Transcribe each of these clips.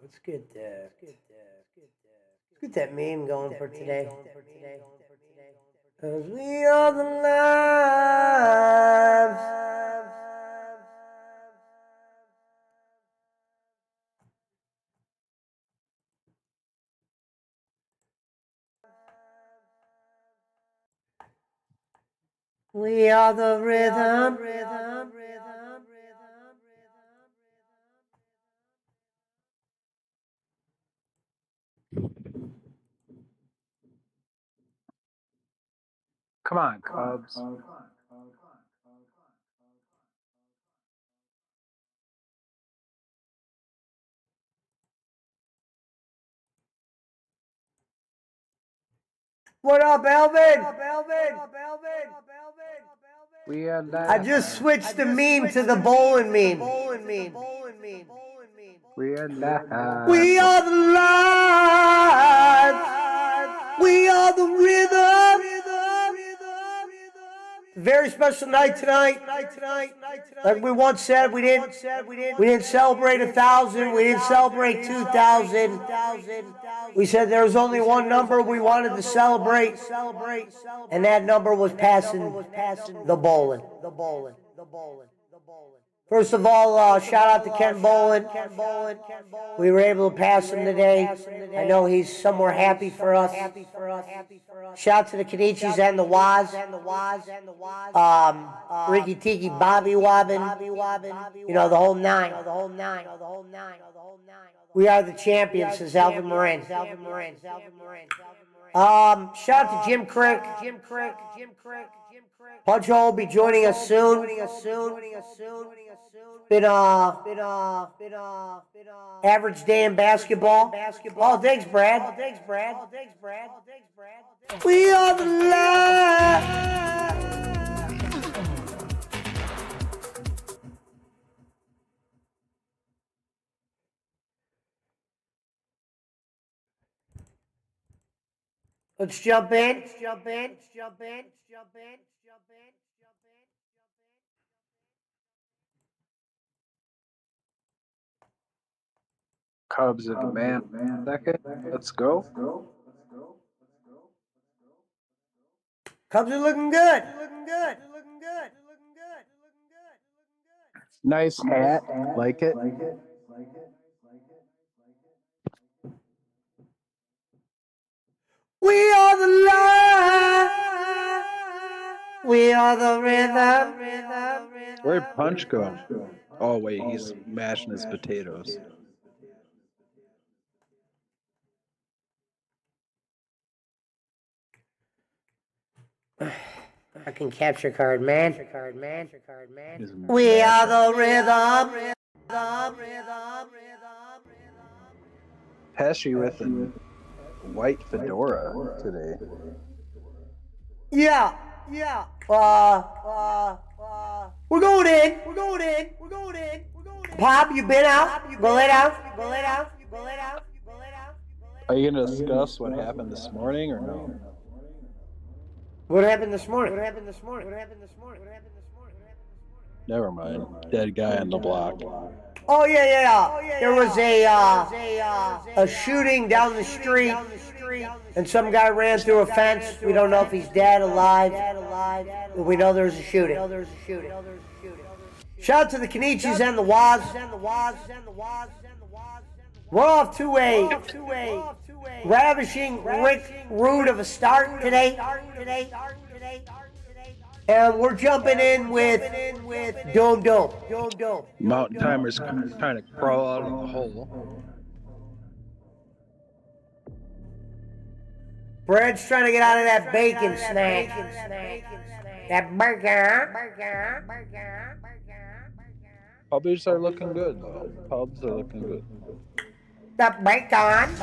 Let's get that meme going for today. 'Cause we are the lives. We are the rhythm. Come on, Cubs. What up, Elvin? We are live. I just switched the meme to the Bolin meme. We are live. We are the lives. We are the rhythm. Very special night tonight. Like we once said, we didn't celebrate 1,000. We didn't celebrate 2,000. We said there was only one number we wanted to celebrate, and that number was passing the Bolin. First of all, shout out to Ken Bolin. We were able to pass him today. I know he's somewhere happy for us. Shout out to the Kenichis and the Waz. Ricky Tiki, Bobby Wobbin. You know, the whole nine. We are the champions, says Alvin Moran. Shout out to Jim Crick. Punch Hole will be joining us soon. Been average day in basketball. Oh, thanks, Brad. We are the light. Let's jump in. Cubs are the man. Second. Let's go. Cubs are looking good. Nice hat. Like it. We are the light. We are the rhythm. Where'd Punch go? Oh, wait, he's mashing his potatoes. I can capture card, man. We are the rhythm. Pesci with a white fedora today. Yeah. We're going in. Pop, you been out? Go lay down. Are you going to discuss what happened this morning or no? What happened this morning? Never mind. Dead guy on the block. Oh, yeah. There was a shooting down the street, and some guy ran through a fence. We don't know if he's dead, alive, but we know there's a shooting. Shout out to the Kenichis and the Waz. We're off to a ravishing rude of a start today. And we're jumping in with Dome. Mountain Timer's trying to crawl out of the hole. Brad's trying to get out of that bacon snack. That burger. Pubs are looking good, though. Pubs are looking good. The bacon.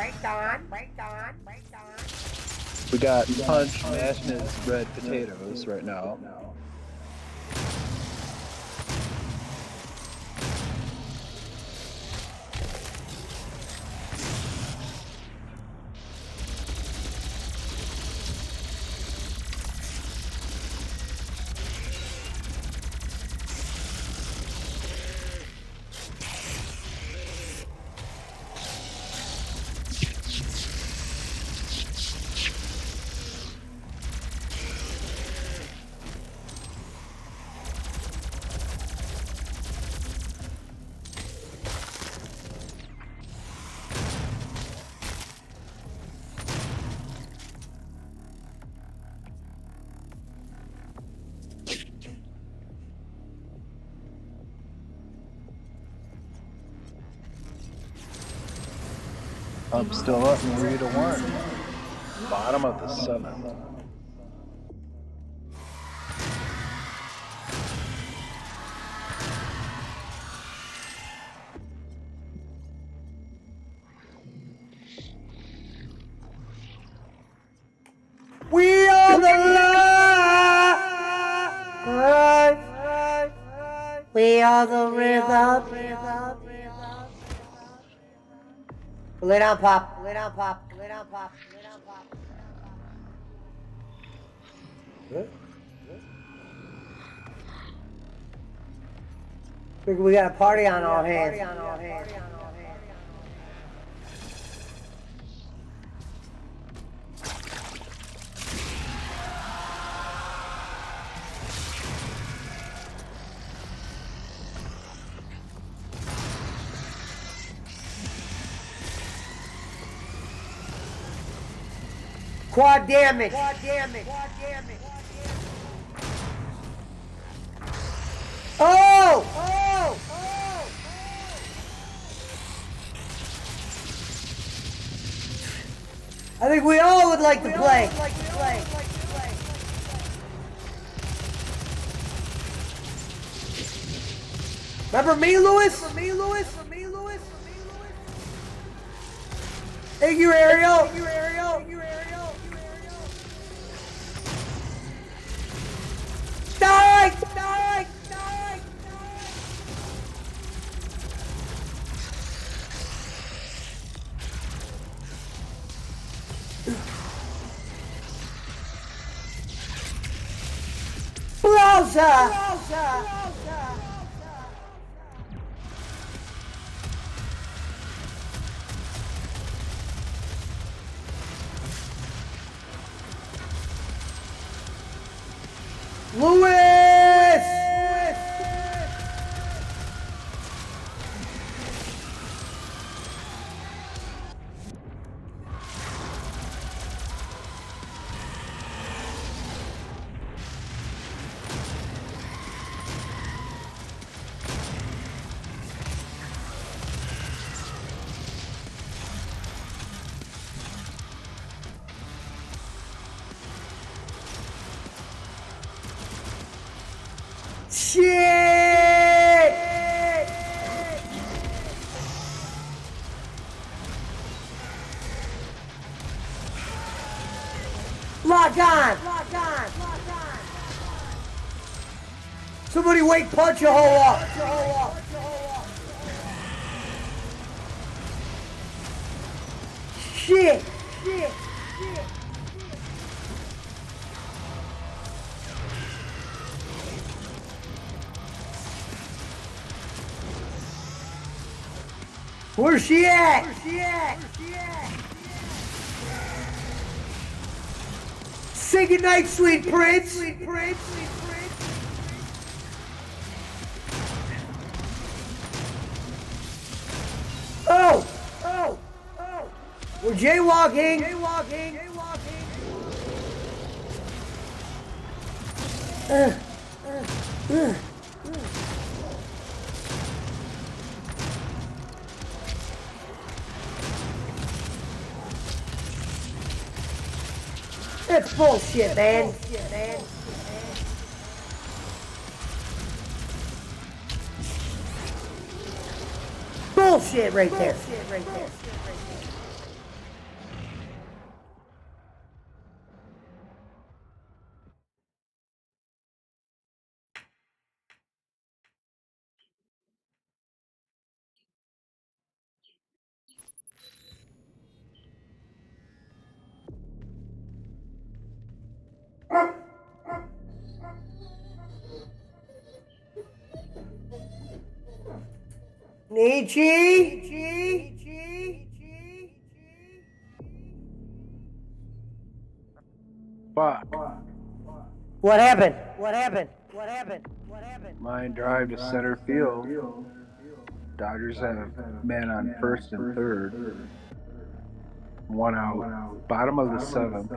We got Punch mashing his red potatoes right now. I'm still up 3-1. Bottom of the 7th. We are the light. We are the rhythm. Lay down, Pop. Lay down, Pop. Lay down, Pop. Lay down, Pop. Good. We got a party on our hands. Quad damage. Oh! I think we all would like to play. Remember me, Lewis? Thank you, Ariel. Die! Browser! Lewis! Shit! Lock on! Somebody wake punch a hole up! Shit! Where's she at? Say goodnight, sweet prince. Oh! We're jaywalking. That's bullshit, man. Bullshit right there. Nietzsche? Fuck. What happened? Line drive to center field. Dodgers have men on first and third. 1 out. Bottom of the 7th.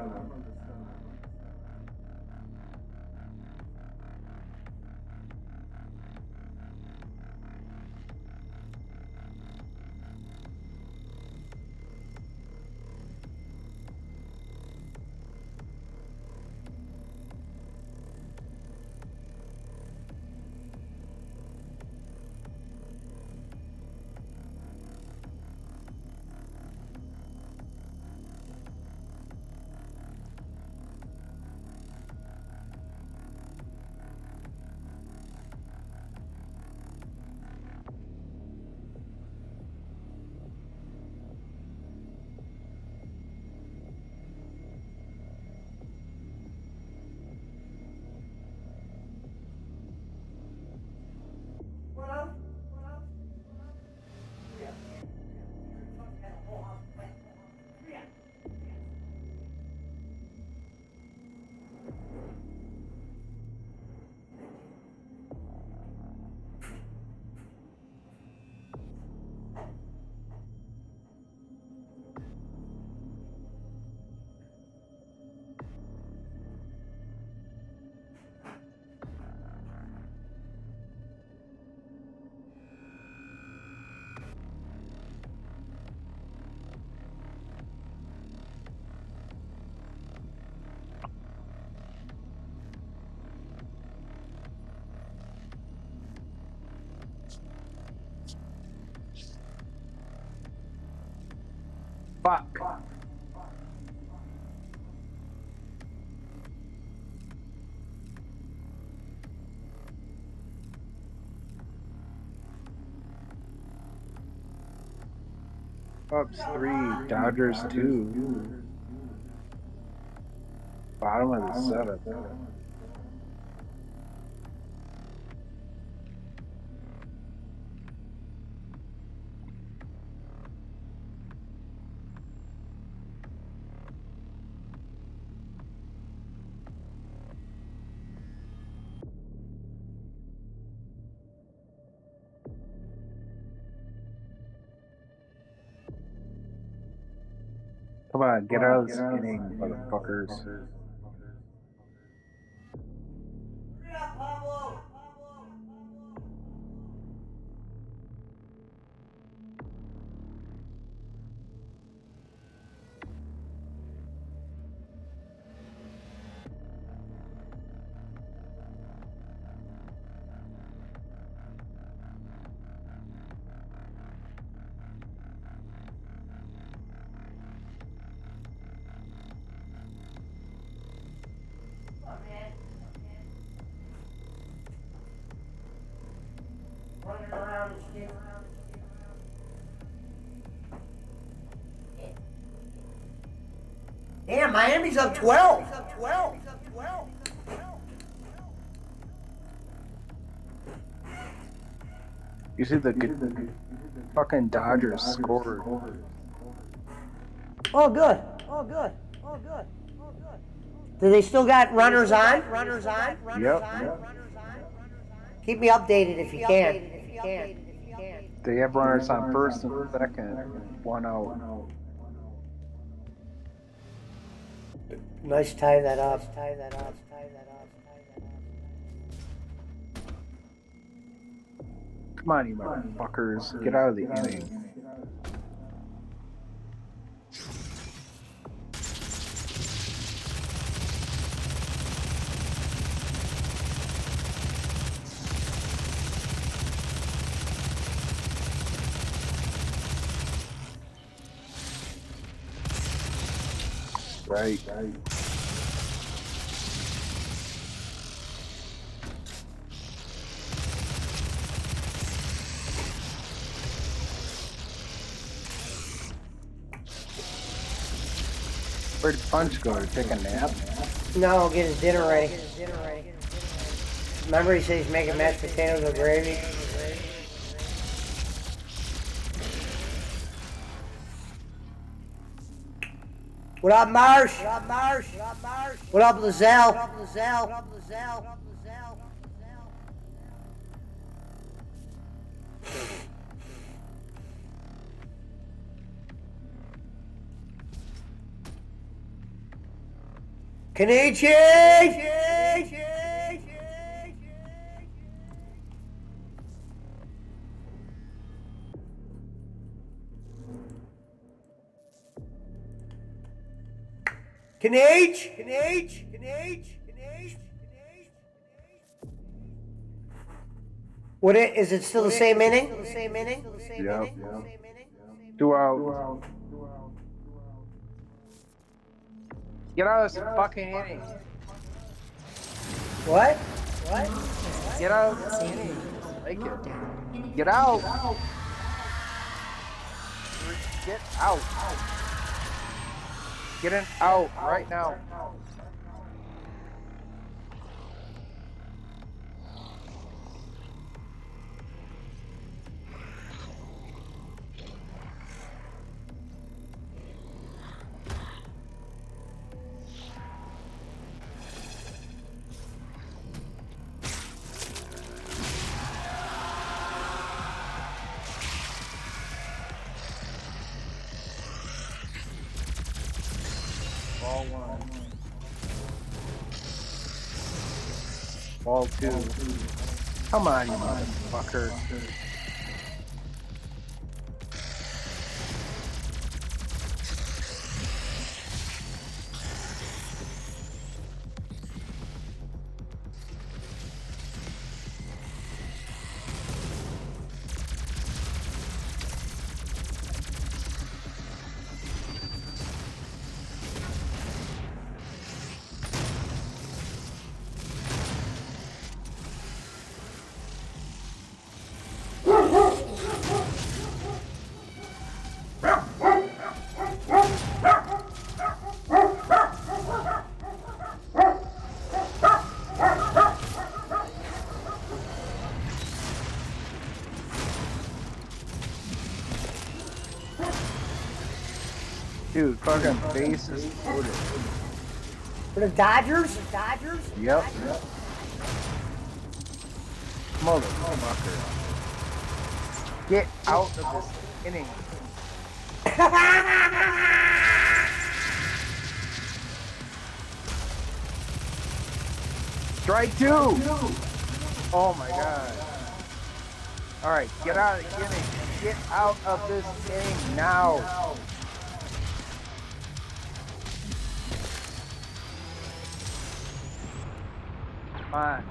Fuck. Cubs 3, Dodgers 2. Bottom of the seventh. Come on, get out of this inning, motherfuckers. Running around and shit. Damn, Miami's up 12. You see the fucking Dodgers scored. Oh, good. Do they still got runners on? Yep. Keep me updated if you can. They have runners on first and second. 1 out. Nice, tie that up. Come on, you motherfuckers. Get out of the inning. Right. Where'd Punch go? To take a nap? No, get his dinner ready. Remember he said he's making mashed potatoes with gravy? What up, Marsh? What up, Lizelle? Kenichi! Kenichi! What is it still the same inning? Yep. 2 out. Get out of this fucking inning. What? Get out of this inning. Make it. Get out. Get out. Get an out right now. Ball 1. Ball 2. Come on, you motherfucker. Dude, fucking base is loaded. For the Dodgers? Yep. Motherfucker. Get out of this inning. Strike 2! Oh my god. Alright, get out of the inning. Get out of this inning now. Come on.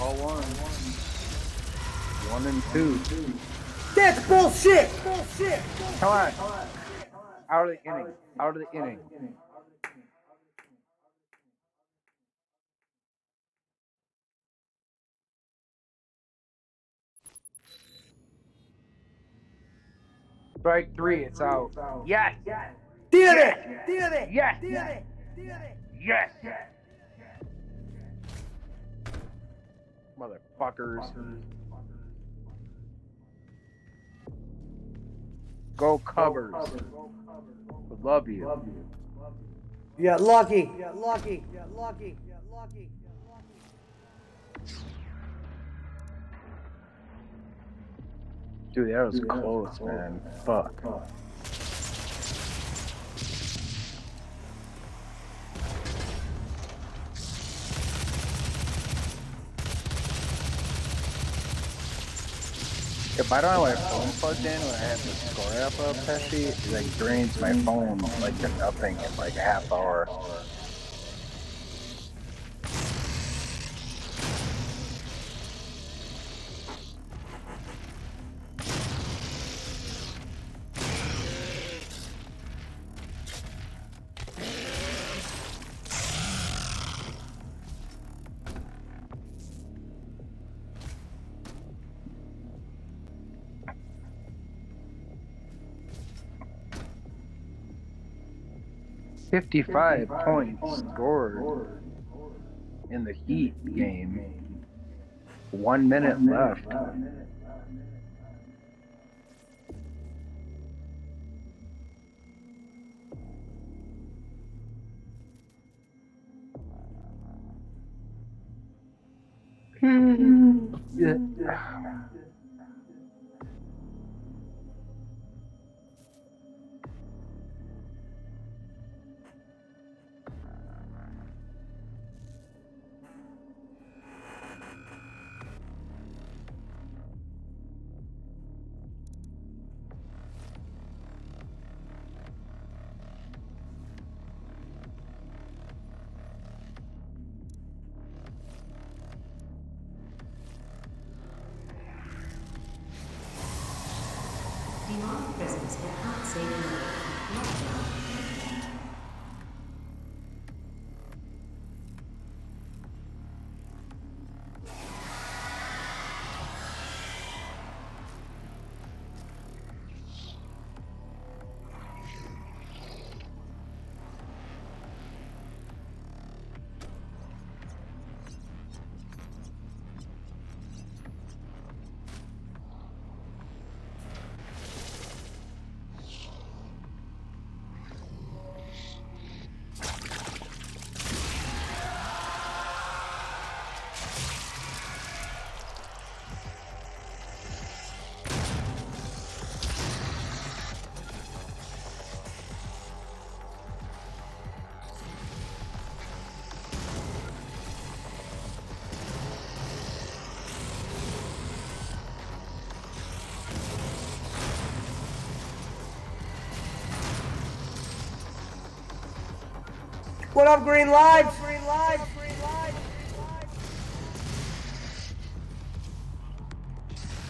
All 1 and 2. That's bullshit! Come on. Out of the inning. Out of the inning. Strike 3, it's out. Yes! Did it! Yes! Yes! Motherfuckers. Go Covers. Love you. You got lucky. Dude, that was close, man. Fuck. If I don't have my phone plugged in when I have the score app up, Pesci, it like drains my phone like to nothing in like a half hour. 55 points scored in the Heat game. 1 minute left. Yeah. 'What up, Green Lives? Who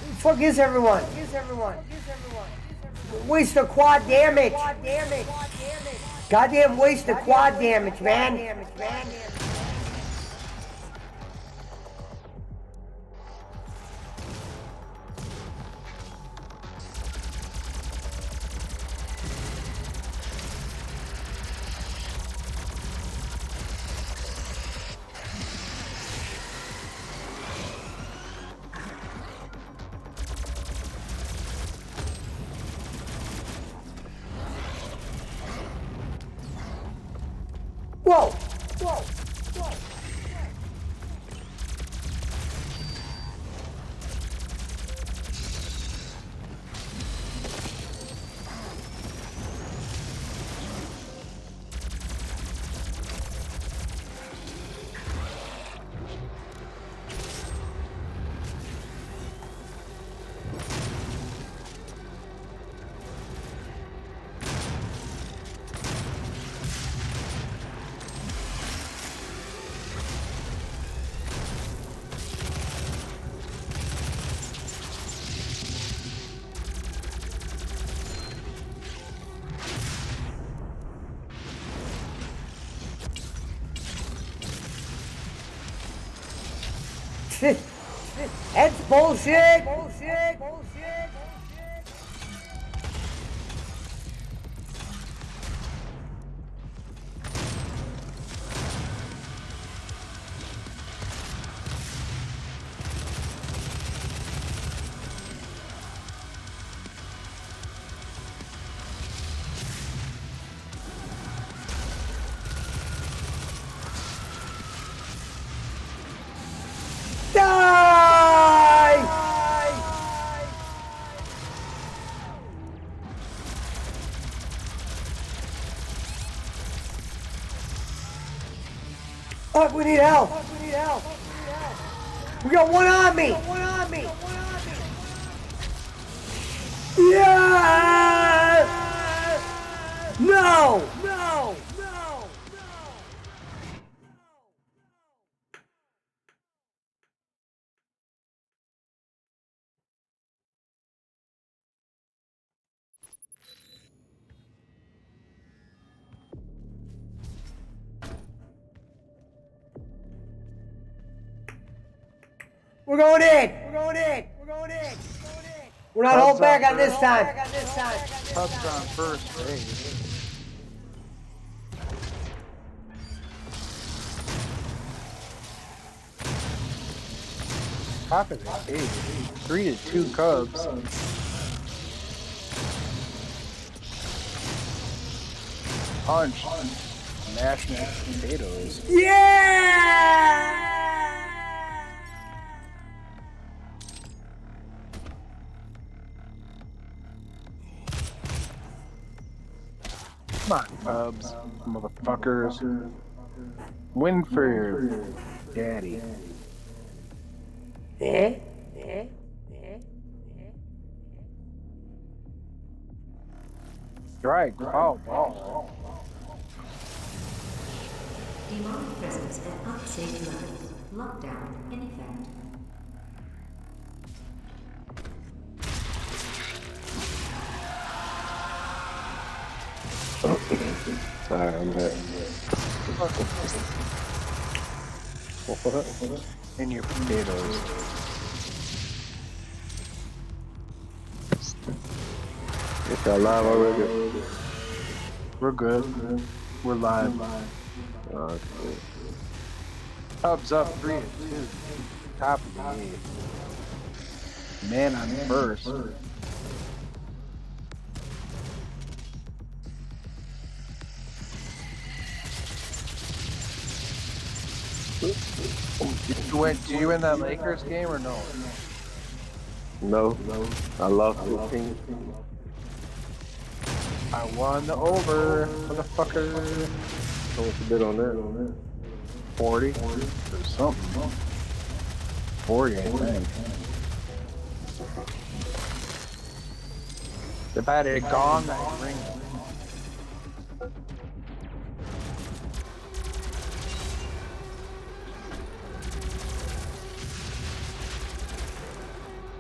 the fuck is everyone? Waste of quad damage. Goddamn waste of quad damage, man. That's bullshit. We need help. We got one on me. Yeah! No! We're going in. We're not holding back on this time. Cubs on first base. Top of the eighth. 3-2 Cubs. Punch. Mashed potatoes. Yeah! Come on, Cubs, motherfuckers. Win for your daddy. Strike, foul ball. Demonic presence at unsafe levels. Lockdown in effect. Sorry, I'm back. In your potatoes. Is y'all live already? We're good. We're live. Okay. Cubs up 3-2. Top of the eighth. Man on first. Did you win that Lakers game or no? No, I lost 15. I won the over, motherfucker. How much you bid on that? 40 or something. 40, I think. If I had gone, I'd ring it.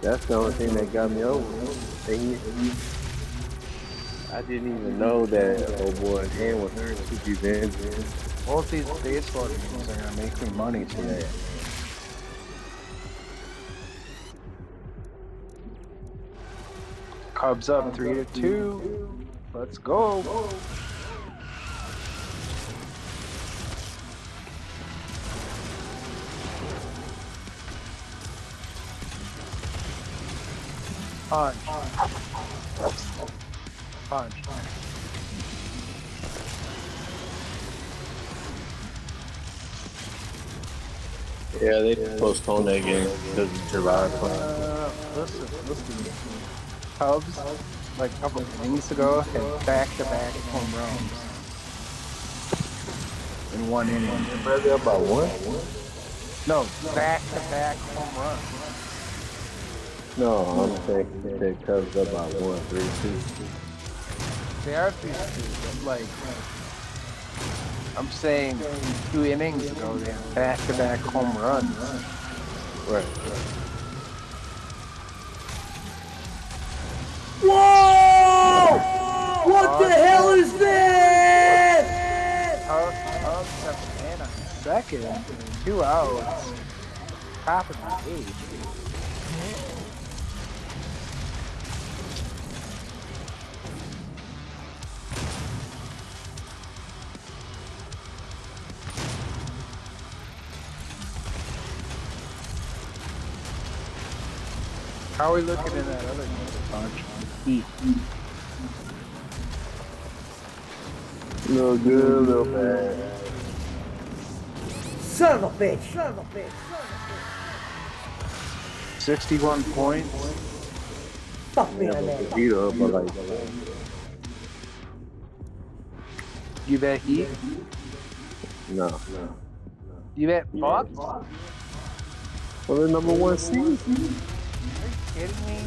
That's the only thing that got me over. I didn't even know that old boy hand was hurt to keep in. Both these baseball games are gonna make me money today. Cubs up 3-2. Let's go. Punch. Punch. Yeah, they postponed that game because of July. Listen. Cubs, like a couple of innings ago, had back-to-back home runs in one inning. Probably about one? No, back-to-back home runs. No, I'm saying they Cubs up by 1-3-2. They are 3-2, but like, I'm saying 2 innings ago, they had back-to-back home runs. Right. Whoa! What the hell is this? Cubs have a man on second, 2 outs. top of the eighth. How are we looking in that other bunch? Heat. No good, no bad. Son of a bitch. Son of a bitch. 61 points. Fuck me Yeah, on but that. the heat up, I like that. You bet Heat? No. You bet Bucks? Well, the number one seed. Are you kidding me?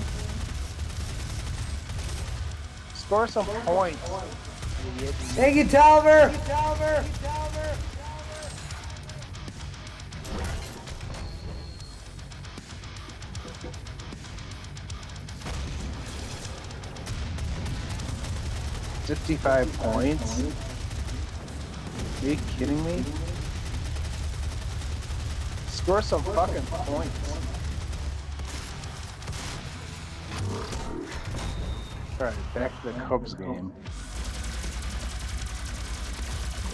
Score some points, idiot. Thank you, Tolliver. 55 points? Are you kidding me? Score some fucking points. Alright, back to the Cubs game.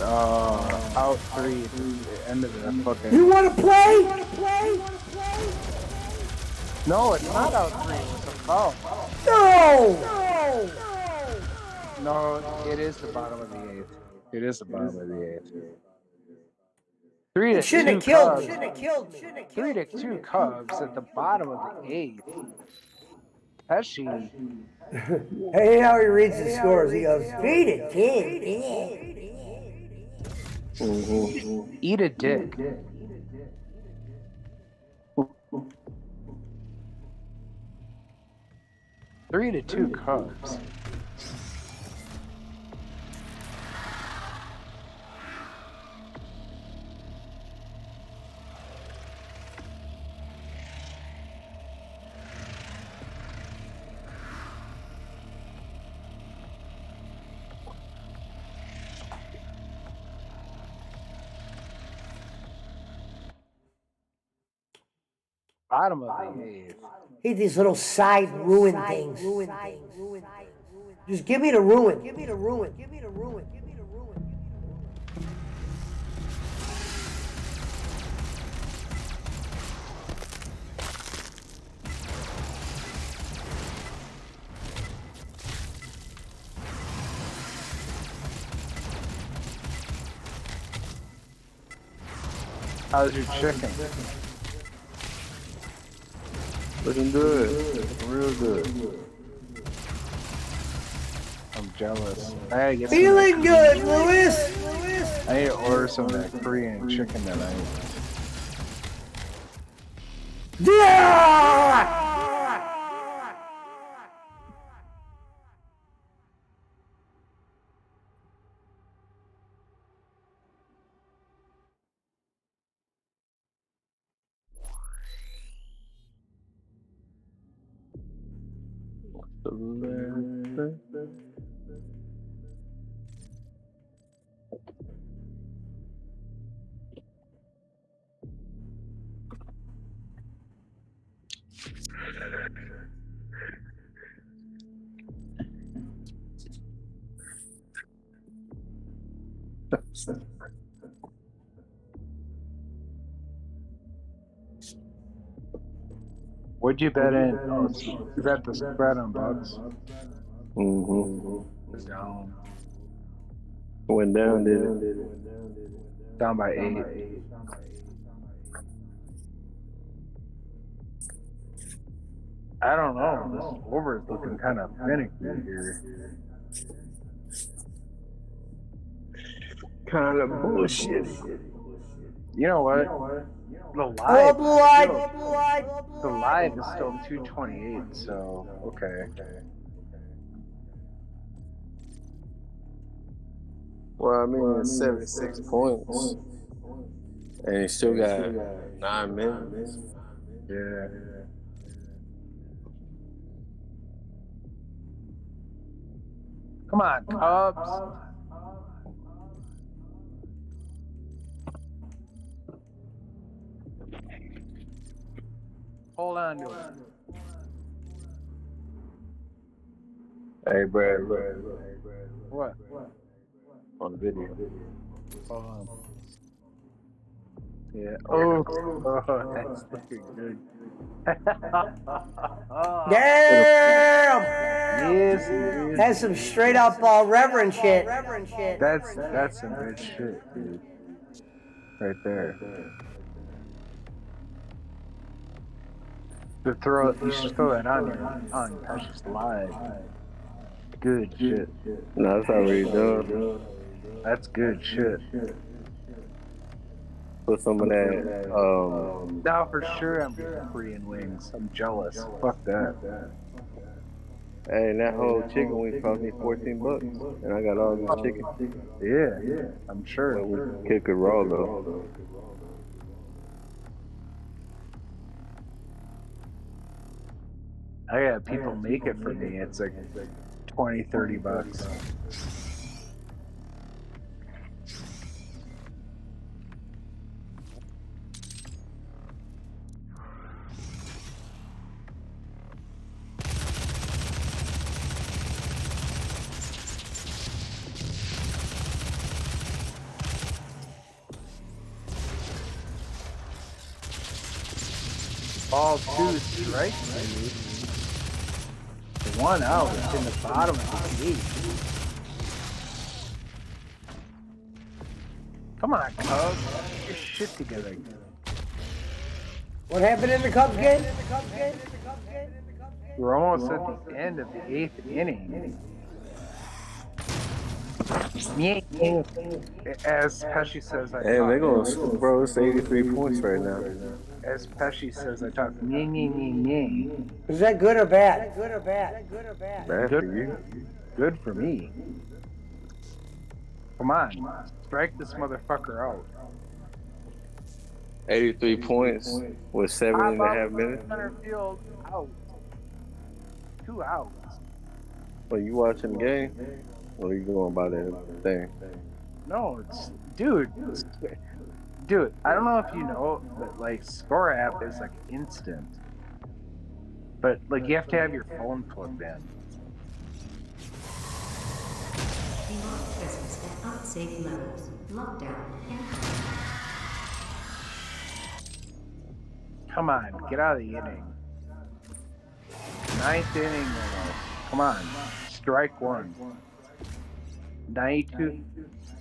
Out 3 at the end of the fucking... You want to play? No, it's not out 3, it's a foul. No. No, it is the bottom of the 8th. It is the bottom of the 8th. 3 to 2 Shouldn't have killed Cubs. me. 3 to 2 Cubs at the bottom of the 8th. Pesci. Hey, how he reads the scores. He goes 3-10. Mm-hmm. Eat a dick. Three to 2 Cubs. Bottom of the 8th. Hate these little side ruin things. Just give me the ruin. How's your chicken? Looking good. Real good. I'm jealous. I gotta get some Feeling of good, Lewis. that, I need to order some of that Korean chicken tonight. Yeah! What'd you bet in? Oh, you bet the spread on Bucks. Mm-hmm. It's down. Went down, did it? Down by 8. I don't know. This over is looking kind of finicky here. Kind of bullshit. You know what? The Oh, live, blue eyed. the live is still 228. So okay. Well, I mean, it's 76 points. And he still got 9 minutes. Yeah. Come on, Cubs. Hold on to it. Hey, Brad, look What? on the video. Hold on. Yeah. Oh, that's looking good. Damn! Yes, it is. That's some straight up reverend shit. That's some good shit, dude. Right there. You should throw that on Precious Live. Good shit. No, that's already done. That's good shit. Put some of that. Now for sure I'm getting Korean wings. I'm jealous. Fuck that. Hey, and that whole chicken wing cost me $14, and I got all this chicken. Yeah, I'm sure. But we kick it raw though. I got people make it for me. It's like $20-$30. Ball 2 strike, dude. One out in the bottom of the gate. Come on, Cubs. Get your shit together. What happened in the Cubs game? We're almost at the end of the 8th inning. As Pesci says, Hey, they're going, bro, it's 83 points right now. As Pesci says, I talk me. Is that good or bad? Bad for you. Good for me. Come on, strike this motherfucker out. 83 points with 7.5 minutes. Center field out. 2 outs. Well, you watching the game? Or you going by that thing? No, it's dude. I don't know if you know, but like Score app is like instant. But like you have to have your phone plugged in. Remote presence at unsafe levels. Lockdown and Come on, get out of the inning. 9th inning almost. Come on, strike 1. 92.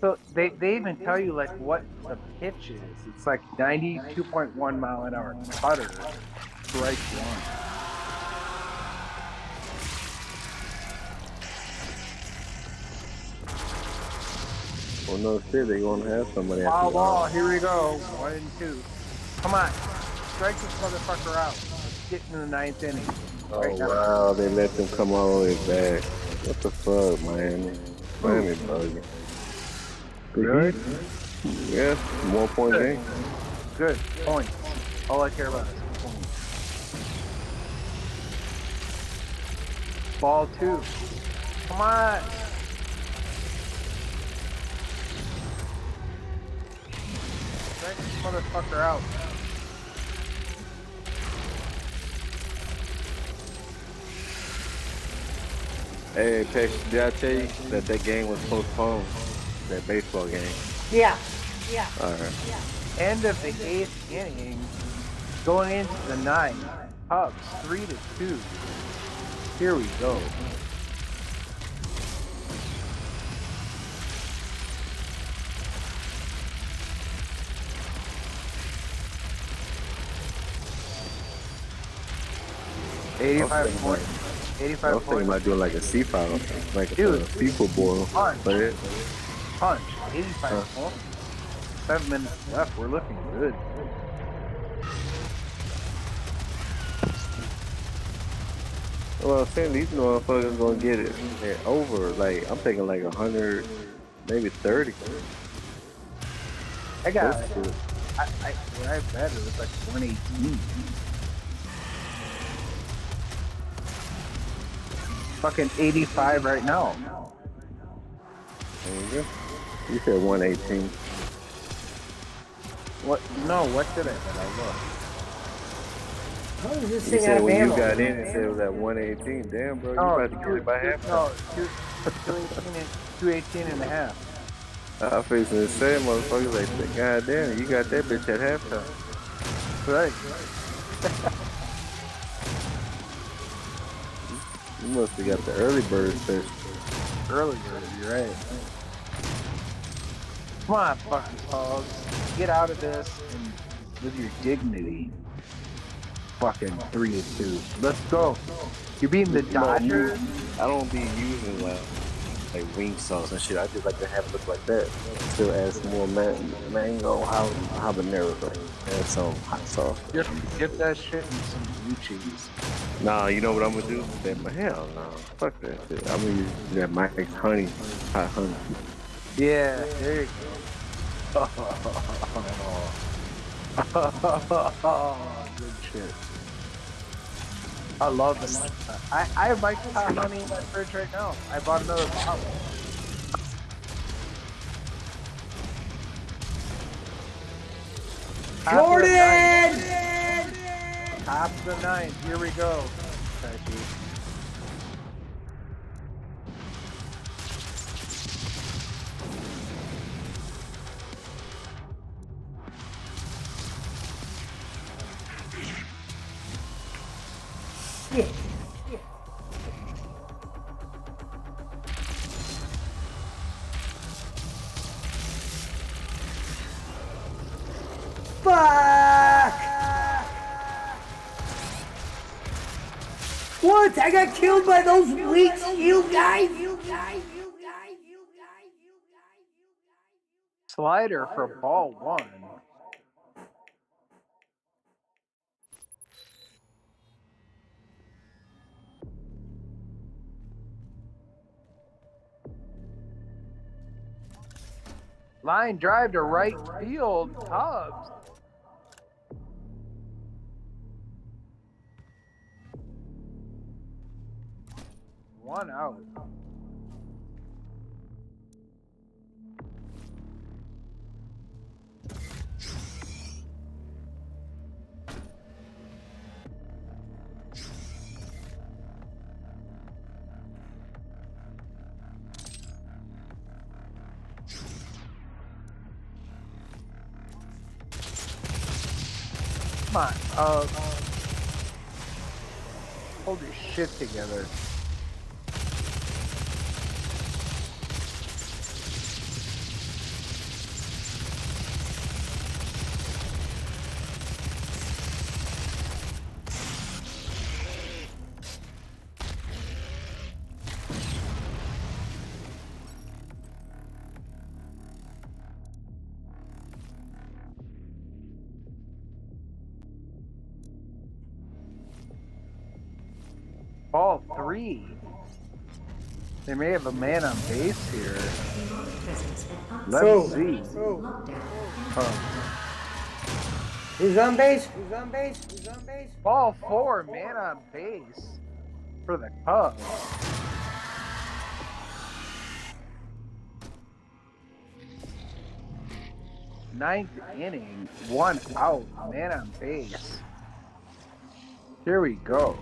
So they even tell you like what the pitch is. It's like 92.1 mile an hour cutter, strike 1. Well, no shit, they gonna have somebody. Foul ball, here we go. 1 and 2. Come on, strike this motherfucker out. Let's get in the 9th inning. Oh wow, they let them come all the way back. What the fuck, Miami? Miami bugging. Good. Yeah, 1 point game. Good. Points. All I care about is points. Ball 2. Come on. Strike this motherfucker out. Hey, Pesh, did I tell you that game was postponed? That baseball game. Yeah. All right. End of the 8th inning. Going into the 9th. Cubs 3-2. Here we go. $85 points. I 85 was thinking points. about doing like a C-file, like Dude. a people boil. Punch. But it, Punch. 85 points. 7 minutes left. We're looking good. well, I'm saying these motherfuckers gonna get it over. Like I'm thinking like 100, maybe 30. I got That's it. good. What I bet it was like 118. Fucking 85 right now. There you go. You said 118. What? No, what did I bet? I looked. How is this You thing out said of when you ammo? got in, it said it was at 118. Damn, bro, you No, about to get it by halftime. no, 218 and a half. I fixing to say, motherfuckers, like, God damn, you got that bitch at halftime. Right. You must have got the early bird special. Earlier, you're right. Come on, fucking hogs. Get out of this and with your dignity. Fucking 3-2. Let's go. You're beating the Dodgers? I don't be using like wing sauce and shit. I just like to have it look like that. Still add some more mango, habanero, add some hot sauce. Dip that shit in some blue cheese. Nah, you know what I'm gonna do? Hell no, fuck that shit. I'm gonna use that Mike's honey, hot honey. Yeah, there you go. Good shit. I love this. I have Mike's hot honey in my fridge right now. I bought another bottle. Jordan! Top of the ninth. Here we go. Thank you. Shit. Fuck! What? I got killed by those weak skill guys? Slider for ball one. Line drive to right field. Cubs. One out. Come on, hold your shit together. Ball three. They may have a man on base here. Let's see. Who's on base? Ball four, man on base for the Cubs. Ninth inning, one out, man on base. Here we go.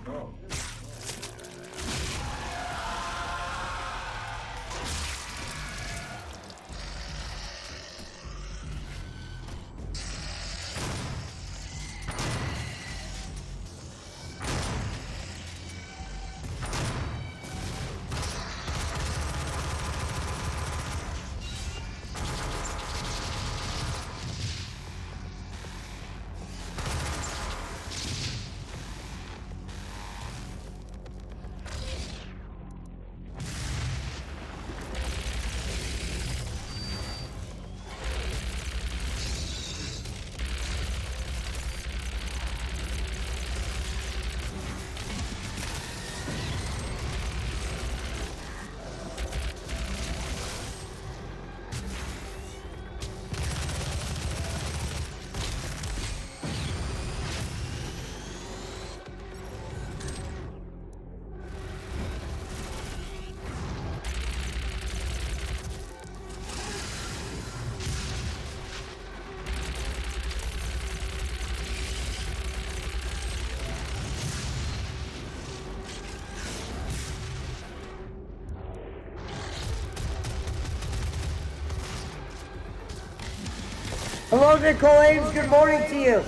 Hello, Nicole Ames. Good morning to you.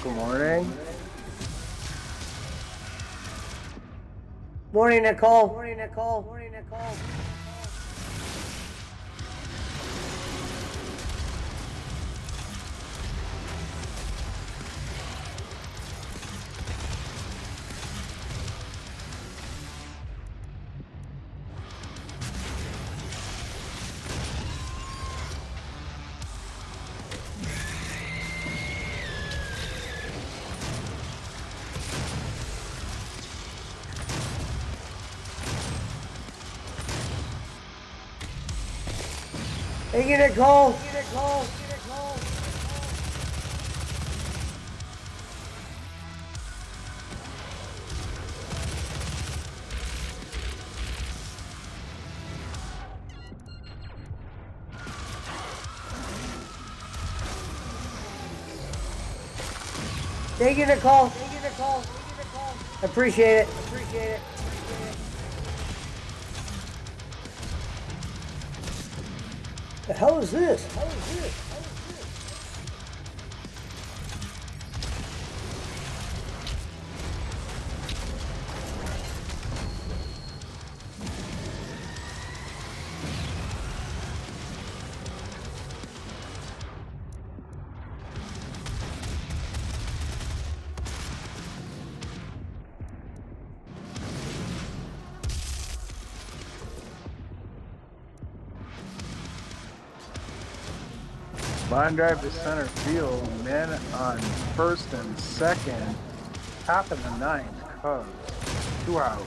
Good morning. Morning, Nicole. Morning, Nicole. Morning, Nicole. Thank you, Nicole. Thank you, Nicole. Thank you, Nicole. Thank you, Nicole. Thank you, Nicole. Thank you, Nicole. Appreciate it. Appreciate it. The hell is this? How is this? Line drive to center field. Men on first and second. Top of the ninth. Cubs. 2 out.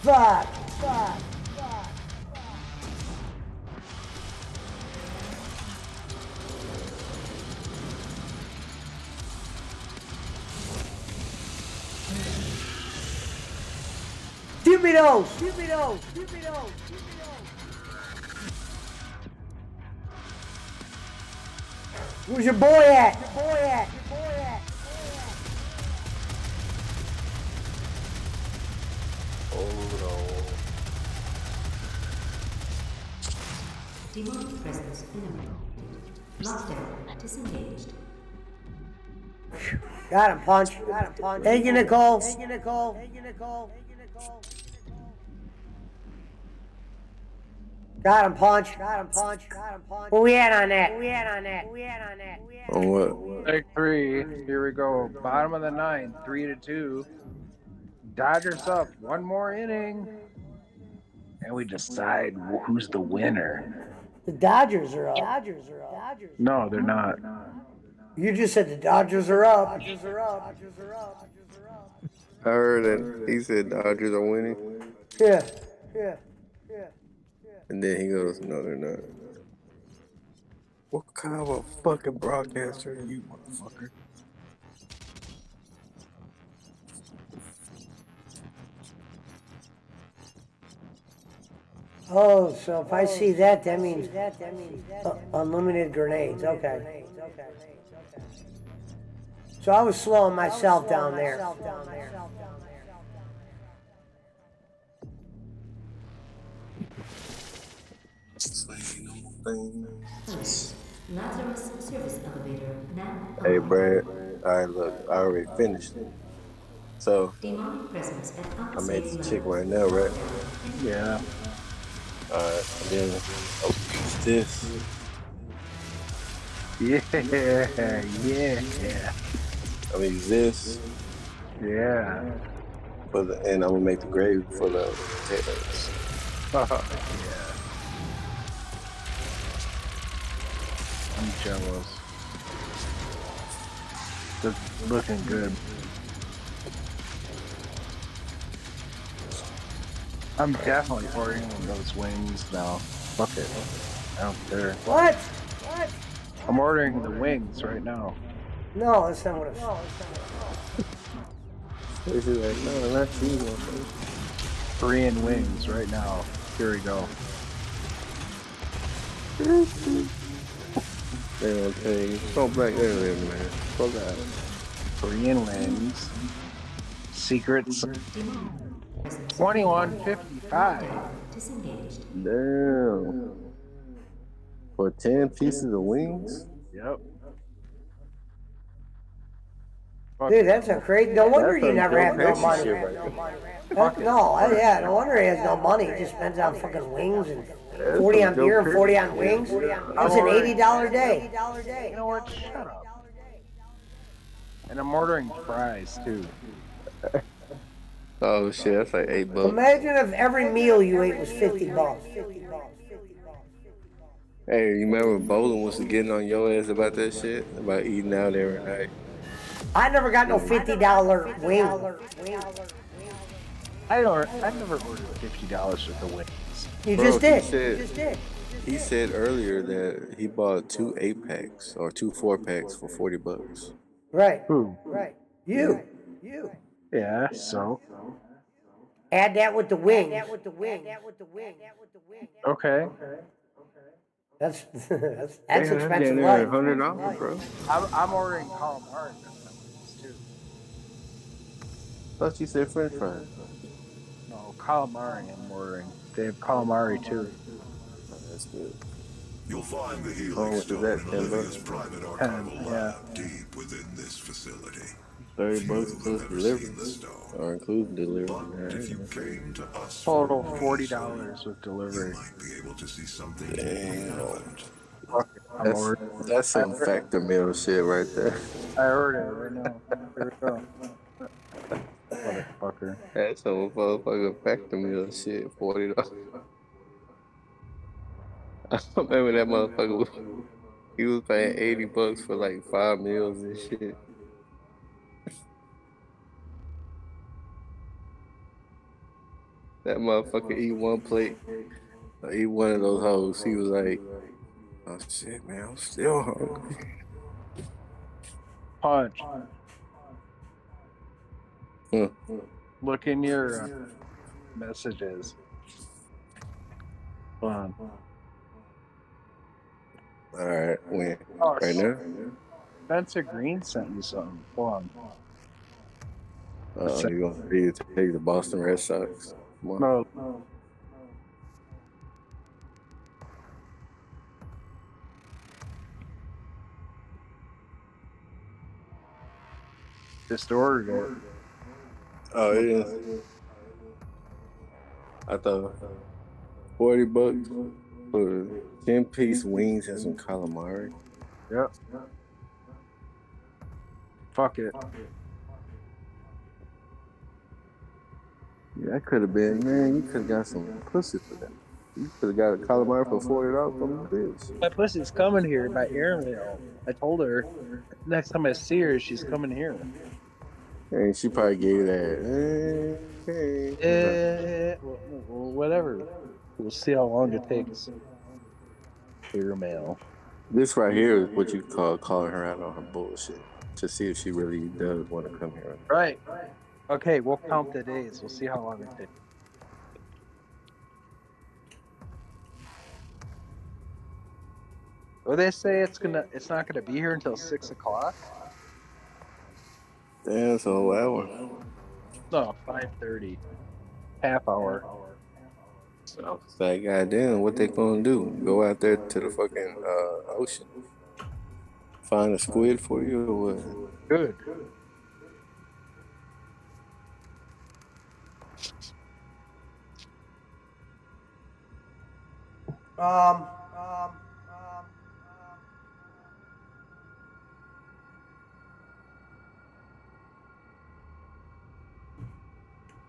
Fuck. Give me those. Give me those. Give me those. Give me those. Where's your boy at? Your boy at? Your boy at? Demonic presence eliminated. Lockdown disengaged. Got him, punch. Got him, punch. Thank you, Nicole. Thank you, Nicole. Thank you, Nicole. Thank you, Nicole. Got him, punch. Got him, punch. Got him, punch. Where we at on that? Where we at on that? Where we at on that? On what? Take 3. Here we go. Bottom of the ninth. 3-2. Dodgers up. 1 more inning. And we decide who's the winner. The Dodgers are up. Dodgers are up. Dodgers. No, they're not. You just said the Dodgers are up. Dodgers are up. Dodgers are up. Dodgers are up. I heard that he said Dodgers are winning, Yeah. Yeah. Yeah. and then he goes, "No, they're not." What kind of a fucking broadcaster are you, motherfucker? Oh, so if I see that, that means unlimited grenades. Okay. So I was slowing myself down there. Lazarus service elevator now. Hey, Brad. All right, look, I already finished. So Demonic presence at I made opposite this chick level. right now, right? Yeah. All right, and then I'll use this. Yeah. I'm gonna use this Yeah. for the, and I'm gonna make the gravy for the potatoes. Yeah. I'm jealous. It's looking good. I'm definitely ordering those wings now. Fuck it. I don't care. What? I'm ordering the wings right now. No, that's not what it's. She's like, no, not you, motherfucker. Korean wings right now. Here we go. They don't tell you. It's all black internet, man. Fuck that. Korean wings. Secrets. Demo. Business. 21.55. Disengaged. Damn. For 10 pieces of wings? Yep. Dude, that's a crazy. No wonder That's you some never Joe have no Pesci money. shit right there. Yeah, no wonder he has no money. He just spends on fucking wings and That's 40 some on Joe beer and Pesci 40 on shit. wings. That's an $80 day. You know what? Shut up. And I'm ordering fries too. Oh shit, that's like $8. Imagine if every meal you ate was 50 bucks. Hey, you remember Bolin was getting on your ass about that shit? About eating out every night. I never got no $50 wing. I never ordered $50 worth of wings. You Bro, just did. he said earlier that he bought 2 8-packs or 2 4-packs for $40. Right. Who? You. Yeah, so. Add that with the wings. Okay. That's that's Damn, expensive damn, life. $100, bro. I'm ordering calamari with my wings too. Thought you said French fries. No, calamari I'm ordering. They have calamari too. Oh, that's good. You'll find the How healing much is stone that? in 10 Olivia's bucks? private 10, archival yeah. lab deep within this facility. 30 Few bucks have plus ever delivery. seen the stone. Or including delivery. But if you Alright. came to us Total for a $40 reason, with you delivery. might be able to see something we Damn. haven't. Fuck it. I'm ordering. That's some factor meal shit right there. I ordered it right now. Here we go. Motherfucker. That's some motherfucking factor meal shit. $40. I remember that motherfucker. He was paying $80 for like 5 meals and shit. That motherfucker eat one plate, or eat one of those hoes. He was like, "Oh shit, man, I'm still hungry." Punch. Huh. Look in your messages. Hold on. All right, when Oh, right now? Spencer Green sent you something. Hold on. You gonna be to take the Boston Red Sox? Come on. No. Just ordered it. Oh, it is. I thought $40 for 10-piece wings and some calamari. Yep. Fuck it. Yeah, that could have been, man. You could have got some pussy for that. You could have got a calamari for $40 from the bitch. My pussy's coming here by airmail. I told her next time I see her, she's coming here. And she probably gave that. Well, whatever. We'll see how long it takes. Airmail. This right here is what you call calling her out on her bullshit to see if she really does want to come here. Right. Okay, we'll count the days. We'll see how long it takes. Well, they say it's not gonna be here until 6 o'clock. Damn, it's a whole hour. No, 5:30. Half hour. So it's like, goddamn, what they gonna do? Go out there to the fucking ocean, find a squid for you, or what? Good.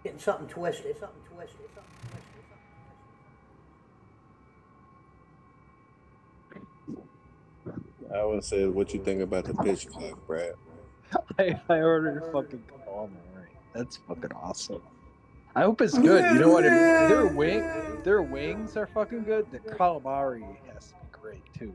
Getting something twisted. I would say, what you think about the pitch clock, Brad? I ordered a fucking calamari. That's fucking awesome. I hope it's good. You know what? Their wings are fucking good. The calamari has to be great too.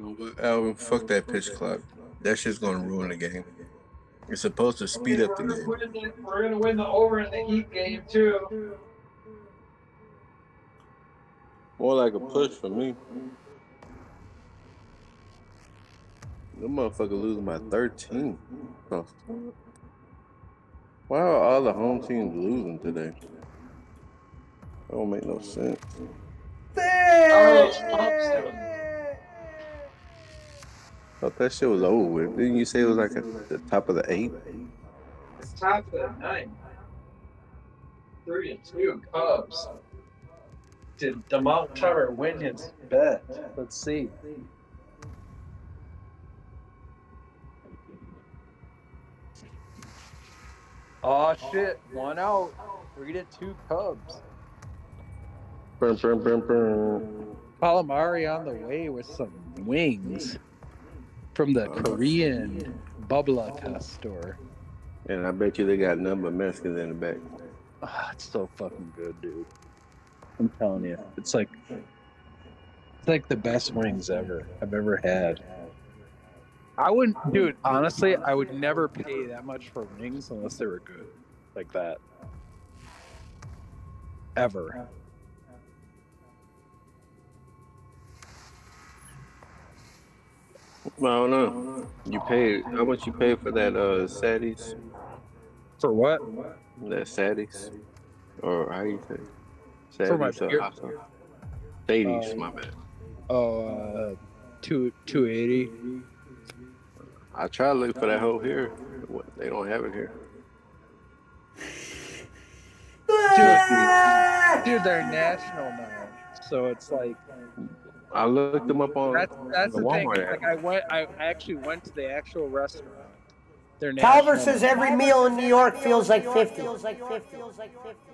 know what, Alvin? Fuck that pitch clock. That shit's gonna ruin the game. It's supposed to speed up the game. We're gonna win the over in the Heat game too. More like a push for me. The motherfucker losing by 13. Oh. Why are all the home teams losing today? That don't make no sense. Thought that shit was over with. Didn't you say it was like at the top of the 8? It's top of the 9. 3-2 Cubs. Did DeMont Tucker win his bet? Let's see. Oh shit! 1 out. 3-2 Cubs. Burn, burn, burn, burn. Calamari on the way with some wings from the Korean Bubla store. And I bet you they got nothing but Mexicans in the back. Ah, it's so fucking good, dude. I'm telling you, it's like the best wings I've ever had. I wouldn't, dude. Honestly, I would never pay that much for wings unless they were good, like that. Ever. I don't know. You paid how much you paid for that Saddies? For what? That Saddies? Or how you say? For my Saddies or beer? hot sauce? Saddies, my bad. Oh, 280. I try to look for that hoe here. They don't have it here. Dude, they're national now, so it's like I looked them up on that's the the thing. Walmart app. Like I actually went to the actual restaurant. They're national. Calvert says every meal in New York feels like 50.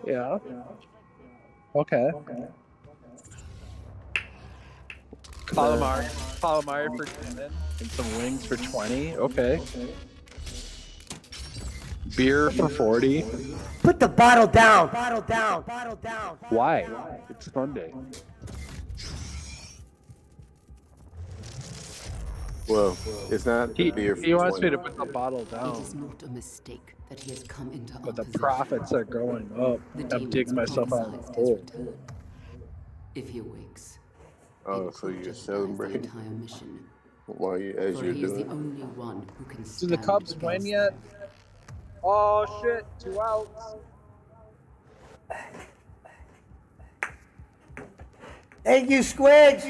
Yeah. Okay. Calamari for 10 and some wings for 20. Okay. Beer for 40. Put the bottle down. Why? It's Sunday. Well, it's not the beer for He wants 20. me to put the bottle It down, is not a mistake that he has come into our but the possession. profits are going up. The I'm demons digging myself out of prophesized the his hole. return. If he awakes, Oh, it so could you're jeopardize the celebrating entire mission. while you as For you're he is the doing. only one who can Do stand the Cubs win against yet? them. Oh shit! 2 outs. Thank you, Squigs.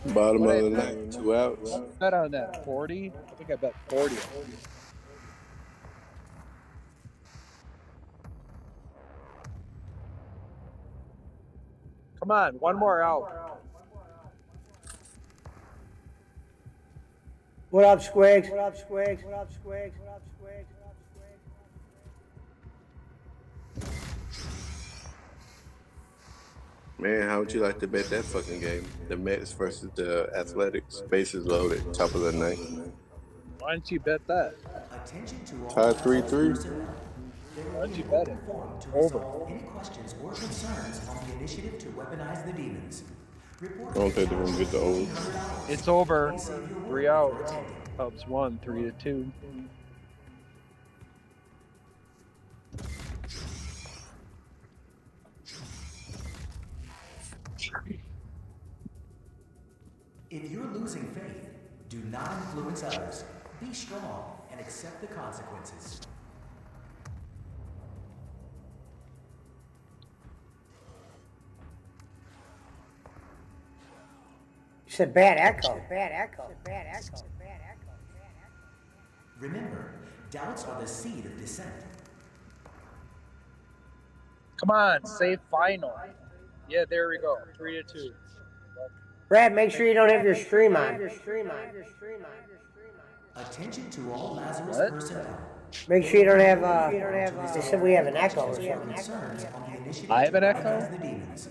Bottom What of I the bet? ninth, 2 outs. What bet on that? 40? I think I bet 40. Come on, one more out. What up, Squigs? Man, how would you like to bet that fucking game? The Mets versus the Athletics. Bases loaded, top of the ninth. Why don't you bet that? Tied 3-3. Why don't you bet it? Over. Any questions or concerns on the initiative to weaponize the demons? I don't think they're gonna get the old. It's over. 3 outs. Cubs won 3-2. If you're losing faith, do not influence others. Be strong and accept the consequences. You said bad echo. Remember, doubts are the seed of dissent. Come on, say final. Yeah, there we go. 3-2. Brad, make sure you don't have your stream on. Attention to all Lazarus What? personnel. Make sure you don't have, they said we have an echo or something. Concerns on the initiative I have an to echo? weaponize the demons.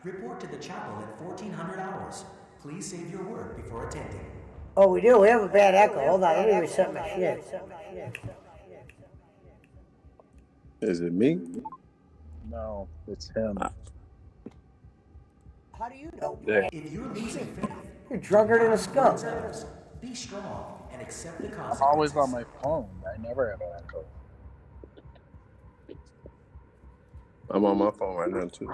Report to the chapel at 1400 hours. Please save your word before attending. Oh, we do? We have a bad echo. Hold on, let me reset my shit. Is it me? No, it's him. How do you know? Yeah. If you're losing faith, You're drunker than a skunk. Others. Be strong and accept the I'm consequences. always on my phone. I never have an echo. I'm on my phone right now too.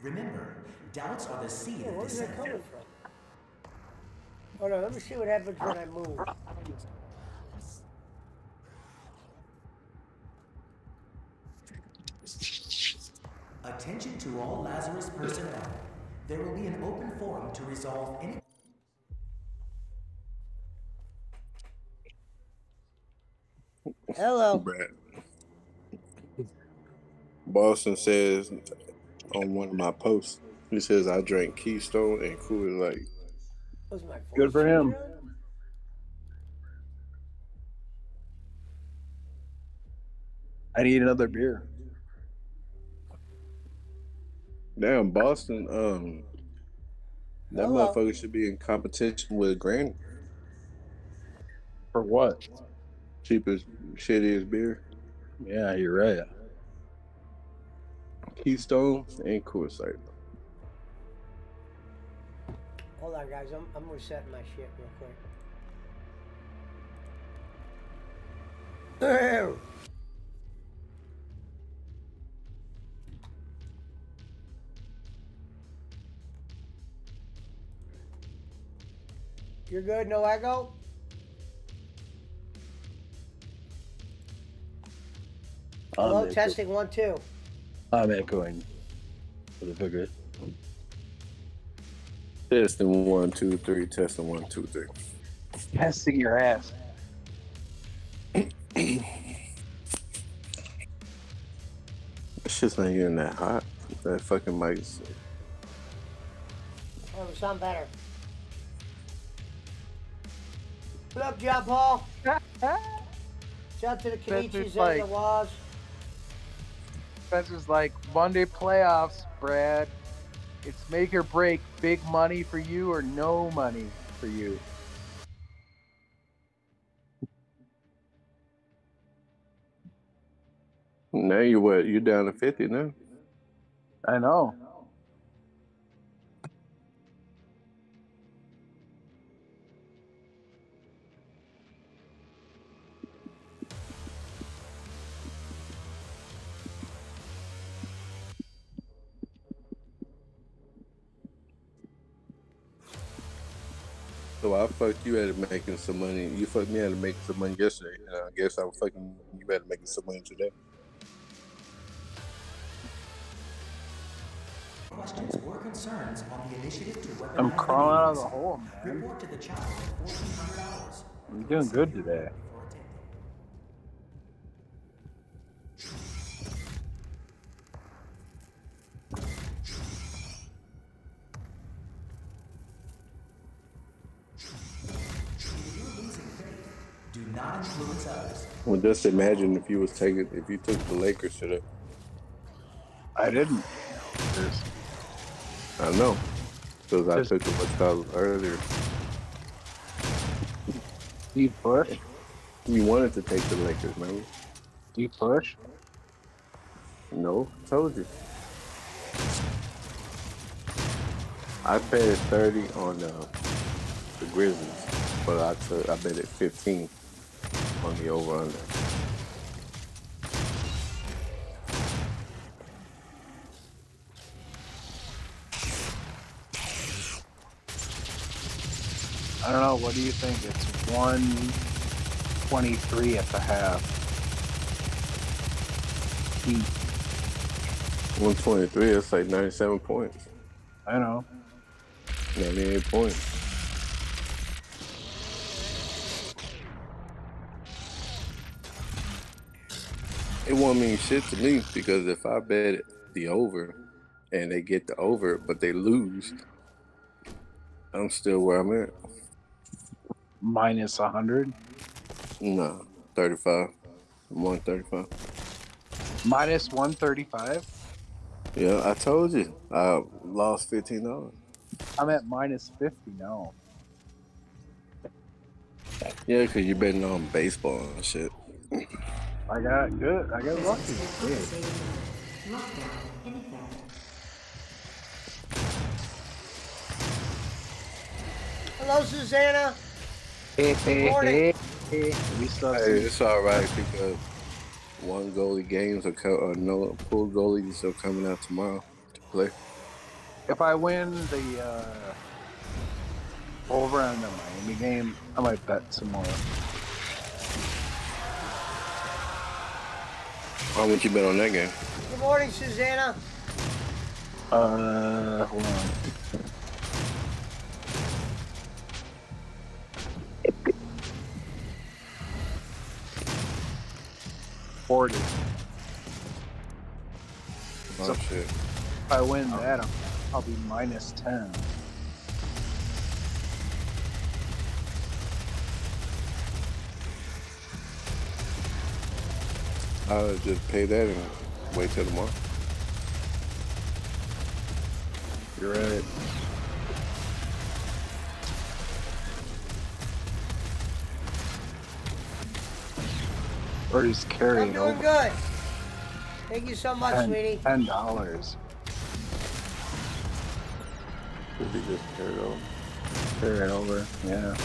Remember, doubts are the seed of Where's that dissent. coming from? Hold on, let me see what happens when I move. Attention to all Lazarus personnel. There will be an open forum to resolve any. Hello. Brad. Boston says on one of my posts, he says I drank Keystone and Coors Light. Was my voice Good for him. changing on? I need another beer. Damn, Boston, that Hello. motherfucker should be in competition with Granny. For what? Cheapest, shittiest beer. Yeah, you're right. Keystone and Coors Light. Hold on, guys. I'm resetting my shit real quick. You're good? No echo? Hello, testing 1, 2. I'm echoing. Motherfucker. Testing 1, 2, 3. Testing 1, 2, 3. Testing your ass. It's just not even that hot. That fucking mic's. Oh, we sound better. What up, John Paul? Shout out to the Kenichis and the Waz. Spencer's like, Monday playoffs, Brad. It's make or break. Big money for you or no money for you. Now you what? You down to 50 now? I know. So I fucked you out of making some money. You fucked me out of making some money yesterday. And I guess I'm fucking you out of making some money today. Questions or concerns on the initiative to weaponize I'm crawling out of the meetings. hole, man. Report to the chapel at 1400 hours. I'm doing good today. Before attending. If you're losing faith, do not influence others. Well, just imagine if you took the Lakers today. I didn't. I know, because I took the what's called earlier. Do you push? You wanted to take the Lakers, remember? Do you push? No, I told you. I bet 30 on the Grizzlies, but I bet it 15 on the over-under. I don't know. What do you think? It's 123 at the half. Heat. 123, it's like 97 points. I know. 98 points. It won't mean shit to me because if I bet the over and they get the over but they lose, I'm still where I'm at. Minus 100. No, 35. 135. Minus 135. Yeah, I told you. I lost $15. I'm at minus 50 now. Yeah, because you're betting on baseball and shit. I got good. I got lucky. Residents at Upper State Manor. Lockdown in effect. Hello, Susanna. Hey, Morning. We still have Hey, some. it's all right because one goalie games or no pool goalies are coming out tomorrow to play. If I win the over on the Miami game, I might bet some more. How much you bet on that game? Good morning, Susanna. Hold on. $40. Oh So shit! if I win that, I'll be minus 10. I'll just pay that and wait till tomorrow. You're right. Or he's I'm carrying doing over good. Thank you so much, sweetie. $10. Should be just carried over. Carrying over, yeah.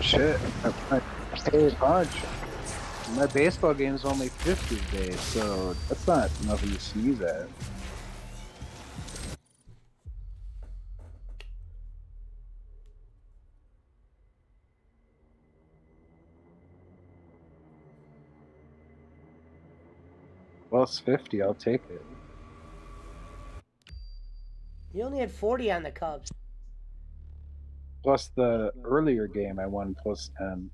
Shit, I paid a bunch. My baseball game is only 50 days, so that's not nothing to sneeze at. Well, it's 50. I'll take it. You only had 40 on the Cubs. Plus the earlier game, I won plus 10.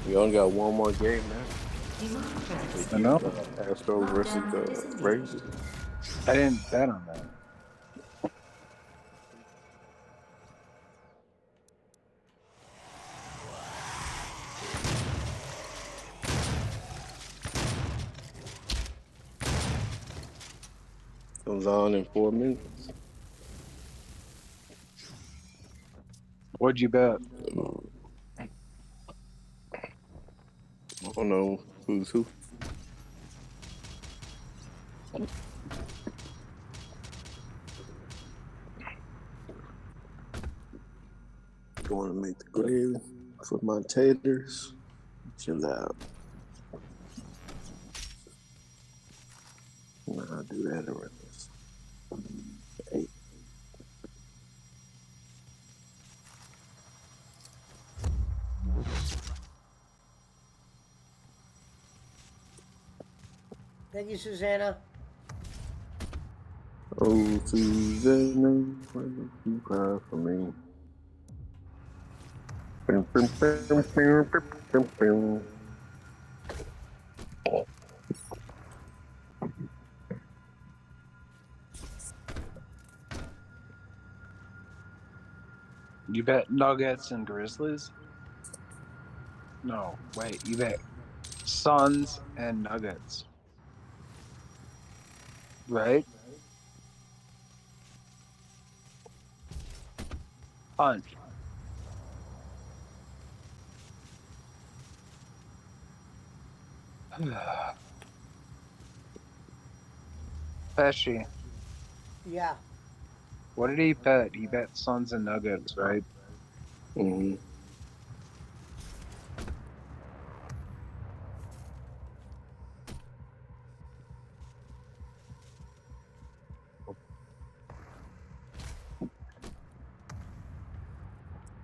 We only got one more game, man. Demonic presence. I know. Astros versus the Rangers. I didn't bet on that. Comes on in 4 minutes. What'd you bet? I don't know who's who. Going to make the gravy for my taters. Chill out. Nah, I'll do that around this. 8. Thank you, Susanna. Oh, Susanna, why don't you cry for me? Bim, bim, bim, bim, bim, bim, bim. You bet Nuggets and Grizzlies? No, wait. You bet Suns and Nuggets. Right? Punch. Pesci, Yeah. what did he bet? He bet Suns and Nuggets, right? Mm-hmm.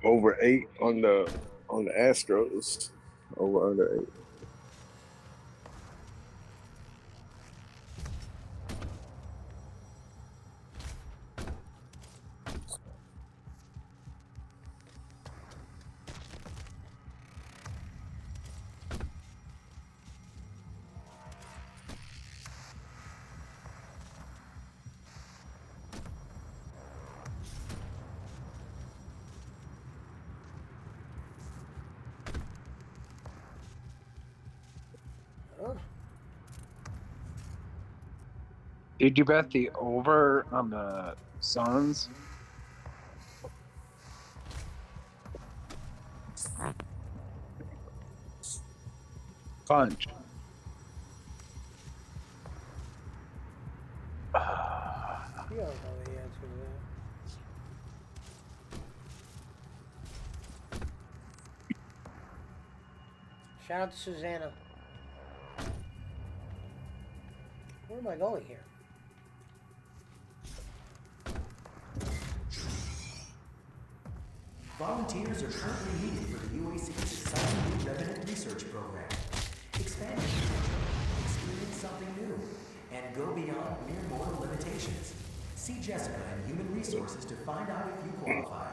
Over 8 on the Astros. Over under 8. Did you bet the over on the Suns? Punch. You don't know the answer to that. Shout out to Susanna. Where am I going here? Volunteers are currently needed for the UAC's exciting new Revenant Research Program. Expand your potential, experience something new, and go beyond mere mortal limitations. See Jessica in Human Resources to find out if you qualify.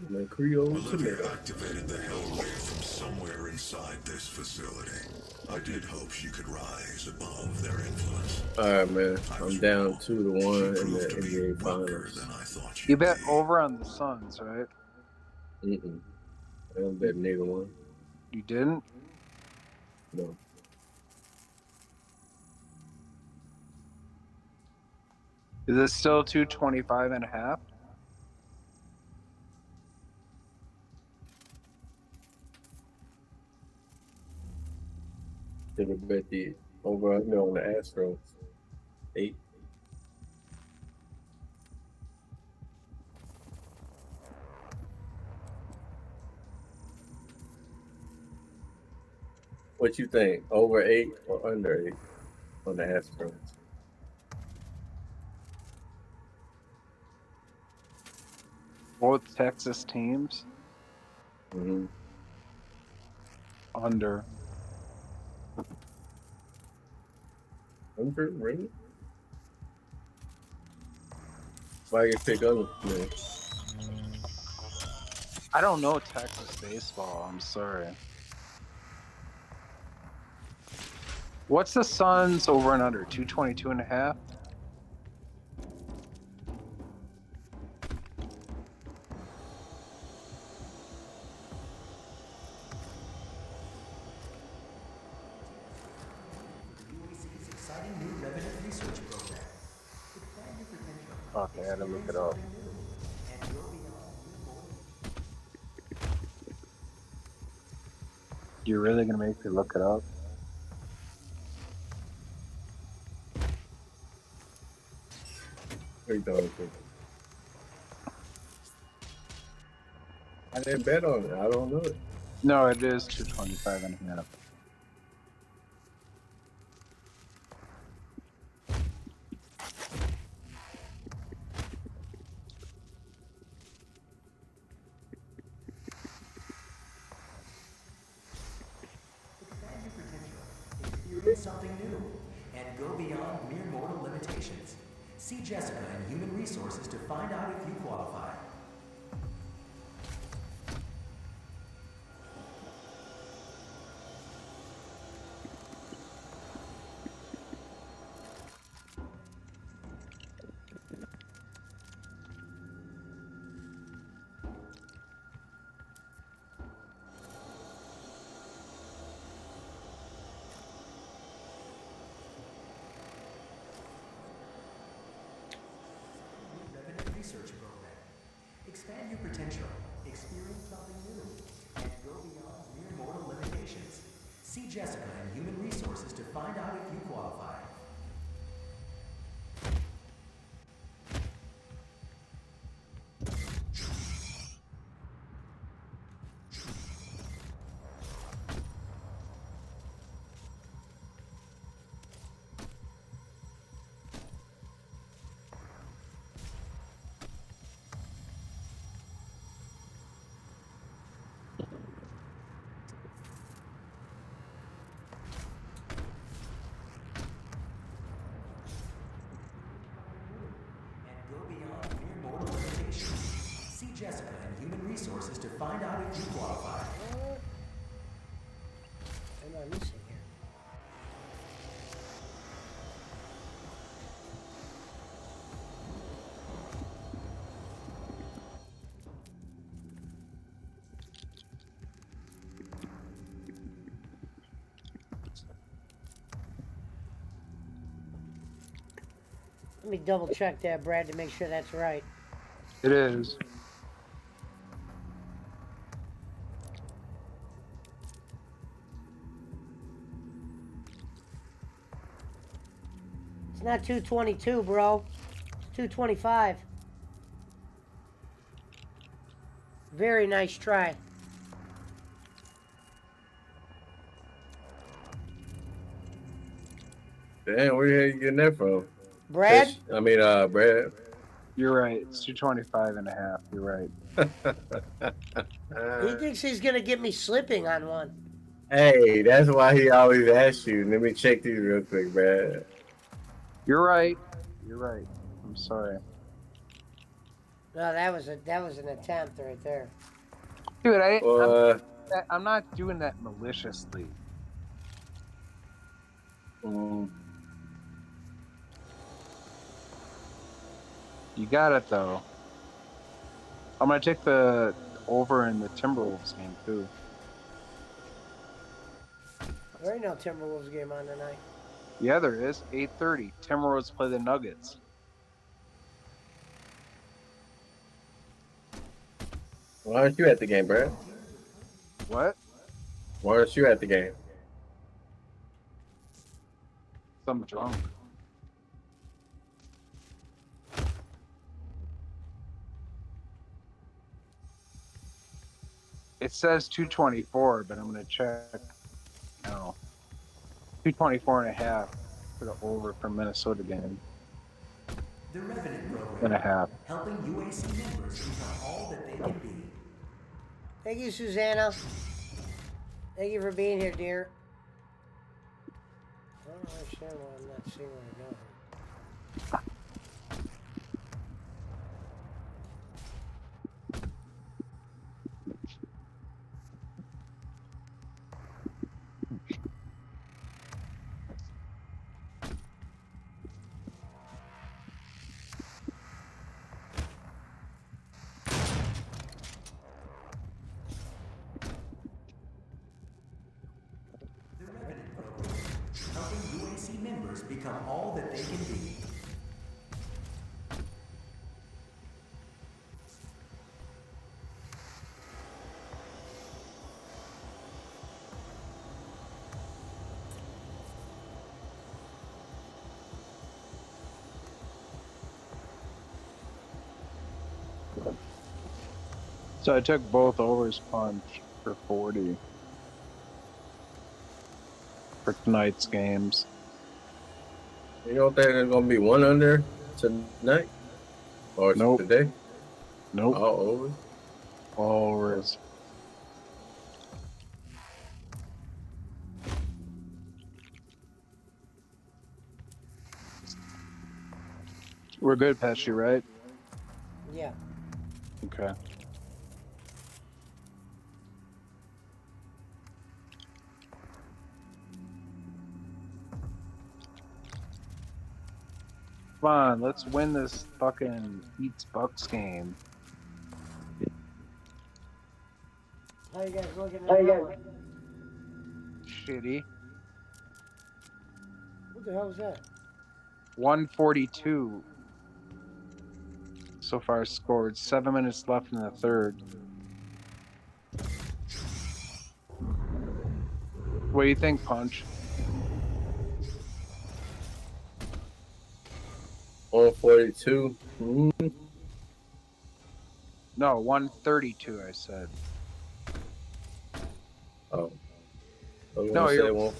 My Creole Olivia tomato. activated the Hellwave from somewhere inside this facility. I did hope she could rise above their influence. Alright, man. I I'm was down wrong. 2-1 She in proved the to be NBA weaker Finals. than I thought she'd You bet be. over on the Suns, right? Mm-mm. I don't bet neither one. You didn't? No. Is it still 225.5? Should have bet the over under on the Astros. 8. What you think? Over 8 or under 8 on the Astros? Both Texas teams? Mm-hmm. Under. Under, really? Why you pick under, man? I don't know Texas baseball. I'm sorry. What's the Suns over and under? 222.5? UAC's exciting new Revenant Research Program. Expand your potential, Fuck, I gotta look it up. and go beyond mere mortal. You're really gonna make me look it up? What you doing? I didn't bet on it. I don't know it. No, it is 225.5. Expand your potential, experience something new, and go beyond mere mortal limitations. See Jessica in Human Resources to find out if you qualify. Revenant Research Program. Expand your potential, experience something new, and go beyond mere mortal limitations. See Jessica in Human Resources to find out if you qualify. Let me double check that, Brad, to make sure that's right. It is. It's not 222, bro. It's 225. Very nice try. Damn, where the hell you getting that from? Brad? Fish? I mean, Brad. You're right. It's 225 and a half. You're right. He thinks he's gonna get me slipping on one. Hey, that's why he always asks you. Let me check these real quick, Brad. You're right. You're right. I'm sorry. No, that was an attempt right there. Dude, Well, I'm not doing that maliciously. You got it, though. I'm going to take the over in the Timberwolves game, too. There ain't no Timberwolves game on tonight. Yeah, there is. 8:30. Timberwolves play the Nuggets. why aren't you at the game, Brad? What? Why aren't you at the game? I'm drunk. It says 224, but I'm going to check. No. 224 and a half for the over from Minnesota game. The Revenant Program. And a half. Helping UAC members become all that they can be. Thank you, Susanna. Thank you for being here, dear. I don't understand why I'm not seeing where to go. The Revenant Program. Helping UAC members become all that they can be. So I took both overs punch for 40 for tonight's games. You don't think there's gonna be one under tonight or Nope. today? Nope. All over. All overs. We're good, Pesci, right? Yeah. Okay. Come on, let's win this fucking Heats Bucks game. How you guys looking at that? Shitty. What the hell was that? 142 so far scored. 7 minutes left in the third. What do you think, Punch? 142. No, 132, I said. Oh. No, say you're- one.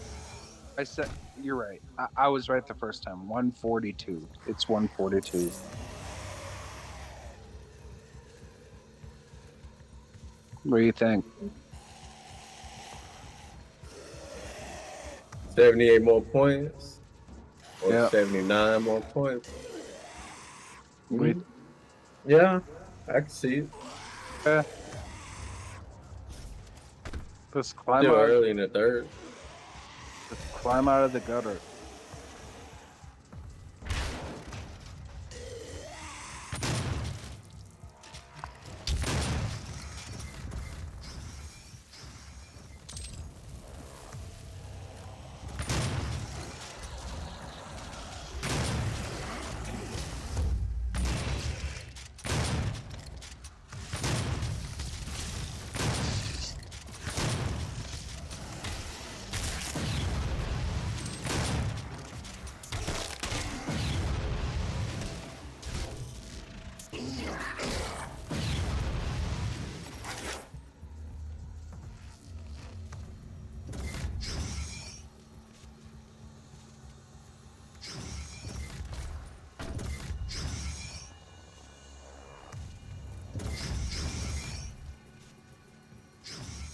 I said, you're right. I was right the first time. 142. It's 142. What do you think? 78 more points. Or Yeah. 79 more points. Wait. Yeah, I can see it. Let's climb Still out. early in the third. Let's climb out of the gutter.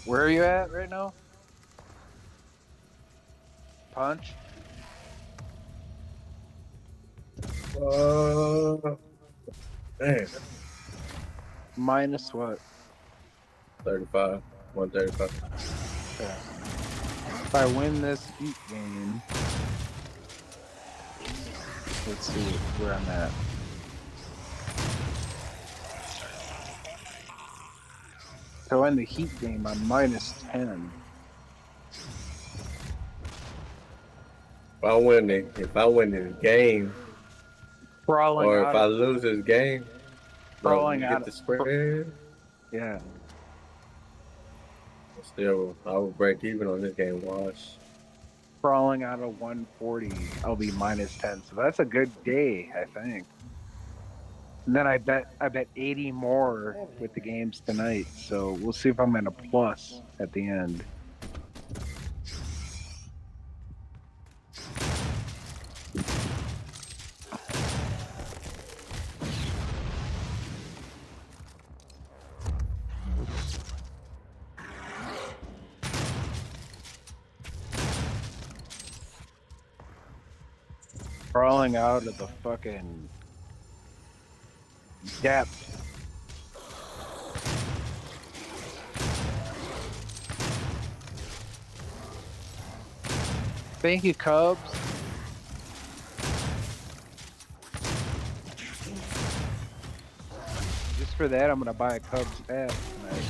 Where are you at right now? Punch? Man, Minus what? 35, 135. Okay. If I win this heat game, let's see where I'm at. If I win the heat game, I'm minus 10. If I win this game, Crawling or if out I of lose this game, but crawling we out get of the spread, yeah. still I will break even on this game. Wash. Crawling out of 140, I'll be minus 10. So that's a good day, I think. And then I bet 80 more with the games tonight. So we'll see if I'm in a plus at the end. Crawling out of the fucking depth. Thank you, Cubs. Just for that, I'm gonna buy a Cubs hat tonight.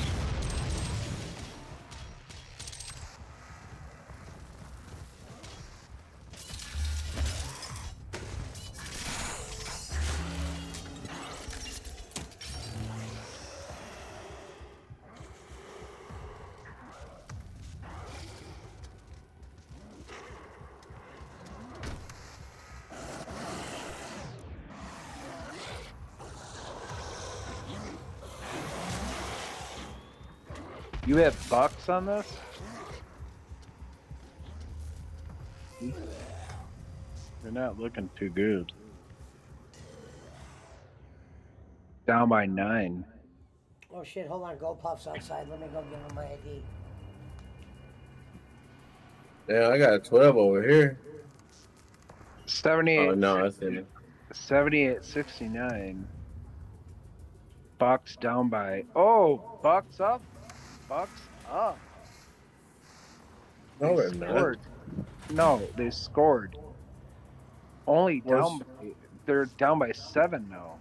You have bucks on this? They're not looking too good. Down by 9. Oh shit, hold on, Go Puff's outside. Let me go give him my ID. Yeah, I got a 12 over here. 78. Oh no, that's in it. 78-69. Bucks down by. Oh, Bucks up. Bucks up. No, They they're not. scored. No, they scored. Only down. They're down by 7 now.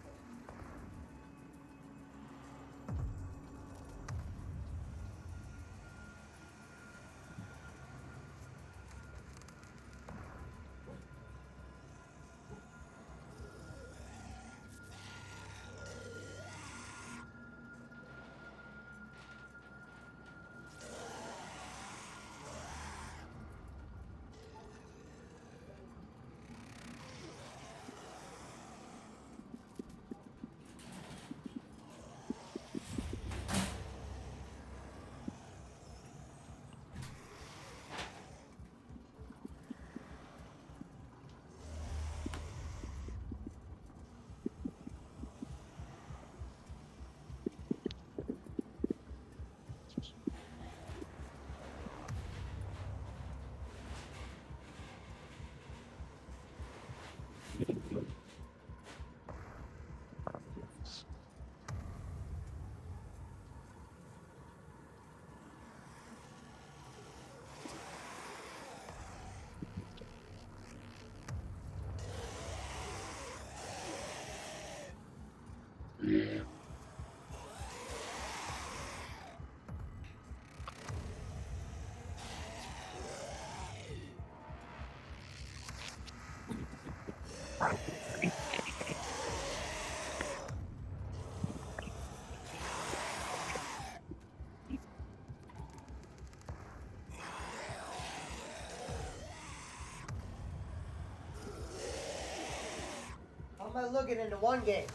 How am I looking into one game?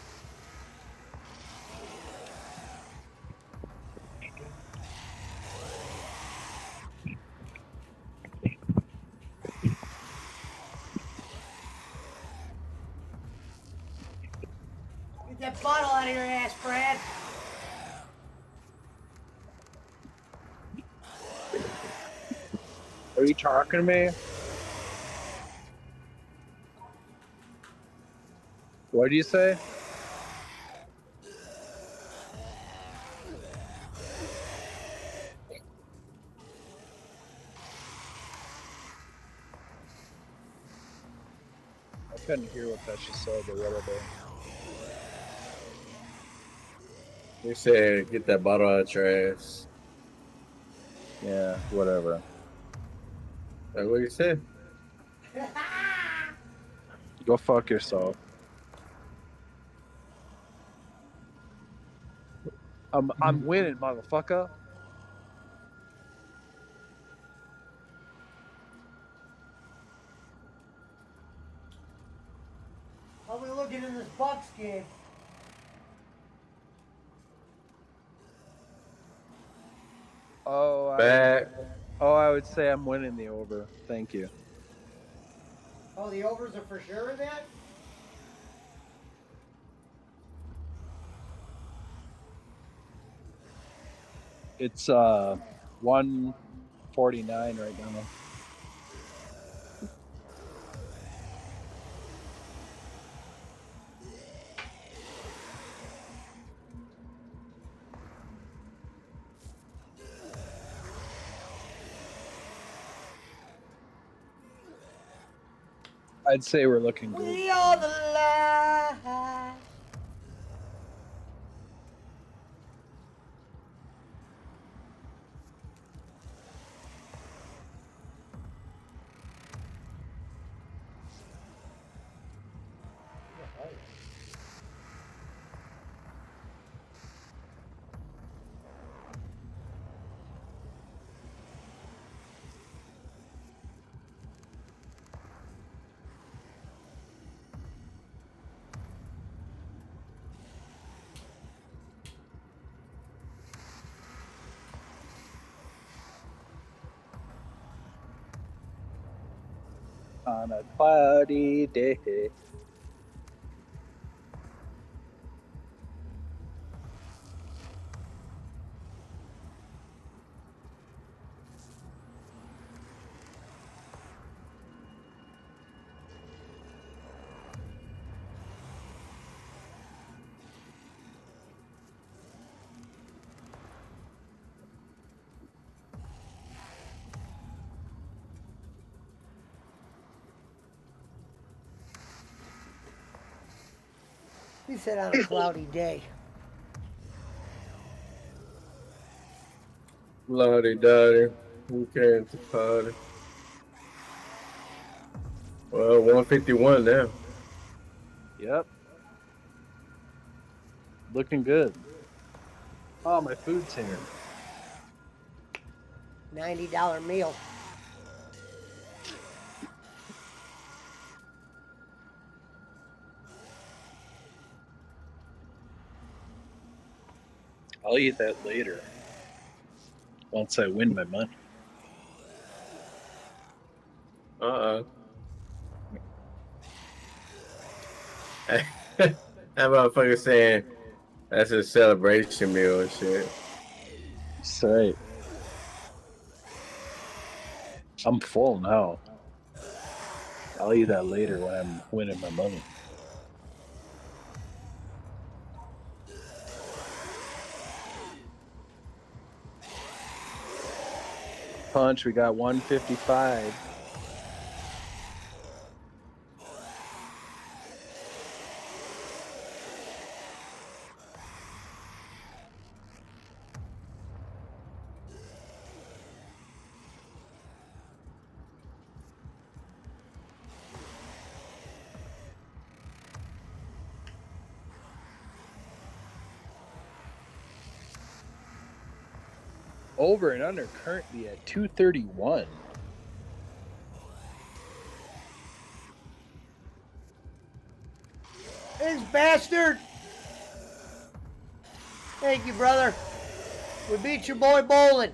Get that bottle out of your ass, Brad. Are you talking to me? What do you say? I couldn't hear what that she said or whatever. You said get that bottle out of trash. Yeah, whatever. Like what you said? Go fuck yourself. I'm winning, motherfucker. How we looking in this Bucks game? Back. I would say I'm winning the over. Thank you. Oh, the overs are for sure in that? It's 149 right now. I'd say we're looking good. We are the light. On a cloudy day. He said on a cloudy day. Lottie Dottie. Who came to party? Well, 151 now. Yep. Looking good. Oh, my food's here. $90 meal. I'll eat that later. Once I win my money. That motherfucker saying that's a celebration meal and shit. That's right. I'm full now. I'll eat that later when I'm winning my money. Punch, we got 155. Over and under currently at 231. This bastard. Thank you, brother. We beat your boy Bolin.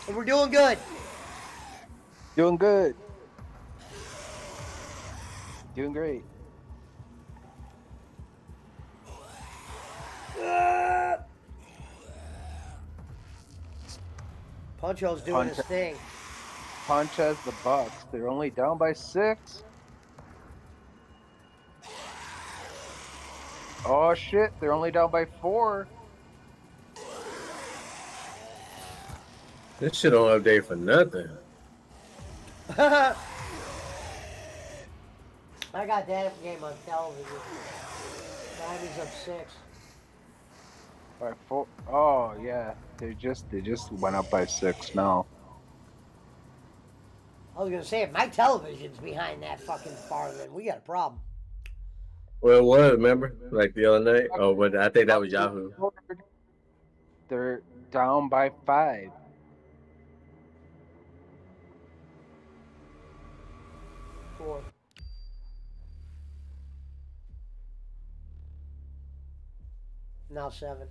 And we're doing good. Doing good. Doing great. Poncho's doing his thing. Punch has the Bucks. They're only down by 6. Oh shit! They're only down by 4. This shit don't update for nothing. I got that game on television. Miami's up 6. By 4. Oh yeah, they just went up by 6 now. I was gonna say, if my television's behind that fucking far, then we got a problem. Well, it was, remember? Like the other night? Oh, but I think that was Yahoo. They're down by 5. Four. Now 7.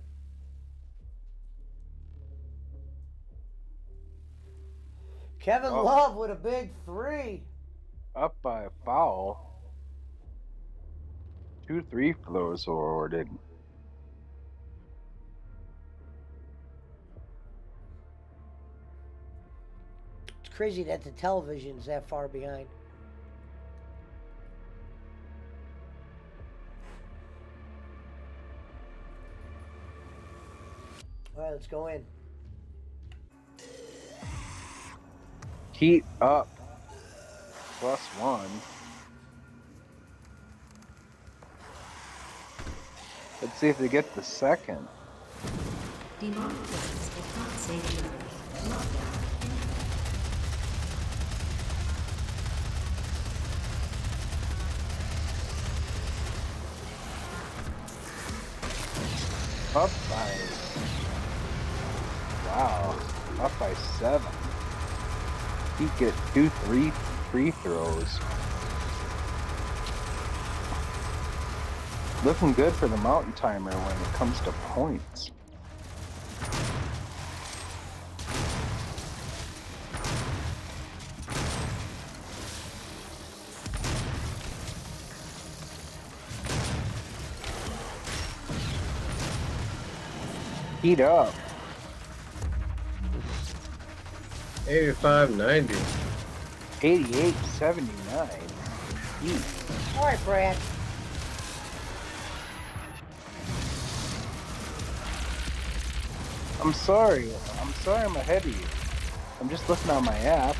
Kevin Love with a big 3. Up by a foul. 2 free throws were awarded. It's crazy that the television's that far behind. All right, let's go in. Heat up. +1. Let's see if they get the second. Demonic presence at not safe levels. Lockdown. Up by... Wow. Up by 7. He get 2 free throws. Looking good for the Mountain Timer when it comes to points. Heat up. 85-90. 88-79. Heat. All right, Brad. I'm sorry I'm ahead of you. I'm just looking on my app.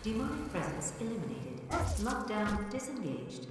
Demonic presence eliminated. Lockdown disengaged.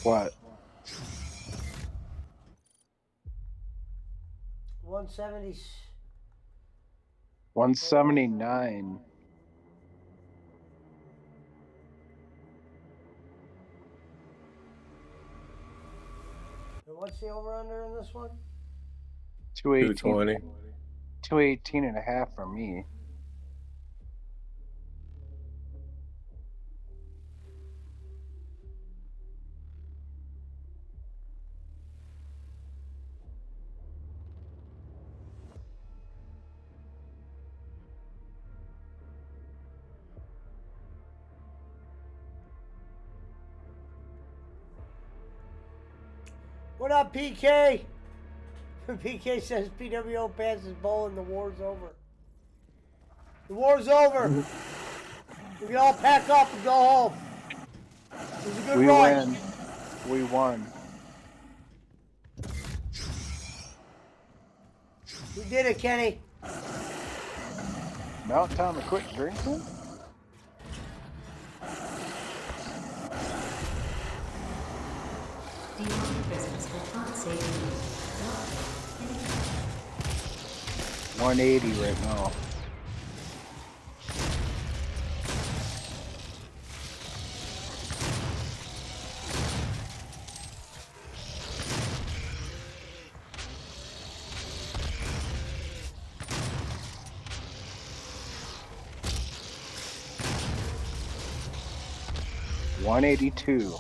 What? 170. 179. And what's the over under in this one? 218. 220. 218 and a half for me. What up, PK? PK says PWO passes Bolin. The war's over. The war's over. We can all pack up and go home. It was a good We run. win. We won. We did it, Kenny. Now time to quit drinking? Demonic presence at unsafe limits. Lockdown. 180 right now. $182.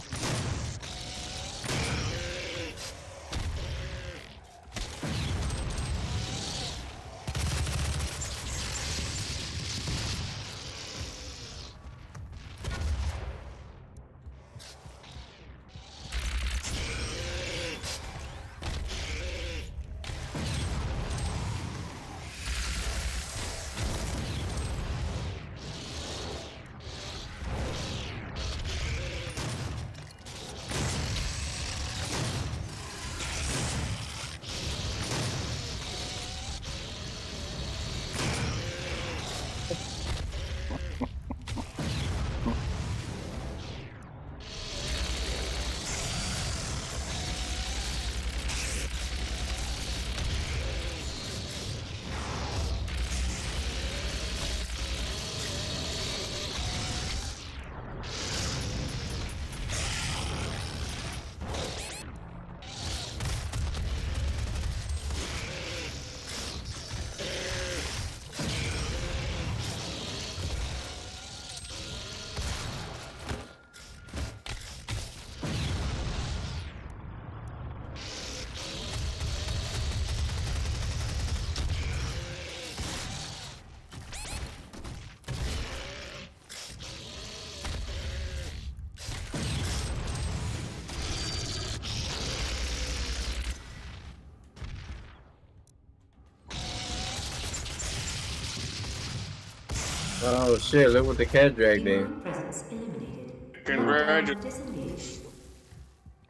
Oh shit! Look what the cat dragged in. Demonic presence eliminated. Congratulations. Lockdown disengaged.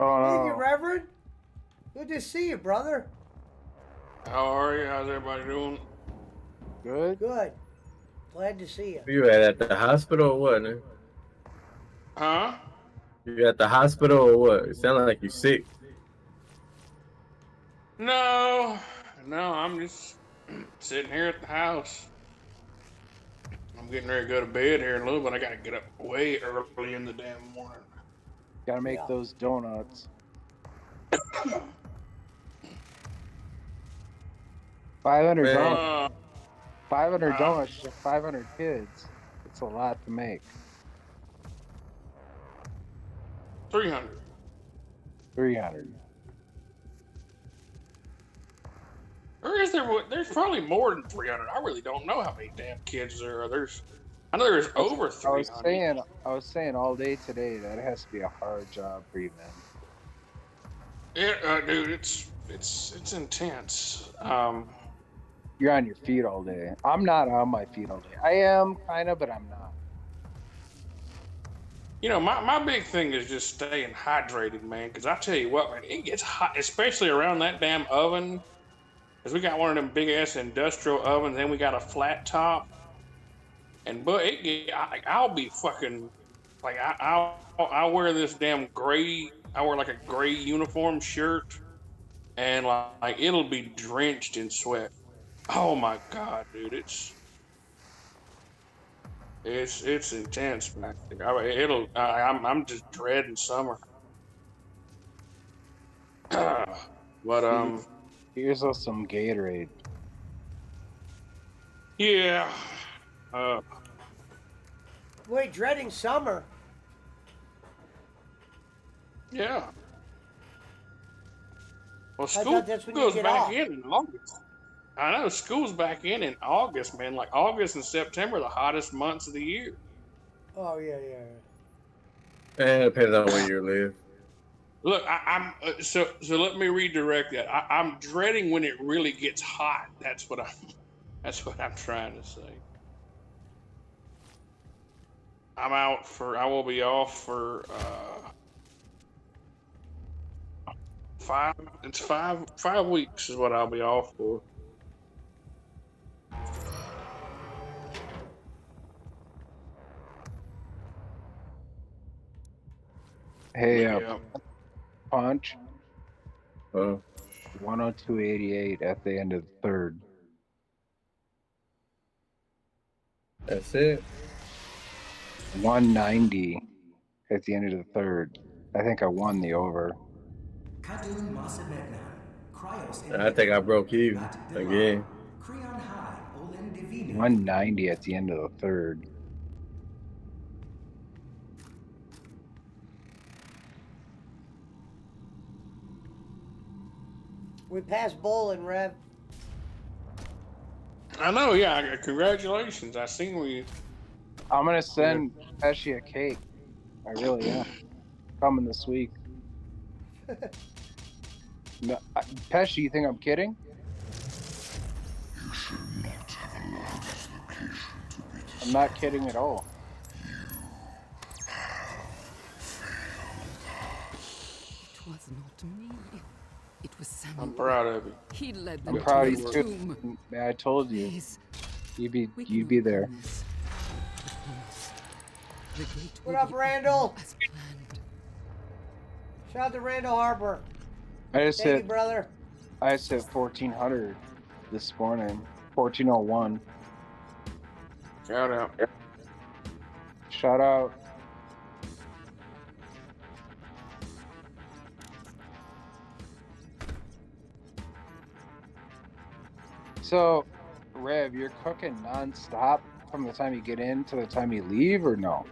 Oh Thank you, no. Reverend. Good to see you, brother. How are you? How's everybody doing? Good? Good. Glad to see you. Where you at the hospital or what? Man? Huh? You at the hospital or what? It sounds like you sick. No, I'm just sitting here at the house. I'm getting ready to go to bed here in a little bit. I gotta get up way early in the damn morning. Gotta make Yeah. those donuts. 500 Man. donuts. 500 donuts to 500 kids. It's a lot to make. 300. 300. Or is there? There's probably more than 300. I really don't know how many damn kids there are. I know there's over 300. I was saying all day today that has to be a hard job for you, man. Yeah, dude, it's intense. You're on your feet all day. I'm not on my feet all day. I am kind of, but I'm not. You know, my big thing is just staying hydrated, man. Because I tell you what, man, it gets hot, especially around that damn oven. Because we got one of them big ass industrial ovens, then we got a flat top. And but I'll be fucking like I wear this damn gray. I wear like a gray uniform shirt, and like it'll be drenched in sweat. Oh my god, dude, it's intense back there. I mean, I'm just dreading summer. But Here's us some Gatorade. yeah. Wait, dreading summer. Yeah. Well, I school thought that's when you goes get back off. in August. I know school's back in August, man. Like August and September, are the hottest months of the year. Oh yeah. It depends on where you live. Look, I'm so let me redirect that. I'm dreading when it really gets hot. That's what I'm trying to say. I will be off for 5 weeks is what I'll be off for. Hey, Yeah. Punch. Oh, 102.88 at the end of the third. that's it. 190 at the end of the third. I think I won the over. Kadun Masabetnan, Cryos I think I broke even again. Creon High, Olen Divino. 190 at the end of the third. We passed Bolin, Rev. I know, yeah. Congratulations. I seen we. I'm gonna send Pesci a cake. I really am. Coming this week. No, Pesci, you think I'm kidding? You should not have allowed this location to be destroyed. I'm not kidding at all. It was not me. It was Samuel. I'm proud of you. He led them I'm to proud of his you tomb. too. Yeah, I told you. Please, You'd we be can there. overcome this. I promise. The gate What will up, be Randall? open as planned. Shout out to Randall Harper. I just Thank you, hit brother. 1400 this morning. 1401. Shout out. Shout out. So, Rev, you're cooking non-stop from the time you get in to the time you leave, or no?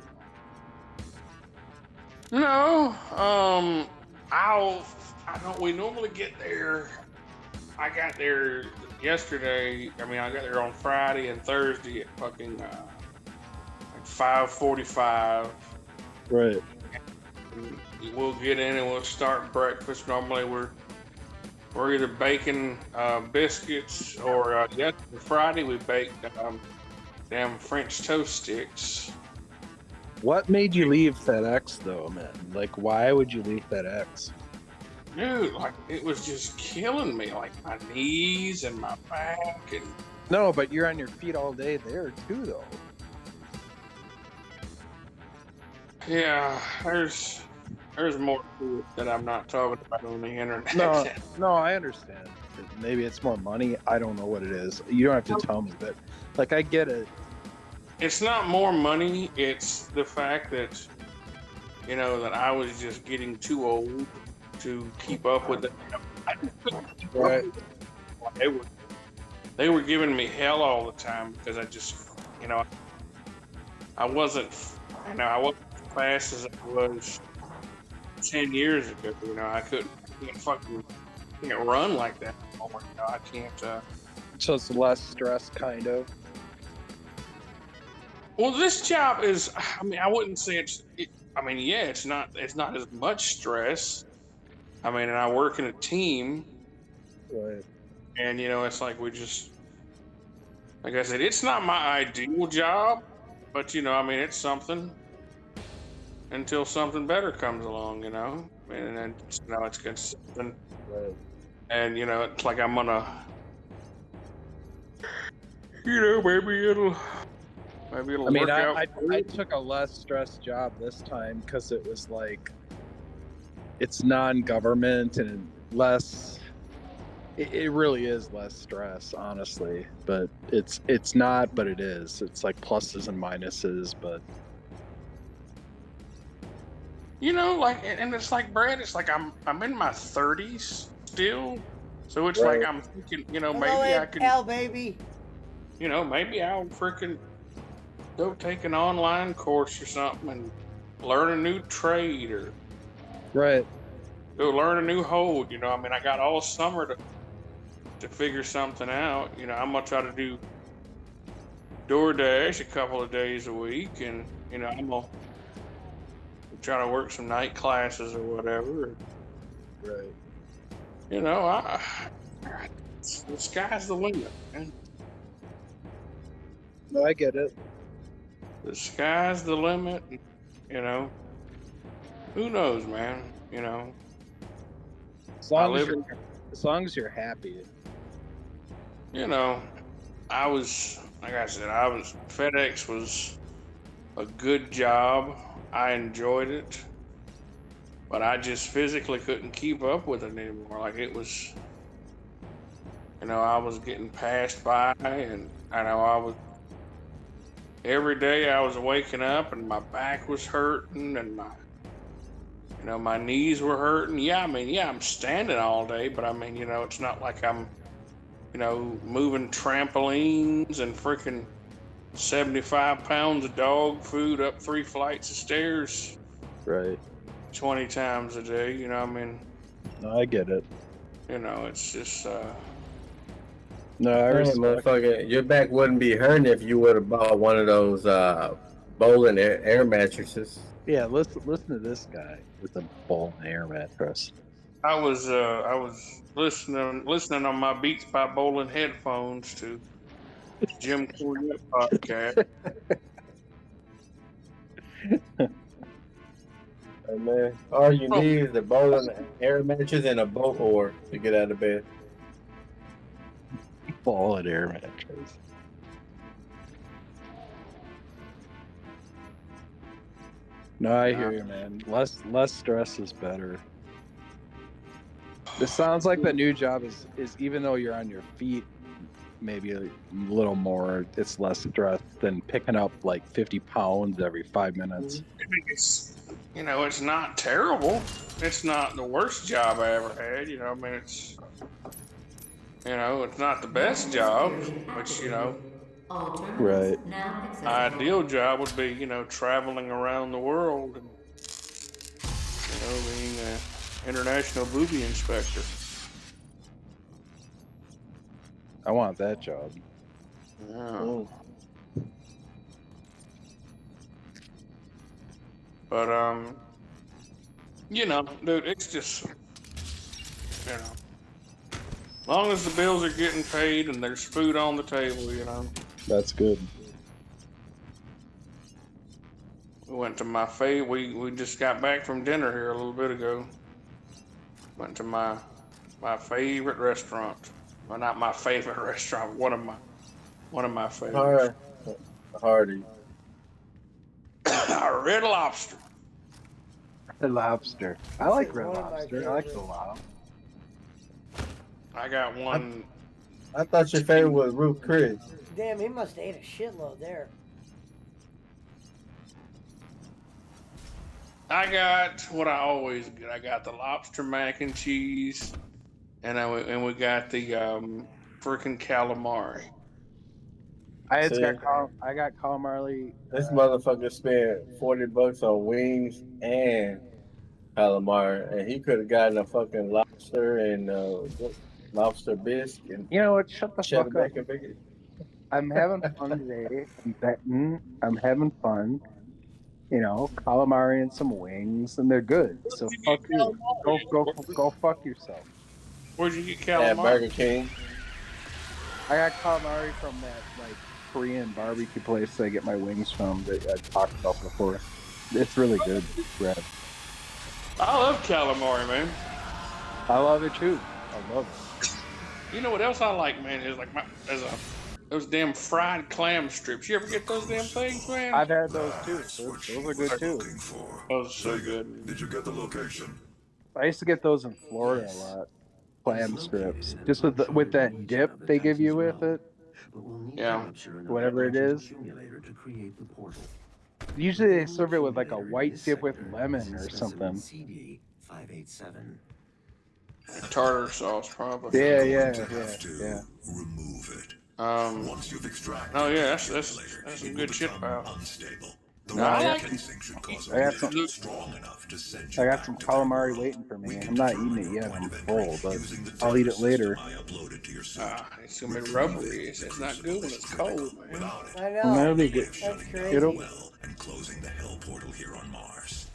No, I don't. We normally get there. I got there yesterday. I mean, I got there on Friday and Thursday at fucking like 5:45. Right. We'll get in and we'll start breakfast. Normally, we're either baking biscuits or yesterday Friday we baked damn French toast sticks. What made you leave FedEx though, man? Like, why would you leave FedEx? Dude, like it was just killing me, like my knees and my back, and No, but you're on your feet all day there too, though. yeah, there's more to it that I'm not talking about on the internet. No, I understand. Maybe it's more money. I don't know what it is. You don't have to tell me, but like I get it. It's not more money. It's the fact that that I was just getting too old to keep up with it. I just couldn't keep up Right. with it. They were giving me hell all the time because I just I wasn't I wasn't as fast as I was 10 years ago. I can't run like that anymore. I can't. So it's less stress, kind of. Well, this job is. I mean, I wouldn't say it's. Yeah, it's not as much stress. I mean, and I work in a team, Right. and it's like we just. Like I said, it's not my ideal job, but it's something. Until something better comes along, and then it's consistent, Right. and it's like I'm gonna, maybe Maybe it'll I mean, work out. I took a less stressed job this time because it was like it's non-government and less. It really is less stress, honestly. But it's not, but it is. It's like pluses and minuses, but You know, like, and it's like, Brad, it's like I'm in my 30s still, so it's Right. like I'm thinking, you know, Hello, maybe I Ed can, Pal, baby. you know, maybe I'll freaking go take an online course or something and learn a new trade or right. go learn a new hold. You know, I mean, I got all summer to figure something out. You know, I'm gonna try to do DoorDash a couple of days a week, and you know, I'm gonna try to work some night classes or whatever. Right. You know, the sky's the limit, man. No, I get it. The sky's the limit. You know, who knows, man? You know, As long as live- as long as you're happy. you know, I was, like I said, FedEx was a good job. I enjoyed it, but I just physically couldn't keep up with it anymore. Like it was, you know, I was getting passed by, and I know I was, every day I was waking up and my back was hurting and my knees were hurting. Yeah, I mean, yeah, I'm standing all day, but I mean, you know, it's not like I'm, you know, moving trampolines and freaking 75 pounds of dog food up 3 flights of stairs Right. 20 times a day. You know, I mean, No, I get it. you know, it's just, No, I Hey, respect. motherfucker, your back wouldn't be hurting if you would have bought one of those Bolin air mattresses. Yeah, listen to this guy with the Bolin air mattress. I was listening on my Beats by Bolin headphones to Jim Cornette podcast. Hey, man, all you need is a Bolin air mattress and a boat oar to get out of bed. Bolin air mattress. No, I hear you, man. Less stress is better. This sounds like the new job is even though you're on your feet, maybe a little more. It's less stress than picking up like 50 pounds every 5 minutes. It's, you know, it's not terrible. It's not the worst job I ever had. You know, I mean, it's, you know, it's not the best job, but you know, All terminals Right. now accessible. ideal job would be, you know, traveling around the world and, you know, being an international booby inspector. I want that job. Yeah. But you know, dude, it's just, you know, as long as the bills are getting paid and there's food on the table, you know. That's good. We went to my we just got back from dinner here a little bit ago. Went to my favorite restaurant. Well, not my favorite restaurant, one of my favorites. Hardy. Red Lobster. The lobster. I like It's red one of my lobster. I like the favorites. lobster. I got one. I thought your favorite was Ruth Chris. Damn, he must have ate a shitload there. I got what I always get. I got the lobster mac and cheese, and we got the freaking calamari. I See? got calamari. This motherfucker spent $40 on wings and calamari, and he could have gotten a fucking lobster and lobster bisque and You know what? Shut the cheddar fuck up. bacon bacon. I'm having fun today. I'm having fun. You know, calamari and some wings, and they're good. So fuck you. Go fuck yourself. Where'd you get At calamari? Burger King. I got calamari from that like Korean barbecue place I get my wings from that I talked about before. It's really good, Brad. I love calamari, man. I love it too. I love it. You know what else I like, man? Is like those damn fried clam strips. You ever get those damn things, man? I've had those too. Those are good too. Looking for. Those are so Vega, good. did you get the location? I used to get those in Florida a lot. Clam strips, just with that dip they give you with it. Yeah. Whatever it is. Usually they serve it with like a white dip with lemon or something. Tartar sauce, probably. Yeah. Remove it. Once you've extracted Oh yeah, that's some good shit, pal. No, I like it. I got some calamari waiting for me. I'm not eating it yet. I'm full, but I'll eat it later. It's gonna be rubbery. It's not good when it's cold, man. I know. That'll be good. That's crazy. And closing the hell portal here on Mars.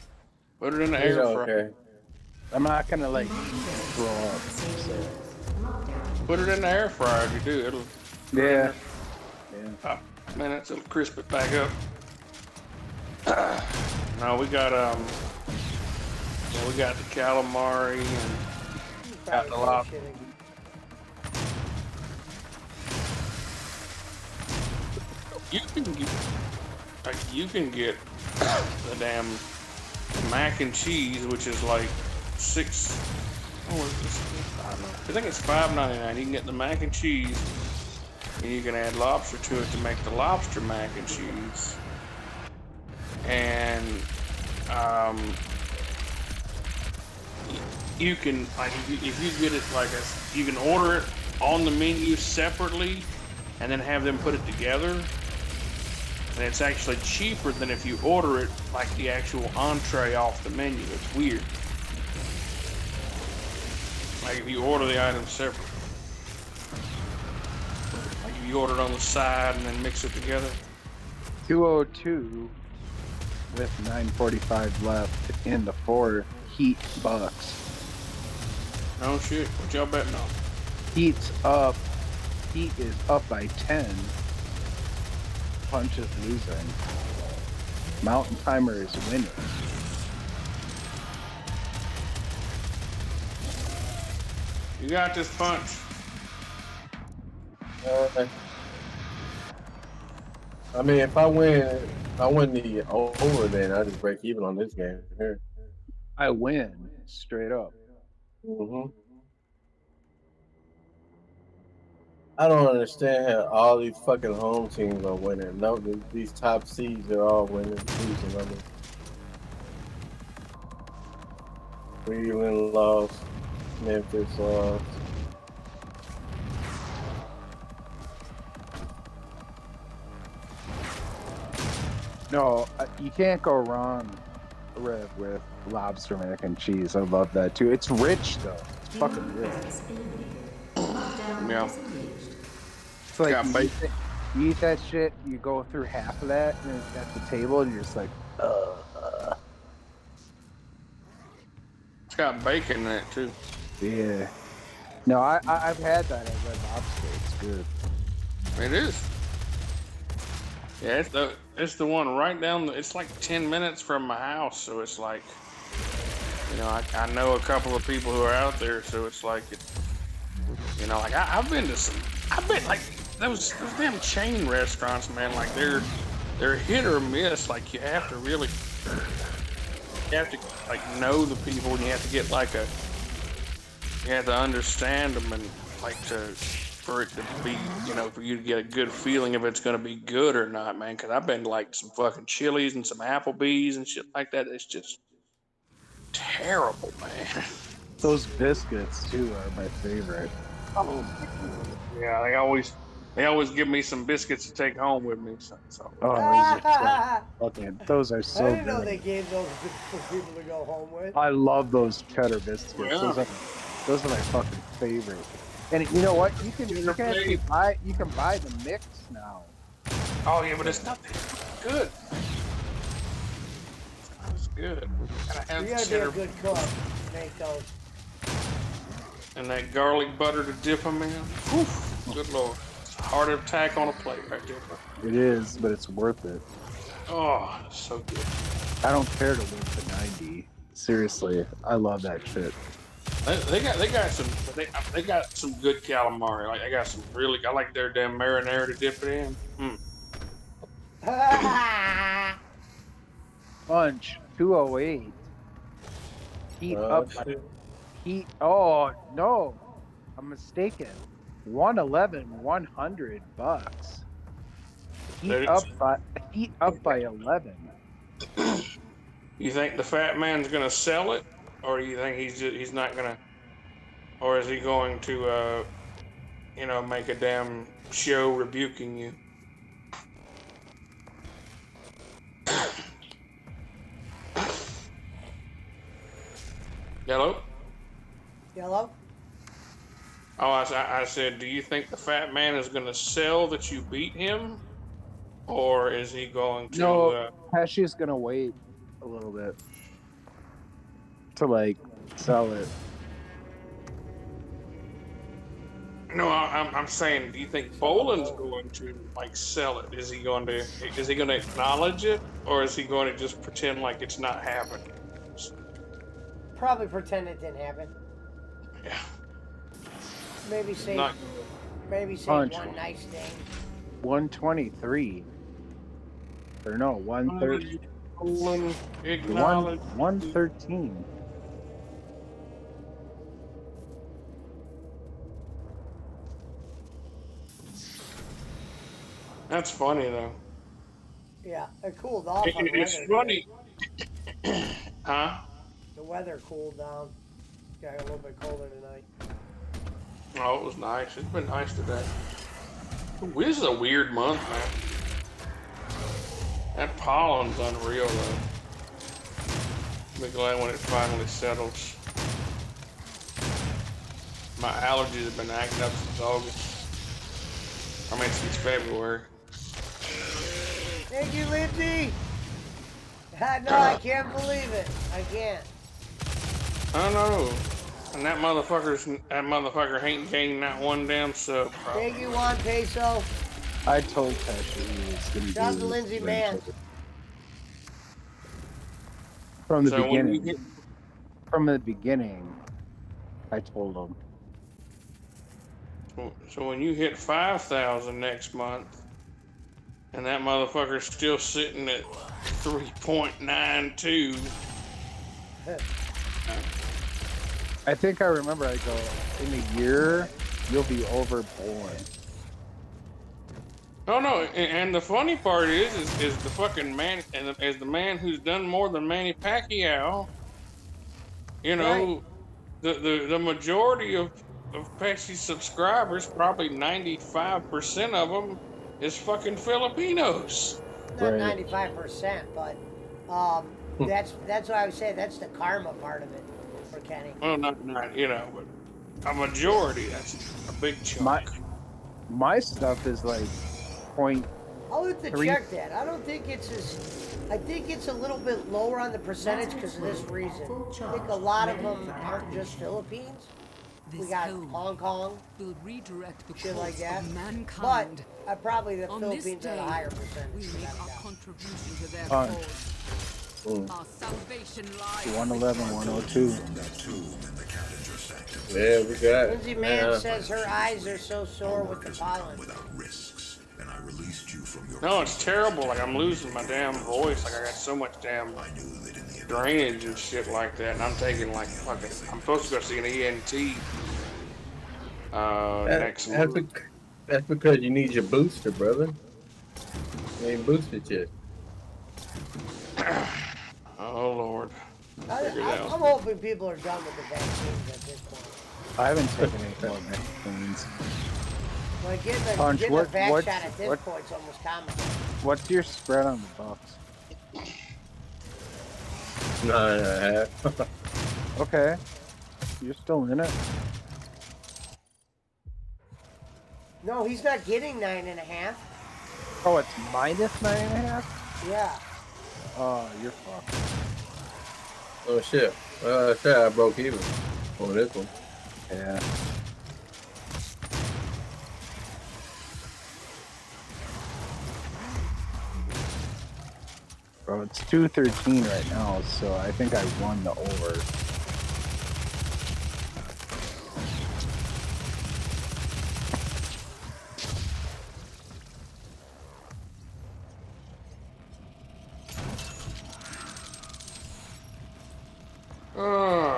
Put it in the air fryer. I'm not gonna like throw up. So. Put it in the air fryer. If you do, it'll. Yeah. Minutes, it'll crisp it back up. No, we got we got the calamari and got the lobster. You can get the damn mac and cheese, which is like $6. Oh, is this? I don't know. I think it's $5.99. You can get the mac and cheese, and you can add lobster to it to make the lobster mac and cheese. And you can if you get it you can order it on the menu separately, and then have them put it together. And it's actually cheaper than if you order it like the actual entree off the menu. It's weird. Like if you order the items separate. Like if you order it on the side and then mix it together. 202 with 9:45 left in the 4 Heat Bucks. Oh shit, what y'all betting on? Heat's up. Heat is up by 10. Punch is losing. Mountain Timer is winning. You got this, Punch. I mean, if I win the over, then I just break even on this game here. I win straight up. I don't understand how all these fucking home teams are winning. No, these top seeds are all winning. Losing. I mean, Cleveland lost, Memphis lost. No, you can't go wrong with lobster mac and cheese. I love that too. It's rich though. It's fucking rich. Yeah. It's like you eat that shit, you go through half of that, and it's at the table, and you're just like, It's got bacon in it too. Yeah. No, I've had that at Red Lobster. It's good. It is. Yeah, it's the one right down. It's like 10 minutes from my house, so it's like, you know, I know a couple of people who are out there, so it's like, you know, like I've been like those damn chain restaurants, man. Like they're hit or miss. Like you have to like know the people, and you have to get you have to understand them, and like for it to be, you know, for you to get a good feeling if it's going to be good or not, man. Because I've been to like some fucking Chili's and some Applebee's and shit like that. It's just terrible, man. Those biscuits too are my favorite. Oh, yeah, they always give me some biscuits to take home with me. So. Those are so I didn't know good. they gave those for people to go home with. I love those cheddar biscuits. Yeah. Those are my fucking favorite. And you know what? You can buy the mix now. Oh yeah, but it's not good. It's good. You gotta be a good cook to make those. And that garlic butter to dip them in. Oof, good lord. It's a heart attack on a plate right there. It is, but it's worth it. Oh, it's so good. I don't care to live to 90. Seriously, I love that shit. They got some good calamari. Like they got some really. I like their damn marinara to dip it in. Punch 208. Heat up. Shit. Heat. Oh no, I'm mistaken. 111, $100. Heat up by 11. You think the fat man's gonna sell it, or you think he's not gonna, or is he going to make a damn show rebuking you? Hello? Yellow? Oh, I said, do you think the fat man is going to sell that you beat him? Or is he going to... No, Pesci's going to wait a little bit to, like, sell it. No, I'm saying, do you think Bolin's going to, like, sell it? Is he going to acknowledge it? Or is he going to just pretend like it's not happening? Probably pretend it didn't happen. Yeah. Maybe say Punch. one nice thing. 123. Or no, 130. Acknowledge. 113. That's funny, though. Yeah, it cooled off. On the It's weather funny. today. Huh? The weather cooled down. Got a little bit colder tonight. Oh, it was nice. It's been nice today. This is a weird month, man. That pollen's unreal, though. I'll be glad when it finally settles. My allergies have been acting up since August. I mean, since February. Thank you, Lindsay. No, I can't believe it. I can't. I know. And that motherfucker ain't gained not one damn sub. Thank you, Juan Peso. I told Pesci he was going to do Shout out to Lindsay, man. From the So when beginning. you From the beginning, I told him. So when you hit 5,000 next month, and that motherfucker's still sitting at 3.92. I think I remember I go, in a year, you'll be over Bolin. Oh no, and the funny part is the fucking man, and as the man who's done more than Manny Pacquiao, you know, the majority of Pesci's subscribers, probably 95% of them, is fucking Filipinos. Not 95%, but that's what I would say. That's the karma part of it for Kenny. Well, not but a majority. That's a big chunk. My stuff is like point. I'll have to check that. I don't think it's as. I think it's a little bit lower on the percentage because of this reason. I think a lot of them aren't just Philippines. We got Hong Kong, will redirect the shit like that. of mankind. But probably the On Philippines this are day, a higher percentage. we make without a our doubt. contribution to their Punch. cause. Our salvation lies 111, 102. Yeah, we got. Lindsay Mann says her eyes are so sore with the pollen. Risks, and I released you from your No, it's terrible. Like I'm losing my damn voice. Like I got so much damn drainage and shit like that, and I'm taking like fucking. I'm supposed to go see an ENT next month. That's because you need your booster, brother. You ain't boosted yet. Oh Lord. I'm hoping people are done with the vaccines at this point. I haven't taken any more vaccines. Like getting Punch, a what- vax what- shot at this what- point is almost common. What's your spread on the Bucks? 9.5. Okay. You're still in it? No, he's not getting 9.5. Oh, it's minus 9.5? Yeah. Oh, you're fucked. Oh shit. Shit, I broke even on this one. Yeah. Bro, it's 213 right now, so I think I won the over. Some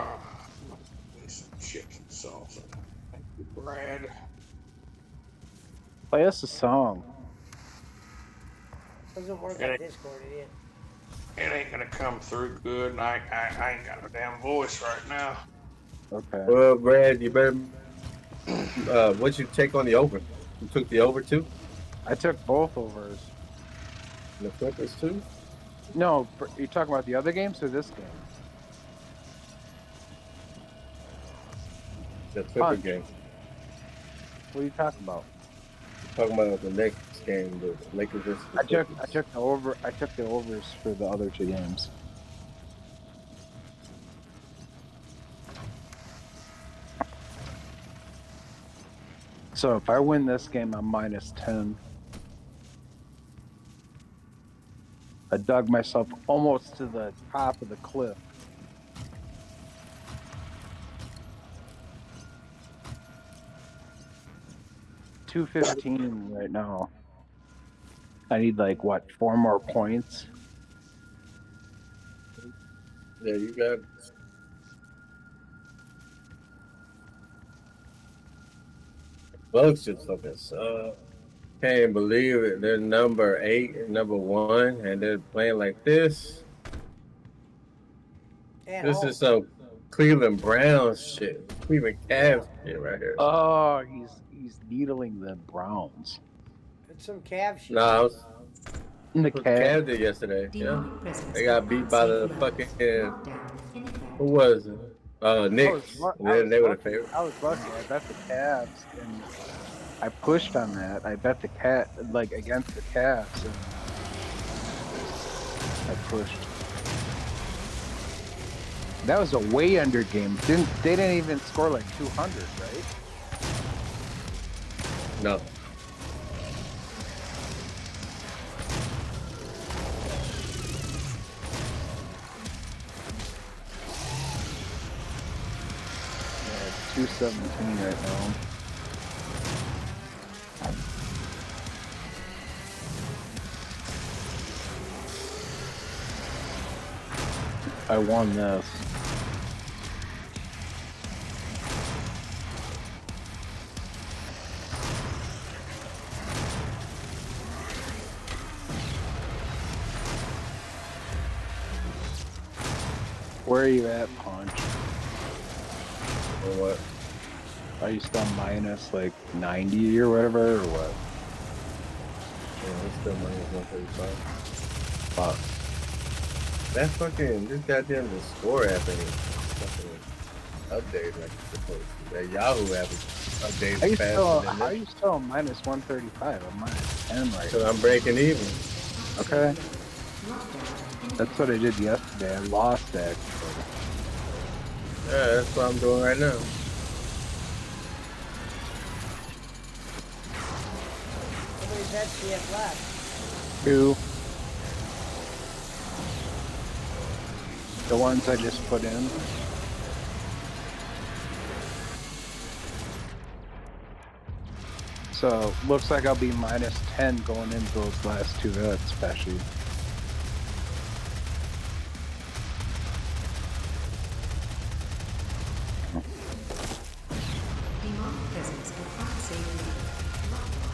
chips and salsa. Thank you, Brad. Play us a song. Doesn't work It on ain't, Discord, idiot. it ain't gonna come through good, and I ain't got a damn voice right now. Okay. Well, Brad, you better. What'd you take on the over? You took the over too? I took both overs. The Clippers too? No, you're talking about the other games or this game? The Clipper Punch. game. What are you talking about? Talking about the next game, the Lakers versus the Clippers. I took the over. I took the overs for the other two games. So if I win this game, I'm -10. I dug myself almost to the top of the cliff. $215 right now. I need like what, 4 more points? Yeah, you got. Bucks just fucking suck. Can't believe it. They're number 8 and number 1, and they're playing like this. This is some Cleveland Browns shit. Cleveland Cavs shit right here. Oh, he's needling the Browns. It's some Cavs shit. No, The Cavs did yesterday. Yeah, Demonic presence they got at beat by the unsafe fucking. levels. Lockdown in effect. Who was it? Knicks. They were the favorite. I was lucky. I bet the Cavs, and I pushed on that. I bet the against the Cavs, and I pushed. That was a way under game. They didn't even score like 200, right? No. Yeah, 217 right now. I won this. Where are you at, Punch? Or what? Are you still minus like 90 or whatever, or what? Yeah, it's still minus 135. Fuck. That fucking this goddamn the score app ain't fucking update like it's supposed to. That Yahoo app is updated faster than How are this. you still minus 135? I'm minus 10 right So I'm breaking even. now. Okay. That's what I did yesterday. I lost actually. Yeah, that's what I'm doing right now. How many bets do you have left? 2. The ones I just put in. So looks like I'll be minus 10 going into those last 2 bets, especially. Demonic presence at unsafe levels. Lockdown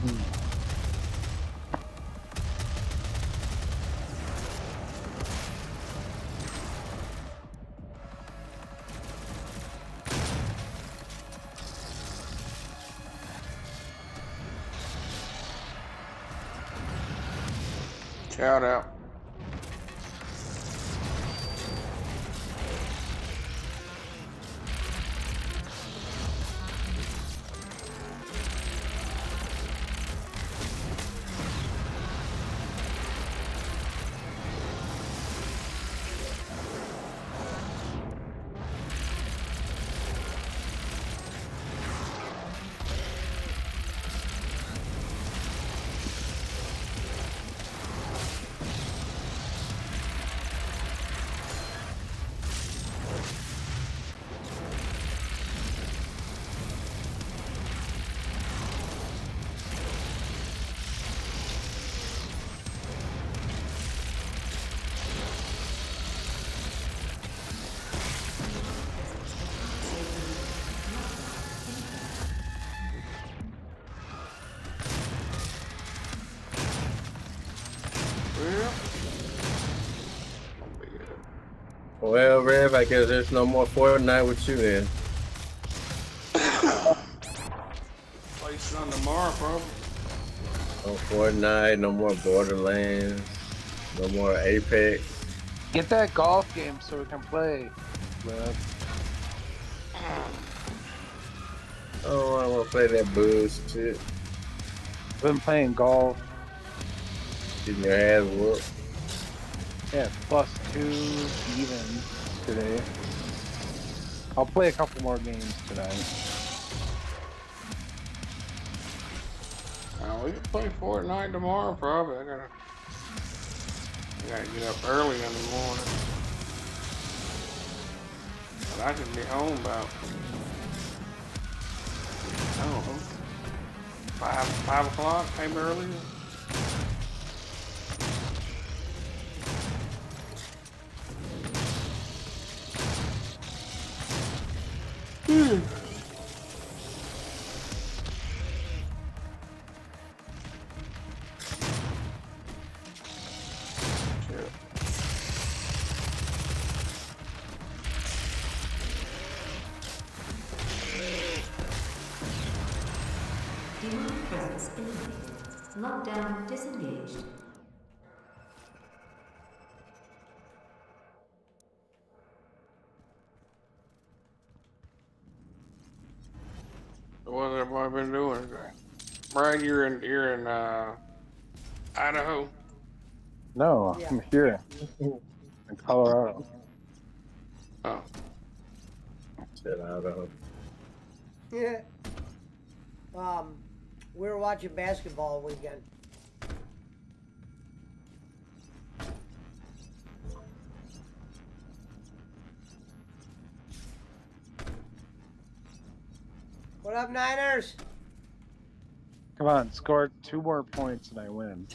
in effect. Shout out. Well, Rev, I guess there's no more Fortnite with you then. Play some tomorrow, probably. No Fortnite, no more Borderlands, no more Apex. Get that golf game so we can play. Rev. Oh, I want to play that bullshit. I've been playing golf. Getting your ass whooped. Yeah, +2 even today. I'll play a couple more games tonight. We can play Fortnite tomorrow, probably. I gotta get up early in the morning. But I can be home about, I don't know, 5 o'clock, maybe earlier. Demonic presence eliminated. Lockdown disengaged. So what's everybody been doing today? Brad, you're in Idaho. No, Yeah. I'm here in Colorado. Oh, Shit, I don't know. Yeah. We were watching basketball all weekend. What up, Niners? Come on, score 2 more points and I win.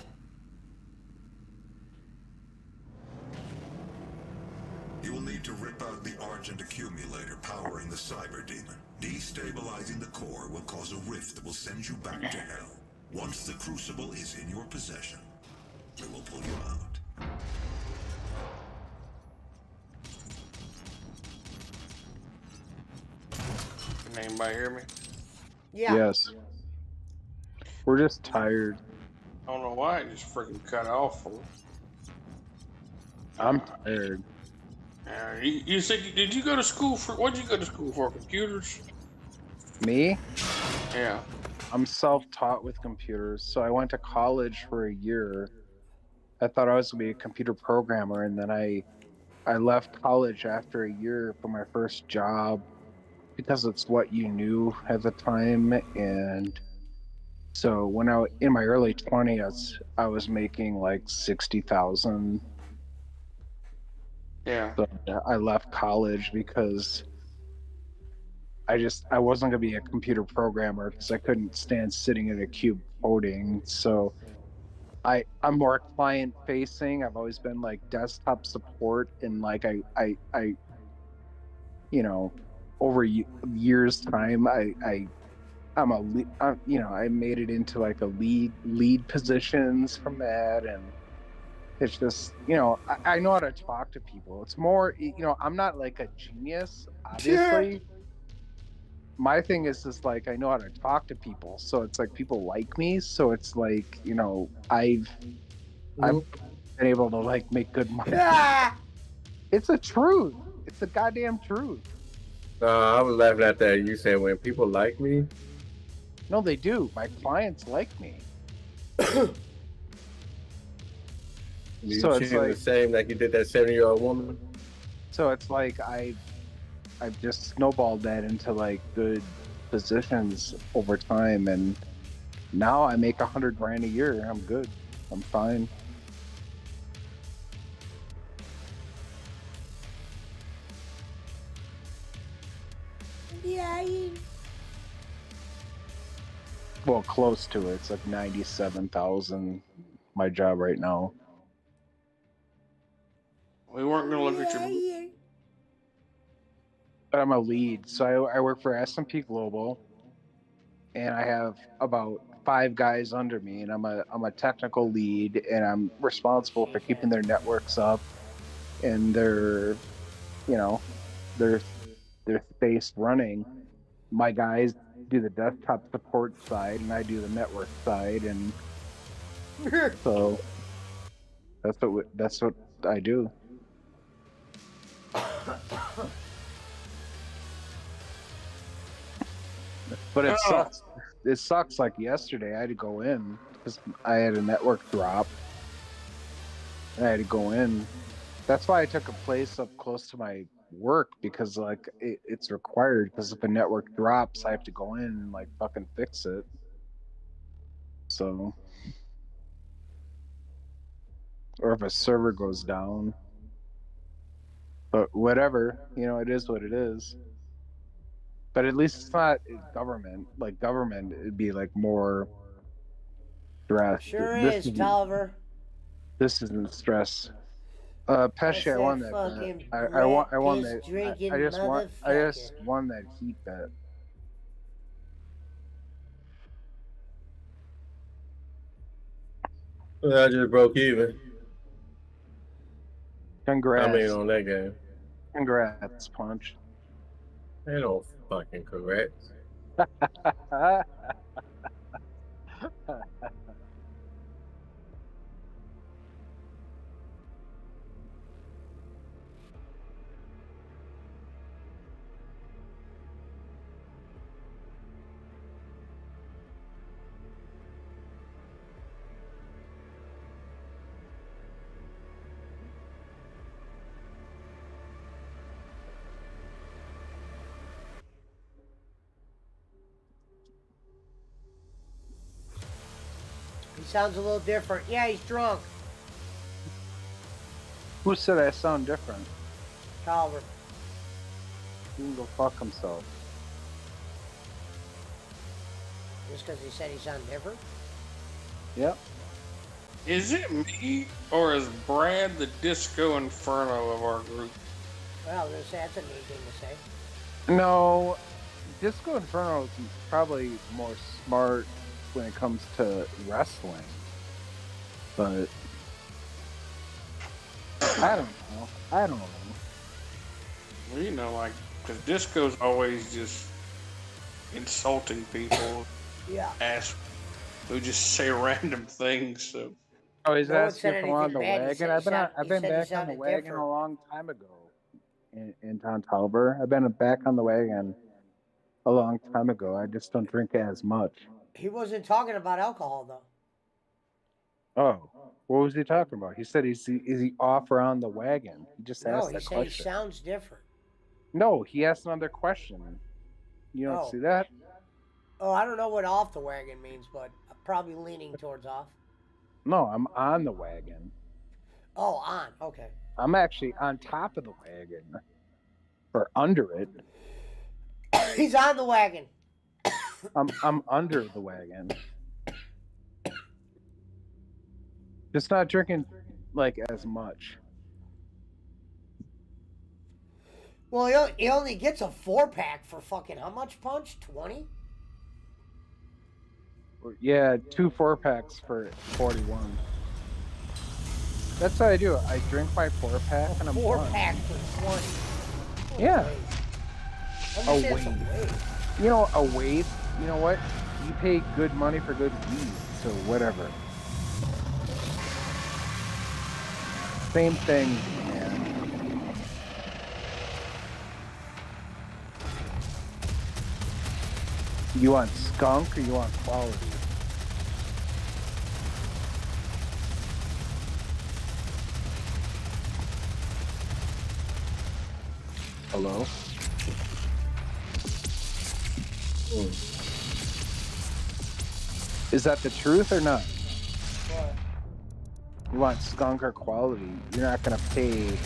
You will need to rip out the Argent accumulator powering the Cyber Demon. Destabilizing the core will cause a rift that will send you back to hell. Once the Crucible is in your possession, we will pull you out. can anybody hear me? Yeah. Yes. We're just tired. I don't know why it just freaking cut off. I'm tired. You said, did you go to school for, what did you go to school for, computers? Me? Yeah. I'm self-taught with computers, so I went to college for a year. I thought I was going to be a computer programmer, and then I left college after a year for my first job because it's what you knew at the time. And so when in my early 20s, I was making like 60,000. Yeah. So I left college because I wasn't gonna be a computer programmer because I couldn't stand sitting in a cube coding. So I'm more client facing. I've always been like desktop support, and like I you know, over years time I'm I made it into like a lead positions from that. And it's just, I know how to talk to people. It's more, I'm not like a genius, obviously. My thing is just like I know how to talk to people, so it's like people like me. So it's like, I've been able to like make good money. It's a truth. It's a goddamn truth. I was laughing at that. You said when people like me. No, they do. My clients like me. You So treat it's them like the same like you did that 70-year-old woman. So it's like I've just snowballed that into like good positions over time, and now I make $100,000 a year. I'm good. I'm fine. Yeah. Well, close to it. It's like 97,000. My job right now. We weren't gonna look at your. I'm a lead, so I work for S&P Global, and I have about 5 guys under me, and I'm a technical lead, and I'm responsible for keeping their networks up and their you know, their space running. My guys do the desktop support side, and I do the network side, and so that's what I do. But it sucks. It sucks. Like yesterday, I had to go in because I had a network drop. I had to go in. That's why I took a place up close to my work, because like it's required, because if a network drops, I have to go in and like fucking fix it. So, or if a server goes down. But whatever, it is what it is. But at least it's not government. Like government, it'd be like more stress. Sure is, Tolliver. This isn't stress. Pesci, I won that fucking bet. I won piss that. drinking I just motherfucker. won that heat bet. I just broke even. Congrats. I mean, on that game. Congrats, Punch. They don't fucking correct. He sounds a little different. Yeah, he's drunk. Who said I sound different? Tolliver. He can go fuck himself. Just because he said he sounded different? Yep. Is it me, or is Brad the Disco Inferno of our group? Well, that's a neat thing to say. No, Disco Inferno is probably more smart when it comes to wrestling. But I don't know. Well, like, because Disco's always just insulting people. Yeah. Who just say random things, so. Oh, he's No one asking said if I'm on the anything bad. He wagon. said I've been he back on the sounded wagon different. a long time ago. In Tolliver, I've been back on the wagon a long time ago. I just don't drink as much. He wasn't talking about alcohol, though. Oh, what was he talking about? He said, is he off or on the wagon? He just asked that question. No, he said he sounds different. No, he asked another question. You don't see that? Oh, I don't know what off the wagon means, but I'm probably leaning towards off. No, I'm on the wagon. Oh, on. Okay. I'm actually on top of the wagon. Or under it. He's on the wagon. I'm under the wagon. Just not drinking like as much. Well, he only gets a 4-pack for fucking how much, Punch? 20? Yeah, 2 4-packs for 41. That's what I do. I drink my 4-pack and I'm 4-pack for 20. Yeah. A weight. A weight. You know what? You pay good money for good weed, so whatever. Same thing, man. You want skunk or you want quality? Hello? Is that the truth or not? What? You want skunk or quality? You're not gonna pay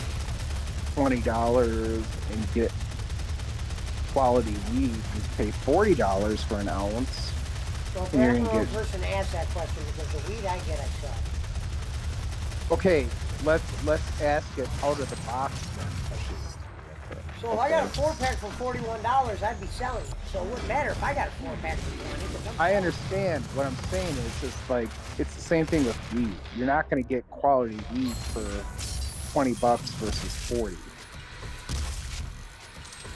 $20 and get quality weed. You pay $40 for an ounce. Well, and you're the gonna get... person asked that question because the weed I get, I sell. Okay, let's ask it out of the box then. So if I got a 4-pack for $41, I'd be selling it. So it wouldn't matter if I got a 4-pack for 20. I understand. What I'm saying is just like, it's the same thing with weed. You're not going to get quality weed for $20 versus 40.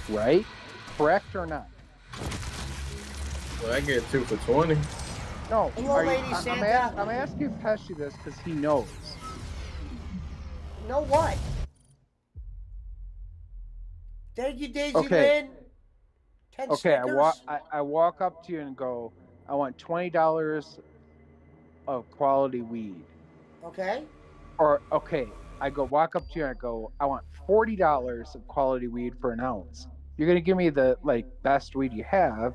right? Correct or not? Well, I get 2 for 20. No. Hello, Lady Santa. I'm asking Pesci this because he knows. Know what? Thank you, Daisy Okay. Lynn. 10 Okay, Snickers. I walk up to you and go, I want $20 of quality weed. Okay. Or okay, I go walk up to you and I go, I want $40 of quality weed for an ounce. You're gonna give me the best weed you have.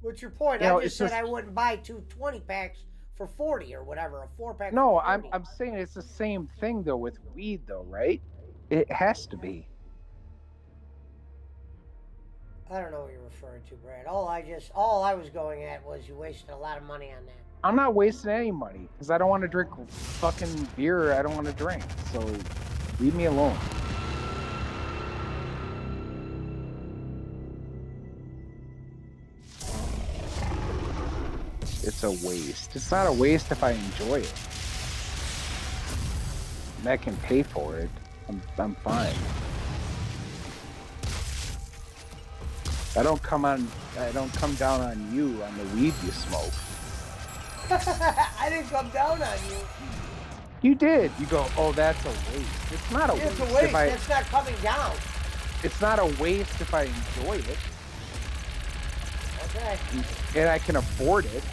What's your point? You know, I just it's said just I wouldn't buy 2 20 packs for 40 or whatever, a 4-pack no. for 40. I'm saying it's the same thing though with weed though, right? It has to be. I don't know what you're referring to, Brad. All I was going at was you wasted a lot of money on that. I'm not wasting any money because I don't want to drink fucking beer I don't want to drink. So leave me alone. It's a waste. It's not a waste if I enjoy it. And I can pay for it. I'm fine. I don't come down on you on the weed you smoke. I didn't come down on you. You did. You go, oh, that's a waste. It's not a waste. It's a waste. If I, That's not coming down. it's not a waste if I enjoy it. Okay. And I can afford it.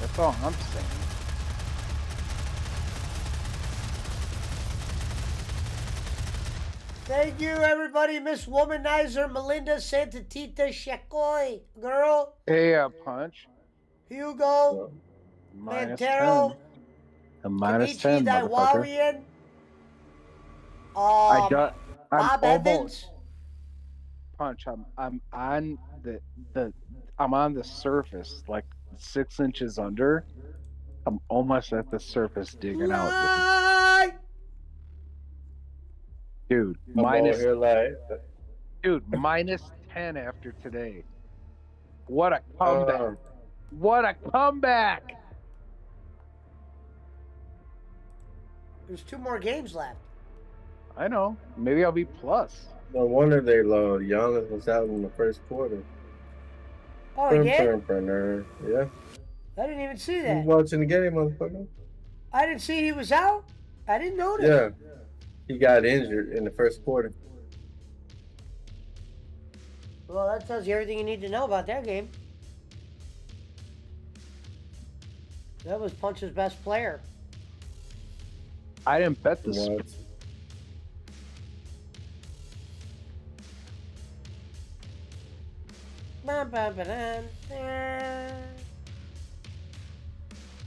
That's all I'm saying. Thank you, everybody. Miss Womanizer, Melinda, Santa Tita, Shekoy, girl, Hey, Punch. Hugo, Minus Mantero, 10. A minus Kenichi 10, motherfucker. Daiwarian, I'm Bob almost Evans. Punch. I'm on I'm on the surface, like 6 inches under. I'm almost at the surface digging out. Right. Dude, I'm over here like, minus 10 after today. What a comeback. What a comeback. There's 2 more games left. I know. Maybe I'll be plus. no wonder they low. Giannis was out in the first quarter. Oh, he did? Yeah. I didn't even see You that. watching the game, motherfucker? I didn't see he was out. I didn't notice. Yeah. He got injured in the first quarter. Well, that tells you everything you need to know about that game. That was Punch's best player. I didn't bet this. What?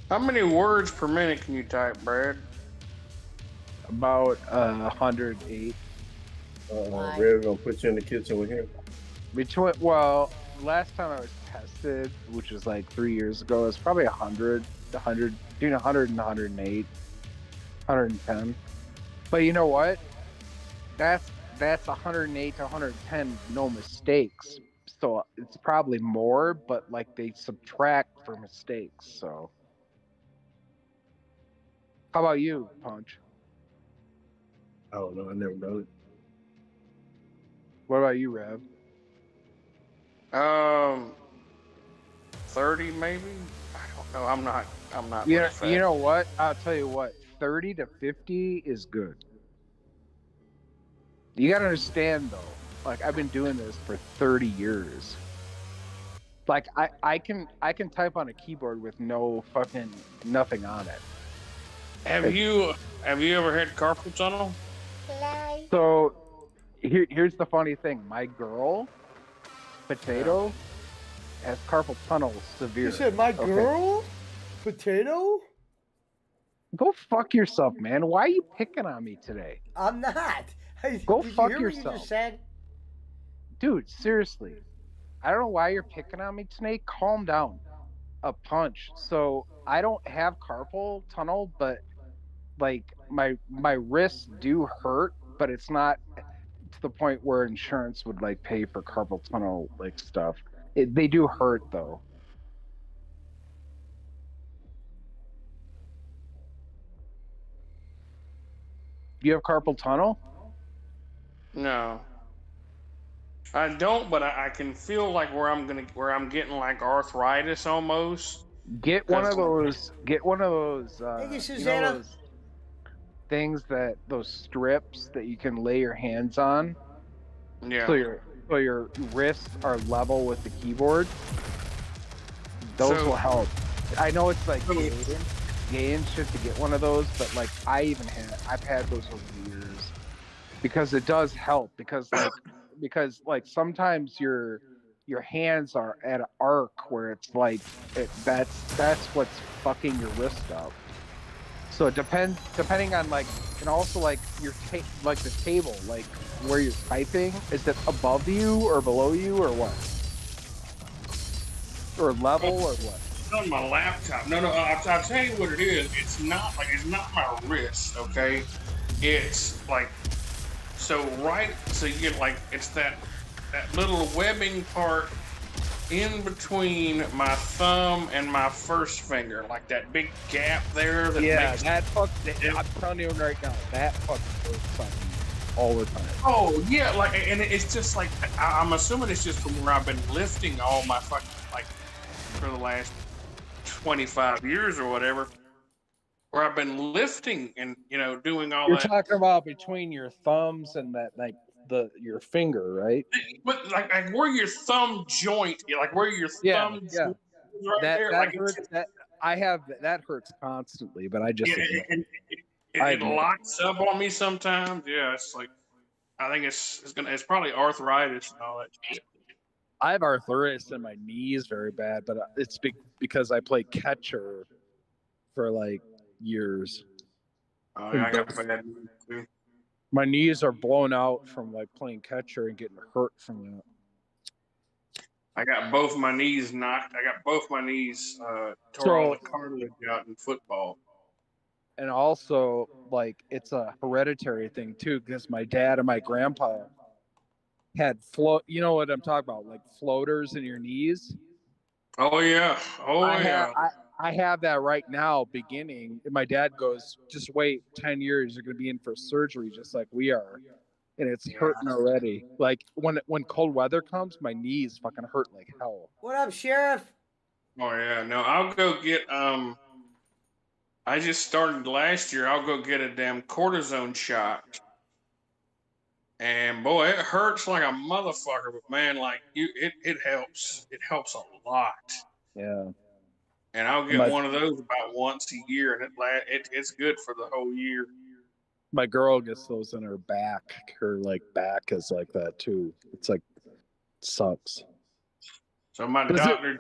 How many words per minute can you type, Brad? About 108. Red's gonna put you in the kitchen with him. Last time I was tested, which was like 3 years ago, it was probably 100, between 100 and 108, 110. But you know what? That's 108 to 110, no mistakes. So it's probably more, but like they subtract for mistakes. So, how about you, Punch? I don't know. I never done it. What about you, Rev? 30 maybe. I don't know. I'm not. You really fast. know what? I'll tell you what. 30 to 50 is good. You gotta understand though. Like I've been doing this for 30 years. Like I can type on a keyboard with no fucking nothing on it. Have you ever had carpal tunnel? So here's the funny thing. My girl, Potato, has carpal tunnel severe. You said my girl? Potato? Go fuck yourself, man. Why are you picking on me today? I'm not. Go Did fuck you hear what yourself. you just said? Dude, seriously. I don't know why you're picking on me today. Calm down. A Punch. So I don't have carpal tunnel, but like my wrists do hurt, but it's not to the point where insurance would like pay for carpal tunnel like stuff. They do hurt though. Do you have carpal tunnel? No, I don't. But I can feel like where I'm getting like arthritis almost. Get one Cause of those. Get one of those. Thank you, You know Susanna. those things those strips that you can lay your hands on, yeah. so your wrists are level with the keyboard. Those will help. I know it's like gay and shit to get one of those, but like I've had those over years because it does help because sometimes your hands are at an arc where it's like that's what's fucking your wrist up. So it depending on like, and also like like the table, like where you're typing, is it above you or below you or what? Or level or what? It's on my laptop. No, I'll tell you what it is. It's not my wrist, okay? It's like so you get like it's that little webbing part in between my thumb and my first finger, like that big gap there that makes I'm telling you right now, that fucking hurts on me all the time. Oh yeah, like, and it's just like I'm assuming it's just from where I've been lifting all my fucking like for the last 25 years or whatever, where I've been lifting and doing all You're that. talking about between your thumbs and that like your finger, right? But like where your thumb joint, like where your thumb joint is right there, that like hurts. That hurts constantly, but I just ignore it. It locks up on me sometimes. Yeah, it's like I think it's probably arthritis and all that shit. I have arthritis in my knees very bad, but it's because I played catcher for like years. Oh, yeah, I got bad knees too. My knees are blown out from like playing catcher and getting hurt from that. I got both my knees knocked. I got both my knees tore all the cartilage out in football. And also, like, it's a hereditary thing too, because my dad and my grandpa had you know what I'm talking about, like floaters in your knees. Oh yeah, I have that right now. Beginning, and my dad goes, "Just wait, 10 years, you're gonna be in for surgery, just like we are," and it's hurting already. Like when cold weather comes, my knees fucking hurt like hell. What up, Sheriff? Oh yeah, no, I'll go get I just started last year. I'll go get a damn cortisone shot. And boy, it hurts like a motherfucker, but man, like it helps. It helps a lot. Yeah. And I'll get one of those about once a year, and it's good for the whole year. My girl gets those in her back. Her like back is like that too. It's like sucks. So my doctor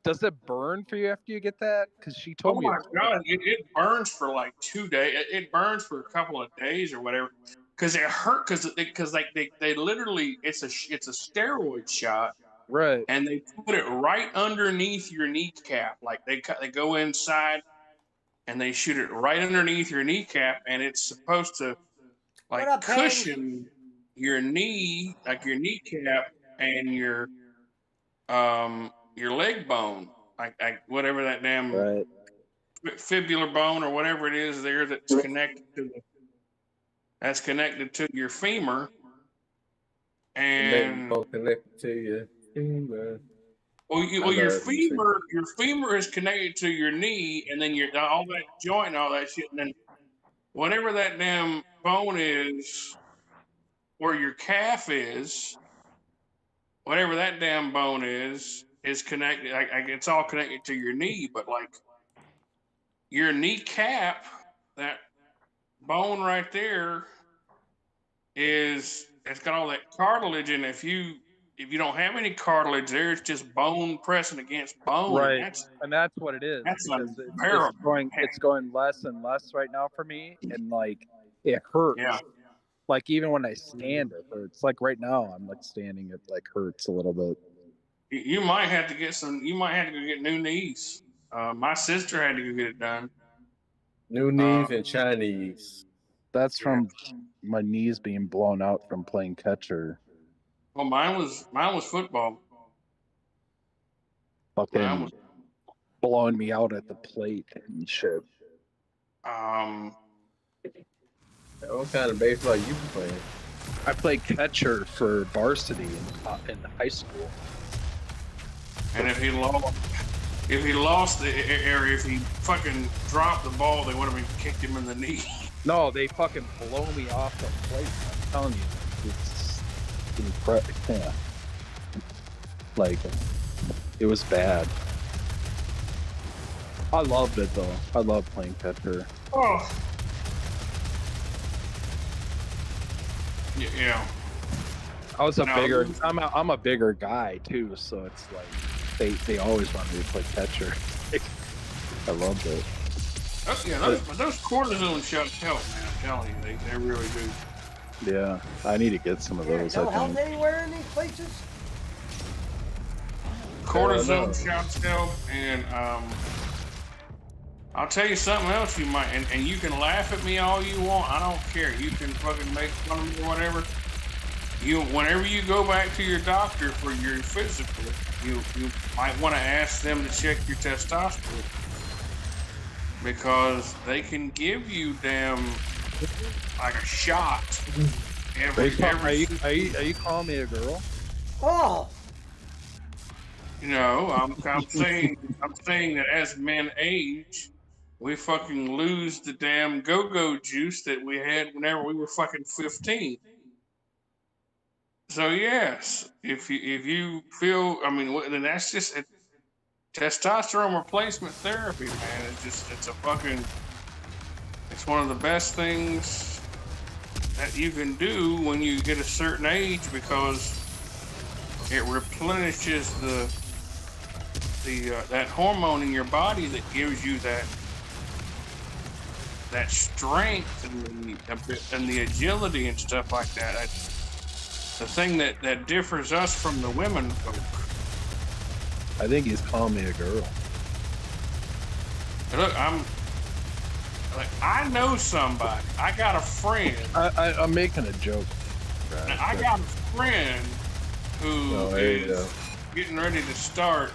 does it burn for you after you get that? Because she told me. Oh my god, it burns for like 2 days. It burns for a couple of days or whatever. Because it hurt. Because like they literally it's a steroid shot. Right. And they put it right underneath your kneecap. Like they go inside and they shoot it right underneath your kneecap, and it's supposed to like cushion your knee, like your kneecap and your leg bone, like whatever that damn fibular bone or whatever it is there that's connected to your femur. And connected to your femur. Well, your femur is connected to your knee, and then all that joint and all that shit, and then whatever that damn bone is, where your calf is, whatever that damn bone is connected. It's all connected to your knee, but like your kneecap, that bone right there it's got all that cartilage, and if you don't have any cartilage there, it's just bone pressing against bone. Right, and that's what it is. That's it's going less and less right now for me, and like it hurts. Yeah. Like even when I stand, it hurts. Like right now, I'm like standing, it like hurts a little bit. You might have to get You might have to go get new knees. My sister had to go get it done. New knees and Chinese. That's from my knees being blown out from playing catcher. Well, mine was football. Fucking blowing me out at the plate and shit. What kind of baseball you been playing? I played catcher for varsity in high school. And if he lost if he fucking dropped the ball, they would have kicked him in the knee. No, they fucking blow me off the plate. I'm telling you, it's incredible. Yeah. Like, it was bad. I loved it though. I love playing catcher. Oh. Yeah. I was bigger. I'm a bigger guy too, so it's like they always want me to play catcher. I loved it. Those cortisone shots help, man. I'm telling you, they really do. Yeah, I need to get some of those. No help anywhere in these places? Cortisone shots help, and I'll tell you something else you might, and you can laugh at me all you want. I don't care. You can fucking make fun of me or whatever. Whenever you go back to your doctor for your physical, you might want to ask them to check your testosterone, because they can give you like a shot every. Are you calling me a girl? Oh. No, I'm saying that as men age, we fucking lose the damn go-go juice that we had whenever we were fucking 15. So yes, if you feel, I mean, then that's just testosterone replacement therapy, man. It's one of the best things that you can do when you get a certain age, because it replenishes that hormone in your body that gives you that strength and the agility and stuff like that. The thing that differs us from the women folk. I think he's calling me a girl. Look, I know somebody. I got a friend. I'm making a joke. Right? I got a friend who is getting ready to start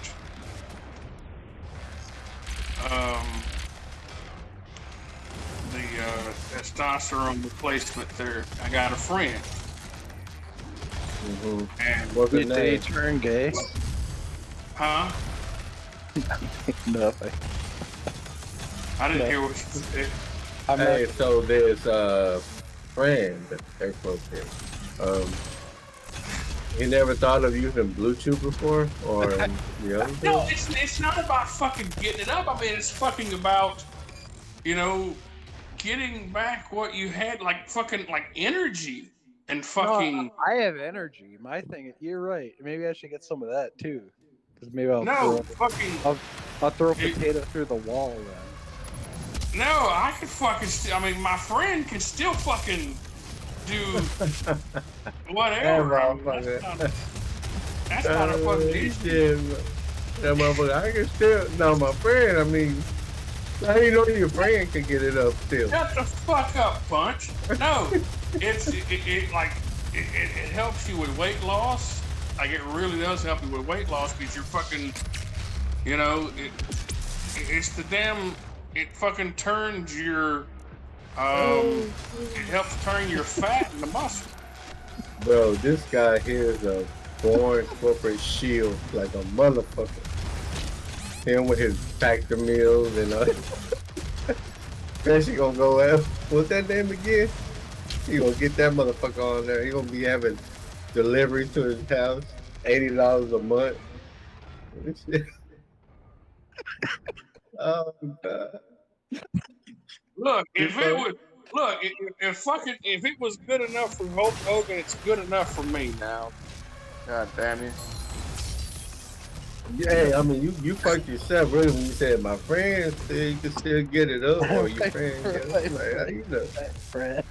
the testosterone replacement therapy. I got a friend. Mm-hmm. And did they turn gay? Huh? Nothing. I didn't hear what you said. Hey, so there's a friend, air quotes here. He never thought of using Bluetooth before, or the other thing? No, it's not about fucking getting it up. I mean, it's fucking about, getting back what you had, like fucking like energy and fucking. No, I have energy. My thing, you're right. Maybe I should get some of that too, because maybe I'll throw potato through the wall then. No, I could fucking. I mean, my friend can still fucking do whatever. That's not a fucking issue. That motherfucker, I can still. No, my friend. I mean, how you know your friend can get it up still? Shut the fuck up, Punch. No, it helps you with weight loss. Like, it really does help you with weight loss, because you're fucking, it's the damn. It fucking turns your, it helps turn your fat into muscle. Bro, this guy here is a born corporate shield like a motherfucker. Him with his factor meals and then she gonna go out. What's that name again? He gonna get that motherfucker on there. He gonna be having deliveries to his house, $80 a month. Oh God. Look, if it was good enough for Hulk Hogan, it's good enough for me now. God damn it. Yeah, I mean, you fucked yourself really when you said my friend said you can still get it up, or your friend. Like, how you know? Friend.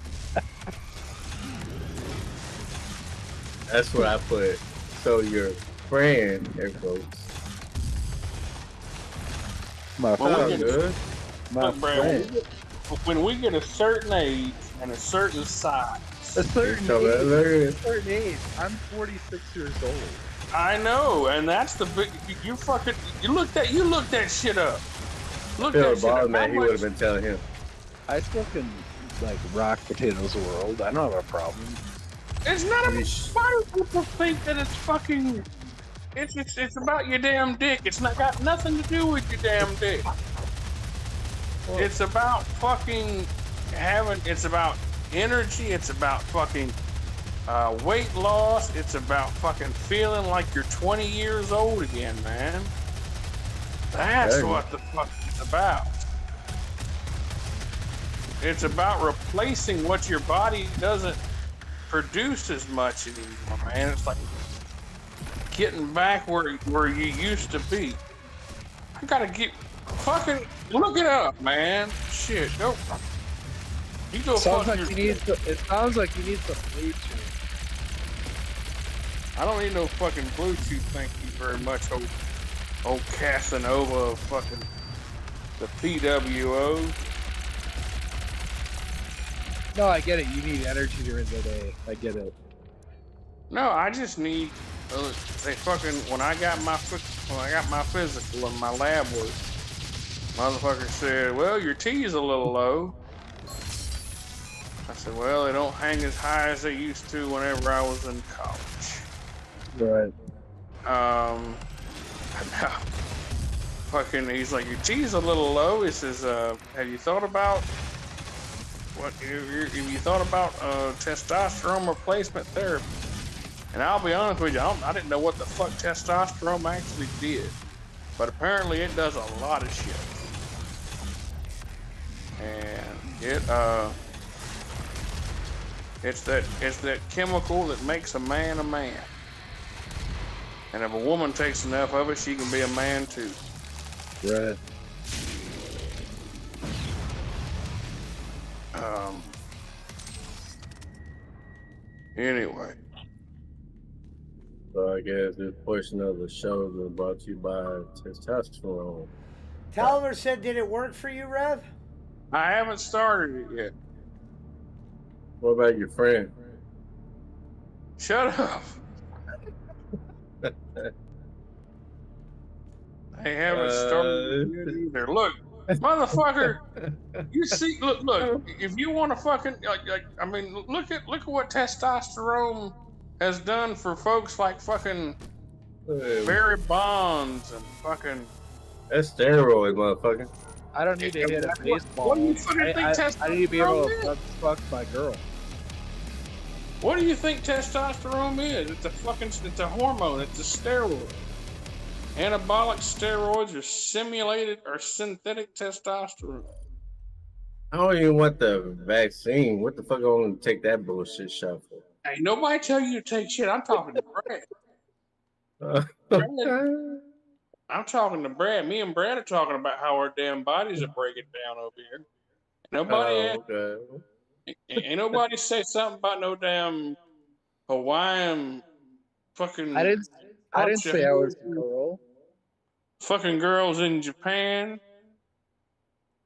That's what I put. So your friend, air quotes. My friend. Good. My friend. When we get a certain age and a certain size. A certain age. I'm 46 years old. I know, and that's the big. You looked that shit up. Look Bill that shit up. Man, he would have been telling him. I still can like rock potatoes world, I don't have a problem. It's not about why do people think that it's fucking. It's about your damn dick. It's not got nothing to do with your damn dick. It's about fucking having. It's about energy. It's about fucking weight loss. It's about fucking feeling like you're 20 years old again, man. That's what the fuck it's about. It's about replacing what your body doesn't produce as much anymore, man. It's like getting back where you used to be. I gotta get fucking look it up, man. Shit, go. You go Sounds fuck like your. it sounds like you need some Bluetooth. I don't need no fucking Bluetooth. Thank you very much, old Casanova of fucking the PWO. No, I get it. You need energy during the day. I get it. No, I just need. They fucking when I got my physical and my lab work, motherfucker said, "Well, your T's a little low." I said, "Well, they don't hang as high as they used to whenever I was in college." Right. Now, fucking, he's like, "Your T's a little low." He says, "Have you thought about testosterone replacement therapy?" And I'll be honest with you, I didn't know what the fuck testosterone actually did, but apparently it does a lot of shit. And it's that chemical that makes a man a man. And if a woman takes enough of it, she can be a man too. Right. Anyway. So I guess this portion of the show is brought to you by testosterone. Taliver said, did it work for you, Rev? I haven't started it yet. What about your friend? Shut up. I haven't started it either. Look, motherfucker, you see, look. If you want to fucking, I mean, look at what testosterone has done for folks like fucking Barry Bonds and fucking. That's steroid, motherfucker. I don't need to hit a baseball. What do you fucking think testosterone I need to be able is? to fuck my girl. What do you think testosterone is? It's a hormone. It's a steroid. Anabolic steroids are simulated or synthetic testosterone. I don't even want the vaccine. What the fuck I want to take that bullshit shot for? Ain't nobody tell you to take shit. I'm talking to Brad. I'm talking to Brad. Me and Brad are talking about how our damn bodies are breaking down over here. Ain't nobody say something about no damn Hawaiian fucking. I didn't say I was a girl. Fucking girls in Japan.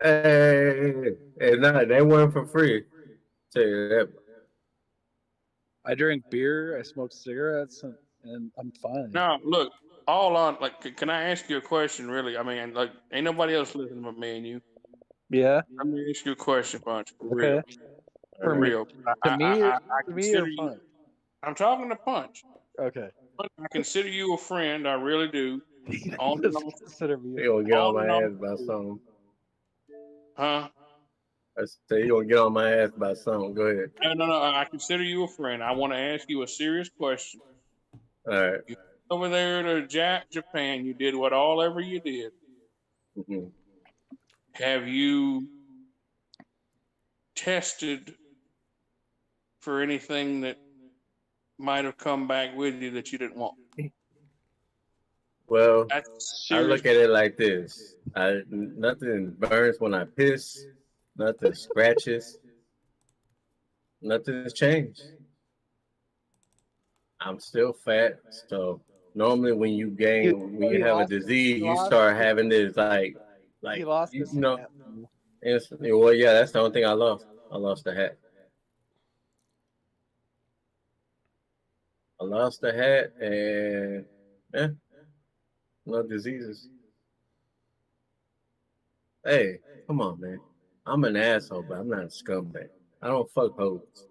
Hey, nah, they weren't for free. Tell you that. I drink beer. I smoke cigarettes, and I'm fine. No, look, all on. Like, can I ask you a question? Really? I mean, like, ain't nobody else listening but me and you. Yeah. Let me ask you a question, Punch. For okay. real. For real. To me, I to me, consider or you. Punch? I'm talking to Punch. Okay. I consider you a friend. I really do. Consider me. You gonna get on my ass about something? Huh? I say you gonna get on my ass about something. Go ahead. No. I consider you a friend. I want to ask you a serious question. All right. You over there to Japan, you did whatever you did. Mm-hmm. Have you tested for anything that might have come back with you that you didn't want? Well, I look at it like this. Nothing burns when I piss. Nothing scratches. Nothing's changed. I'm still fat, so normally when you have a disease, you start having this like he lost his hat. Well, yeah, that's the only thing I lost. I lost the hat. I lost the hat, and no diseases. Hey, come on, man. I'm an asshole, but I'm not a scumbag. I don't fuck hoes.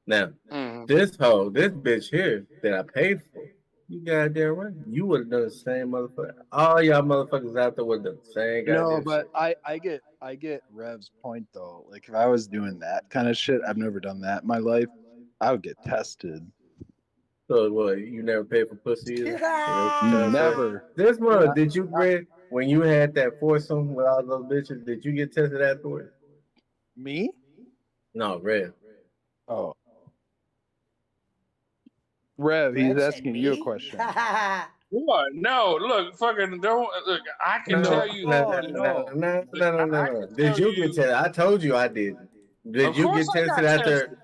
Now, Mhm. this bitch here that I paid for, you goddamn right. You would have done the same motherfucker. All y'all motherfuckers out there would have done the same No, goddamn but shit. I get Rev's point though. Like if I was doing that kind of shit, I've never done that in my life. I would get tested. So what? You never paid for pussy either? You know what you trying to say? Never. This month, Not, did you not read when you had that foursome with all those bitches? Did you get tested afterwards? me? No, Red. Oh, Rev, he's Red said asking you a me. question. What? No, look, fucking don't look. I can No, tell you. Oh no. I no. can Did tell you get you. tested? I told you I did. Did Of you course, get I tested got after? tested.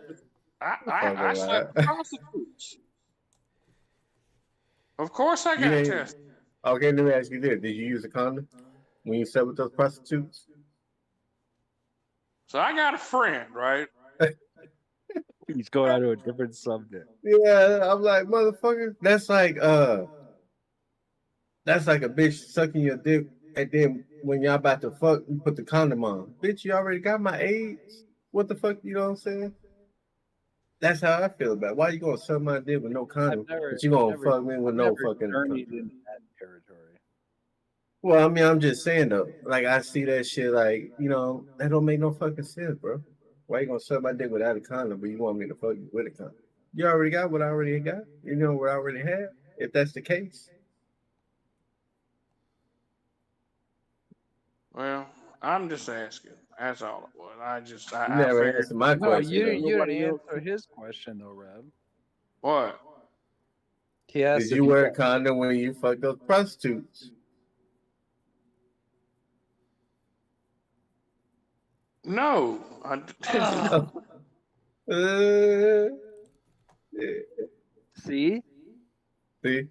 Fucking I lie. slept with prostitutes. Of course, I You got didn't. tested. Okay, let me ask you this: did you use a condom when you slept with those prostitutes? So I got a friend, right? He's going on to a different subject. Yeah, I'm like, motherfucker. That's like a bitch sucking your dick, and then when y'all about to fuck, you put the condom on. Bitch, you already got my AIDS. What the fuck? You know what I'm saying? That's how I feel about it. Why you gonna suck my dick with no condom, but you gonna fuck me with I've no never fucking journeyed condom? into that territory. Well, I mean, I'm just saying though. Like I see that shit. Like that don't make no fucking sense, bro. Why you gonna suck my dick without a condom, but you want me to fuck you with a condom? You already got what I already got. You know what I already have. If that's the case, Well, I'm just asking. That's all it was. you I never figured answered my No, question though. you didn't nobody else. answer his question though, Rev. What? He Did asked if you you wear a got. condom when you fucked those prostitutes? No, I didn't. Oh, Uh, see, see,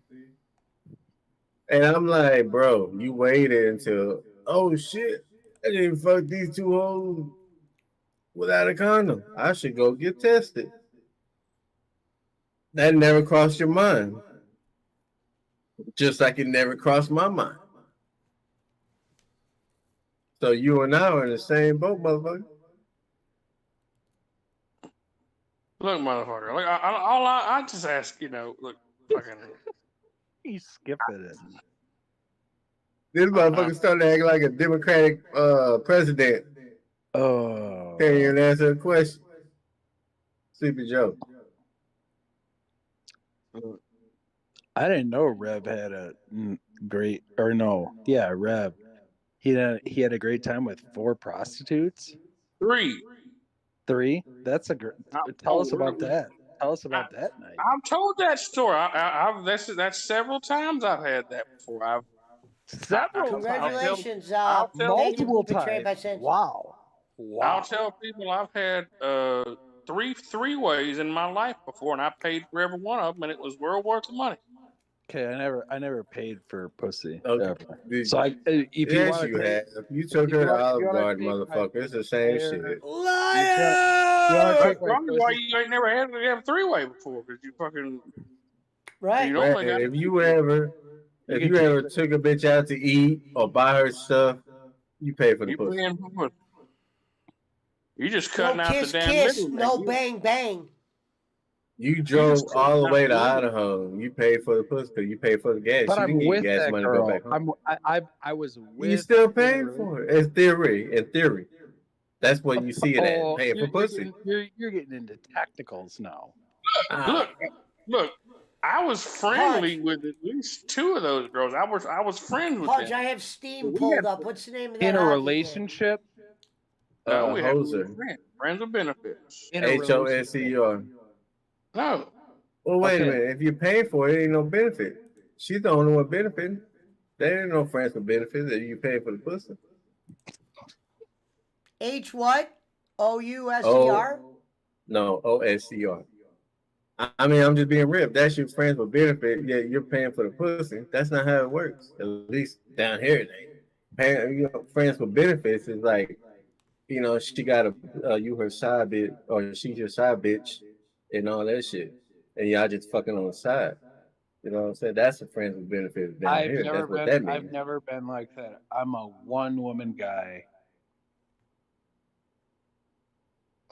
and I'm like, bro, you waited until oh shit, I didn't fuck these two hoes without a condom. I should go get tested. That never crossed your mind, just like it never crossed my mind. So you and I are in the same boat, motherfucker. Look, motherfucker. Look, I just ask. Look, fucking. he's skipping it. This Uh, motherfucker started acting like a Democratic president. Can't Oh, even answer a question. Sleepy Joe. I didn't know Rev had a great or no, yeah, Rev. He had a great time with 4 prostitutes. 3. 3. That's a great. Tell us about that. Tell us I, about that night. I've told that story. That's several times I've had that before. Several I'll tell times. Congratulations. I'll tell Thank you, Multiple betrayed by times. sense. Wow. I'll Wow. tell people I've had three ways in my life before, and I paid for every one of them, and it was well worth the money. Okay, I never paid for pussy Okay. ever. So if you Yes, want you to take have. You took if her you to want if you Olive want to Garden, take my motherfucker. It's the same entire shit. if you want to Liar! take my Probably why pussy, you ain't never had to have a three-way before, because you Right. normally got Brandon, to if keep you it. ever you if can you take ever took a bitch out to eat or buy her stuff, you pay for the You pussy. paying for it. You just No cutting out the kiss, damn kiss. middleman. No bang, bang. You You just drove cutting all the out way the to middleman. Idaho. You paid for the pussy because you paid for the gas. but She I'm didn't get with gas that money to go girl. back home. I was You with still in a paying for it. In theory. In theory. That's what you see it at. Oh, Paying for pussy. you're getting into tacticals now. Ah, Look, look. I was friendly Hodge. with at least 2 of those girls. I was friends with Hodge, them. I have Steam But we pulled had up. What's the name of that In a hockey game? relationship, no, we were hoser. friends with benefits. in a relationship. HOSER. No, Well, wait a Okay, minute. If you're paying for it, ain't no benefit. She's the only one benefiting. There ain't no friends with benefits that you pay for the pussy. H what? Oh, OUSER? no, OSCR. I mean, I'm just being real. If that's your friends with benefit, yeah, you're paying for the pussy. That's not how it works. At least down here, it ain't. Paying, friends with benefits is like, she got you her side bitch, or she's your side bitch, and all that shit, and y'all just fucking on the side. You know what I'm saying? That's a friends with benefits down here. That's what that I've means. never been like that. I'm a one woman guy.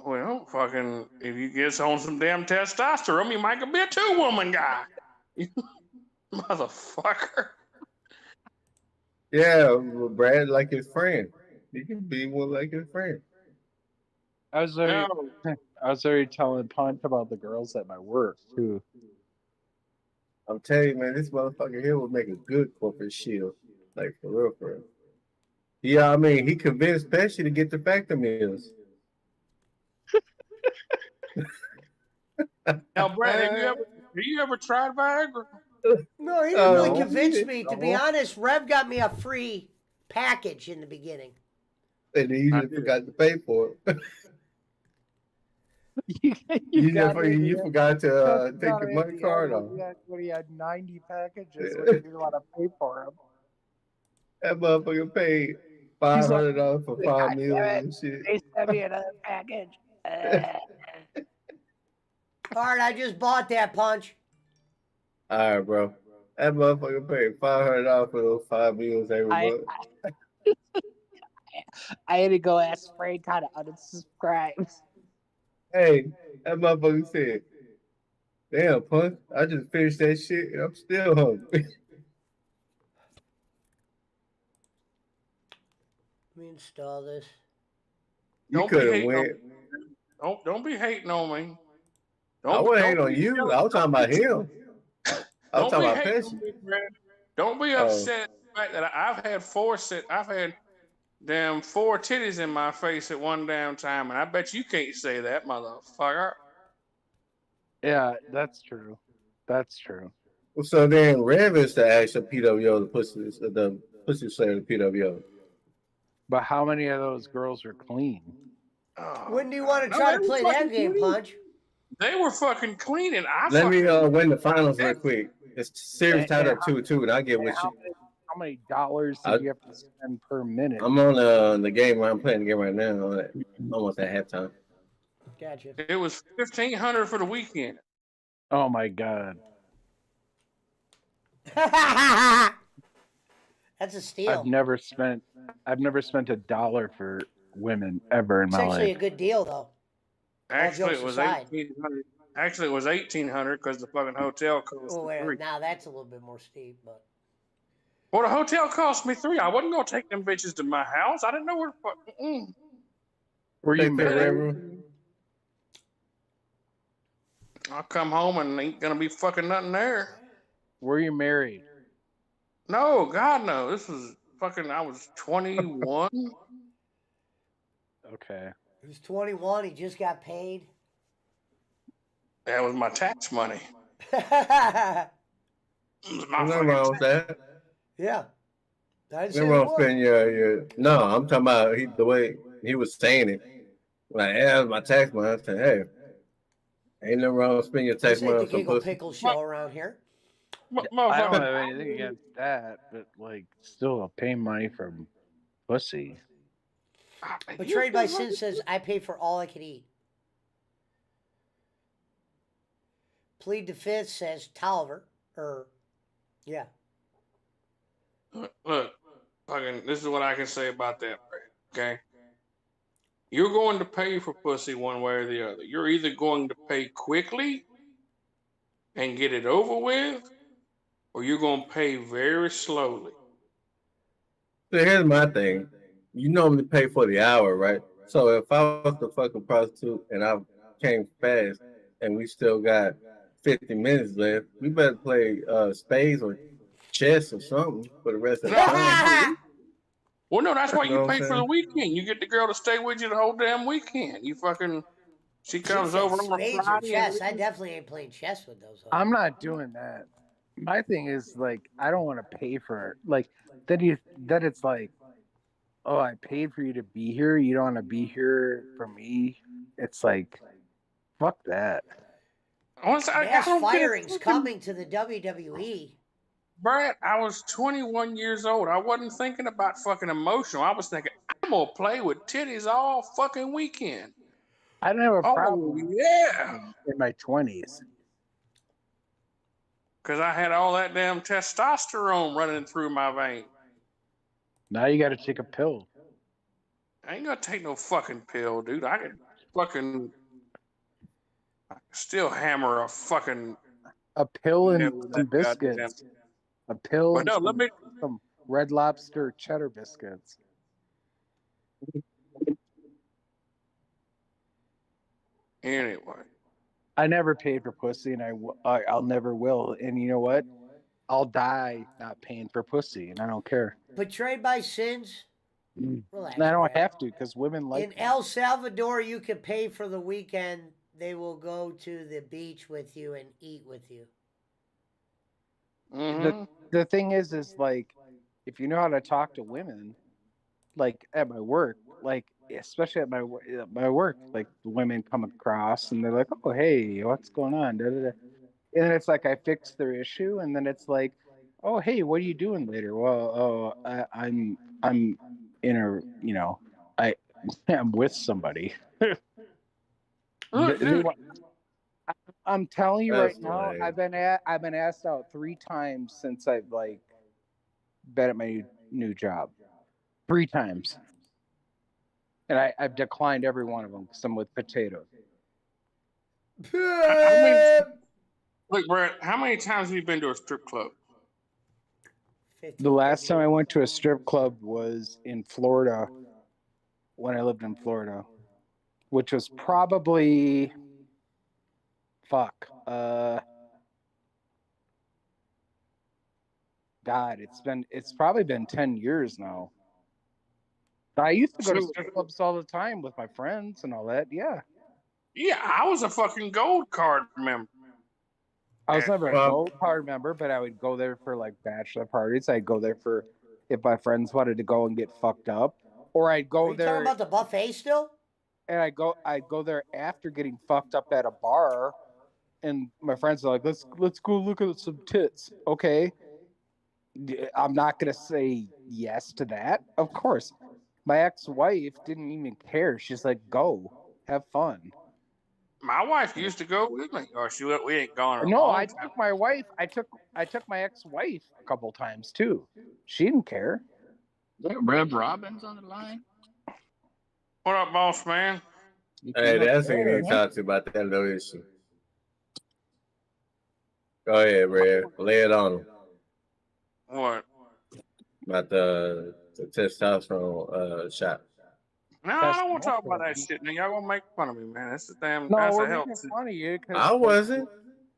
Well, fucking, if you get on some damn testosterone, you might be a 2-woman guy. You motherfucker. Yeah, Brad like his friend. He can be one like his friend. I was No, already telling Punch about the girls at my work too. I'm telling you, man, this motherfucker here would make a good corporate shield. Like for real, for real. Yeah, I mean, he convinced Pesci to get the factor meals. now, Brad, have you ever tried Viagra? No, he didn't really No. convince me. To be No. honest, Rev got me a free package in the beginning. And he I just did. forgot to pay for it. you You forgot to take your money card off. When he had 90 packages, Yeah. when he didn't want to pay for them. That motherfucker paid He's like, $500 for 5 meals and shit. They sent me another package. All right, I just bought that Punch. All right, bro. That motherfucker paid $500 for those 5 meals every month. I had to go ask Frank how to unsubscribe. Hey, that motherfucker said, "Damn, Punch, I just finished that shit and I'm still hungry." Let me install this. You Don't be could have hating on went. Don't be hating on me. I wasn't hating on you. I was talking about him. I was Don't talking be about hating on Pesci. me, Brad. Don't be upset at the fact that I've had damn 4 titties in my face at one damn time, and I bet you can't say that, motherfucker. Yeah, that's true. That's true. So then Rev is the actual PWO, the pussy slayer of the PWO. But how many of those girls are clean? Oh, When do you want to no, try they to were play that fucking game, clean. Punch? They were fucking clean, and Let me win the finals real quick. It's series tied up 2-2, and I'll get with you. How many dollars do you have to spend per minute? I'm on the game. I'm playing the game right now. Almost at halftime. Gotcha. It was $1,500 for the weekend. Oh my god. That's a steal. I've never spent $1 for women ever in It's my actually life. a good deal, though. Actually, jokes it was aside. $1,800. Actually, it was $1,800 because the fucking hotel cost Oh, me wait, $3. now that's a little bit more steep, but Well, the hotel cost me $3. I wasn't gonna take them bitches to my house. I didn't know where. Were you Take the red married? room. I'll come home and ain't gonna be fucking nothing there. Were you married? No, God no. This was fucking. I was 21. Okay. he was 21. He just got paid. That was my tax money. Yeah. It was my There's nothing fucking wrong with that. I didn't There's say nothing there wrong with was. spending your. No, I'm talking about the way he was saying it. Like, yeah, that's my tax money. I said, hey, ain't nothing wrong with spending your tax This ain't money the on some Giggle pussy. Pickle show around here. I don't Motherfucker. have anything against that, but like still pay money for pussy. Betrayed by Sin says, I pay for all I can eat. Plead the Fifth says, Tolliver. Yeah. Look, fucking. This is what I can say about that, Brad. Okay. You're going to pay for pussy one way or the other. You're either going to pay quickly and get it over with, or you're going to pay very slowly. So here's my thing. You normally pay for the hour, right? So if I was the fucking prostitute and I came fast and we still got 50 minutes left, we better play spades or chess or something for the rest of the time. Well, no, that's why You know you what I'm pay for the saying? weekend. You get the girl to stay with you the whole damn weekend. You fucking, she comes over on a spades or Friday. chess. I definitely ain't playing chess with those. I'm not doing that. My thing is like I don't want to pay for like that it's like, oh, I paid for you to be here. You don't want to be here for me. It's like, fuck that. Mass firings coming to the WWE. Brad, I was 21 years old. I wasn't thinking about fucking emotional. I was thinking, I'm gonna play with titties all fucking weekend. I don't have a problem. Yeah. In my 20s. Because I had all that damn testosterone running through my vein. Now you got to take a pill. I ain't gonna take no fucking pill, dude. fucking still hammer a fucking A pill and nail with some that goddamn. biscuits. A pill But and no, let me. some Red Lobster cheddar biscuits. Anyway, I never paid for pussy, and I'll never will. And you know what? I'll die not paying for pussy, and I don't care. Betrayed by sins? Relax, And I don't Brad. have to because women like In me. El Salvador, you can pay for the weekend. They will go to the beach with you and eat with you. The thing is like, if you know how to talk to women, like at my work, like especially at my work, like the women come across and they're like, "Oh, hey, what's going on?" Da, da, da. And then it's like I fix their issue, and then it's like, "Oh, hey, what are you doing later?" Well, I'm in a, I'm with somebody. look, dude. I'm telling you That's right now, lame. I've been asked out 3 times since I've like been at my new job. 3 times. And I've declined every one of them because I'm with potatoes. Look, Brett, how many times have you been to a strip club? The last time I went to a strip club was in Florida when I lived in Florida, which was probably God, it's probably been 10 years now. I used to go to strip clubs all the time with my friends and all that. Yeah. Yeah, I was a fucking gold card member. I was never a gold card member, but I would go there for like bachelor parties. I'd go there for if my friends wanted to go and get fucked up, or I'd go Are you there. talking about the buffet still? And I'd go there after getting fucked up at a bar, and my friends are like, "Let's go look at some tits." Okay, I'm not gonna say yes to that. Of course, my ex-wife didn't even care. She's like, "Go, have fun." My wife used to go with me, or we ain't gone in a No, long I time. took my wife. I took my ex-wife a couple times too. She didn't care. Is that Rev Robbins on the line? What up, boss man? Hey, that's who you need to talk to about that little issue. Go ahead, Red. Lay it on him. What? About the testosterone shot. No, I don't want to talk about that shit. Now y'all gonna make fun of me, man. That's the damn. No, that's we're a health. making fun of you because I wasn't.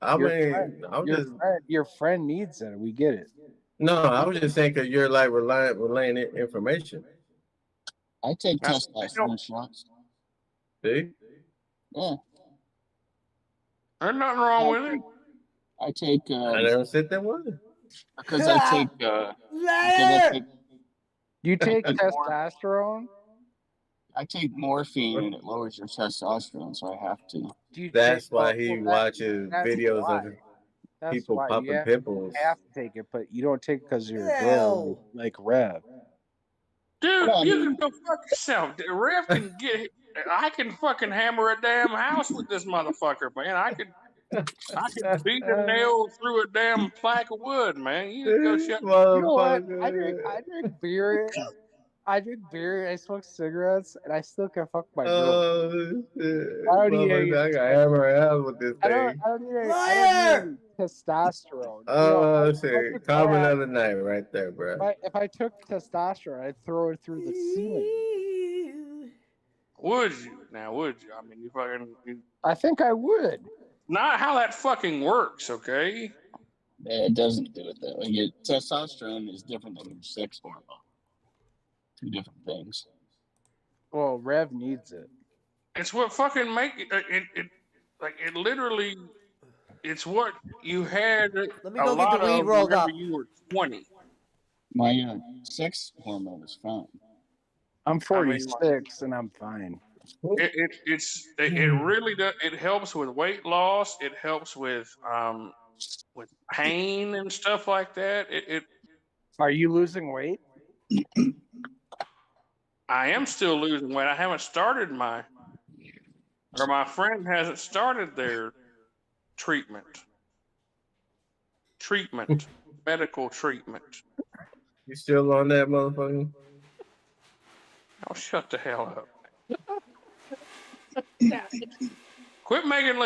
I your mean, friend, I was your friend needs it. We get it. No, I was just saying because you're like relaying information. I take testosterone shots. See? Yeah. There's nothing wrong with it. I take. I never said that word. Because I take. You take testosterone? I take morphine and it lowers your testosterone, so I have to. That's why he watches videos of people popping pimples. You have to take it, but you don't take it because you're a girl like Rev. Dude, you can go fuck yourself. Rev can get. I can fucking hammer a damn house with this motherfucker, man. I could beat a nail through a damn plank of wood, man. You can go shut. You know what? I drink beer. I drink beer. I smoke cigarettes, and I still can fuck my girl. Oh shit! I don't need I got hammer out with this thing. I don't need any testosterone. Oh shit! Comment of the night, right there, bro. If I took testosterone, I'd throw it through the ceiling. Would you? Now, would you? I mean, you fucking. I think I would. Not how that fucking works, okay? It doesn't do it that way. Your testosterone is different than your sex hormone. 2 different things. Well, Rev needs it. It's what fucking make it like it literally. It's what you had Let me go get the weed rolled up. You were 20. My sex hormone is fine. I'm 46 and I'm fine. It really does. It helps with weight loss. It helps with pain and stuff like that. Are you losing weight? I am still losing weight. I haven't started my friend hasn't started their treatment, medical treatment. You still on that motherfucker? Oh, shut the hell up. Quit making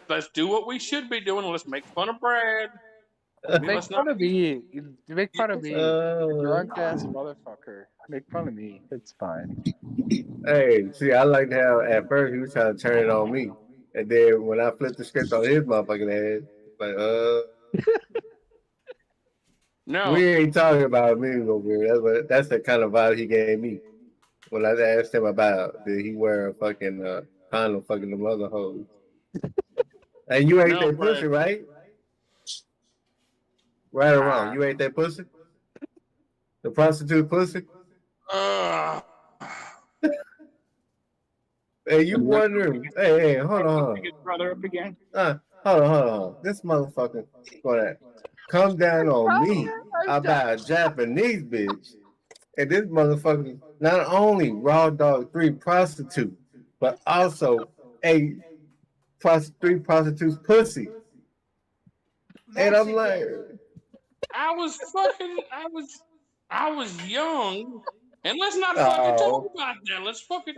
let's do what we should be doing. Let's make fun of Brad. Make Let's fun not. of me. You make fun of me. Uh, Drunk ass motherfucker. Make fun of me. It's fine. Hey, see, I liked how at first he was trying to turn it on me, and then when I flipped the script on his motherfucking ass, like, No, we ain't talking about me over here. That's the kind of vibe he gave me when I asked him about did he wear a fucking condom fucking the mother hoes. And you ate no, that Brad. pussy, right? Right or wrong? Ah, You ate that pussy? The prostitute pussy? uh, Hey, you wondering? Hey, hold on. Pick his brother up again. Hold on. This motherfucker gonna come down on me about a Japanese bitch, and this motherfucker not only raw dog 3 prostitute, but also a three prostitutes pussy. And I'm like, I was young, and let's not fucking talk oh, about that. Let's fucking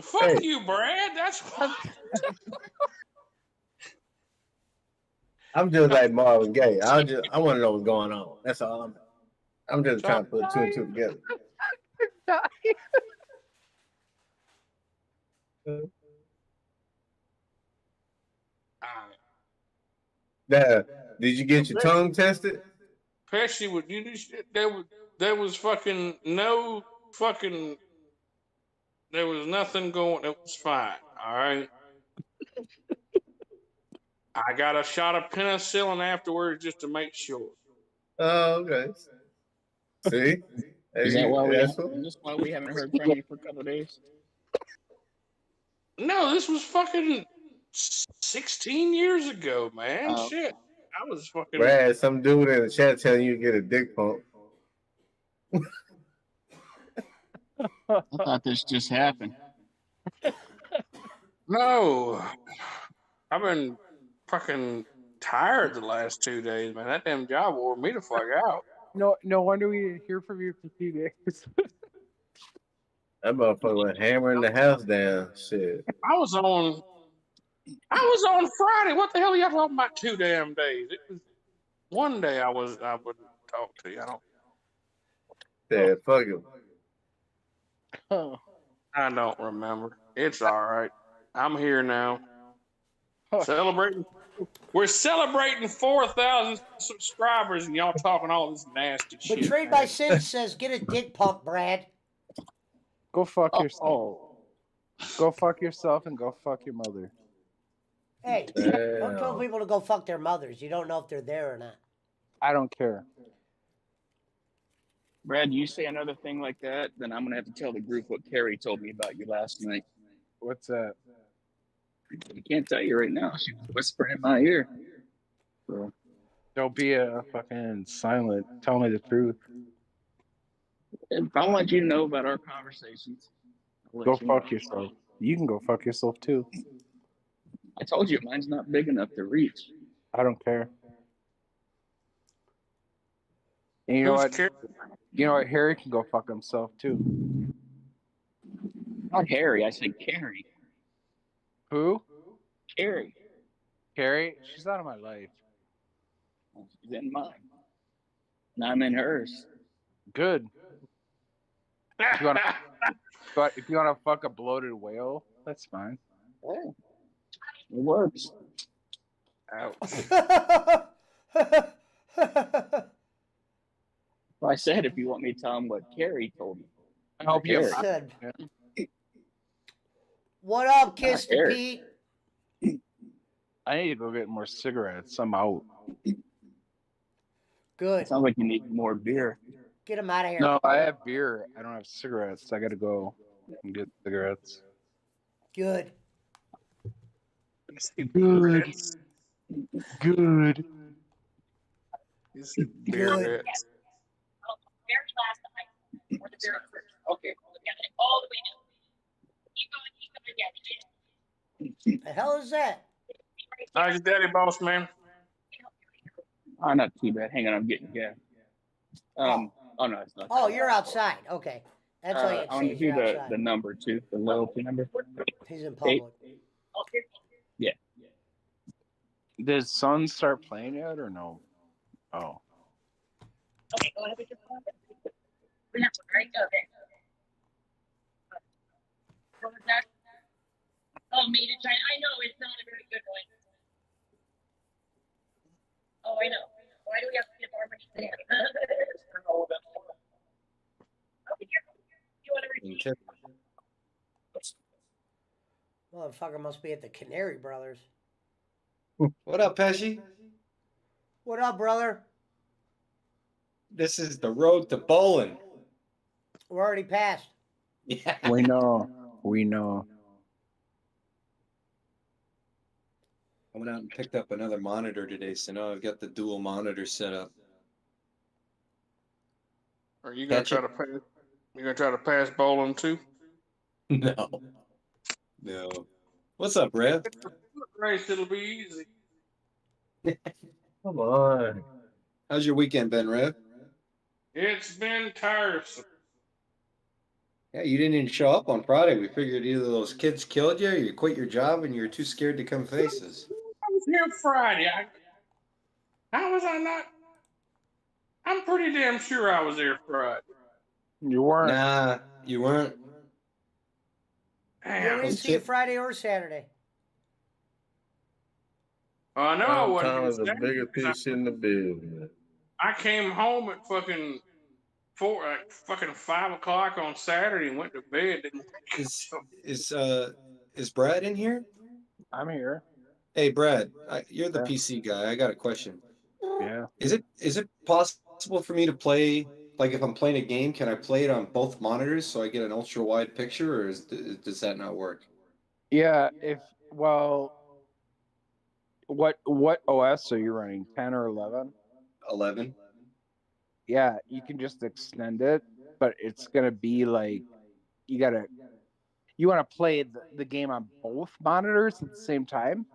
fuck hey, you, Brad. That's I'm just like Marvin Gaye. I want to know what's going on. That's all I'm just trying to put two and two together. Did you get your tongue tested? Pesci would there was fucking no fucking there was nothing going. It was fine. All right. I got a shot of penicillin afterwards just to make sure. Oh, okay. See, Is that why that's what. is this why we haven't heard from you for a couple of days? No, this was fucking 16 years ago, man. Oh. Shit. I was fucking. Brad, some dude in the chat telling you to get a dick pump. I thought this just happened. No. I've been fucking tired the last 2 days, man. That damn job wore me the fuck out. No wonder we didn't hear from you for 2 days. That motherfucker was hammering the house down. Shit. I was on Friday. What the hell are y'all talking about 2 damn days? It was one day I wouldn't talk to you. Yeah, fuck him. I don't remember. It's all right. I'm here now. Celebrating. We're celebrating 4,000 subscribers, and y'all talking all this nasty shit. Betrayed by Sin says, get a dick pump, Brad. Go fuck yourself. Go fuck yourself and go fuck your mother. Hey, don't tell people to go fuck their mothers. You don't know if they're there or not. I don't care. Brad, you say another thing like that, then I'm gonna have to tell the group what Carrie told me about you last night. What's that? I can't tell you right now. She was whispering in my ear. So. Don't be a fucking silent. Tell me the truth. If I want you to know about our conversations, Go fuck yourself. You can go fuck yourself too. I told you mine's not big enough to reach. I don't care. And you know what? You know what? Harry can go fuck himself too. Not Harry. I said Carrie. Who? Carrie. Carrie? She's out of my life. She's in mine. And I'm in hers. Good. If you want to fuck a bloated whale, that's fine. Yeah. It works. Well, I said if you want me to tell him what Carrie told me. I hope you said. What up, Kiss to Pete? I need to go get more cigarettes. I'm out. Good. Sounds like you need more beer. Get him out of here. No, I have beer. I don't have cigarettes. I got to go and get cigarettes. Good. Good. Good. Good. Okay. All the way down. The hell is that? How's your daddy, boss man? Oh, not too bad. Hang on, I'm getting gas. Oh no, it's not. Oh, you're outside. Okay. That's all you I can want say to is do you're the outside. number two, the loyalty number. He's in 8. public. Yeah. Did Sun start playing yet or no? Oh. Okay, go ahead with your phone. We have one, right? Okay. What was that? Oh, made in China. I know, it's not a very good one. Oh, I know. Why do we have to get more money? Okay, you want to repeat? Motherfucker must be at the Canary Brothers. What up, Pesci? What up, brother? This is the road to Bolin. We're already passed. Yeah. We know. We know. I went out and picked up another monitor today, so now I've got the dual monitor set up. Are you gonna Catch try it? to pass? You gonna try to pass Bolin too? No. No. What's up, Rev? Race, it'll be easy. Come on. How's your weekend been, Rev? It's been tiresome. Yeah, you didn't even show up on Friday. We figured either those kids killed you or you quit your job and you were too scared to come face us. I was here Friday. How was I not? I'm pretty damn sure I was there Friday. You weren't. Nah, you weren't. Yeah, we Damn. didn't see you Friday or Saturday. I know I wasn't. Tom is gonna the say bigger it 'cause piece in the business. I came home at fucking 5 o'clock on Saturday and went to bed. Didn't wake up. Is Brad in here? I'm here. Hey, Brad, you're the Yeah. PC guy. I got a question. Yeah. Is it possible for me to play, like if I'm playing a game, can I play it on both monitors so I get an ultra wide picture, or does that not work? Yeah. What OS are you running? 10 or 11? 11. Yeah, you can just extend it, but it's gonna be like you want to play the game on both monitors at the same time.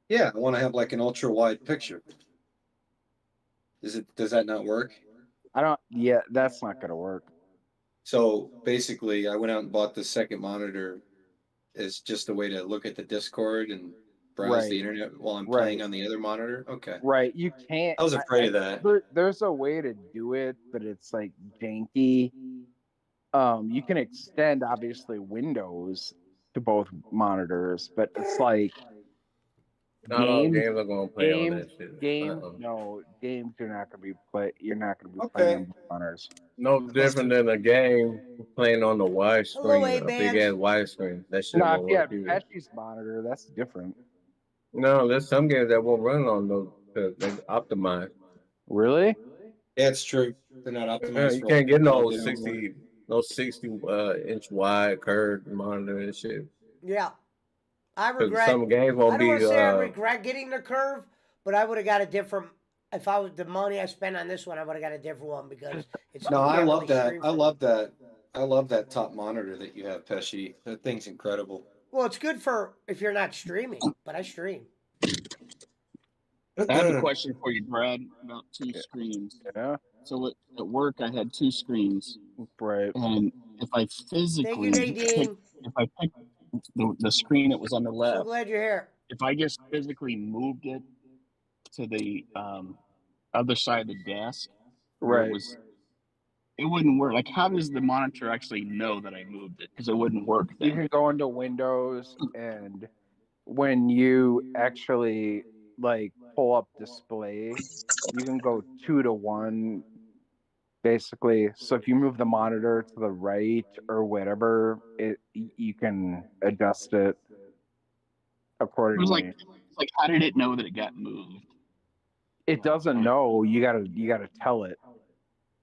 Yeah, I want to have like an ultra wide picture. Does that not work? Yeah, that's not gonna work. So basically, I went out and bought the second monitor as just a way to look at the Discord and browse the internet while I'm playing on the other monitor. Okay. Right. You can't. I was afraid of that. There's a way to do it, but it's like janky. You can extend obviously Windows to both monitors, but it's like Not all games are gonna play on that shit. games are not gonna be You're not gonna be playing on both monitors. No different than a game playing on the wide Hello, screen, a big ass wide screen. That shit No, won't if you have work either. Pesci's monitor, that's different. No, there's some games that won't run on those because they optimized. Really? Yeah, it's true. They're not Yeah, optimized. you for can't get all no digital. 60 inch wide curved monitor and shit. Yeah. I 'Cause regret. some games I won't don't want be. to say I regret getting the curve, but I would have got a different. If I was the money I spent on this one, I would have got a different one because it's. No, you I can't love really that. stream I from love that. I love that top monitor that you have, Pesci. That thing's incredible. Well, it's good for if you're not streaming, but I stream. I have a question for you, Brad, about two screens. Yeah. So at work, I had two screens. Right. And if I physically pick the screen that was on the left, So glad you're here. if I just physically moved it to the other side of the desk, where Right. it wouldn't work. Like, how does the monitor actually know that I moved it? Because it wouldn't work then. You can go into Windows, and when you actually like pull up display, you can go 2-to-1 basically. So if you move the monitor to the right or whatever, you can adjust it accordingly. It was like how did it know that it got moved? It doesn't know. You gotta tell it.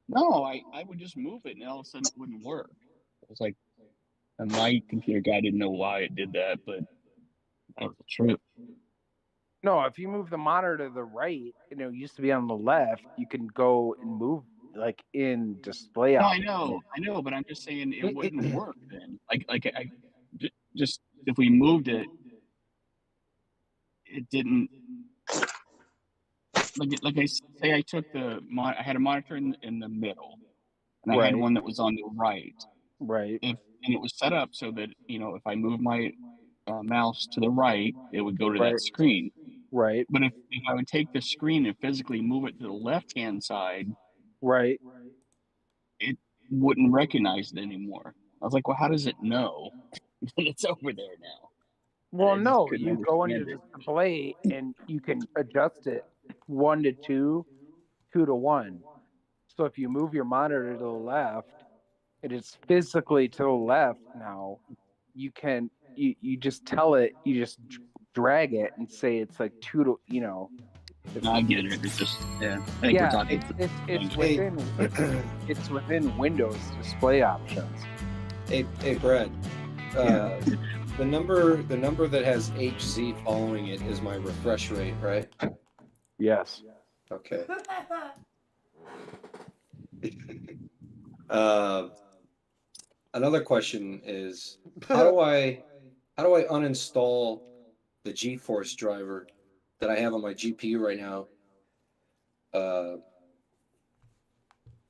No, I would just move it, and all of a sudden it wouldn't work. It was like, and my computer guy didn't know why it did that, but that was a trip. No, if you move the monitor to the right, it used to be on the left. You can go and move like in display. No, I know, but I'm just saying it wouldn't work then. Just if we moved it, it didn't. Like I say, I took I had a monitor in the middle, and I had one that was on the right. Right. And it was set up so that if I move my mouse to the right, it would go to that screen. Right. But if I would take the screen and physically move it to the left hand side, Right. it wouldn't recognize it anymore. I was like, well, how does it know that it's over there now? Well, I just no, couldn't you go into understand the it. display and you can adjust it 1 to 2, 2 to 1. So if you move your monitor to the left, it is physically to the left now. You just tell it, you just drag it and say it's like 2 to, No, I get it. It's just I think we're talking. it's within Windows display options. Hey, Brad. The number that has HZ following it is my refresh rate, right? Yes. Okay. Another question is how do I uninstall the GeForce driver that I have on my GPU right now?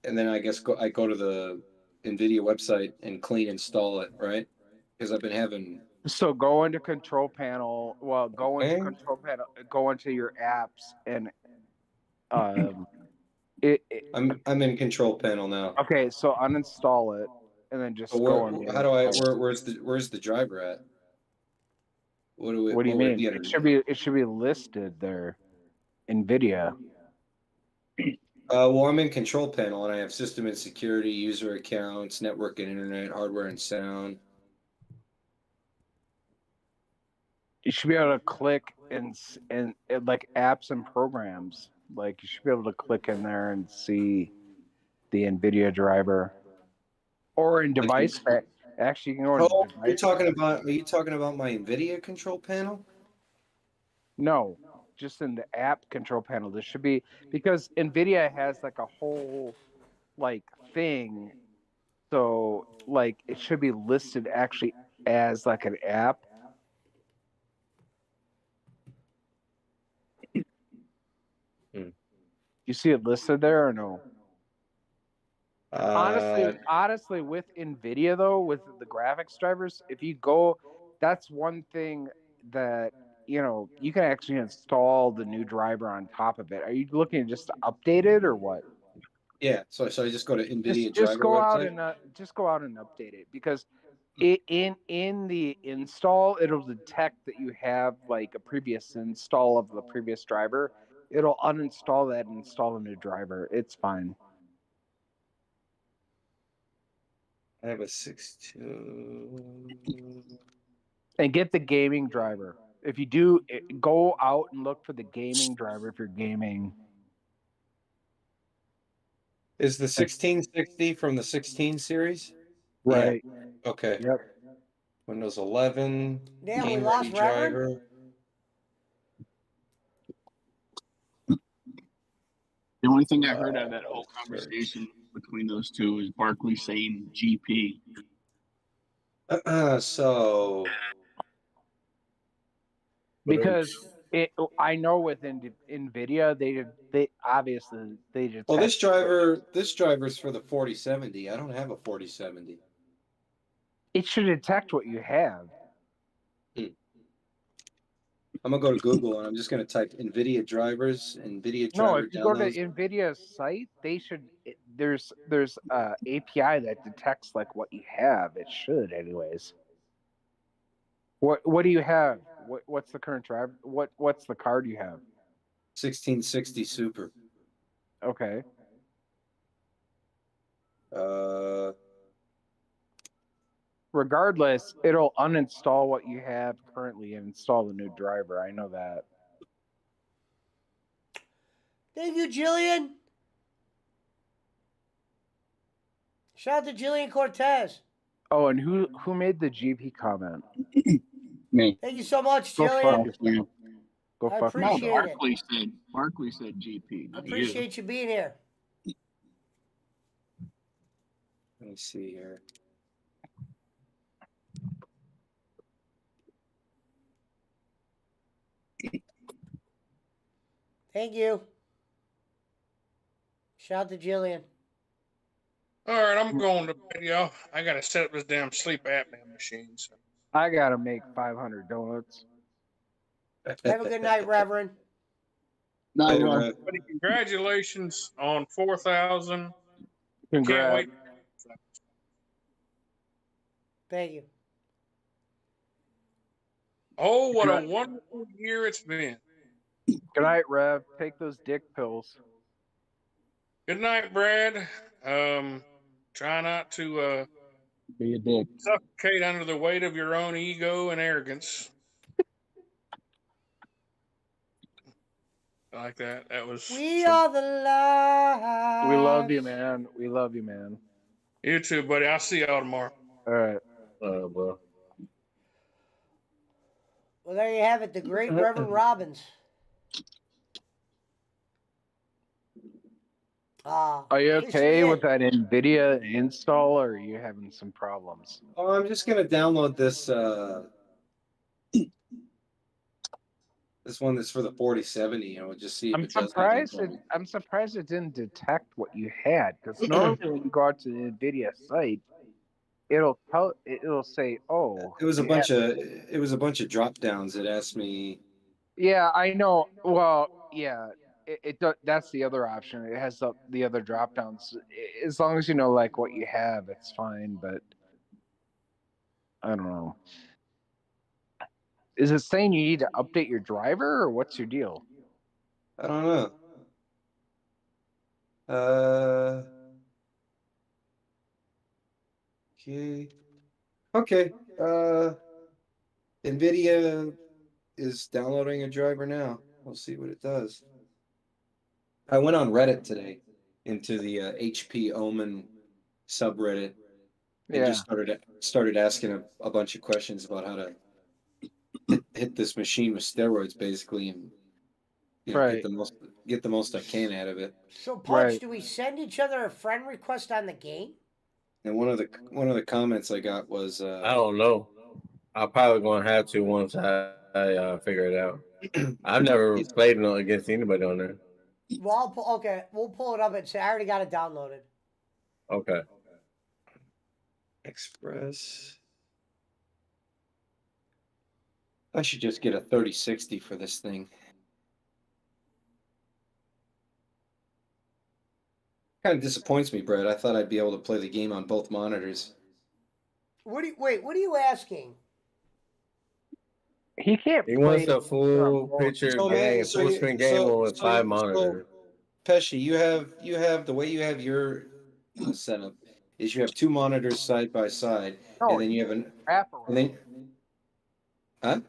And then I guess I go to the NVIDIA website and clean install it, right? Because I've been having. So go into control panel. Well, go into Okay. control panel. Go into your apps and I'm in control panel now. Okay, so uninstall it and then just So go on. where's the driver at? What do you mean? It should be listed there. NVIDIA. Well, I'm in control panel and I have system and security, user accounts, network and internet, hardware and sound. You should be able to click and like apps and programs. Like you should be able to click in there and see the NVIDIA driver. Or in device. Actually, you can go into device. Are you talking about my NVIDIA control panel? No, just in the app control panel. There should be, because NVIDIA has like a whole like thing. So like it should be listed actually as like an app. You see it listed there or no? Honestly, with NVIDIA though, with the graphics drivers, if you go, that's one thing that you can actually install the new driver on top of it. Are you looking just to update it or what? Yeah, so I just go to NVIDIA just driver go website? out and just go out and update it, because in the install it'll detect that you have like a previous install of the previous driver. It'll uninstall that and install a new driver. It's fine. I have a 6.2. And get the gaming driver. If you do, go out and look for the gaming driver if you're gaming. Is the 1660 from the 16 series? Right. Yeah. Okay. Yep. Windows 11. Damn, we Game lost ready driver. The only thing I heard out of that whole conversation between those two is Barkley saying GP. So. Because I know within NVIDIA they obviously they detect. Well, this driver's for the 4070. I don't have a 4070. It should detect what you have. I'm gonna go to Google and I'm just gonna type NVIDIA drivers, NVIDIA driver. No, if you go to NVIDIA's site, they should. There's a API that detects like what you have. It should, anyways. What do you have? What's the current driver? What's the card you have? 1660 Super. Okay. Regardless, it'll uninstall what you have currently and install the new driver. I know that. Thank you, Jillian. Shout out to Jillian Cortez. Oh, and who made the GP comment? Me. Thank you so much, Go Jillian. Go I fuck appreciate it. Barkley said GP. I appreciate you being here. Let me see here. Thank you. Shout out to Jillian. All right, I'm going to bed, y'all. I gotta set up this damn sleep apnea machine. So. I gotta make 500 donuts. Have a good night, Reverend. No, Later, well, Rev. Buddy, congratulations on 4,000. Can't Congrats. wait. Thank you. Oh, what a wonderful year it's been. Good night, Rev. Take those dick pills. Good night, Brad. Try not to be a dick. suffocate under the weight of your own ego and arrogance. I like that. That was. We are the light. We love you, man. We love you, man. You too, buddy. I'll see y'all tomorrow. All right. Well. Well, there you have it, the great Reverend Robbins. Are you okay with that NVIDIA install, or are you having some problems? Oh, I'm just gonna download this this one that's for the 4070, and we'll just see if it does anything. I'm surprised it didn't detect what you had, because normally when you go out to the NVIDIA site, it'll say, "Oh." It was a bunch of drop downs that asked me. Yeah, I know. Well, yeah, that's the other option. It has the other drop downs. As long as you know like what you have, it's fine. But I don't know. Is it saying you need to update your driver, or what's your deal? I don't know. Okay. NVIDIA is downloading a driver now. We'll see what it does. I went on Reddit today into the HP Omen subreddit and just started asking a bunch of questions about how to hit this machine with steroids, basically, and get the most I can out of it. So, Punch, do we send each other a friend request on the game? And one of the comments I got was, I don't know. I'm probably gonna have to once I figure it out. I've never played against anybody on there. Well, we'll pull it up and say I already got it downloaded. Okay. Express. I should just get a 3060 for this thing. Kind of disappoints me, Brad. I thought I'd be able to play the game on both monitors. What are you asking? He can't. He wants a full picture game, full screen game with 5 monitors. Pesci, you have the way you have your setup is you have 2 monitors side by side, and then you have an wraparound. Huh?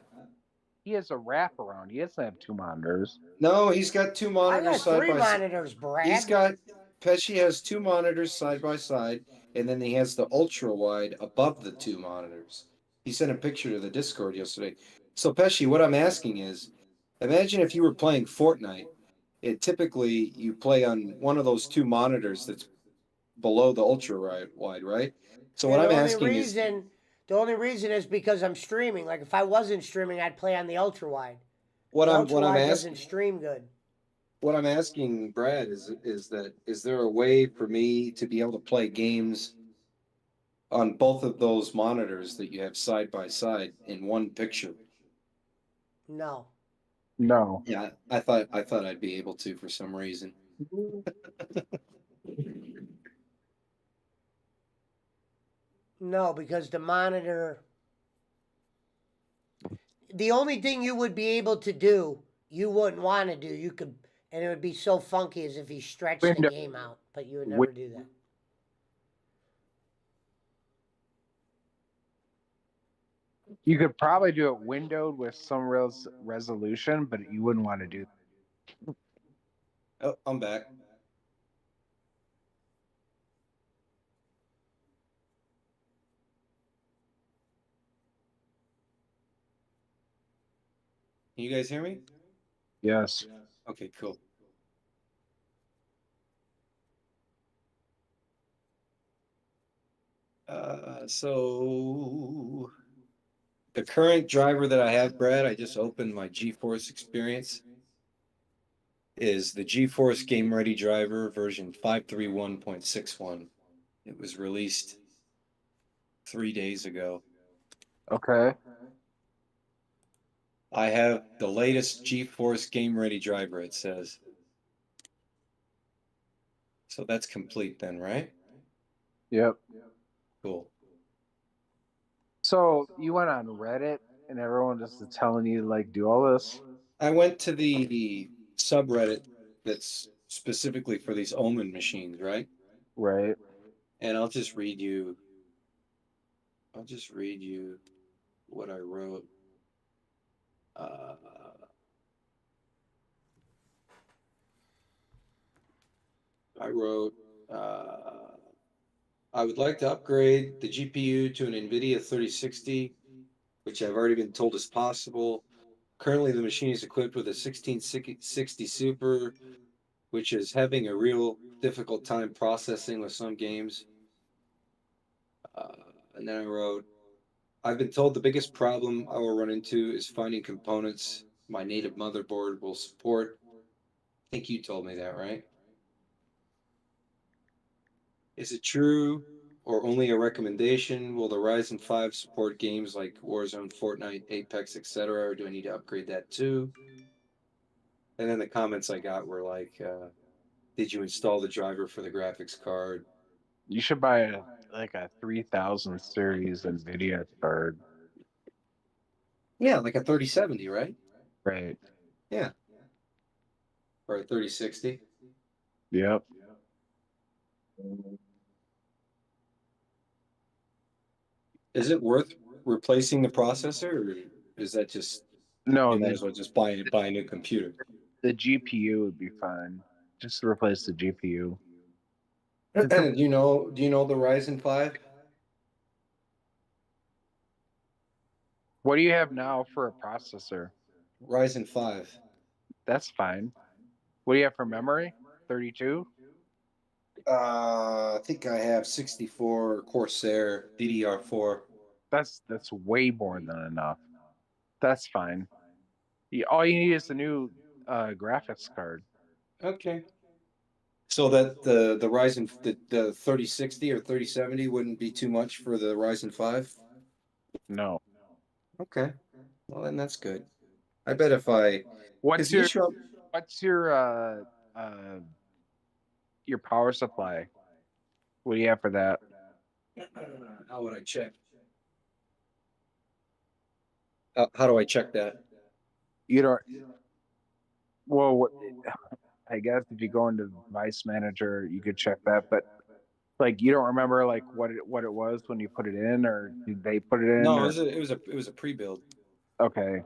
He has a wraparound. He doesn't have 2 monitors. No, he's got 2 monitors side by side. I got 3 monitors, Brad. Pesci has 2 monitors side by side, and then he has the ultra wide above the 2 monitors. He sent a picture to the Discord yesterday. So Pesci, what I'm asking is, imagine if you were playing Fortnite. Typically you play on one of those 2 monitors that's below the ultra wide, right? So what I'm asking is, the only reason is because I'm streaming. Like if I wasn't streaming, I'd play on the ultra wide. What I'm asking doesn't stream good. What I'm asking Brad is there a way for me to be able to play games on both of those monitors that you have side by side in one picture? No. Yeah, I thought I'd be able to for some reason. No, because the monitor. The only thing you would be able to do, you wouldn't want to do. You could, and it would be so funky as if you stretched the game out, but you would never do that. You could probably do it windowed with some resolution, but you wouldn't want to do that. Oh, I'm back. Can you guys hear me? Yes. Okay, cool. So the current driver that I have, Brad, I just opened my GeForce Experience, is the GeForce Game Ready driver version 531.61. It was released 3 days ago. Okay. I have the latest GeForce Game Ready driver, it says. So that's complete then, right? Yep. Cool. So you went on Reddit and everyone just is telling you to like do all this? I went to the subreddit that's specifically for these Omen machines, right? Right. And I'll just read you what I wrote. I wrote, I would like to upgrade the GPU to an NVIDIA 3060, which I've already been told is possible. Currently, the machine is equipped with a 1660 Super, which is having a real difficult time processing with some games. And then I wrote, I've been told the biggest problem I will run into is finding components my native motherboard will support. I think you told me that, right? Is it true or only a recommendation? Will the Ryzen 5 support games like Warzone, Fortnite, Apex, etc., or do I need to upgrade that too? And then the comments I got were like, did you install the driver for the graphics card? You should buy a 3000 series NVIDIA card. Yeah, like a 3070, right? Right. Yeah. Or a 3060. Yep. Is it worth replacing the processor, or is that just No, you might as well just buy a new computer? the GPU would be fine. Just replace the GPU. Do you know the Ryzen 5? What do you have now for a processor? Ryzen 5. That's fine. What do you have for memory? 32? I think I have 64 Corsair DDR4. That's way more than enough. That's fine. All you need is a new graphics card. Okay. So that the Ryzen the 3060 or 3070 wouldn't be too much for the Ryzen 5? No. Okay. Well, then that's good. I bet if I What's the your issue what's your power supply? What do you have for that? how would I check? How do I check that? You don't. Well, I guess if you go into Device Manager, you could check that, but like you don't remember like what it was when you put it in, or did they put it in, No, or it was a pre-build. okay.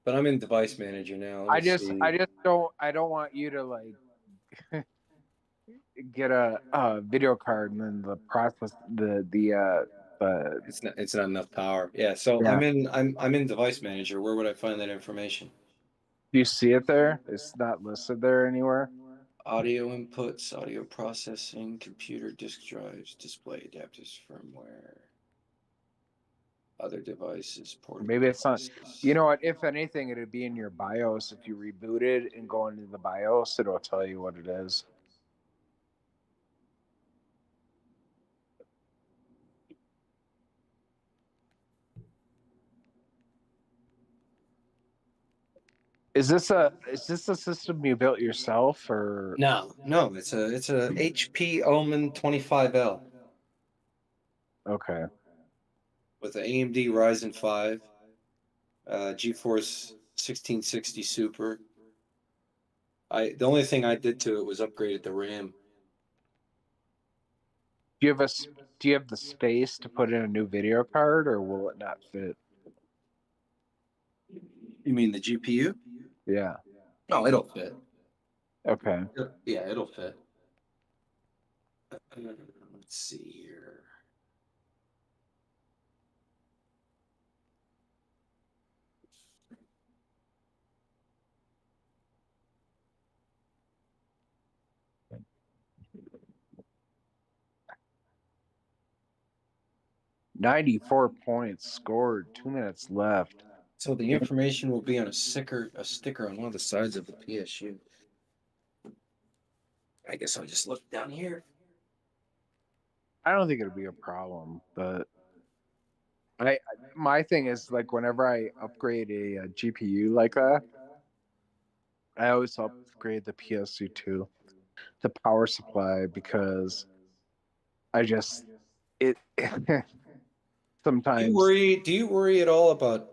But I'm in Device Manager now. Let me I just see. don't want you to like get a video card and then the process It's not enough power. Yeah, so yeah. I'm in Device Manager. Where would I find that information? Do you see it there? It's not listed there anywhere. Audio inputs, audio processing, computer disk drives, display adapters, firmware, other devices, portable Maybe it's not. devices. You know what? If anything, it'd be in your BIOS. If you rebooted and go into the BIOS, it'll tell you what it is. Is this a system you built yourself or No, it's a HP Omen 25L okay? with an AMD Ryzen 5, GeForce 1660 Super. The only thing I did to it was upgraded the RAM. Do you have the space to put in a new video card, or will it not fit? You mean the GPU? Yeah. No, it'll fit. Okay. Yeah, it'll fit. Let's see here. $94 points scored. 2 minutes left. So the information will be on a sticker on one of the sides of the PSU. I guess I'll just look down here. I don't think it'll be a problem, but my thing is like whenever I upgrade a GPU like that, I always upgrade the PSU2, the power supply, because I just it sometimes Do you worry at all about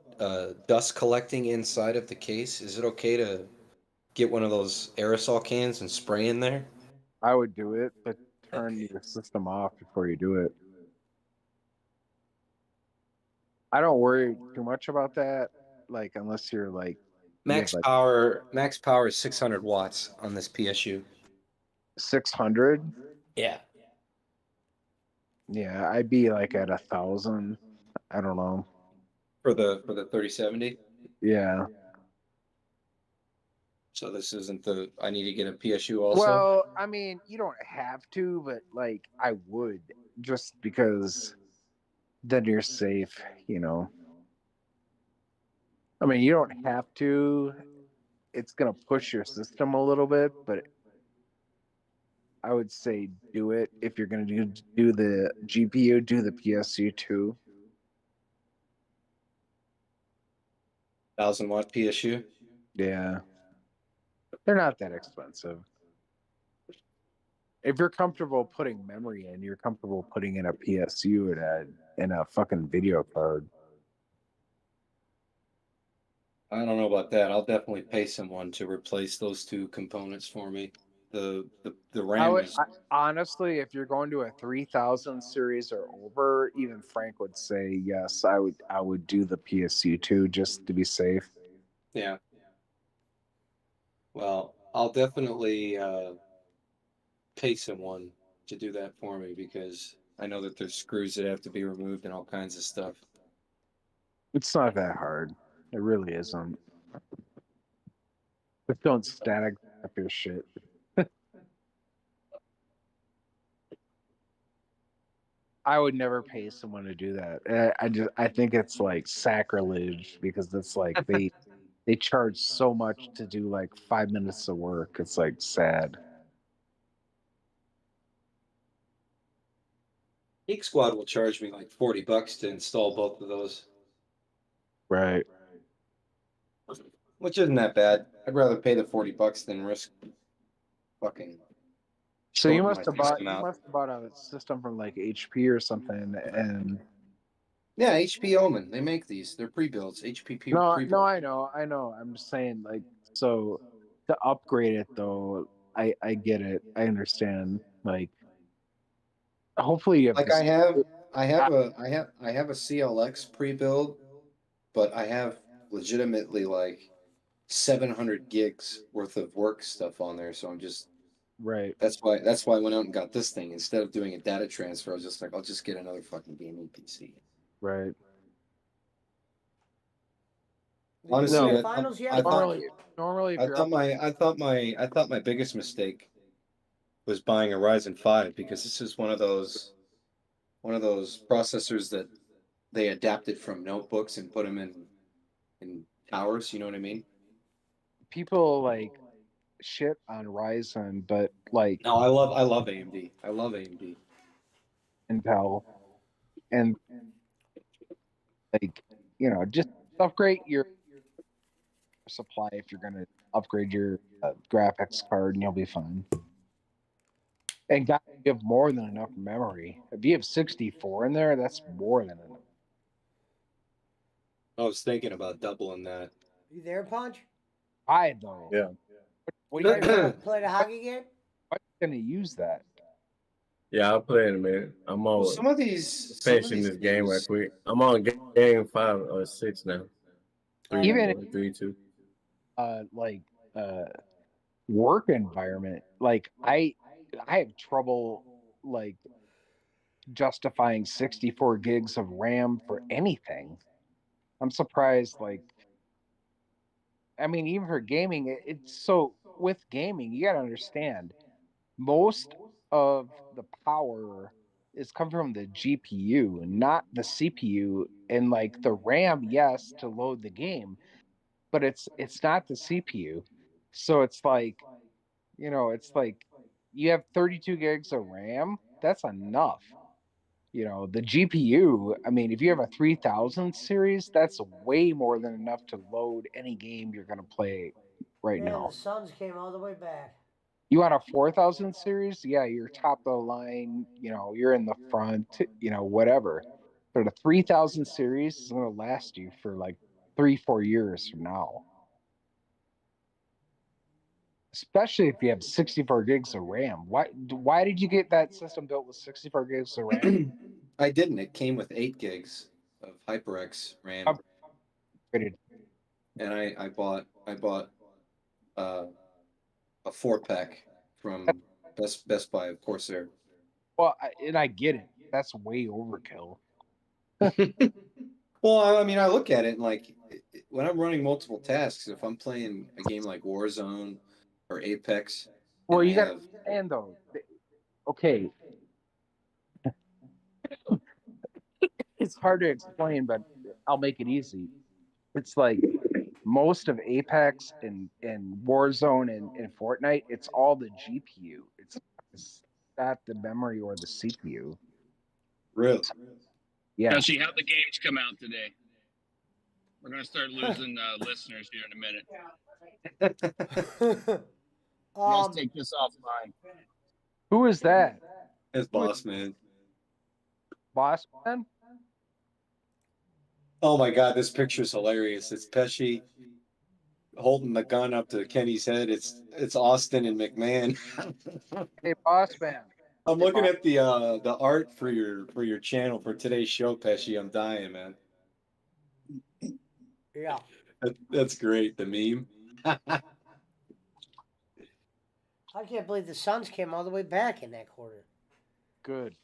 dust collecting inside of the case? Is it okay to get one of those aerosol cans and spray in there? I would do it, but turn your system off before you do it. I don't worry too much about that, like unless you're like you have like Max power is 600 watts on this PSU. 600. Yeah. Yeah, I'd be like at 1,000. I don't know. For the 3070. Yeah. So this isn't the I need to get a PSU also. Well, I mean, you don't have to, but like I would, just because then you're safe, you know. I mean, you don't have to. It's gonna push your system a little bit, but I would say do it if you're gonna do the GPU, do the PSU too. 1,000 watt PSU. Yeah, they're not that expensive. If you're comfortable putting memory in, you're comfortable putting in a PSU and a fucking video card. I don't know about that. I'll definitely pay someone to replace those two components for me. The RAM is Honestly, if you're going to a 3000 series or over, even Frank would say yes. I would do the PSU too, just to be safe. yeah. Well, I'll definitely pay someone to do that for me because I know that there's screws that have to be removed and all kinds of stuff. It's not that hard. It really isn't. Just don't static up your shit. I would never pay someone to do that. I think it's like sacrilege because it's like they charge so much to do like 5 minutes of work. It's like sad. Geek Squad will charge me like $40 to install both of those. Right. Which isn't that bad. I'd rather pay the $40 than risk fucking. So you shorting must my have bought system out. a system from like HP or something, and Yeah, HP Omen. They make these. They're pre-builds. HP no, pre-build. I know. I'm just saying, like, so to upgrade it though, I get it. I understand. Like, hopefully you have Like this. I have a CLX pre-build, but I have legitimately like 700 gigs worth of work stuff on there. So I'm just Right. that's why I went out and got this thing instead of doing a data transfer. I was just like, I'll just get another fucking gaming PC. Right. Honestly, No. Finals yet, normally, if you're up, I thought my biggest mistake was buying a Ryzen 5 because this is one of those processors that they adapted from notebooks and put them in towers. You know what I mean? people like shit on Ryzen, but like No, I love AMD. I love AMD. Intel, and like just upgrade your supply if you're gonna upgrade your graphics card, and you'll be fine. And got you have more than enough memory. If you have 64 in there, that's more than enough. I was thinking about doubling that. You there, Punch? I though. Yeah. What are you gonna Play the hockey game? use that? Yeah, I'll play in a minute. I'm on Some of these finishing this game right quick. I'm on game 5 or 6 now. Even 3-2. Like work environment, like I have trouble like justifying 64 gigs of RAM for anything. I'm surprised, like, I mean, even for gaming, it's so with gaming, you got to understand most of the power is coming from the GPU, not the CPU. And like the RAM, yes, to load the game, but it's not the CPU. So it's like, it's like you have 32 gigs of RAM. That's enough. You know, the GPU, I mean, if you have a 3000 series, that's way more than enough to load any game you're going to play right Man, now. the Suns came all the way back. You want a 4000 series? Yeah, you're top of the line, you know, you're in the front, you know, whatever. But a 3000 series is going to last you for like 3-4 years from now. Especially if you have 64 gigs of RAM. Why did you get that system built with 64 gigs of RAM? I didn't. It came with 8 gigs of HyperX RAM, Upgraded. and I bought uh, a 4-pack from Best Buy of Corsair. Well, I get it. That's way overkill. Well, I mean, I look at it and like when I'm running multiple tasks, if I'm playing a game like Warzone or Apex, Well, and you I got to have understand though. Okay, it's hard to explain, but I'll make it easy. It's like most of Apex and Warzone and Fortnite, it's all the GPU. It's not the memory or the CPU. Really? Yeah. Especially how the games come out today. We're gonna start losing listeners here in a minute. Let's take this offline. Who is that? It's Boss Man. Boss Man? Oh my God, this picture's hilarious. It's Pesci holding the gun up to Kenny's head. It's Austin and McMahon. Hey, Boss Man. I'm looking at the art for your channel for today's show, Pesci. I'm dying, man. Yeah. That's great. The meme. I can't believe the Suns came all the way back in that quarter. Good.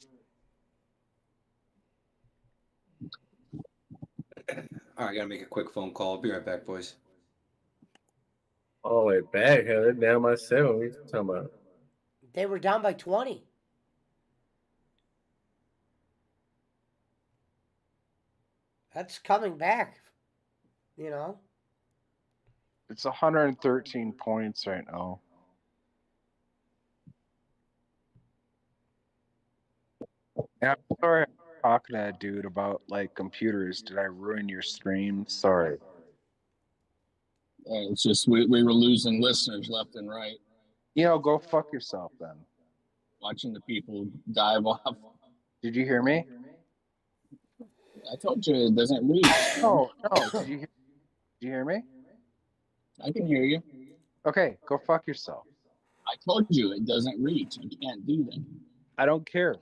All right, I gotta make a quick phone call. I'll be right back, boys. All the way back, hell, they're down by 7. What are you talking about? They were down by 20. That's coming back, you know. It's 113 points right now. Yeah, I'm sorry I'm talking to that dude about like computers. Did I ruin your stream? Sorry. It's just we were losing listeners left and right. You know, go fuck yourself then. Watching the people dive off. Did you hear me? I told you it doesn't reach. No. Did you hear me? I can hear you. Okay, go fuck yourself. I told you it doesn't reach. I can't do that. I don't care.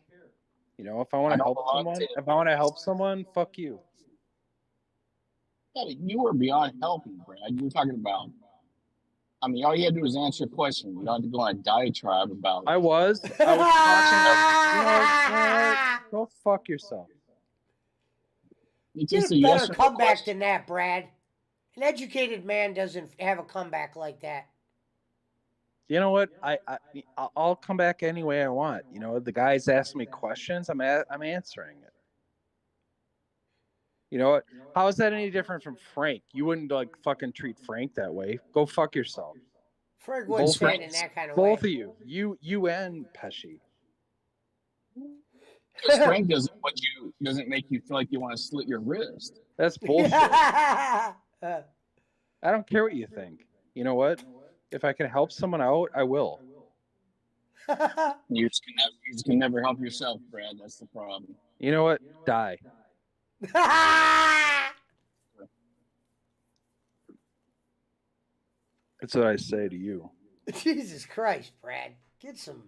You know, if I want to help someone, fuck you. Yeah, you were beyond helping, Brad. You were talking about. I mean, all you had to do was answer a question. You don't have to go on a diatribe about. I was talking about. Go fuck yourself. It's Get just a a better yes or no comeback question. than that, Brad. An educated man doesn't have a comeback like that. You know what? I'll come back any way I want. You know, the guys ask me questions. I'm answering it. You know what? How is that any different from Frank? You wouldn't like fucking treat Frank that way. Go fuck yourself. Frank wouldn't say it in that kind of way. Both of you. You and Pesci. Because Frank doesn't make you feel like you want to slit your wrist. That's bullshit. I don't care what you think. You know what? If I can help someone out, I will. You just can never help yourself, Brad. That's the problem. You know what? Die. That's what I say to you. Jesus Christ, Brad. Get some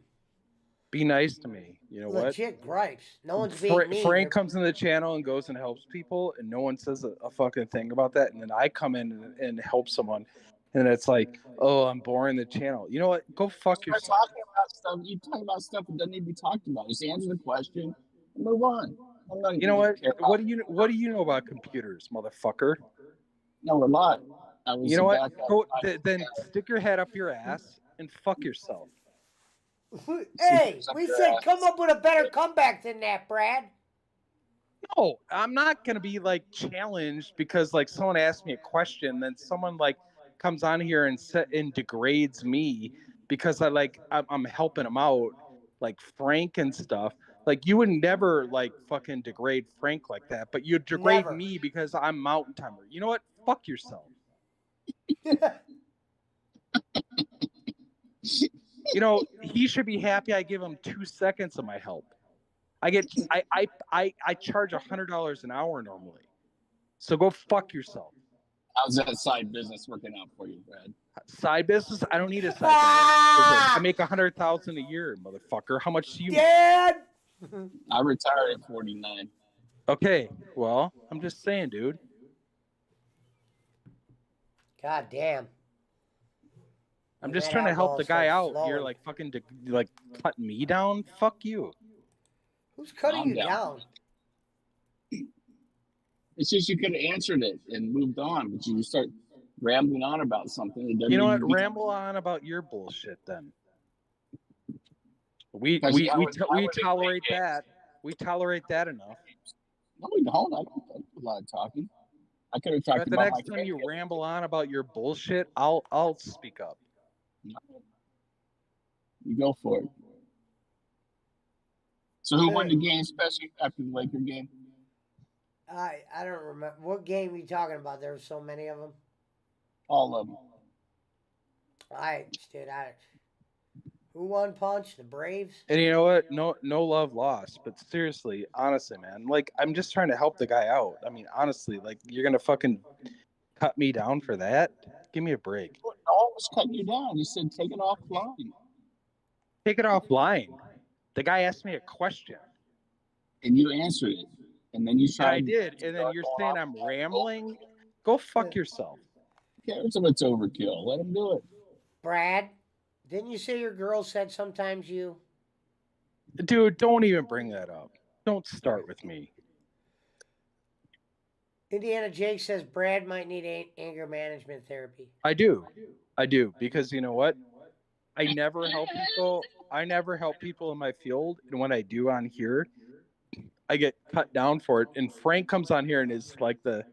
Be nice to me. You know what? legit gripes. No one's being mean. Frank comes in the channel and goes and helps people, and no one says a fucking thing about that. And then I come in and help someone, and it's like, oh, I'm boring the channel. You know what? Go fuck yourself. Talking about stuff. You talk about stuff that doesn't need to be talked about. Just answer the question and move on. You know what? What do you know about computers, motherfucker? No, a lot. You know what? Go, then stick your head up your ass and fuck yourself. Hey, we said come up with a better comeback than that, Brad. No, I'm not gonna be like challenged because like someone asked me a question, then someone like comes on here and degrades me because I'm helping them out, like Frank and stuff. Like you would never like fucking degrade Frank like that, but you degrade Never. me because I'm Mountain Timer. You know what? Fuck yourself. You know, he should be happy I give him 2 seconds of my help. I charge $100 an hour normally. So go fuck yourself. How's that side business working out for you, Brad? Side business? I don't need a side business. I make $100,000 a year, motherfucker. How much do you make? Dad. I retired at 49. Okay, well, I'm just saying, dude. God damn. I'm When just that trying to help alcohol the guy starts out. flowing. You're like fucking like cutting me down. Fuck you. Who's cutting I'm you down. down? It's just you could have answered it and moved on, but you start rambling on about something. It doesn't You know need what? to be- Ramble on about your bullshit then. We Because I was tolerate thinking- that. We tolerate that enough. No, we don't. I don't do a lot of talking. I could have talked But the about next my time you kid. ramble on about your bullshit, I'll speak up. You go for it. So who won the game, especially after the Laker game? I don't remember. What game are you talking about? There were so many of them. All of them. Who won Punch? The Braves? And you know what? No love lost. But seriously, honestly, man, like I'm just trying to help the guy out. I mean, honestly, like you're gonna fucking cut me down for that? Give me a break. No one was cutting you down. You said take it offline. Take it offline. The guy asked me a question. And you answered it. And then you And tried. I did. And then you're saying I'm rambling? Go fuck yourself. Who cares if it's overkill? Let him do it. Brad, didn't you say your girl said sometimes you? Dude, don't even bring that up. Don't start with me. Indiana Jake says Brad might need anger management therapy. I do. Because you know what? I never help people. I never help people in my field. And when I do on here, I get cut down for it. And Frank comes on here and is like the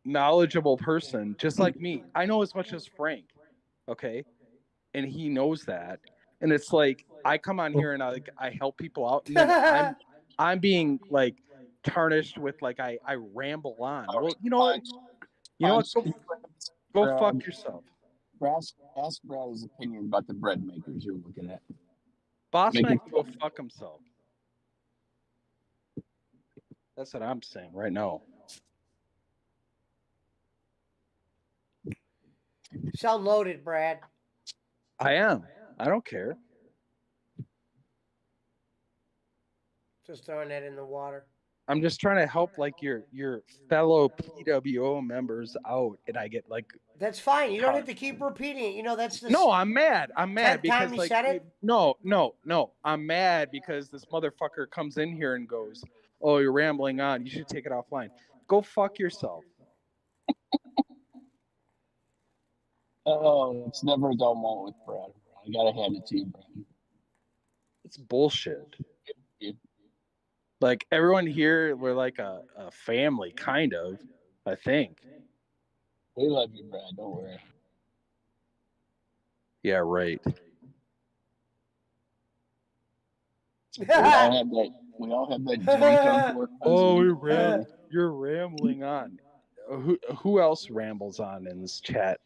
knowledgeable person, just like me. I know as much as Frank. Okay. And he knows that. And it's like I come on here and I help people out. And then I'm being like tarnished with like I ramble on. Well, you know what? Go fuck yourself. Ask Brad his opinion about the bread makers you're looking at. Boss man can go fuck himself. That's what I'm saying right now. Sound loaded, Brad. I am. I don't care. Just throwing that in the water. I'm just trying to help like your fellow PWO members out, and I get like. That's fine. You don't have to keep repeating it. You know that's the. No, I'm mad. I'm mad because time you like said it? no. I'm mad because this motherfucker comes in here and goes, "Oh, you're rambling on. You should take it offline." Go fuck yourself. Oh, it's never a dull moment with Brad. I gotta hand it to you, Brad. It's bullshit. Like everyone here, we're like a family, kind of. I think. We love you, Brad. Don't worry. Yeah, right. We all have that joint on board. Oh, you're rambling on. Who else rambles on in this chat?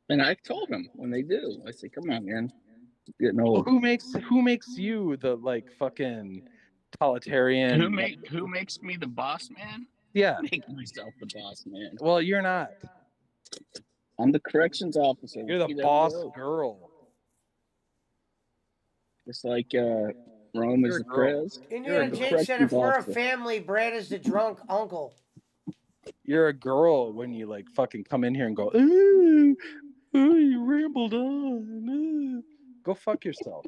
And I told him when they do. I say, "Come on, man, it's getting old." Who makes you the like fucking totalitarian? Who makes me the boss man? Yeah, I make myself the boss man. Well, you're not. I'm the corrections officer. You're the PWO. boss girl. Just like Rome is the prez. Indiana Jake said if we're a family, Brad is the drunk uncle. You're a girl when you like fucking come in here and go, ooh, you rambled on. Ooh. Go fuck yourself.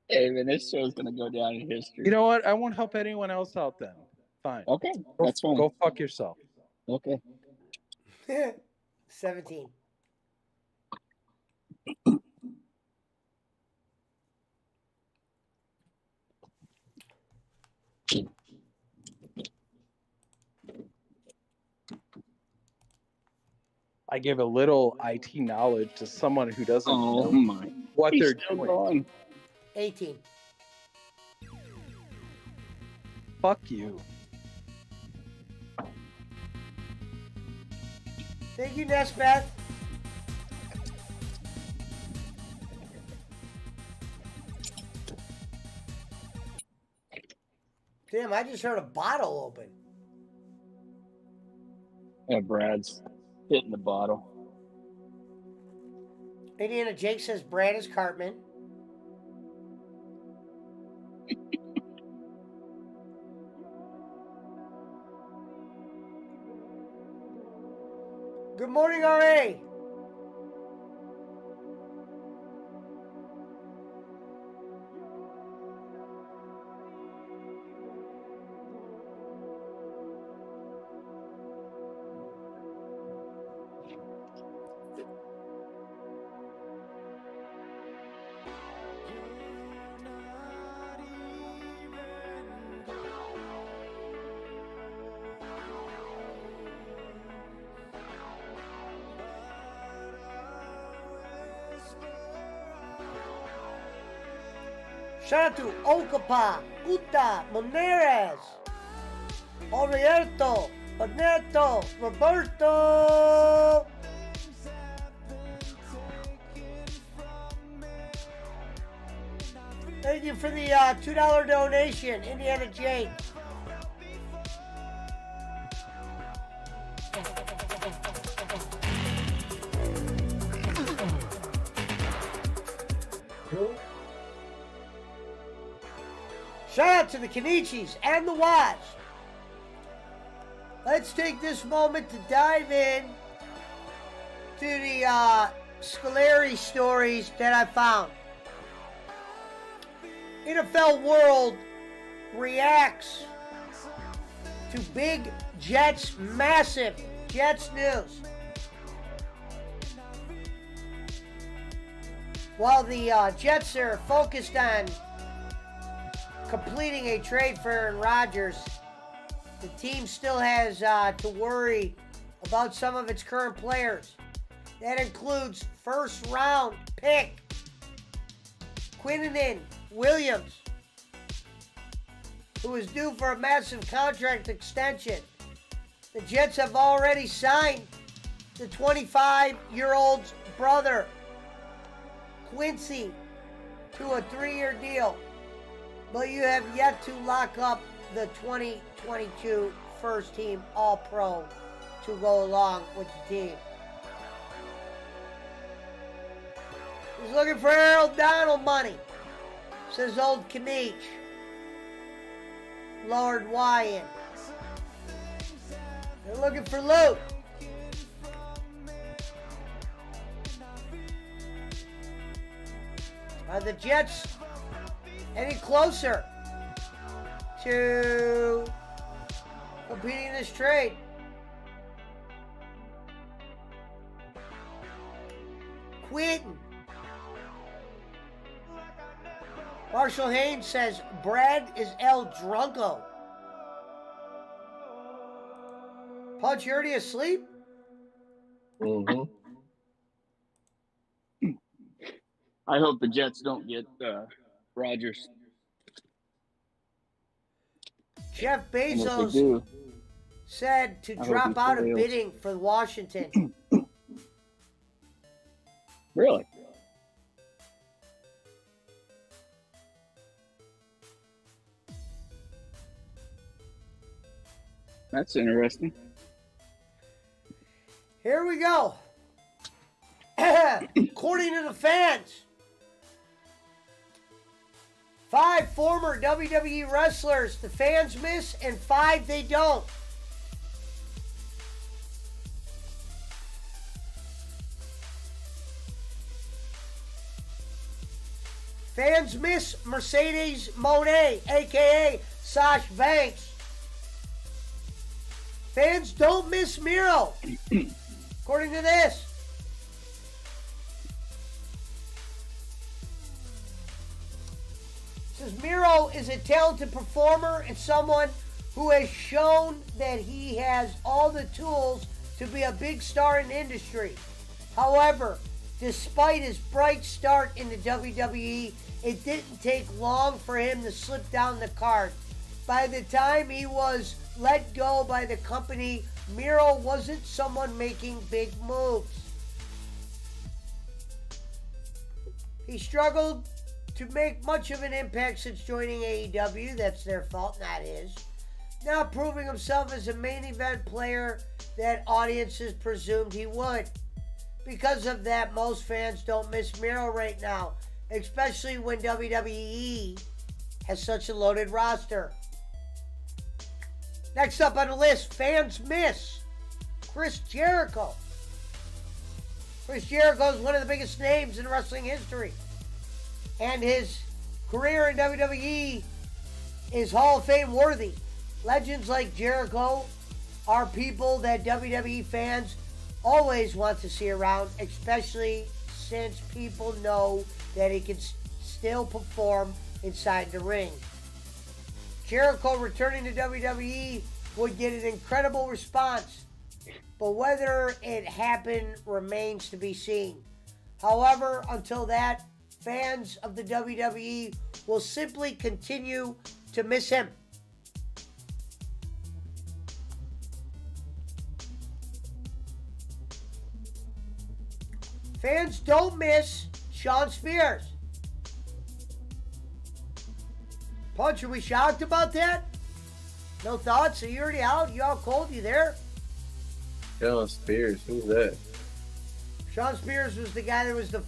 Hey, man, this show's gonna go down in history. You know what? I won't help anyone else out then. Fine. Okay, that's fine. Go fuck yourself. Okay. 17. I give a little IT knowledge to someone who doesn't know my. what He's they're still doing. going. 18. Fuck you. Thank you, Nesbeth. Damn, I just heard a bottle open. Yeah, Brad's hitting the bottle. Indiana Jake says Brad is Cartman. Good morning, RA. Shout out to Okapa, Uta, Moneres, Orierto, Paneto, Roberto. Thank you for the $2 donation, Indiana Jake. Shout out to the Kenichis and the Watch. Let's take this moment to dive in to the Scolari stories that I found. NFL World reacts to big Jets, massive Jets news. While the Jets are focused on completing a trade for Aaron Rodgers, the team still has to worry about some of its current players. That includes first-round pick Quinnen Williams, who is due for a massive contract extension. The Jets have already signed the 25-year-old's brother, Quincy, to a 3-year deal. But you have yet to lock up the 2022 first-team All-Pro to go along with the team. He's looking for Harold Donald money, says old Kanich. Lord Wyan. They're looking for loot. Are the Jets any closer to completing this trade? Quentin. Marshall Haynes says Brad is El Drunko. Punch, you already asleep? Mm-hmm. I hope the Jets don't get Rodgers. Jeff And if they Bezos do, said to I hope drop he out of prevails. bidding for Washington. Really? That's interesting. Here we go. According to the fans, 5 former WWE wrestlers the fans miss and 5 they don't. Fans miss Mercedes Moné, a.k.a. Sash Banks. Fans don't miss Miro, according to this. It says Miro is a talented performer and someone who has shown that he has all the tools to be a big star in the industry. However, despite his bright start in the WWE, it didn't take long for him to slip down the card. By the time he was let go by the company, Miro wasn't someone making big moves. He struggled to make much of an impact since joining AEW. That's their fault, not his. Not proving himself as a main event player that audiences presumed he would. Because of that, most fans don't miss Miro right now, especially when WWE has such a loaded roster. Next up on the list, fans miss Chris Jericho. Chris Jericho is one of the biggest names in wrestling history, and his career in WWE is Hall of Fame worthy. Legends like Jericho are people that WWE fans always want to see around, especially since people know that he can still perform inside the ring. Jericho returning to WWE would get an incredible response, but whether it happened remains to be seen. However, until that, fans of the WWE will simply continue to miss him. Fans don't miss Shawn Spears. Punch, are we shocked about that? No thoughts? Are you already out? You out cold? You there? Shawn Spears, who's that? Shawn Spears was the guy that was the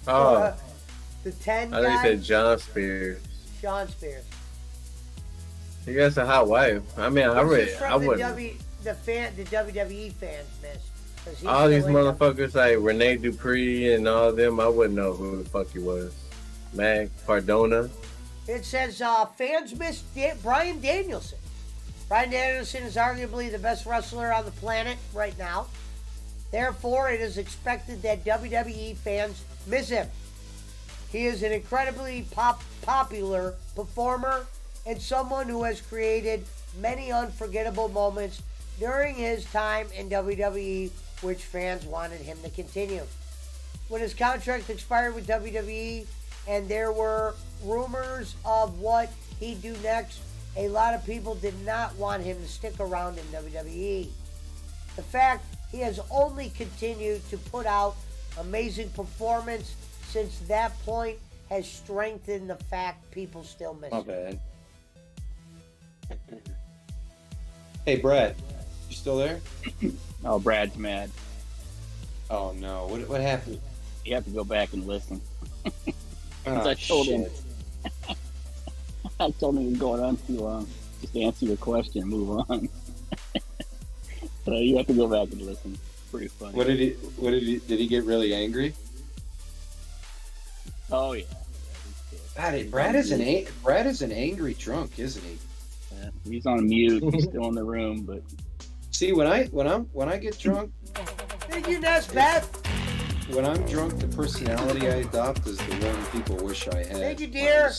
10 I guy. think you said John Spears. Shawn Spears. He got a hot wife. I mean, I This is read. from I the wouldn't. the WWE fans missed. 'Cause he's All these still in motherfuckers like Rene Dupree and all them, I wouldn't know who the fuck he was. Mac Cardona. It says fans miss Bryan Danielson. Bryan Danielson is arguably the best wrestler on the planet right now. Therefore, it is expected that WWE fans miss him. He is an incredibly popular performer and someone who has created many unforgettable moments during his time in WWE, which fans wanted him to continue. When his contract expired with WWE and there were rumors of what he'd do next, a lot of people did not want him to stick around in WWE. The fact he has only continued to put out amazing performance since that point has strengthened the fact people still miss My him. bad. Hey, Brad, you still there? Oh, Brad's mad. Oh no, what happened? You have to go back and listen. Oh, I told him. shit. I told him he was going on too long. Just answer your question and move on. So you have to go back and listen. Pretty funny. Did he get really angry? Oh yeah. Brad is an angry drunk, isn't he? Yeah, he's on mute. He's still in the room, but See, when I get drunk, Thank you, Nesbeth. when I'm drunk, the personality I adopt is the one people wish I had. Thank you, dear.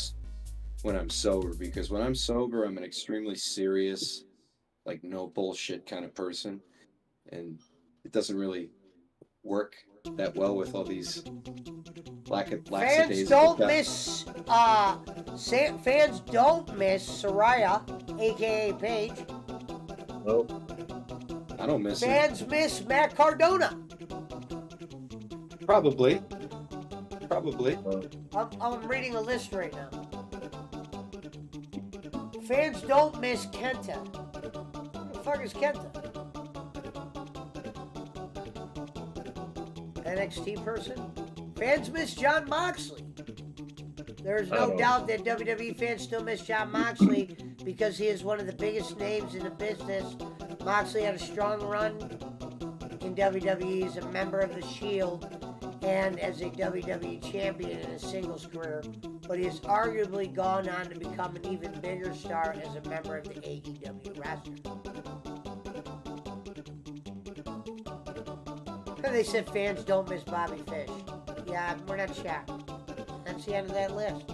When I'm sober, because when I'm sober, I'm an extremely serious, like no bullshit kind of person, and it doesn't really work that well with all these Fans don't miss fans don't miss Soraya, aka Paige. Nope. I don't miss it. Fans miss Matt Cardona. Probably. I'm reading a list right now. Fans don't miss Kenta. Who the fuck is Kenta? NXT person? Fans miss Jon Moxley. There's no doubt that WWE fans still miss Jon Moxley because he is one of the biggest names in the business. Moxley had a strong run in WWE as a member of the Shield and as a WWE champion in his singles career, but he has arguably gone on to become an even bigger star as a member of the AEW roster. They said fans don't miss Bobby Fish. Yeah, we're not shocked. That's the end of that list.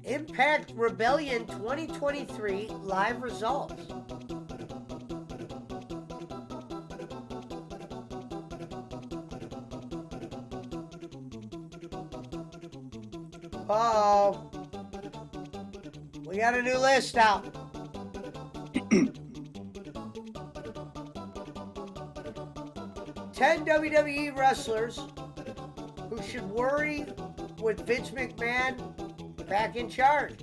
Impact Rebellion 2023 live results. Uh-oh. We got a new list out. 10 WWE wrestlers who should worry with Vince McMahon back in charge.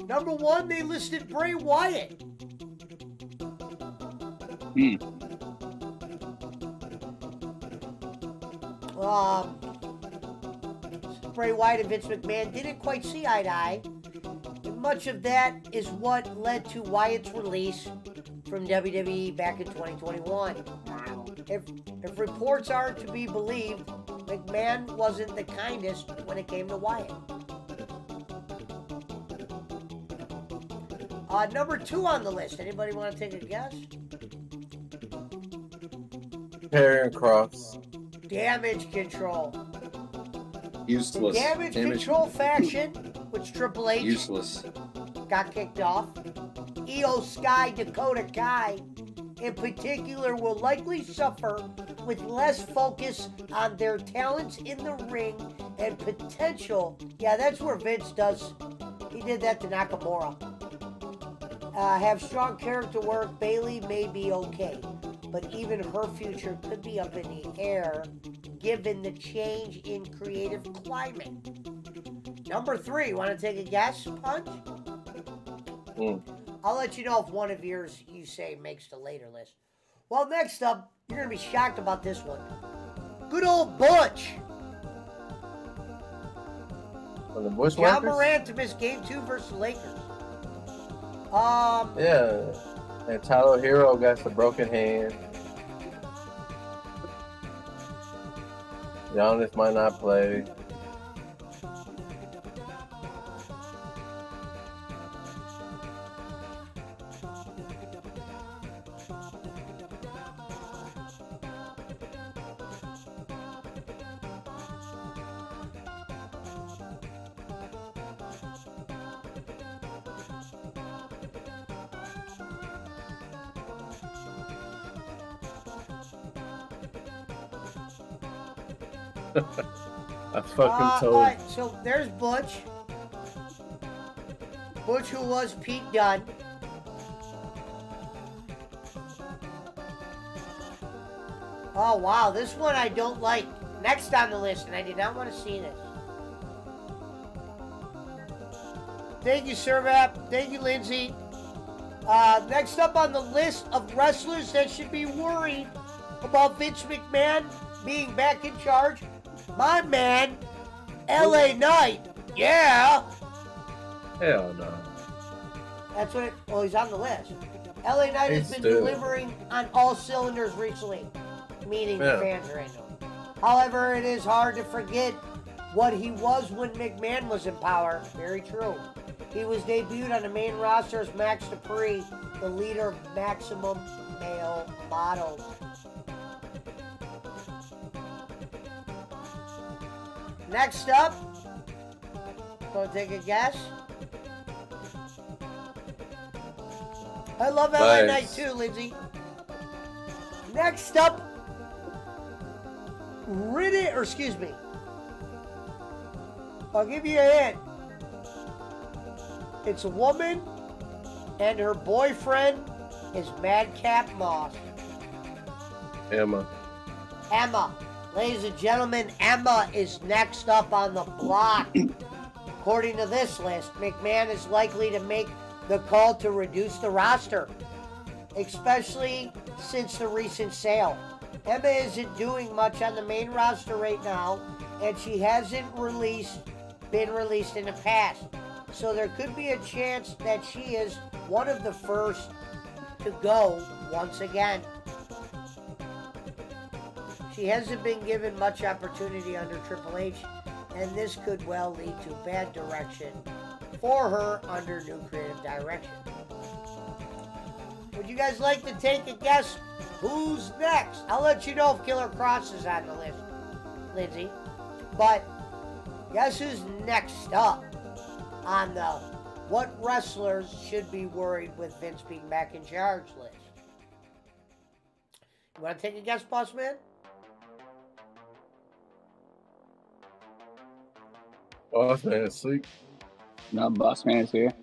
Number 1, they listed Bray Wyatt. Bray Wyatt and Vince McMahon didn't quite see eye to eye. And much of that is what led to Wyatt's release from WWE back in 2021. If reports are to be believed, McMahon wasn't the kindest when it came to Wyatt. Number 2 on the list. Anybody want to take a guess? Karrion Kross. Damage Control. Useless. The Damage Control faction, which Triple H Useless. got kicked off. Io Sky, Dakota Kai, in particular, will likely suffer with less focus on their talents in the ring and potential. Yeah, that's where Vince does. He did that to Nakamura. Have strong character work. Bayley may be okay, but even her future could be up in the air given the change in creative climate. Number 3, want to take a guess, Punch? I'll let you know if one of yours you say makes the later list. Well, next up, you're going to be shocked about this one. Good old Butch. From the John Bushwhackers? Morant to miss Game 2 versus the Lakers. Yeah. And Tyler Hero got the broken hand. Giannis might not play. I fucking told Alright, so there's Butch. Butch, who was Pete Dunne. Oh, wow, this one I don't like. Next on the list, and I did not want to see this. Thank you, Servap. Thank you, Lindsay. Next up on the list of wrestlers that should be worried about Vince McMahon being back in charge, my man, LA Knight. Yeah. Hell no. That's what he's on the list. LA Knight has been delivering on all cylinders recently, meaning the fans right now. However, it is hard to forget what he was when McMahon was in power. Very true. He was debuted on the main roster as Max Dupree, the leader of Maximum Male Models. Next up, go take a guess. I love LA Knight too, Lindsay. Next up, I'll give you a hint. It's a woman, and her boyfriend is Madcap Moss. Emma. Ladies and gentlemen, Emma is next up on the block. According to this list, McMahon is likely to make the call to reduce the roster, especially since the recent sale. Emma isn't doing much on the main roster right now, and she hasn't been released in the past. So there could be a chance that she is one of the first to go once again. She hasn't been given much opportunity under Triple H, and this could well lead to bad direction for her under new creative direction. Would you guys like to take a guess who's next? I'll let you know if Killer Cross is on the list, Lindsay. But guess who's next up on the what wrestlers should be worried with Vince being back in charge list? You want to take a guess, Boss Man? Boss man asleep. No, boss man is here.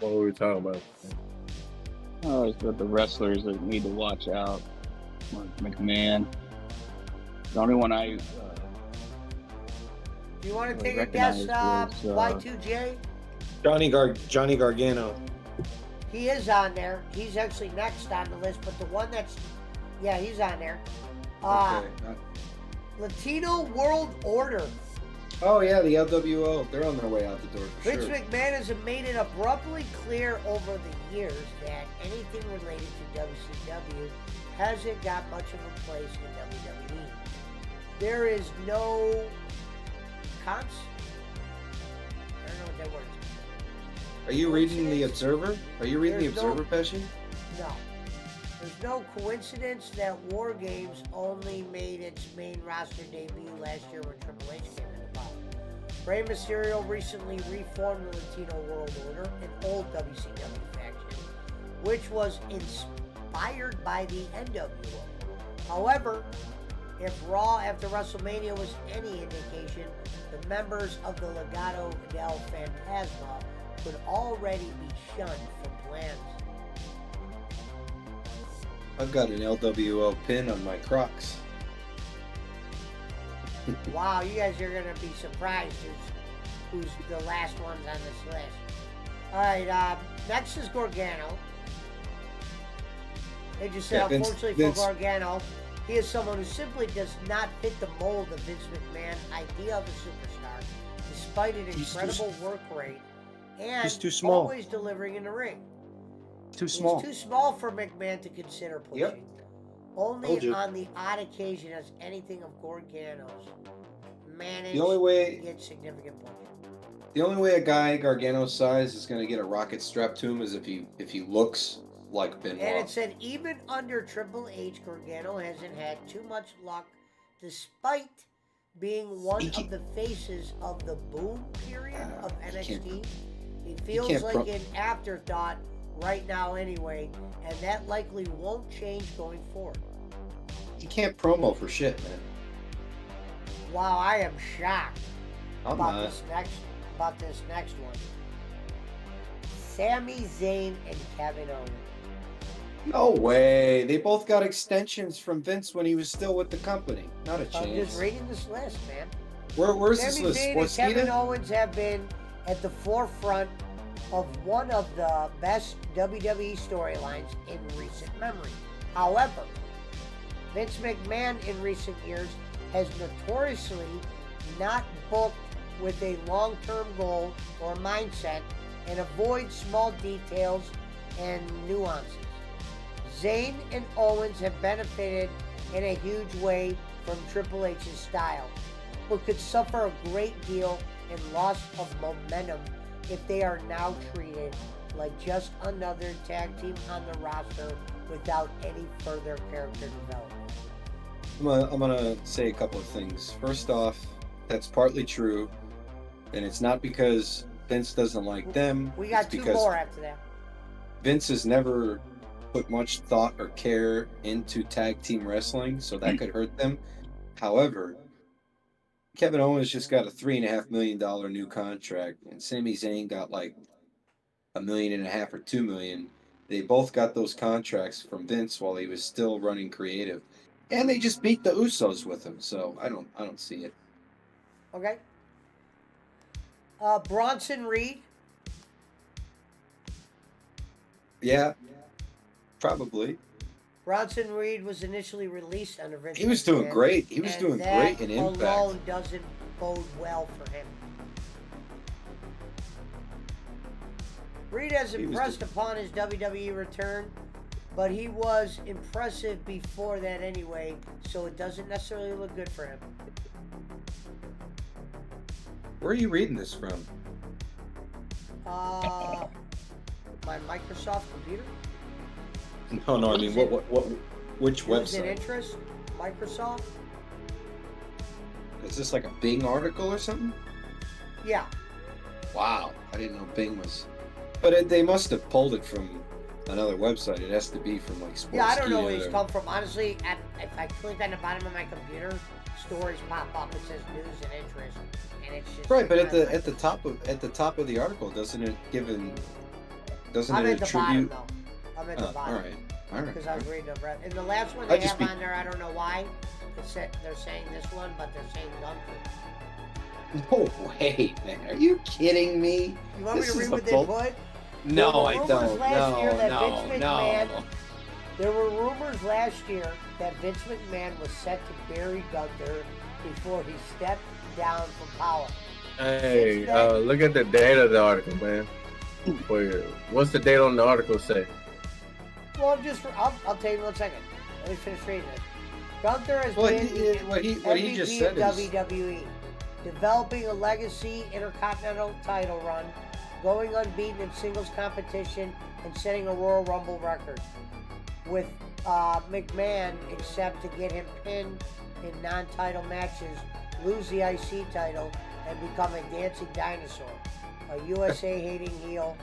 What were we talking about? Oh, it's about the wrestlers that need to watch out. Like McMahon. The only one I Do you want to I take a guess, recognized was, Y2J? Johnny Gargano. He is on there. He's actually next on the list, but the one that's, yeah, he's on there. Okay. Latino World Order. Oh yeah, the LWO. They're on their way out the door for Vince sure. McMahon has made it abruptly clear over the years that anything related to WCW hasn't got much of a place in WWE. There is no I don't know what that word is. Are you reading the Observer? Are you reading There's the no- Observer, Pesci? No. There's no coincidence that War Games only made its main roster debut last year when Triple H came in the power. Rey Mysterio recently reformed the Latino World Order, an old WCW faction, which was inspired by the NWO. However, if Raw after WrestleMania was any indication, the members of the Legado del Fantasma could already be shunned from plans. I've got an LWO pin on my Crocs. Wow, you guys are gonna be surprised who's the last ones on this list. Alright, next is Gargano. They just said, Yeah, unfortunately Vince. for Gargano, he is someone who simply does not fit the mold of Vince McMahon idea of a superstar, despite an He's incredible work rate and he's too small. always delivering in the ring. Too small. He's too small for McMahon to consider pushing. Yep. Told Only you. on the odd occasion has anything of Gargano's managed The only way- to get significant push. The only way a guy Gargano's size is going to get a rocket strapped to him is if he looks like Benoit. And it said even under Triple H, Gargano hasn't had too much luck, despite being one of the faces of the boom period of NXT. He feels can't like an afterthought right now anyway, and that likely won't change going forward. He can't promo for shit, man. Wow, I am shocked I'm about not. this next one. Sami Zayn and Kevin Owens. No way. They both got extensions from Vince when he was still with the company. Not a I'm chance. just reading this list, man. Where's this Sami list? Zayn and Kevin Sportskeeda? Owens have been at the forefront of one of the best WWE storylines in recent memory. However, Vince McMahon in recent years has notoriously not booked with a long-term goal or mindset and avoids small details and nuances. Zayn and Owens have benefited in a huge way from Triple H's style, but could suffer a great deal in loss of momentum if they are now treated like just another tag team on the roster without any further character development. I'm gonna say a couple of things. First off, that's partly true, and it's not because Vince doesn't like them. We got it's two because more after that. Vince has never put much thought or care into tag team wrestling, so that could hurt them. However, Kevin Owens just got a $3.5 million new contract, and Sami Zayn got like $1.5 million or $2 million. They both got those contracts from Vince while he was still running creative, and they just beat the Usos with him. So I don't see it. Okay. Bronson Reed. Yeah, probably. Bronson Reed was initially released under Vince. He was doing McMahon, great. He was and doing that great in Impact. alone doesn't bode well for him. Reed has He was impressed upon his WWE return, but he was impressive before that anyway, so it doesn't necessarily look good for him. Where are you reading this from? My Microsoft computer. No, I mean, which News and website? interest. Microsoft. Is this like a Bing article or something? Yeah. Wow, I didn't know Bing was. But they must have pulled it from another website. It has to be from like Sportskeeda. Yeah, I don't know where he's or- come from. Honestly, if I click on the bottom of my computer, stories pop up. It says news and interest, and it's just Right, but at the top of the article, doesn't it doesn't I'm it at the bottom attribute? though. I'm at the bottom. All right. Because I was reading the rest. And the last one I they just have be- on there, I don't know why. They're saying this one, but they're saying Gunther. No way, man. Are you kidding me? You want This me to is read what a they bull- put? No, There were I rumors don't. last year that No, Vince no, McMahon, no. There were rumors last year that Vince McMahon was set to bury Gunther before he stepped down from power. Hey, look at the date of the article, man. What's the date on the article say? Well, I'll tell you in 1 second. Let me finish reading it. Gunther has Well, been what he just MVP said of is WWE, developing a legacy intercontinental title run, going unbeaten in singles competition, and setting a Royal Rumble record. With McMahon, except to get him pinned in non-title matches, lose the IC title, and become a dancing dinosaur, a USA hating heel,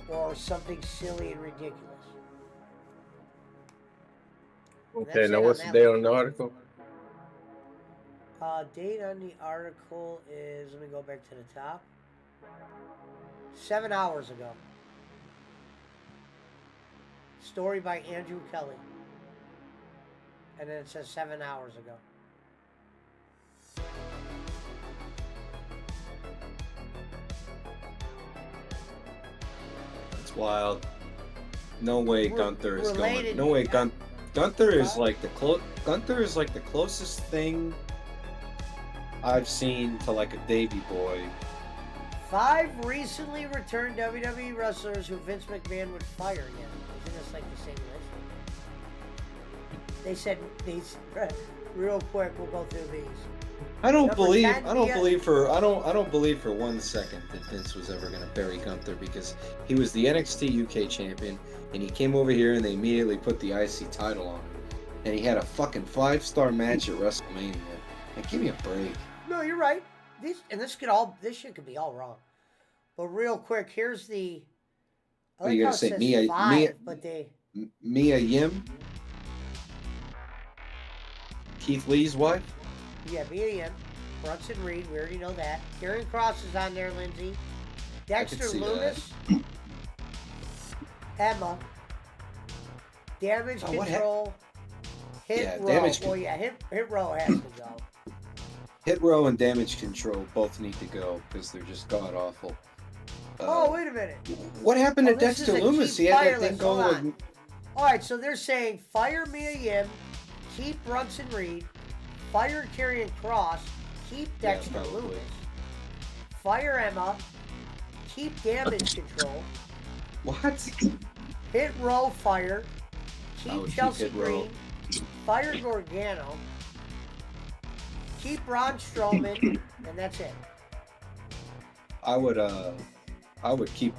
or something silly and ridiculous. Okay, now what's the date on the article? Date on the article is, let me go back to the top, 7 hours ago. Story by Andrew Kelly. And then it says 7 hours ago. It's wild. No way Gunther is going. related- No way Gunther is like Gunther is like the closest thing I've seen to like a Davy Boy. 5 recently returned WWE wrestlers who Vince McMahon would fire again. Isn't this like the same list? They said these real quick. We'll go through these. I don't Number believe 10, I don't Mia- believe for I don't believe for 1 second that Vince was ever gonna bury Gunther because he was the NXT UK champion and he came over here and they immediately put the IC title on him. And he had a fucking 5-star match at WrestleMania. Like, give me a break. No, you're right. This shit could be all wrong. But real quick, here's the. I What are like you how gonna it say, says Mia- 5, Mia- but they. Mia Yim? Keith Lee's wife? Yeah, Mia Yim, Brunson Reed, we already know that. Karen Cross is on there, Lindsay. Dexter see Lumis. Emma. Damage Oh, what Control. Hit Yeah, Row. Damage Well, yeah, Hit Row has to go. Hit Row and Damage Control both need to go because they're just god awful. Oh, wait a minute. What happened to this is Dexter a Lumis? cheap He had fire that thing list. Hold going on. with Alright, so they're saying fire Mia Yim, keep Brunson Reed, fire Karrion Cross, keep Yeah, Dexter probably. Lumis, fire Emma, keep Damage Control, what? hit Row fire, I keep would keep Chelsea Hit Row. Green, fire Gargano, keep Braun Strowman, and that's it. I would keep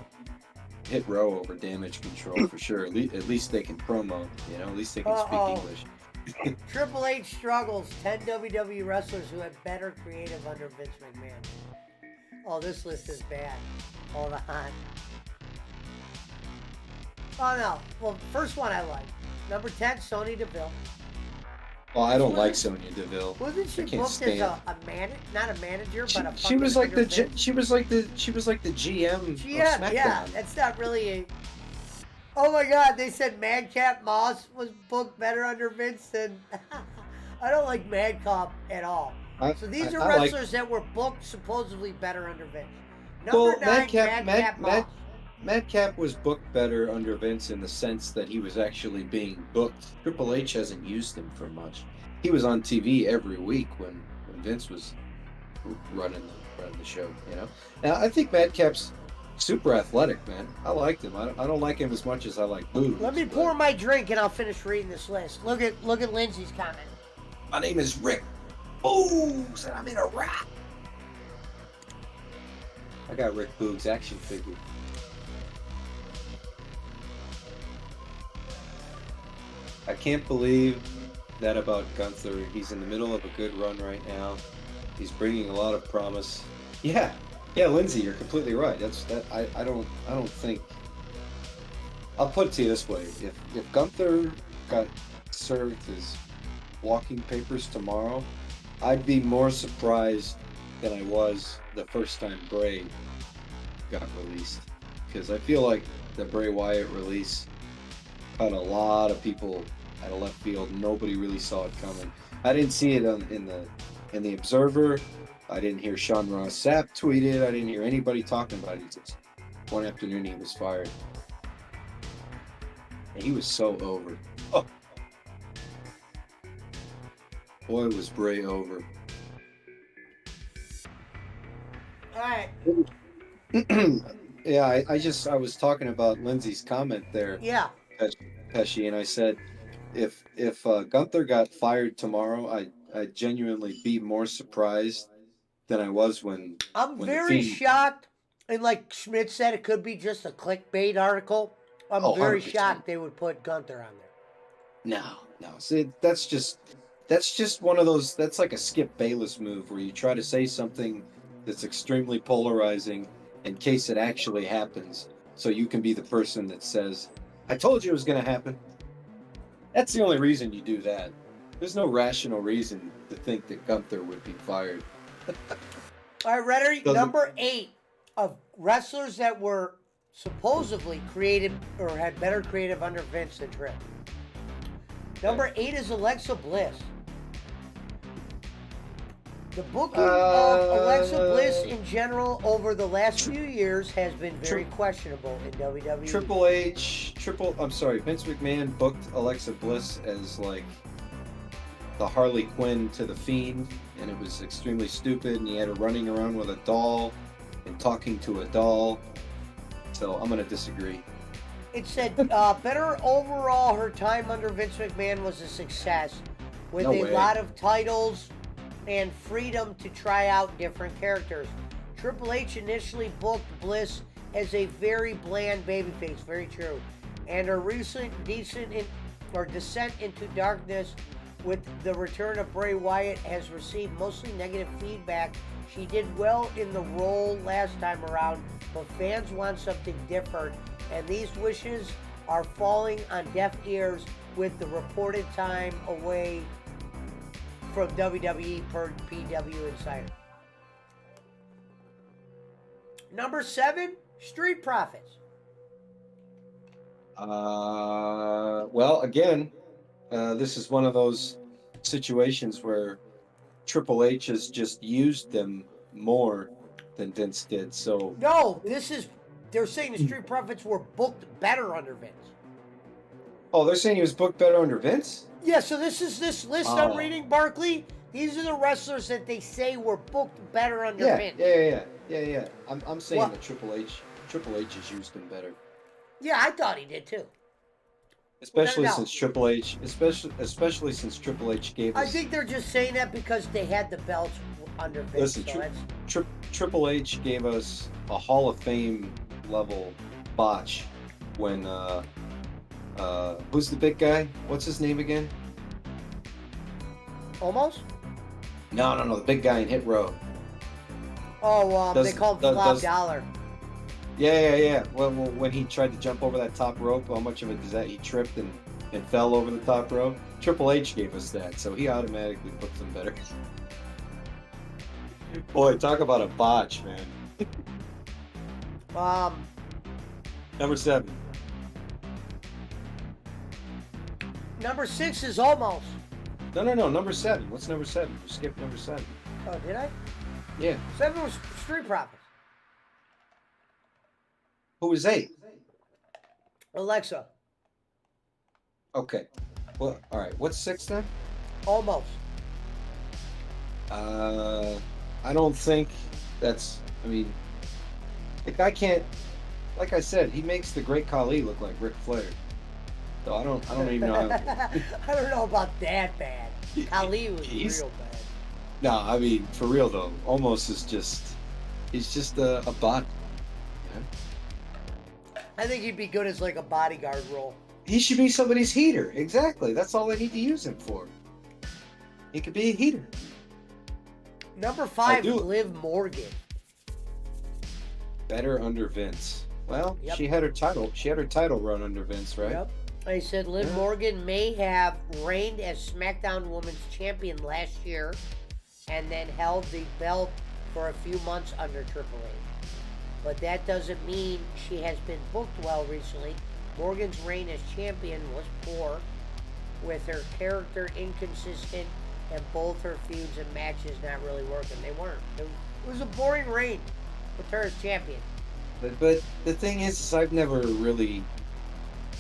Hit Row over Damage Control for sure. At least they can promo, you know. At least they can speak English. Triple H struggles. 10 WWE wrestlers who had better creative under Vince McMahon. Oh, this list is bad. Hold on. Oh, no. Well, first one I like. Number 10, Sonya Deville. Well, I don't like Sonya Deville. Wasn't I she can't booked stand. as a man, not a manager, but a She was like the Vince? she was like the GM of SmackDown. Yeah, that's not really a... Oh my god, they said Madcap Moss was booked better under Vince than... I don't like Madcap at all. So these are I like- wrestlers that were booked supposedly better under Vince. Well, Number 9, Madcap Moss. Madcap was booked better under Vince in the sense that he was actually being booked. Triple H hasn't used him for much. He was on TV every week when Vince was running the show, you know. Now, I think Madcap's super athletic, man. I liked him. I don't like him as much as I like Boogs. Let me pour my drink and I'll finish reading this list. Look at Lindsay's comment. My name is Rick Boogs, and I'm in Iraq. I got Rick Boogs action figure. I can't believe that about Gunther. He's in the middle of a good run right now. He's bringing a lot of promise. Yeah, Lindsay, you're completely right. I don't think I'll put it to you this way: if Gunther got served his walking papers tomorrow, I'd be more surprised than I was the first time Bray got released, because I feel like the Bray Wyatt release caught a lot of people at a left field. Nobody really saw it coming. I didn't see it in the Observer. I didn't hear Sean Ross Sapp tweet it. I didn't hear anybody talking about it. Just one afternoon he was fired, and he was so over. Oh, boy, was Bray over. All right. Yeah, I was talking about Lindsay's comment there, Yeah. Pesci, and I said if Gunther got fired tomorrow, I'd genuinely be more surprised than I was when I'm the very Fiend. shocked, and like Schmidt said, it could be just a clickbait article. I'm Oh, very 100%. shocked they would put Gunther on there. No. See, that's just one of those. That's like a Skip Bayless move where you try to say something that's extremely polarizing in case it actually happens, so you can be the person that says, "I told you it was going to happen." That's the only reason you do that. There's no rational reason to think that Gunther would be fired. All right, ready? Doesn't- Number 8 of wrestlers that were supposedly creative or had better creative under Vince than Tripp. Number 8 is Alexa Bliss. The booking of Alexa Bliss in general over the last few years has been very questionable in WWE. Vince McMahon booked Alexa Bliss as like the Harley Quinn to the Fiend, and it was extremely stupid, and he had her running around with a doll and talking to a doll. So I'm going to disagree. It said better overall, her time under Vince McMahon was a success with No a way. lot of titles and freedom to try out different characters. Triple H initially booked Bliss as a very bland babyface, very true, and her recent descent into darkness with the return of Bray Wyatt has received mostly negative feedback. She did well in the role last time around, but fans want something different, and these wishes are falling on deaf ears with the reported time away from WWE per PWO Insider. Number 7, Street Profits. Well, again, this is one of those situations where Triple H has just used them more than Vince did. So No, they're saying the Street Profits were booked better under Vince. oh, they're saying he was booked better under Vince? Yeah, so this list I'm reading, Barkley. These are the wrestlers that they say were booked better under Vince. Yeah. I'm saying What? that Triple H has used them better. Yeah, I thought he did too. Especially No. since Triple H gave us. I think they're just saying that because they had the belts under Vince. Listen, So that's, Triple H gave us a Hall of Fame level botch when who's the big guy? What's his name again? almost. No, the big guy in Hit Row. Oh, they call him Flop Dollar. Yeah. Well, when he tried to jump over that top rope, how much of it is that he tripped and fell over the top rope? Triple H gave us that, so he automatically puts them better. Boy, talk about a botch, man. Number 7. Number 6 is almost. No. Number 7. What's number 7? You skipped number 7. Oh, did I? Yeah. 7 was Street Profits. Who was 8? Alexa. Okay. Well, all right. What's 6 then? Almost. I don't think that's. I mean, the guy can't. Like I said, he makes the Great Khali look like Ric Flair. So I don't even know how. I don't know about that bad. Ali was real bad. No, I mean for real though. Almost is just. He's just a bot. Yeah. I think he'd be good as like a bodyguard role. He should be somebody's heater. Exactly. That's all they need to use him for. He could be a heater. Number 5, Liv Morgan. Better under Vince. Well, Yep. she had her title. She had her title run under Vince, right? Yep. They said Liv Yeah. Morgan may have reigned as SmackDown Women's Champion last year and then held the belt for a few months under Triple H. But that doesn't mean she has been booked well recently. Morgan's reign as champion was poor, with her character inconsistent and both her feuds and matches not really working. They weren't. It was a boring reign with her as champion. But the thing is I've never really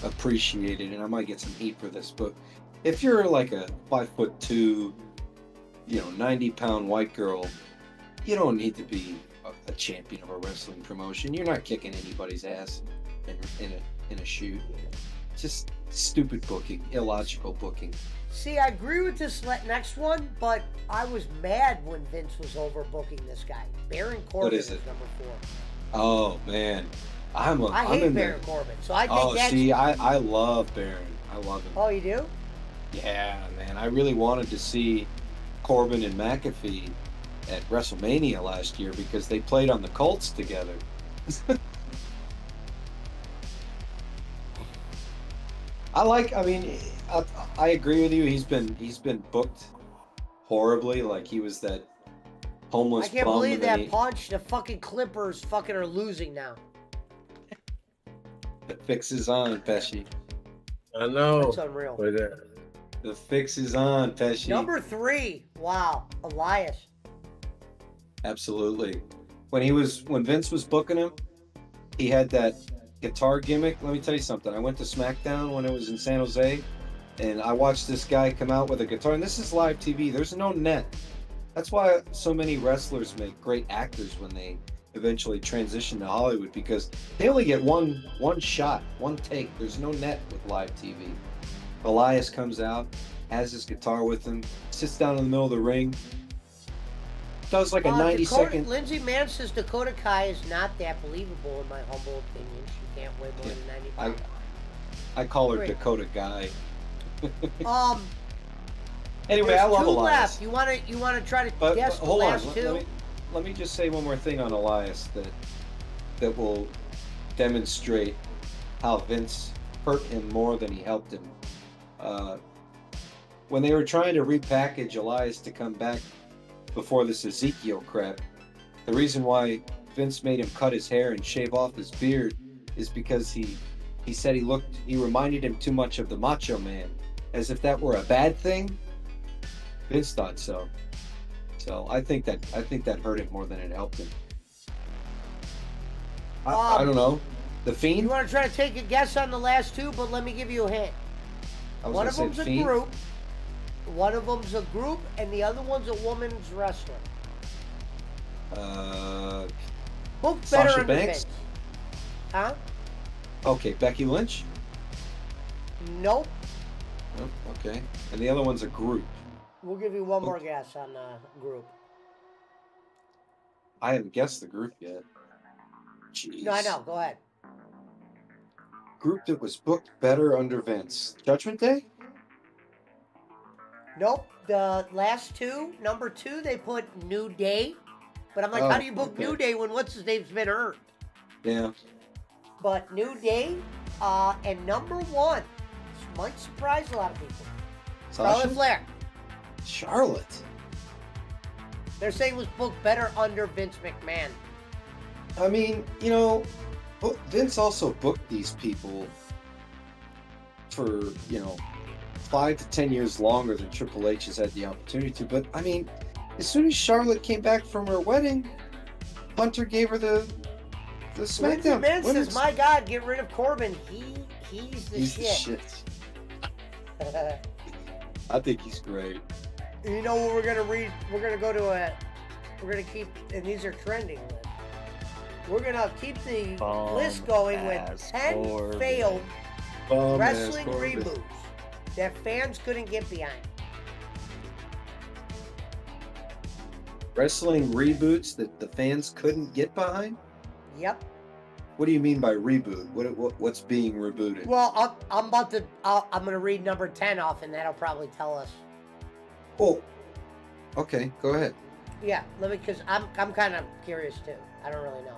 appreciated, and I might get some heat for this, but if you're like a 5'2", 90-pound white girl, you don't need to be a champion of a wrestling promotion. You're not kicking anybody's ass in a shoot. Just stupid booking, illogical booking. See, I agree with this next one, but I was mad when Vince was overbooking this guy. Baron Corbin is it? number 4. Oh man, I I'm hate in Baron there. Corbin, so I think Oh, that's... see, I love Baron. I love him. Oh, you do? Yeah, man. I really wanted to see Corbin and McAfee at WrestleMania last year because they played on the Colts together. I agree with you. He's been booked horribly. Like he was that homeless I can't bum. believe and then that punch. The fucking Clippers fucking are losing now. The fix is on, Pesci. I know. That's unreal. But, The fix is on, Pesci. Number 3. Wow. Elias. Absolutely. When Vince was booking him, he had that guitar gimmick. Let me tell you something. I went to SmackDown when it was in San Jose, and I watched this guy come out with a guitar. And this is live TV. There's no net. That's why so many wrestlers make great actors when they eventually transition to Hollywood, because they only get one shot, one take. There's no net with live TV. Elias comes out, has his guitar with him, sits down in the middle of the ring, does like a 90-second... Lindsay Mann says Dakota Kai is not that believable, in my humble opinion. She can't weigh more than 90 pounds. I call her Great. Dakota Guy. Anyway, I love two Elias. left. You wanna try to But guess the hold on, last two? let me just say one more thing on Elias that will demonstrate how Vince hurt him more than he helped him. When they were trying to repackage Elias to come back before this Ezekiel crap, the reason why Vince made him cut his hair and shave off his beard is because he said he reminded him too much of the Macho Man, as if that were a bad thing. Vince thought so. So I think that hurt him more than it helped him. I don't know. The Fiend? You want to try to take a guess on the last two, but let me give you a hint. One of them's a Fiend? group. One of them's a group, and the other one's a woman's wrestler. Booked better Sasha under Banks? Vince. Huh? Okay, Becky Lynch? Nope. Oh, okay. And the other one's a group. We'll give you one more guess on the group. I haven't guessed the group yet. Jeez. No, I know. Go ahead. Group that was booked better under Vince. Judgment Day? Nope. The last two, number 2, they put New Day. But I'm like, Oh, how do you book okay. New Day when what's his name's been hurt? Yeah. But New Day, and number 1, this might surprise a lot of people. Charlotte Sasha? Flair. Charlotte. They're saying it was booked better under Vince McMahon. I mean, Vince also booked these people for, 5 to 10 years longer than Triple H has had the opportunity to. But, I mean, as soon as Charlotte came back from her wedding, Hunter gave her the Lindsay SmackDown. Mann Women's- says, my God, get rid of Corbin. He's the He's the shit. shit. I think he's great. You know what we're going to read? We're going to go to we're going to keep, and these are trending lists. We're going to keep the list going with 10 failed wrestling reboots that fans couldn't get behind. Wrestling reboots that the fans couldn't get behind? Yep. What do you mean by reboot? What's being rebooted? Well, I'm going to read number 10 off, and that'll probably tell us. Oh, okay, go ahead. Yeah, because I'm kind of curious too. I don't really know.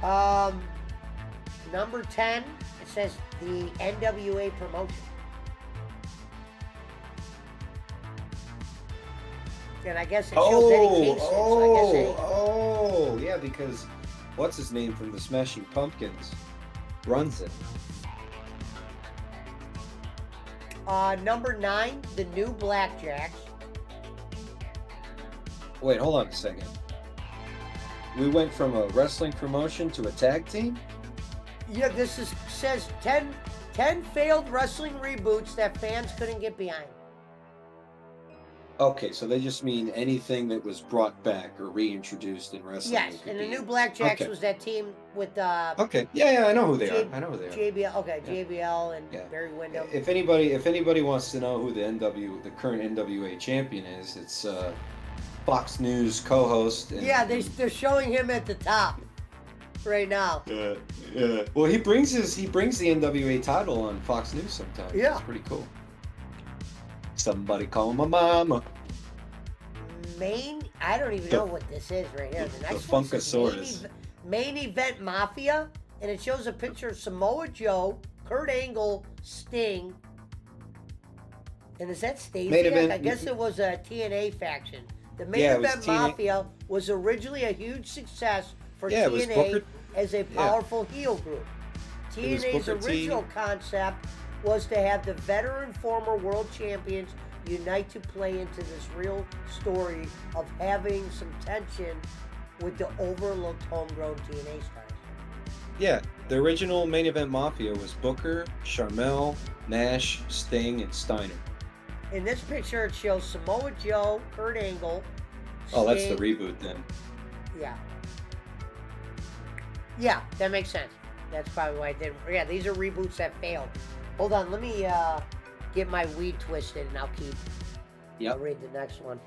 Number 10, it says the NWA promotion. And I guess it shows Eddie Kingston, so I guess Eddie... Yeah, because what's his name from the Smashing Pumpkins runs it. Number 9, the new Blackjacks. Wait, hold on a second. We went from a wrestling promotion to a tag team? Yeah, says 10 failed wrestling reboots that fans couldn't get behind. Okay, so they just mean anything that was brought back or reintroduced in wrestling. Yes, and the new Blackjacks was that team with Okay, yeah, I know who they are. I know who they are. JBL, okay, yeah. JBL and Barry Windham. If anybody wants to know who the current NWA champion is, it's Fox News co-host. Yeah, they're showing him at the top right now. Yeah. Well, he brings the NWA title on Fox News sometimes. Yeah, it's pretty cool. Somebody call my mama. I don't even know what this is right here. The next one says main event Mafia, and it shows a picture of Samoa Joe, Kurt Angle, Sting. And is that Stasiak? I guess it was a TNA faction. The main event Mafia was originally a huge success for TNA as a powerful heel group. TNA's original concept was to have the veteran former world champions unite to play into this real story of having some tension with the overlooked homegrown TNA stars. Yeah, the original main event Mafia was Booker, Sharmell, Nash, Sting, and Steiner. In this picture, it shows Samoa Joe, Kurt Angle. Oh, that's the reboot then. Yeah. Yeah, that makes sense. That's probably why I didn't. Yeah, these are reboots that failed. Hold on, let me get my weed twisted and I'll keep. I'll read the next one.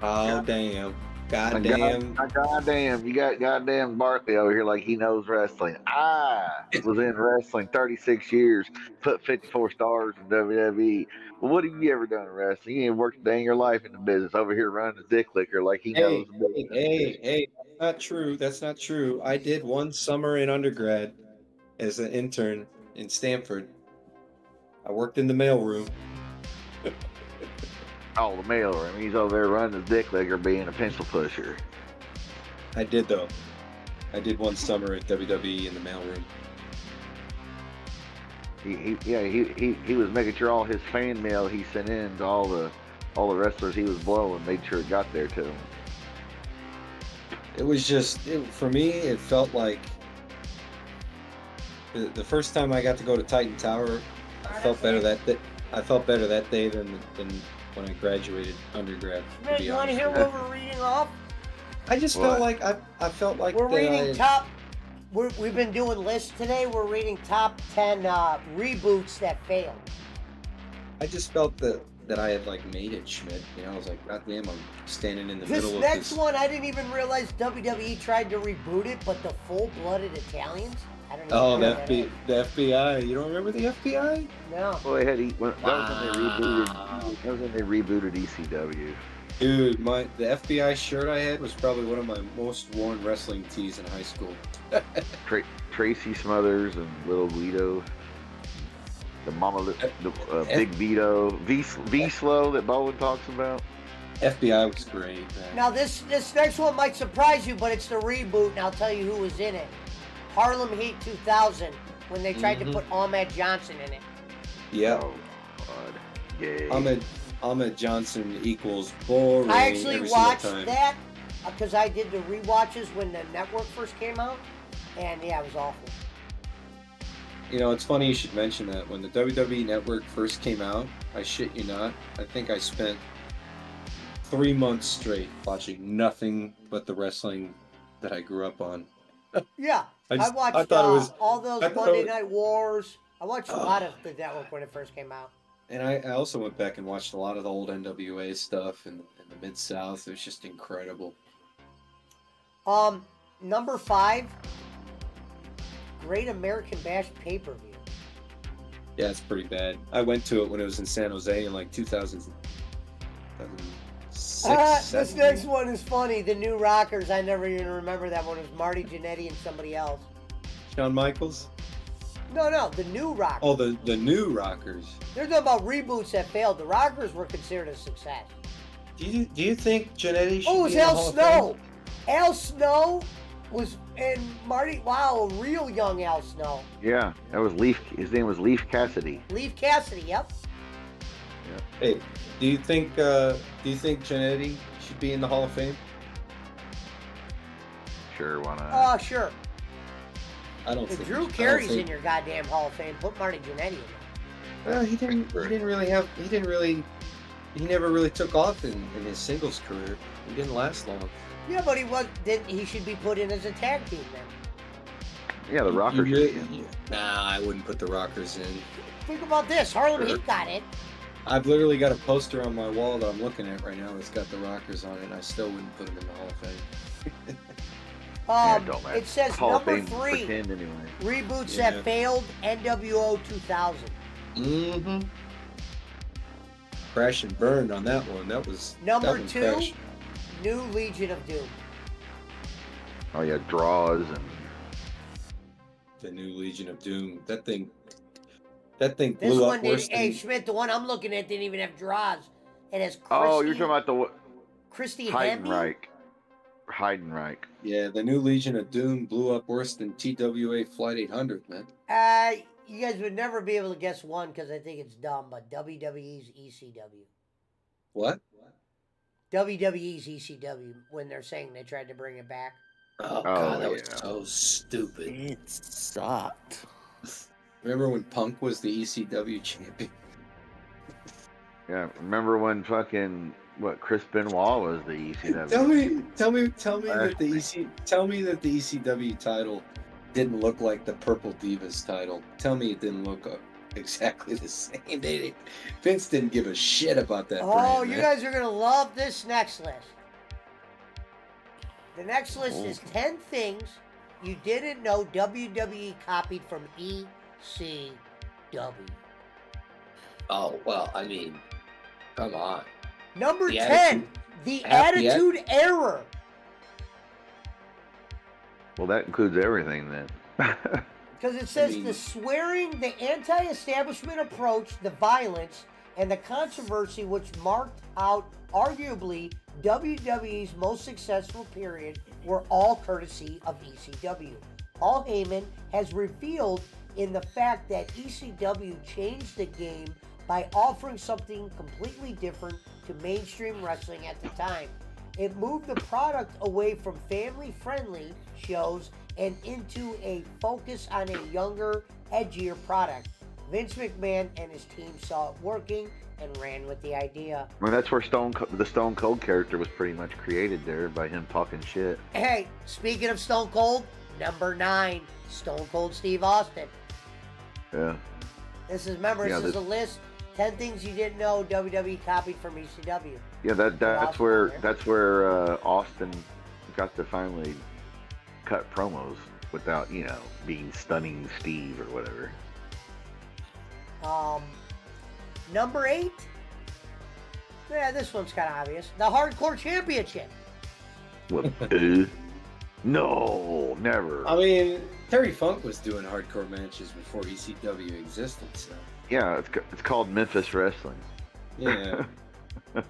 Oh, damn. Goddamn. Goddamn. You got goddamn Barkley over here like he knows wrestling. I was in wrestling 36 years, put 54 stars in WWE. Well, what have you ever done in wrestling? You ain't worked a day in your life in the business over here running a dick licker like he knows the business. Hey, that's not true. That's not true. I did one summer in undergrad as an intern in Stanford. I worked in the mailroom. Oh, the mailroom. He's over there running his dick licker being a pencil pusher. I did, though. I did one summer at WWE in the mailroom. He was making sure all his fan mail he sent in to all the wrestlers he was blowing, made sure it got there to him. It was just, for me, it felt like the first time I got to go to Titan Tower, I felt better that day than when I graduated undergrad. Man, you want to hear what we're reading off? I just felt like I felt like we're reading top. We've been doing lists today. We're reading top 10 reboots that failed. I just felt that I had like made it, Schmidt. You know, I was like, God damn, I'm standing in the middle of this. This next one, I didn't even realize WWE tried to reboot it, but the full-blooded Italians. I don't even know the FBI. You don't remember the FBI? No. Well, that was when they rebooted ECW. Dude, the FBI shirt I had was probably one of my most worn wrestling tees in high school. Tracy Smothers and Little Guido. The Big Vito. V-Slow that Bolin talks about. FBI was great, man. Now, this next one might surprise you, but it's the reboot, and I'll tell you who was in it. Harlem Heat 2000, when they tried to put Ahmed Johnson in it. Yeah. Oh, God. Yay. Ahmed Johnson equals boring. I actually watched that because I did the rewatches when the network first came out, and yeah, it was awful. You know, it's funny you should mention that. When the WWE Network first came out, I shit you not, I think I spent 3 months straight watching nothing but the wrestling that I grew up on. Yeah, I watched thought it was all those I thought Monday it was- Night Wars. I watched a lot of the network when it first came out. And I also went back and watched a lot of the old NWA stuff in the Mid South. It was just incredible. Number 5, Great American Bash pay-per-view. Yeah, it's pretty bad. I went to it when it was in San Jose in like 2006. This next one is funny. The New Rockers. I never even remember that one. It was Marty Jannetty and somebody else. Shawn Michaels? No, the New Rockers. Oh, the New Rockers. They're talking about reboots that failed. The Rockers were considered a success. Do you think Jannetty should Oh, it was be in the Al Hall of Snow. Fame? Al Snow was, and Marty, wow, a real young Al Snow. Yeah, that was Leaf. His name was Leaf Cassidy. Leaf Cassidy, yep. Hey, do you think Jannetty should be in the Hall of Fame? Sure, why not? Sure. I don't If think Drew Carey's in your goddamn Hall of Fame, put Marty Jannetty in there. Well, he never really took off in his singles career. He didn't last long. Yeah, but he should be put in as a tag team then. Yeah, the Rockers. Nah, I wouldn't put the Rockers in. Think about this. Harlem Heat got it. I've literally got a poster on my wall that I'm looking at right now that's got the Rockers on it, and I still wouldn't put them in the Hall of Fame. It says Hall of number Fame 3, pretend anyway. reboots Yeah. that failed, NWO 2000. Mm-hmm. Crash and burn on that one. That was Number that one 2, crashed. New Legion of Doom. Oh yeah, draws and The New Legion of Doom. That thing This blew one up worse didn't. Hey than... Schmidt, the one I'm looking at didn't even have draws. It has Christy, oh, you're talking about the Christy Hemme. Heidenreich. Yeah, the New Legion of Doom blew up worse than TWA Flight 800, man. You guys would never be able to guess one because I think it's dumb, but WWE's ECW. What? WWE's ECW when they're saying they tried to bring it back. Oh, God, that was so stupid. It sucked. Remember when Punk was the ECW champion? Yeah, remember when fucking Chris Benoit was the ECW? Tell me that the ECW title didn't look like the Purple Divas title. Tell me it didn't look exactly the same. Vince didn't give a shit about that. Oh, brand, you man. guys are gonna love this next list. The next list is 10 things you didn't know WWE copied from ECW. Oh well, I mean, come on. Number The 10, the Attitude Era. Well, that includes everything then. Because it says the swearing, the anti-establishment approach, the violence, and the controversy which marked out arguably WWE's most successful period were all courtesy of ECW. Paul Heyman has revealed in the fact that ECW changed the game by offering something completely different to mainstream wrestling at the time. It moved the product away from family-friendly shows and into a focus on a younger, edgier product. Vince McMahon and his team saw it working and ran with the idea. I mean, that's where the Stone Cold character was pretty much created there by him talking shit. Hey, speaking of Stone Cold, number 9, Stone Cold Steve Austin. Yeah. This is a list, 10 things you didn't know WWE copied from ECW. Yeah, that's where Austin got to finally cut promos without, being Stunning Steve or whatever. Number 8. Yeah, this one's kind of obvious. The Hardcore Championship. What? No, never. I mean, Terry Funk was doing hardcore matches before ECW existed, so. Yeah, it's called Memphis Wrestling. Yeah. Hold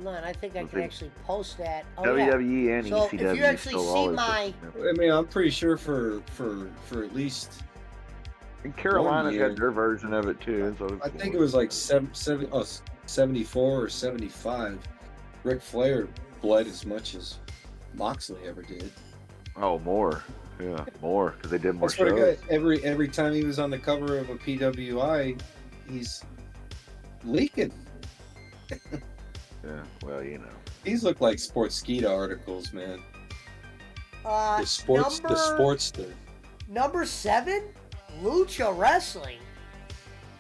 on, I think I can actually post that. Oh, WWE yeah. and so ECW. if you actually see my... I mean, I'm pretty sure for at least... And Carolina's got their version of it too. So I think it was like 74 or 75. Ric Flair bled as much as Moxley ever did. Oh, more. Yeah, more, because they did more That's what I shows. got. Every time he was on the cover of a PWI, he's leaking. Yeah, well, you know. These look like Sportskeeda articles, man. The Sportster. Number 7, Lucha Wrestling.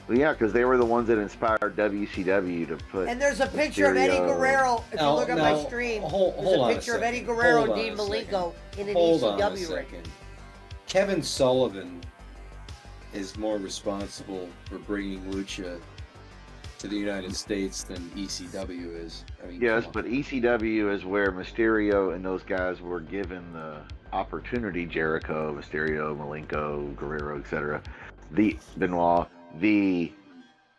Well, yeah, because they were the ones that inspired WCW to put. And there's a picture of Eddie Guerrero. If you look at my stream, there's a picture of Eddie Guerrero and Dean Malenko in an ECW ring. Kevin Sullivan is more responsible for bringing Lucha to the United States than ECW is. I mean, yes, but ECW is where Mysterio and those guys were given the opportunity. Jericho, Mysterio, Malenko, Guerrero, etc. The Benoit.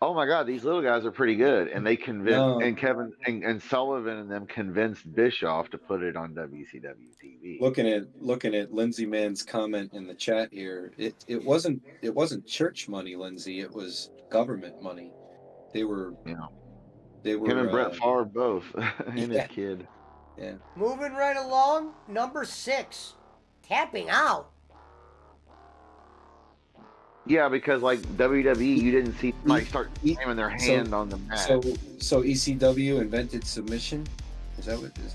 Oh my God, these little guys are pretty good, and they convinced and Kevin and Sullivan and them convinced Bischoff to put it on WCW TV. Looking at Lindsay Mann's comment in the chat here, it wasn't church money, Lindsay. It was government money. They were him and Brett Favre both, and his kid. Yeah. Moving right along, number 6, Tapping Out. Yeah, because like WWE, you didn't see somebody start slamming their hand on the mat. So ECW invented submission? Is that what it is?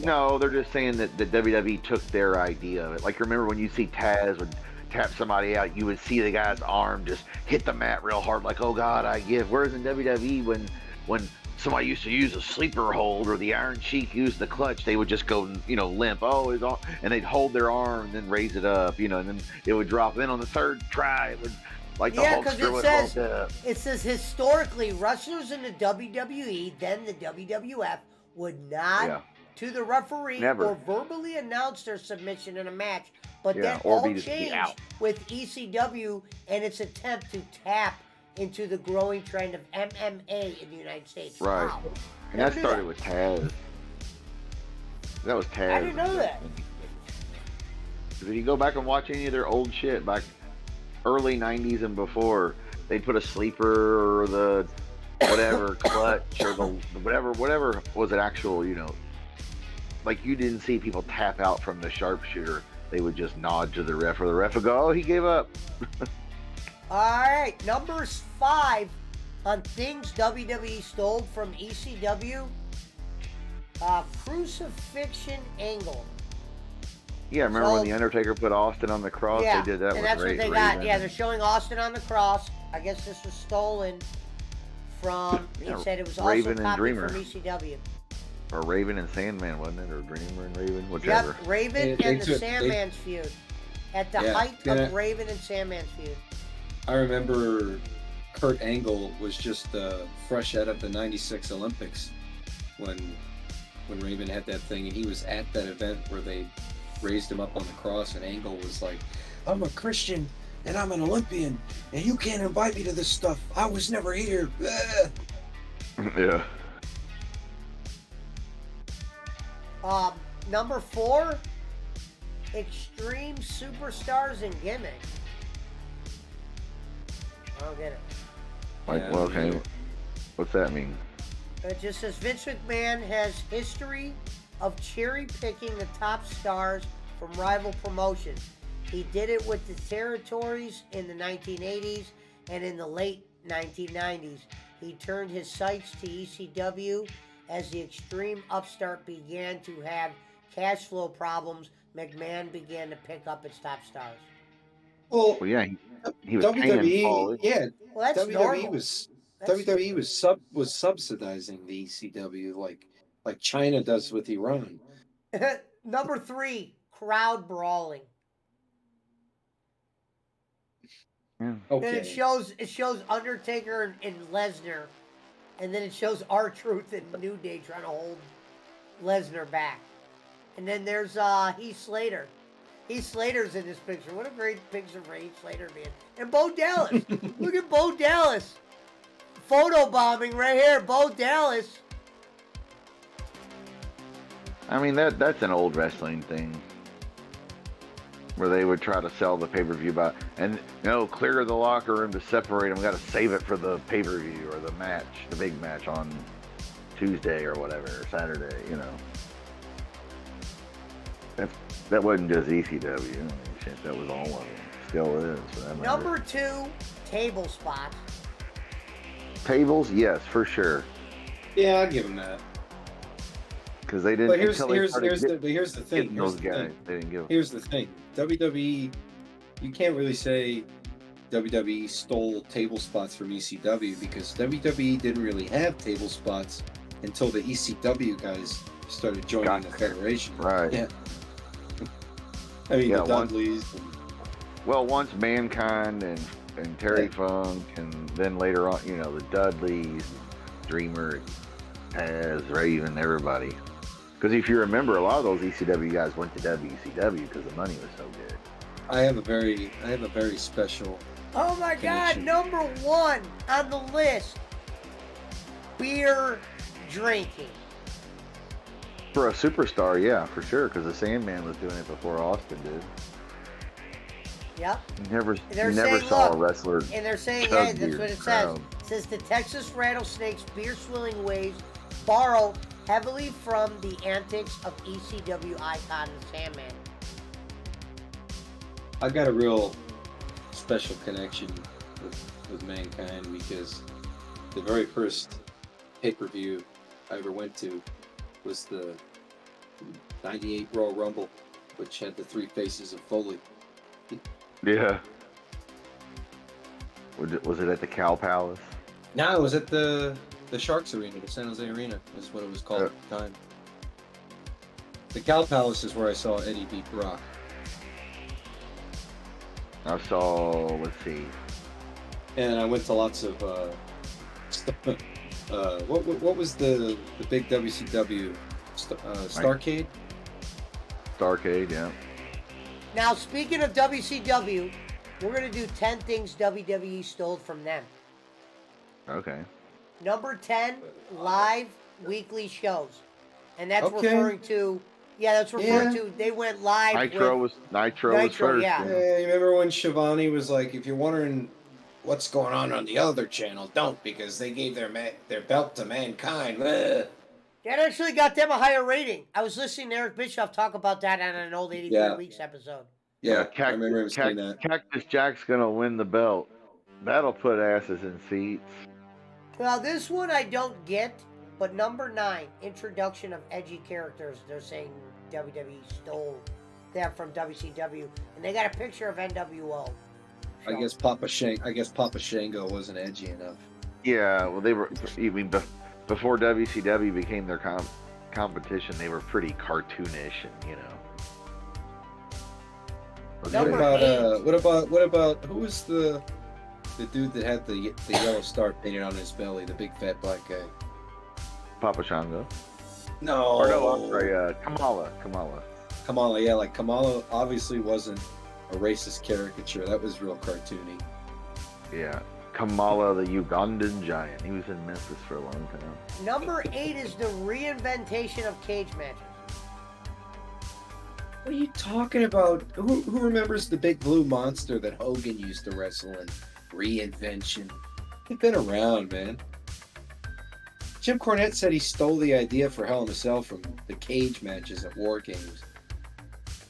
No, they're just saying that the WWE took their idea of it. Like, remember when you see Taz would tap somebody out, you would see the guy's arm just hit the mat real hard, like, oh God, I give. Whereas in WWE, when somebody used to use a sleeper hold or the Iron Sheik used the clutch, they would just go, limp. Oh, his arm, and they'd hold their arm and then raise it up, and then it would drop. Then on the third try, it would, like the Hulkster would hold up. It says historically, wrestlers in the WWE, then the WWF, would not to the referee or verbally announce their submission in a match. But that all changed with ECW and its attempt to tap into the growing trend of MMA in the United States. Right. Wow. And that started with Taz. That was Taz. I didn't know that. If you go back and watch any of their old shit back early 90s and before, they'd put a sleeper or the whatever clutch or the whatever was an actual, like you didn't see people tap out from the sharpshooter. They would just nod to the ref, or the ref would go, oh, he gave up. All right, number 5 on things WWE stole from ECW. Crucifixion angle. Yeah, remember when the Undertaker put Austin on the cross? Yeah, they did that and with that's what they Raven. got. Yeah, they're showing Austin on the cross. I guess this was stolen from. He said it was also Raven and copied Dreamer. from ECW. Or Raven and Sandman, wasn't it? Or Dreamer and Raven, whichever. Yep, Raven and the Sandman's feud. At the height of Raven and Sandman's feud. I remember Kurt Angle was just fresh out of the '96 Olympics when Raven had that thing, and he was at that event where they raised him up on the cross, and Angle was like, "I'm a Christian and I'm an Olympian, and you can't invite me to this stuff. I was never here." Yeah. Number 4, Extreme Superstars and Gimmick. I don't get it. Okay. What's that mean? It just says Vince McMahon has history of cherry picking the top stars from rival promotions. He did it with the territories in the 1980s and in the late 1990s. He turned his sights to ECW as the extreme upstart began to have cash flow problems. McMahon began to pick up its top stars. Well, yeah, he was paying Paul. Yeah, well, that's normal. WWE was subsidizing the ECW like China does with Iran. Number 3, crowd brawling. Yeah. Okay. Then it shows Undertaker and Lesnar, and then it shows R-Truth and New Day trying to hold Lesnar back. And then there's Heath Slater. Heath Slater's in this picture. What a great picture for Heath Slater, man. And Bo Dallas. Look at Bo Dallas. Photo bombing right here. Bo Dallas. I mean, that's an old wrestling thing. Where they would try to sell the pay-per-view clear the locker room to separate them. We got to save it for the pay-per-view or the match, the big match on Tuesday or whatever, or Saturday, That wasn't just ECW. Shit, that was all of it. Still is. Number 2, table spots. Tables, yes, for sure. Yeah, I'll give him that. because they didn't. But here's until they here's started here's the but here's the thing. getting Here's those the guys. thing. They didn't give. Here's the thing. WWE, you can't really say WWE stole table spots from ECW because WWE didn't really have table spots until the ECW guys started joining the federation. Right. Yeah. I mean, Yeah, the Dudleys. Well, once Mankind and Terry Funk, and then later on, the Dudleys, Dreamer, Taz, Raven, everybody. Because if you remember, a lot of those ECW guys went to WCW because the money was so good. I have a very special. Oh my God! connection. Number 1 on the list: beer drinking. For a superstar, yeah, for sure, because the Sandman was doing it before Austin did. Yep. You never They're never saying, saw look, a wrestler. And they're saying, chug hey, that's beer what in it the says. crowd. It says the Texas Rattlesnakes beer swilling waves borrow heavily from the antics of ECW icon the Sandman. I've got a real special connection with Mankind because the very first pay-per-view I ever went to was the 98 Royal Rumble, which had the 3 faces of Foley. Yeah. Was it at the Cow Palace? No, it was at the Sharks Arena, the San Jose Arena is what it was called at the time. The Cow Palace is where I saw Eddie beat Brock. I saw, let's see. And I went to lots of what was the big WCW Starrcade? Starrcade, yeah. Now, speaking of WCW, we're going to do 10 things WWE stole from them. Okay. Number 10, live weekly shows. And that's Okay. referring to, they went live Nitro with... was first. yeah. Yeah, you remember when Shivani was like, if you're wondering what's going on the other channel, don't, because they gave their belt to Mankind. Ugh. That actually got them a higher rating. I was listening to Eric Bischoff talk about that on an old 83 Weeks episode. Yeah, I remember him saying that. Cactus Jack's gonna win the belt. That'll put asses in seats. Well, this one I don't get, but number 9, introduction of edgy characters. They're saying WWE stole them from WCW, and they got a picture of NWO. I guess Papa Shango wasn't edgy enough. Yeah, well, they were. I mean, before WCW became their competition, they were pretty cartoonish, and What about who was the dude that had the yellow star painted on his belly, the big fat black guy? Papa Shango. No. Or no, I'm sorry, Kamala. Kamala, yeah, like Kamala obviously wasn't a racist caricature. That was real cartoony. Yeah. Kamala, the Ugandan giant. He was in Memphis for a long time. Number 8 is the reinventation of cage matches. What are you talking about? Who remembers the big blue monster that Hogan used to wrestle in? Reinvention. They've been around, man. Jim Cornette said he stole the idea for Hell in a Cell from the cage matches at War Games.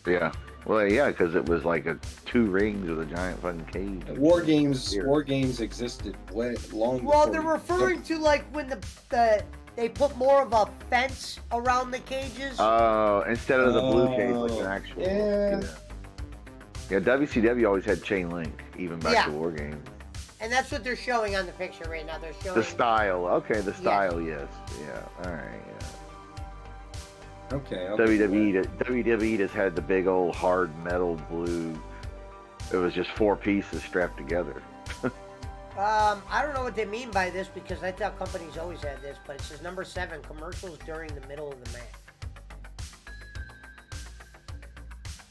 Yeah. Well, yeah, because it was like 2 rings with a giant fucking cage. War Games existed long before. Well, they're referring to like when they put more of a fence around the cages. Oh, instead of the blue cage, like an actual. Yeah, WCW always had chain link, even back to War Games. And that's what they're showing on the picture right now. They're showing The style. Okay, the style, yes. Yeah, all right, yeah. Okay. WWE just had the big old hard metal blue. It was just 4 pieces strapped together. I don't know what they mean by this because I thought companies always had this, but it says number 7, commercials during the middle of the match.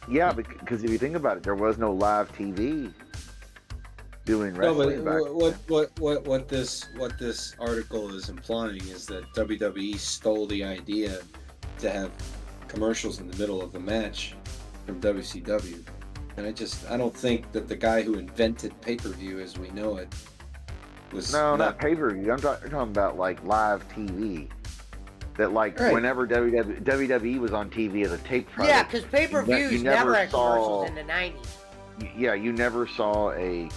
Yeah, because if you think about it, there was no live TV doing wrestling back then. What this article is implying is that WWE stole the idea to have commercials in the middle of the match from WCW, and I don't think that the guy who invented pay-per-view as we know it was not pay-per-view. I'm talking about like live TV. That whenever WWE was on TV as a tape product. Yeah, because pay-per-views never had commercials in the 90s. Yeah, you never saw a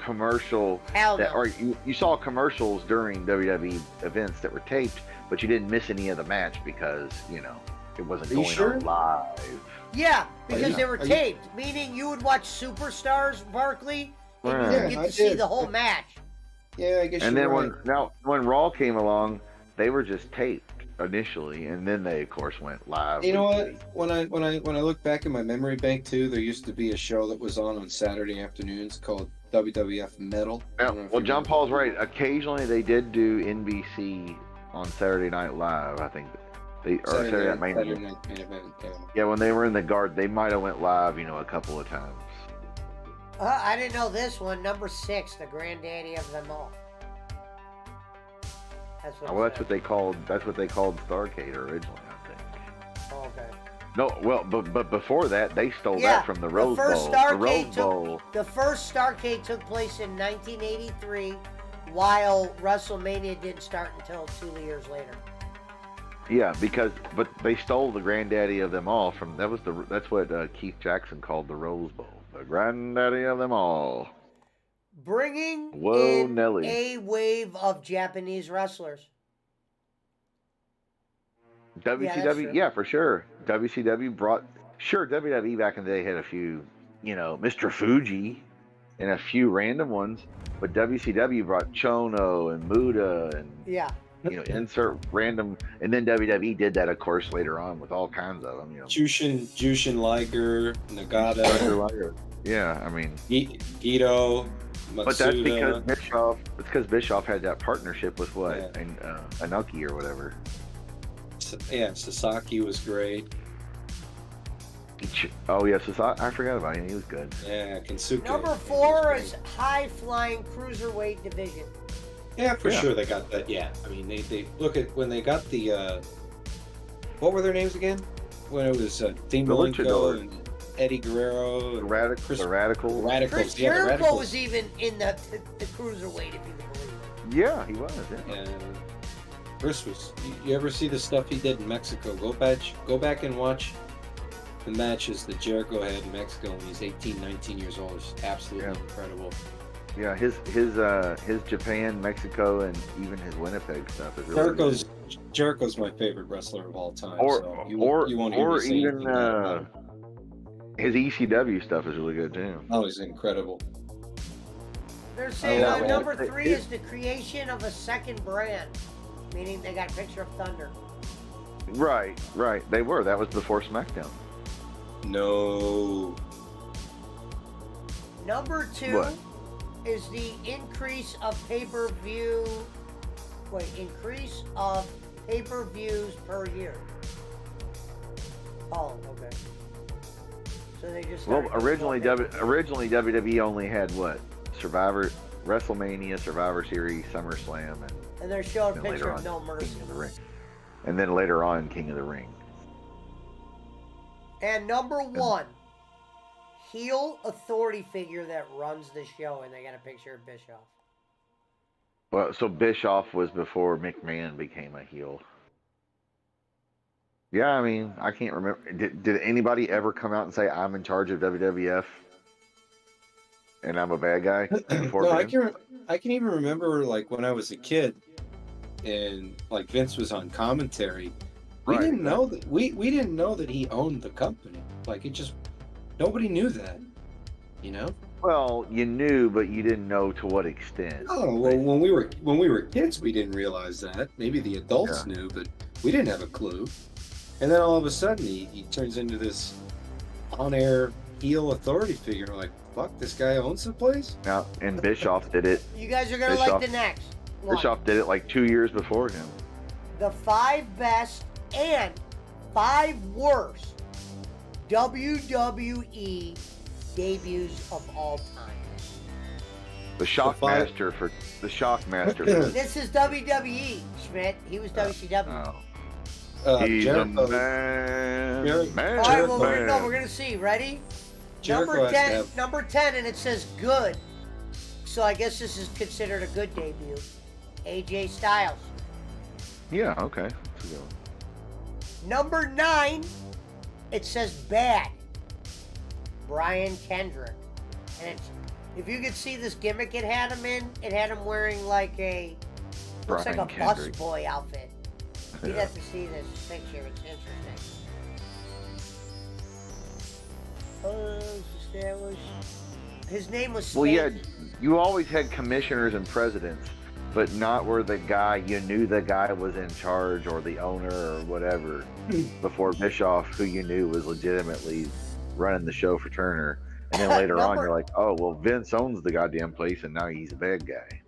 commercial Hell that, no. or you saw commercials during WWE events that were taped, but you didn't miss any of the match because it wasn't Are you going sure? on live. Yeah, because you- they were are you- taped, meaning you would watch Superstars, Barkley, and you Right. would Yeah, get I to see did. the whole match. Yeah, I guess And you're then right. when Raw came along, they were just taped initially, and then they of course went live. You know what? weekly. When I look back in my memory bank too, there used to be a show that was on Saturday afternoons called WWF Metal. I Yeah, don't know if well, you John remember. Paul's right. Occasionally they did do NBC on Saturday Night Live. I think Saturday Night Main Saturday Event. Night Main Event, yeah. Yeah, when they were in the guard, they might have went live, a couple of times. I didn't know this one. Number 6, the granddaddy of them all. That's what. Well, that's what they called Starrcade originally, I think. Oh, okay. No, well, but before that, they stole Yeah, that from the Rose first Bowl. The Starrcade Rose Bowl. The first Starrcade took place in 1983, while WrestleMania didn't start until 2 years later. Yeah, but they stole the granddaddy of them all from that's what Keith Jackson called the Rose Bowl, the granddaddy of them all. Bringing Whoa, in Nelly. a wave of Japanese wrestlers. WCW, true. yeah, for sure. WCW WWE back in the day had a few, Mr. Fuji and a few random ones, but WCW brought Chono and Muda and, Yeah. insert random, and then WWE did that, of course, later on with all kinds of them, Jushin Liger, Nagata, Yeah, I mean, Ito, Matsuda. but that's because Bischoff had that partnership with what? Yeah. And Inoki or whatever. Yeah, Sasaki was great. Oh yeah, Sasaki, I forgot about him. He was good. Yeah, Kensuke. Number 4 is high flying cruiserweight division. Yeah, for sure they got that. Yeah, I mean they look at when they got the what were their names again? When it was Dean Malenko Luchadors. and Eddie Guerrero, and The Radicals. Chris yeah, the Jericho Radicals. was even in the cruiserweight, if you can believe it. Yeah, he was. Yeah. And Chris was. You ever see the stuff he did in Mexico? Go back and watch the matches that Jericho had in Mexico when he's 18, 19 years old. It's absolutely incredible. Yeah, his Japan, Mexico, and even his Winnipeg stuff is really good. Jericho's my favorite wrestler of all time. Or so you won't hear me say even anything bad about him. his ECW stuff is really good too. Oh, he's incredible. They're saying love it. number 3 is the creation of a second brand, meaning they got a picture of Thunder. Right. They were. That was before SmackDown. No. Number 2 What? is the increase of pay-per-views per year. Oh, okay. So they just Well, started originally doing more originally WWE only had what? WrestleMania, Survivor Series, SummerSlam, and they're showing a then picture later of on, No Mercy. King of the Ring. And then later on, King of the Ring. And number 1, heel authority figure that runs the show, and they got a picture of Bischoff. Well, so Bischoff was before McMahon became a heel. Yeah, I mean, I can't remember. Did anybody ever come out and say, I'm in charge of WWF and I'm a bad guy? Before No, Vince? I can even remember like when I was a kid, and like Vince was on commentary. We Right, didn't know that we didn't know that he owned the company. Like it just nobody knew that. You know? Well, you knew, but you didn't know to what extent. Oh well, when we were kids, we didn't realize that. Maybe the adults knew, but we didn't have a clue. And then all of a sudden, he turns into this on-air heel authority figure. And we're like, fuck, this guy owns the place? Now, and Bischoff did it. You guys are going to like the next one. Bischoff did it like 2 years before him. The 5 best and 5 worst WWE debuts of all time. The Shockmaster for the Shockmaster. This is WWE, Schmidt. He was WCW. He's Jericho. a man. All Man. right, well, we're man. going to see. Ready? Jericho has to Number 10, and it says good. So I guess this is considered a good debut. AJ Styles. Yeah, okay. That's a good one. Number 9, it says bad. Brian Kendrick. And it's If you could see this gimmick it had him in, it had him wearing like a looks Brian like a Kendrick. busboy outfit. You'd Yeah. have to see this picture. It's interesting. Established. His name was Stan. Well, yeah, you always had commissioners and presidents, but not where the guy, you knew the guy was in charge or the owner or whatever before Bischoff, who you knew was legitimately running the show for Turner. And then later on, you're like, oh, well, Vince owns the goddamn place and now he's a bad guy.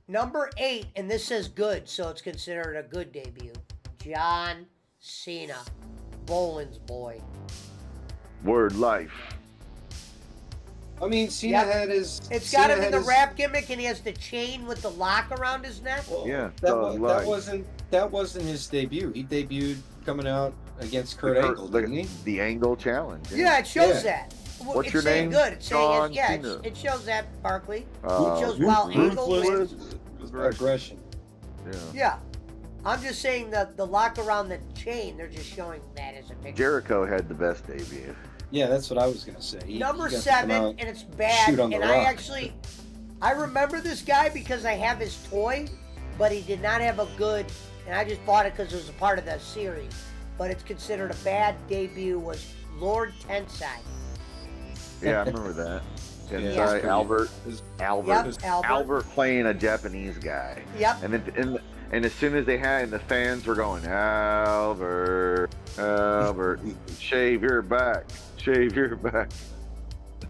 Number 8, and this says good, so it's considered a good debut. John Cena, Bolin's boy. Word life. I mean, Cena Yep. had his. It's Cena got him in had the his- rap gimmick, and he has the chain with the lock around his neck. Well, Yeah, that wasn't his debut. He debuted coming out against Kurt Angle, didn't he? The Angle Challenge. Yeah, it shows Yeah. that. Well, What's it's your saying name? good. It's saying John yeah, Cena. it shows that, Barkley. Uh, It shows while Angle Ruthless wins. aggression. Yeah. Yeah. I'm just saying that the lock around the chain, they're just showing that as a picture. Jericho had the best debut. Yeah, that's what I was gonna say. Number he got to 7, come out, and it's bad. shoot on the And Rock. I remember this guy because I have his toy, but he did not have a good, and I just bought it because it was a part of the series. But it's considered a bad debut. Was Lord Tensai? Yeah, I remember that. And Yeah. sorry, Albert. Yep, Albert. Albert. Albert playing a Japanese guy. Yep. And as soon as they had, the fans were going, Albert, shave your back, shave your back.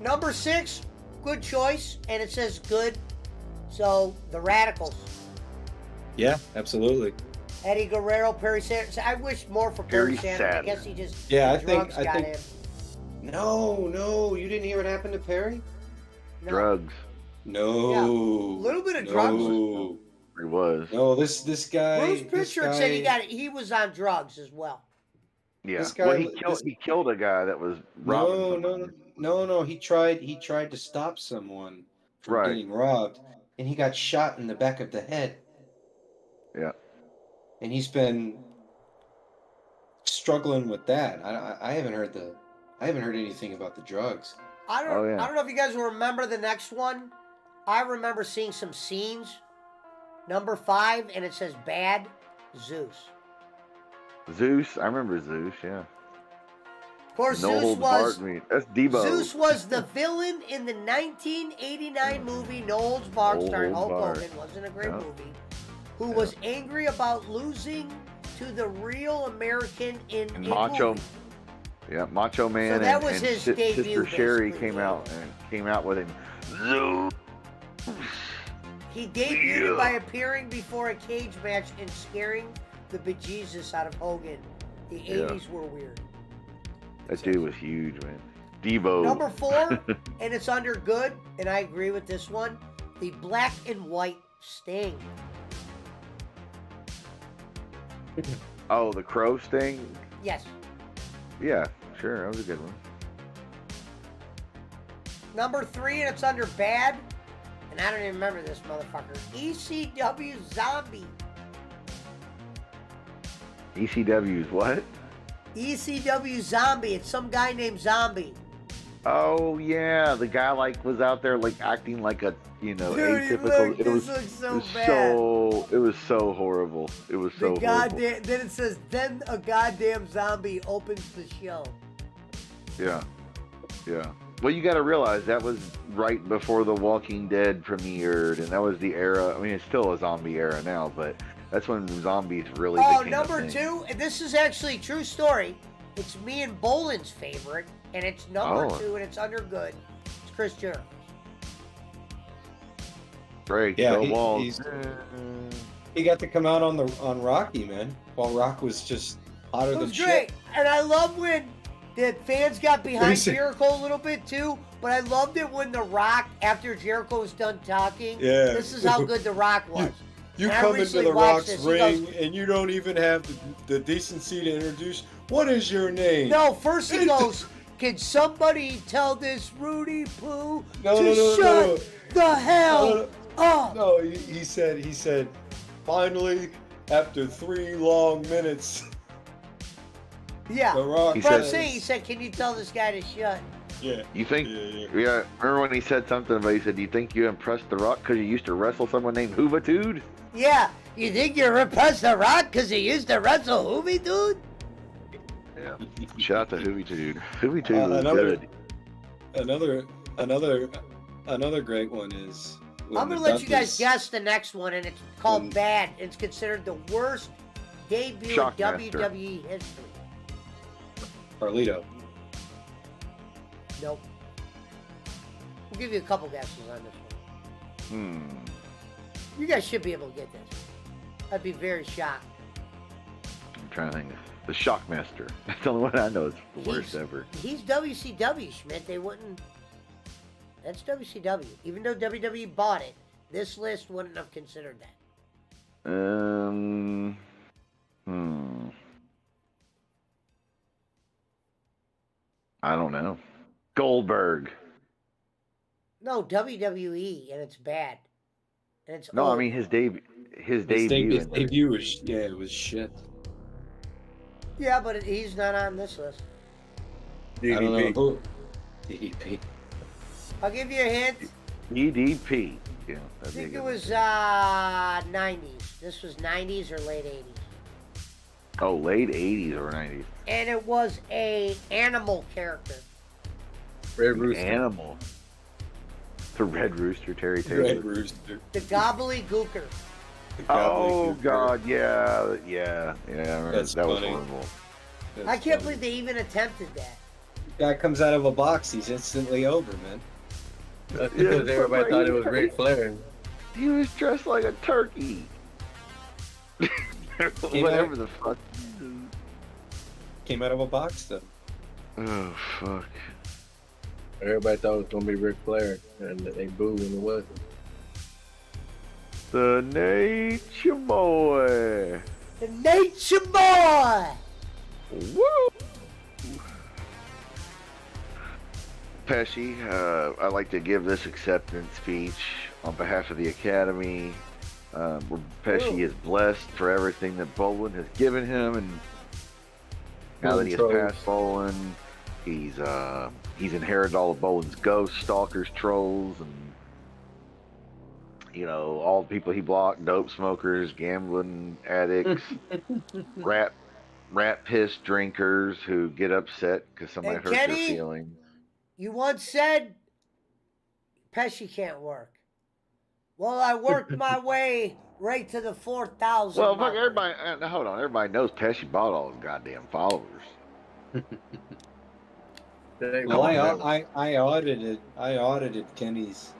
Number 6, good choice, and it says good. So the Radicals. Yeah, absolutely. Eddie Guerrero, Perry Sanders. I wish more for Perry Perry Sanders. I Saturn. guess he just Yeah, I drugs think- got him. No, you didn't hear what happened to Perry? No. Drugs. No. Yeah, a little bit of drugs. No. He was. No, this guy. Bruce this Pritchard guy, said he was on drugs as well. Yeah. This guy- Well, this- he killed a guy that was robbing somebody. No. He tried to stop someone from Right. getting robbed, and he got shot in the back of the head. Yeah. And he's been struggling with that. I haven't heard anything about the drugs. I don't Oh, yeah. know if you guys will remember the next one. I remember seeing some scenes. Number 5, and it says bad, Zeus. Zeus. I remember Zeus, yeah. Of course, No Zeus holds was barred me. That's Debo. Zeus was the villain in the 1989 movie No Holds Barred, No starring Holds Hulk Barred. Hogan. Wasn't a great Yeah. movie. Who was angry about losing to the real American in And a Macho. movie. Yeah, Macho Man. So that and, was and his Si- debut, Sister Sherry basically. came out with him. Zeus. He debuted Yeah. by appearing before a cage match and scaring the bejesus out of Hogan. The Yeah. 80s were weird. That dude was huge, man. Debo. Number 4, and it's under good, and I agree with this one, the black and white Sting. Oh, the Crow Sting? Yes. Yeah, sure. That was a good one. Number 3, and it's under bad, and I don't even remember this motherfucker. ECW Zombie. ECW's what? ECW Zombie. It's some guy named Zombie. Oh, yeah. The guy, was out there, acting like a, Dude, atypical. this looks so bad. It was so horrible. It was so horrible. Goddamn, then it says, then a goddamn zombie opens the show. Yeah. Yeah. Well, you got to realize that was right before The Walking Dead premiered, and that was the era. I mean, it's still a zombie era now, but that's when zombies really became a Number thing. 2, and this is actually a true story. It's me and Bolin's favorite, and it's number Oh. 2, and it's under good. It's Chris Jericho. Break Yeah, the walls. he got to come out on Rocky, man, while Rock was just hotter It than was shit. great, and I love when the fans got behind Basic. Jericho a little bit too, but I loved it when The Rock, after Jericho was done talking, Yeah. this is how good The Rock was. You And I come into recently the watched Rock's this, he ring goes- and you don't even have the decency to introduce. What is your name? No, first he goes, can somebody tell this Rudy Poo No, to no, no, shut no. the hell No, up? No, he said, finally, after 3 long minutes, Yeah, The Rock but I'm says- saying, he said, can you tell this guy to shut Yeah. You think? Yeah. Remember when he said something about? He said, "Do you think you impressed The Rock because you used to wrestle someone named Hoovitude?" Yeah, you think you're impressed the Rock because he used to wrestle Hoovy, dude? Yeah. Shout out to Hoovitude. Hoovitude was good. Another great one is. I'm gonna let you guys guess the next one, and it's called Bad. It's considered the worst debut in WWE history. Carlito. Nope. We'll give you a couple guesses on this one. You guys should be able to get this. I'd be very shocked. I'm trying to think. The Shockmaster. That's the only one I know is the worst ever. He's WCW, Schmidt. They wouldn't. That's WCW. Even though WWE bought it, this list wouldn't have considered that. I don't know. Goldberg. No, WWE, and it's bad. And it's No, old. I mean his debut. His debut was it was shit. Yeah, but he's not on this list. I don't know who. DDP. I'll give you a hint. DDP. Yeah, I think it was 90s. This was 90s or late 80s. Oh, late 80s or 90s. And it was a animal character. Red Rooster. Animal. The Red Rooster, Terry Taylor. Red Rooster. The Gobbledygooker. Oh God, yeah. That was funny. horrible. I can't believe they even attempted that. Guy comes out of a box, he's instantly over, man. That's because everybody thought it was Ric Flair. He was dressed like a turkey. Whatever the fuck. Came out of a box, though. Oh fuck. Everybody thought it was gonna be Ric Flair, and they booed when it wasn't. The Nature Boy. The Nature Boy. Woo! Pesci, I'd like to give this acceptance speech on behalf of the Academy. Where Pesci is blessed for everything that Bolin has given him, and now that he has passed Bolin, he's inherited all of Bolin's ghosts, stalkers, trolls, and all the people he blocked: dope smokers, gambling addicts, rat piss drinkers who get upset because somebody hurt their feelings. You once said Pesci can't work. Well, I worked my way right to the 4,000. Well, fuck everybody. Hold on, everybody knows Pesci bought all his goddamn followers. Well, I audited Kenny's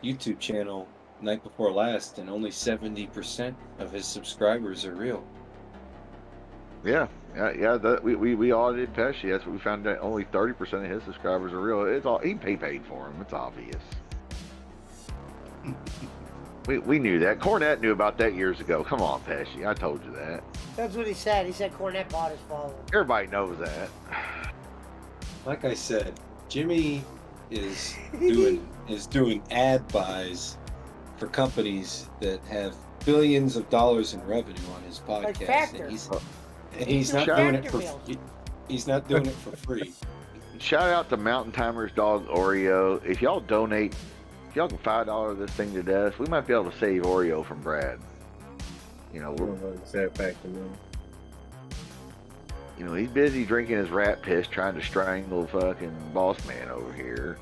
YouTube channel night before last, and only 70% of his subscribers are real. Yeah. We audited Pesci. That's what we found out. Only 30% of his subscribers are real. It's all he paid for him. It's obvious. We knew that. Cornette knew about that years ago. Come on, Pesci. I told you that. That's what he said. He said Cornette bought his followers. Everybody knows that. Like I said, Jimmy is doing ad buys for companies that have billions of dollars in revenue on his podcast. Like Factor. And he's not doing it for he's not doing it for free. Shout out to Mountain Timer's dog Oreo. If y'all donate, if y'all can $5 this thing to death, we might be able to save Oreo from Brad. He's busy drinking his rat piss, trying to strangle fucking boss man over here.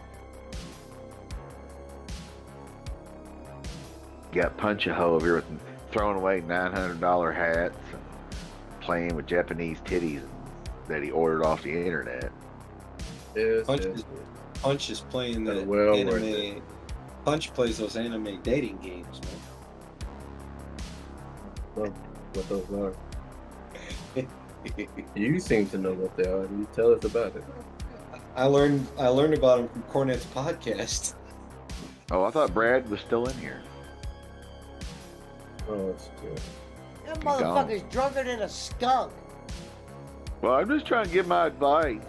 Got Punch-A-Ho over here with throwing away $900 hats and playing with Japanese titties that he ordered off the internet. Yes, Punch is playing the anime. Punch plays those anime dating games, man. What those are? You seem to know what they are. You tell us about it. I learned about them from Cornette's podcast. Oh, I thought Brad was still in here. Oh, it's good. That motherfucker's drunker than a skunk. Well, I'm just trying to give my advice.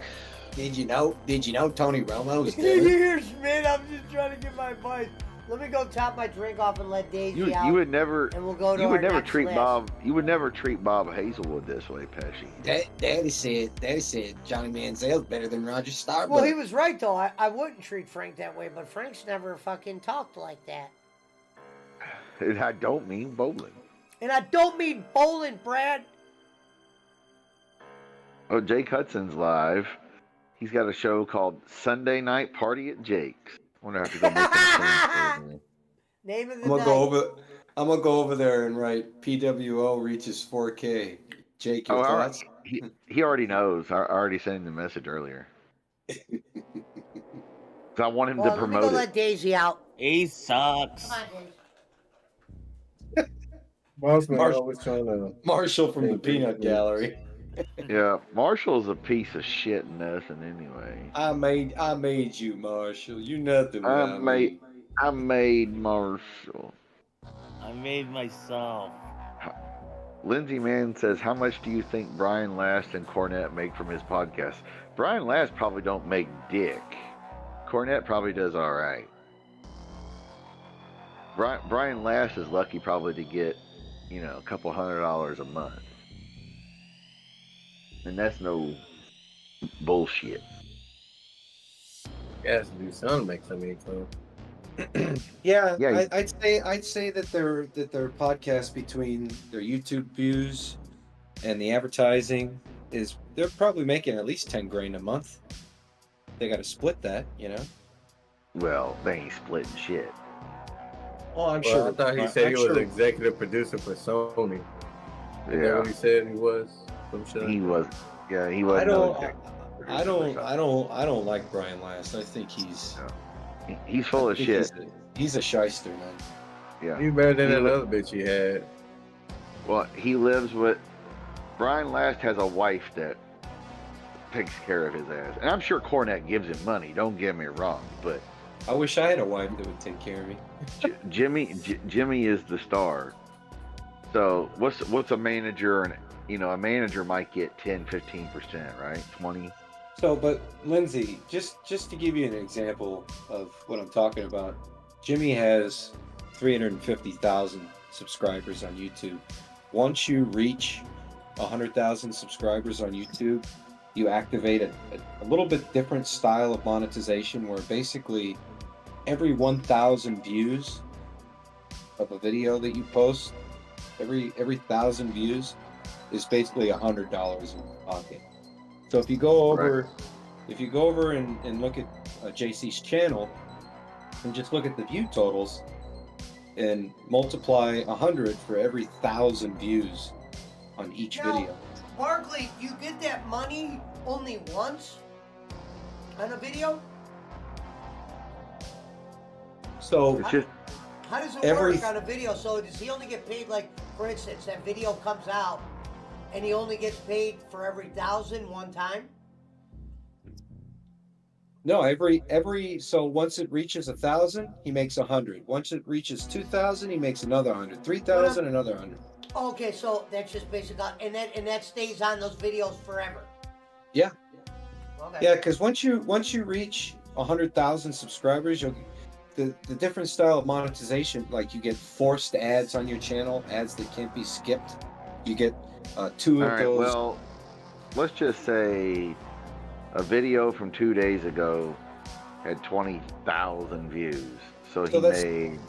Did you know Tony Romo's Did you dead? hear Schmidt? I'm just trying to give my advice. Let me go top my drink off and let Daisy out. You would never. And we'll go to You would our never next treat list. Bob. You would never treat Bob Hazelwood this way, Pesci. Daddy said Johnny Manziel's better than Roger Starbuck. Well, he was right though. I wouldn't treat Frank that way, but Frank's never fucking talked like that. And I don't mean bowling. And I don't mean bowling, Brad. Oh, Jake Hudson's live. He's got a show called Sunday Night Party at Jake's. I wonder if I have to go make some things. Name of the I'm gonna night. go over there and write PWO reaches 4K. Jake, your all right. thoughts? He already knows. I already sent him the message earlier. I want him to Let me promote go it. let Daisy out. He sucks. Come on, Daisy. Always trying to. Marshall from the Peanut Gallery. Yeah, Marshall's a piece of shit and nothing anyway. I made you, Marshall. You nothing without me. I made Marshall. I made myself. Lindsay Mann says, how much do you think Brian Last and Cornette make from his podcast? Brian Last probably don't make dick. Cornette probably does all right. Brian Last is lucky probably to get, a couple $100 a month. And that's no bullshit. He has to do something to make some income. Yeah, Yeah. I'd say that their podcast between their YouTube views and the advertising is they're probably making at least 10 grand a month. They got to split that, Well, they ain't splitting shit. Oh, I'm Well, sure. I thought he said he was executive producer for Sony. Is that what he said he was? Some shit? He was. Yeah, he was. I don't like Brian Last. I think he's full of shit. He's a shyster, man. Yeah. He's better than that other bitch he had. Well, he lives with. Brian Last has a wife that takes care of his ass, and I'm sure Cornette gives him money. Don't get me wrong, but I wish I had a wife that would take care of me. Jimmy is the star. So what's a manager, and a manager might get 10-15%, right? 20. So, but Lindsay, just to give you an example of what I'm talking about, Jimmy has 350,000 subscribers on YouTube. Once you reach 100,000 subscribers on YouTube, you activate a little bit different style of monetization where basically every 1,000 views of a video that you post, every 1,000 views is basically $100 in your pocket. So if you go over, and look at JC's channel and just look at the view totals and multiply 100 for every 1,000 views on each video. Barkley, you get that money only once on a video? So how does it every- work on a video? So does he only get paid, like, for instance, that video comes out and he only gets paid for every 1,000 one time? No, so once it reaches 1,000, he makes 100. Once it reaches 2,000, he makes another 100. 3,000, another 100. Okay, so that's just basically, and that stays on those videos forever. Yeah. Okay. Yeah, because once you reach 100,000 subscribers, the different style of monetization, like you get forced ads on your channel, ads that can't be skipped. You get two of those. Well, let's just say a video from 2 days ago had 20,000 views, so he made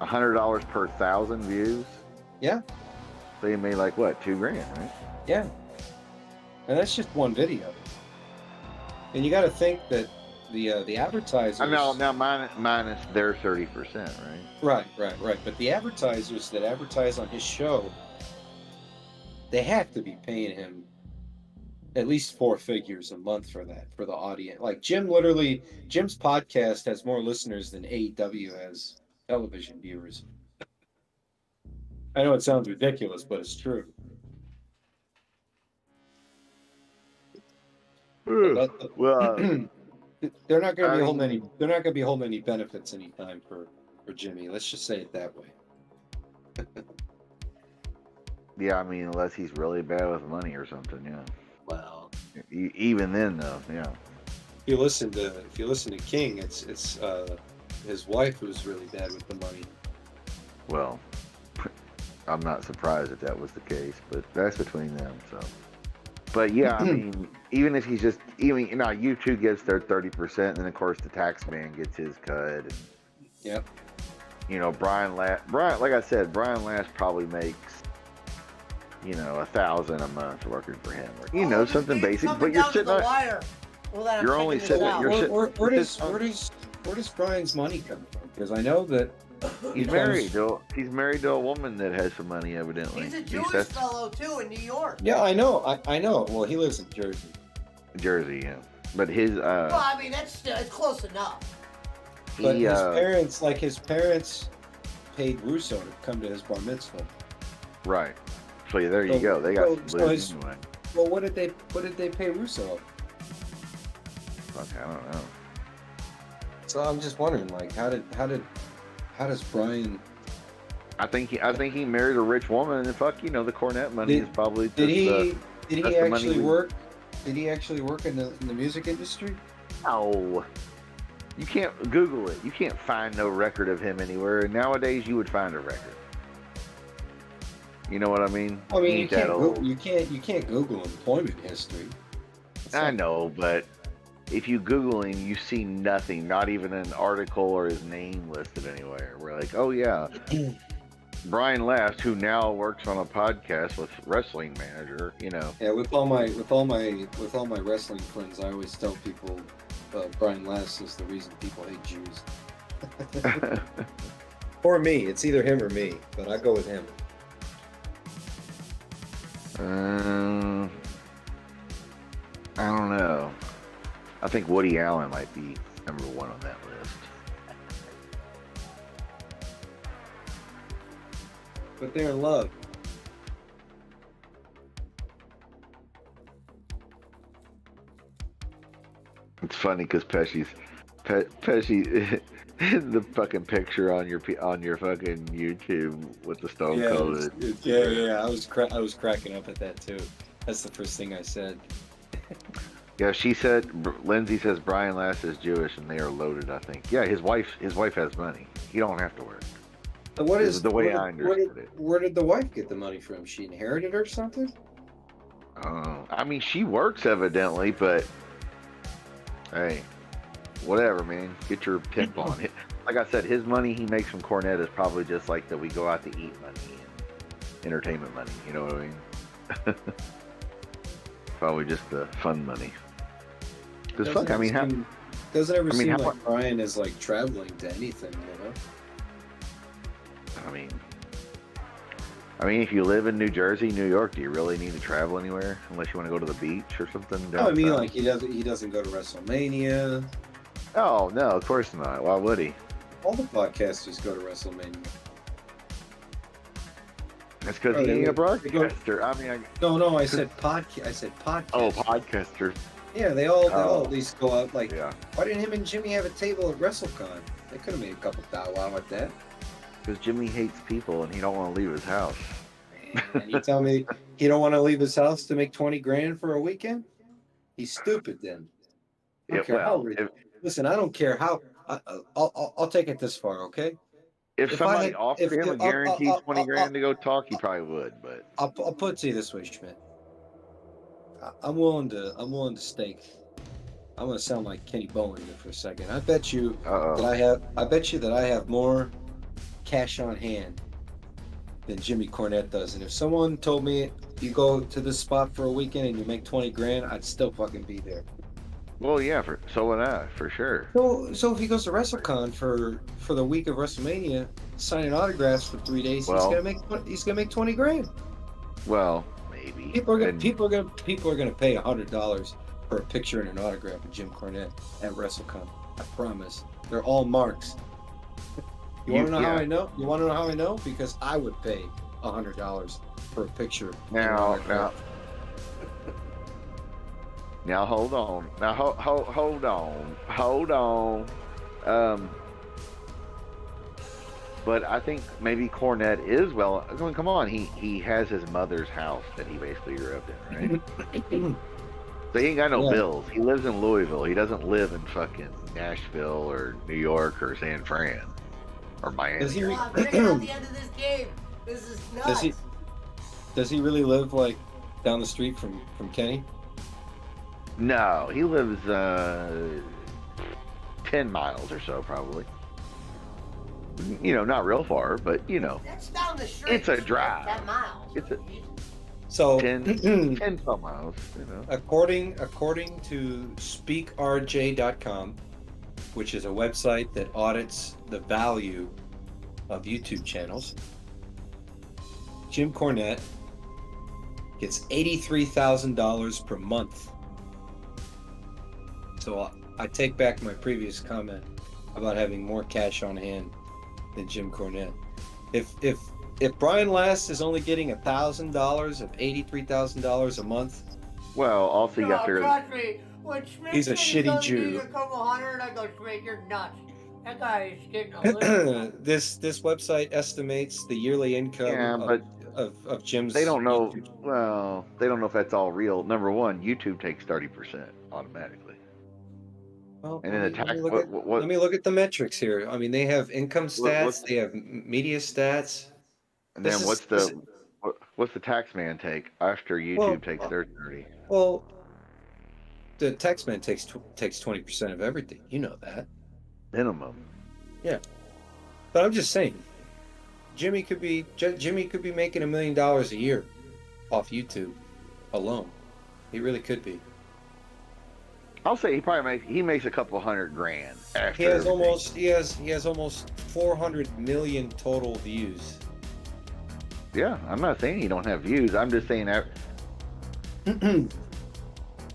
$100 per 1,000 views. Yeah. So he made like what, $2 grand, right? Yeah. And that's just one video. And you got to think that the advertisers. Now minus their 30%, right? Right. But the advertisers that advertise on his show, they have to be paying him at least 4 figures a month for that, for the audience. Like Jim's podcast has more listeners than AEW has television viewers. I know it sounds ridiculous, but it's true. Well, they're not going to be holding any. They're not going to be holding any benefits anytime for Jimmy. Let's just say it that way. Yeah, I mean, unless he's really bad with money or something, yeah. Well, even then, though, yeah. If you listen to King, it's his wife was really bad with the money. Well, I'm not surprised if that was the case, but that's between them. So, but yeah, I mean, even if he's just, even U2 gets their 30%, and then of course the tax man gets his cut. And, Yep. Brian, like I said, Brian Last probably makes, $1,000 a month working for him, or something basic. But you're sitting on. You're only sitting. Where does Brian's money come from? Because I know that he's married to a woman that has some money, evidently. He's a Jewish fellow too in New York. Yeah, I know. I know. Well, he lives in Jersey. Jersey, yeah. But his. Well, I mean, it's close enough. But his parents paid Russo to come to his bar mitzvah. Right. So there you go. They got some booze anyway. Well, what did they pay Russo? Fuck, I don't know. So I'm just wondering, like, how does Brian? I think he married a rich woman, and fuck, the Cornette money is probably. Did he actually work? Did he actually work in the music industry? No. You can't Google it. You can't find no record of him anywhere. Nowadays, you would find a record. You know what I mean? I mean, you can't Google employment history. I know, but if you Google him, you see nothing. Not even an article or his name listed anywhere. We're like, oh yeah, Brian Last, who now works on a podcast with Wrestling Manager. Yeah, with all my wrestling friends, I always tell people Brian Last is the reason people hate Jews. Or me. It's either him or me, but I go with him. I don't know. I think Woody Allen might be number one on that list. But they're in love. It's funny because Pesci, the fucking picture on your fucking YouTube with the Stone Cold. Yeah. I was cracking up at that too. That's the first thing I said. Yeah, Lindsay says Brian Last is Jewish and they are loaded, I think. Yeah, his wife has money. He don't have to work. What the way I understood it? Where did the wife get the money from? She inherited or something? I mean, she works evidently, but hey, whatever, man. Get your pimp on it. Like I said, his money he makes from Cornette is probably just like that we go out to eat money and entertainment money. You know what I mean? Probably just the fun money. Because fuck, I mean, doesn't ever seem like Brian is like traveling to anything, you know? I mean, if you live in New Jersey, New York, do you really need to travel anywhere unless you want to go to the beach or something? No, I mean, like he doesn't go to WrestleMania. Oh no, of course not. Why would he? All the podcasters go to WrestleMania. That's because he ain't a broadcaster. No, I said podcast. I said podcast. Oh, podcaster. Yeah, they all at least go out. Like, why didn't him and Jimmy have a table at WrestleCon? They could have made a couple $1,000 with that. Because Jimmy hates people and he don't want to leave his house. And you tell me he don't want to leave his house to make $20,000 for a weekend? He's stupid then. Listen, I don't care how. I'll take it this far, okay? If somebody offered him a guaranteed $20,000 to go talk, he probably would. But I'll put it to you this way, Schmidt. I'm willing to stake. I'm gonna sound like Kenny Bolin for a second. I bet you that I have more cash on hand than Jimmy Cornette does. And if someone told me you go to this spot for a weekend and you make $20,000, I'd still fucking be there. Well, yeah, so would I, for sure. So if he goes to WrestleCon for the week of WrestleMania, signing autographs for 3 days, he's gonna make $20,000. Well, maybe people are gonna pay $100 for a picture and an autograph of Jim Cornette at WrestleCon. I promise. They're all marks. You want to know how I know? You want to know how I know? Because I would pay $100 for a picture. Now hold on. Now hold on. But I think maybe Cornette is come on. He has his mother's house that he basically grew up in, right? So he ain't got no Yeah. bills. He lives in Louisville. He doesn't live in fucking Nashville or New York or San Fran or Miami. Does he? I'm getting out the end of this game. This is nuts. Does he really live like down the street from Kenny? No, he lives 10 miles or so, probably. You know, not real far, but you know, That's down the street. it's a drive. 10 miles. It's a So 10 some miles. You know. according to speakrj.com, which is a website that audits the value of YouTube channels, Jim Cornette gets $83,000 per month. So I take back my previous comment about having more cash on hand than Jim Cornette. If Brian Last is only getting $1,000 of $83,000 a month, well, also you got trust me. When Schmidt He's a said shitty gonna Jew. need a couple hundred, I go, Schmidt, you're nuts. That guy is getting a little. this website estimates the yearly income of Jim's. They don't know. YouTube. Well, they don't know if that's all real. Number one, YouTube takes 30% automatically. Well, And then the tax. let me look at the metrics here. I mean, they have income stats, what's- they have media stats. And then This what's the tax man take after YouTube takes their 30? Well, the taxman takes 20% of everything. You know that. Minimum. Yeah, but I'm just saying, Jimmy could be making $1 million a year off YouTube alone. He really could be. I'll say he makes a couple $100,000 after He has everything. he has almost 400 million total views. Yeah, I'm not saying you don't have views. I'm just saying that.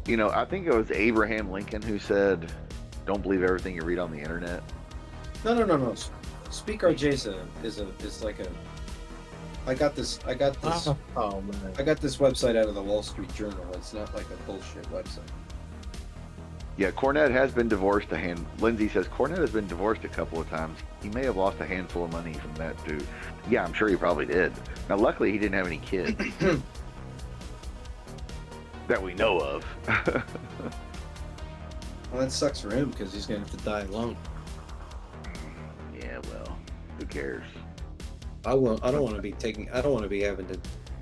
You know, I think it was Abraham Lincoln who said, "Don't believe everything you read on the internet." No. SpeakRJ is like a. I got this. Oh man. I got this website out of the Wall Street Journal. It's not like a bullshit website. Yeah, Cornette has been divorced Lindsay says Cornette has been divorced a couple of times. He may have lost a handful of money from that too. Yeah, I'm sure he probably did. Now, luckily, he didn't have any kids that we know of. Well, that sucks for him because he's gonna have to die alone. Yeah, well, who cares? I don't want to be having to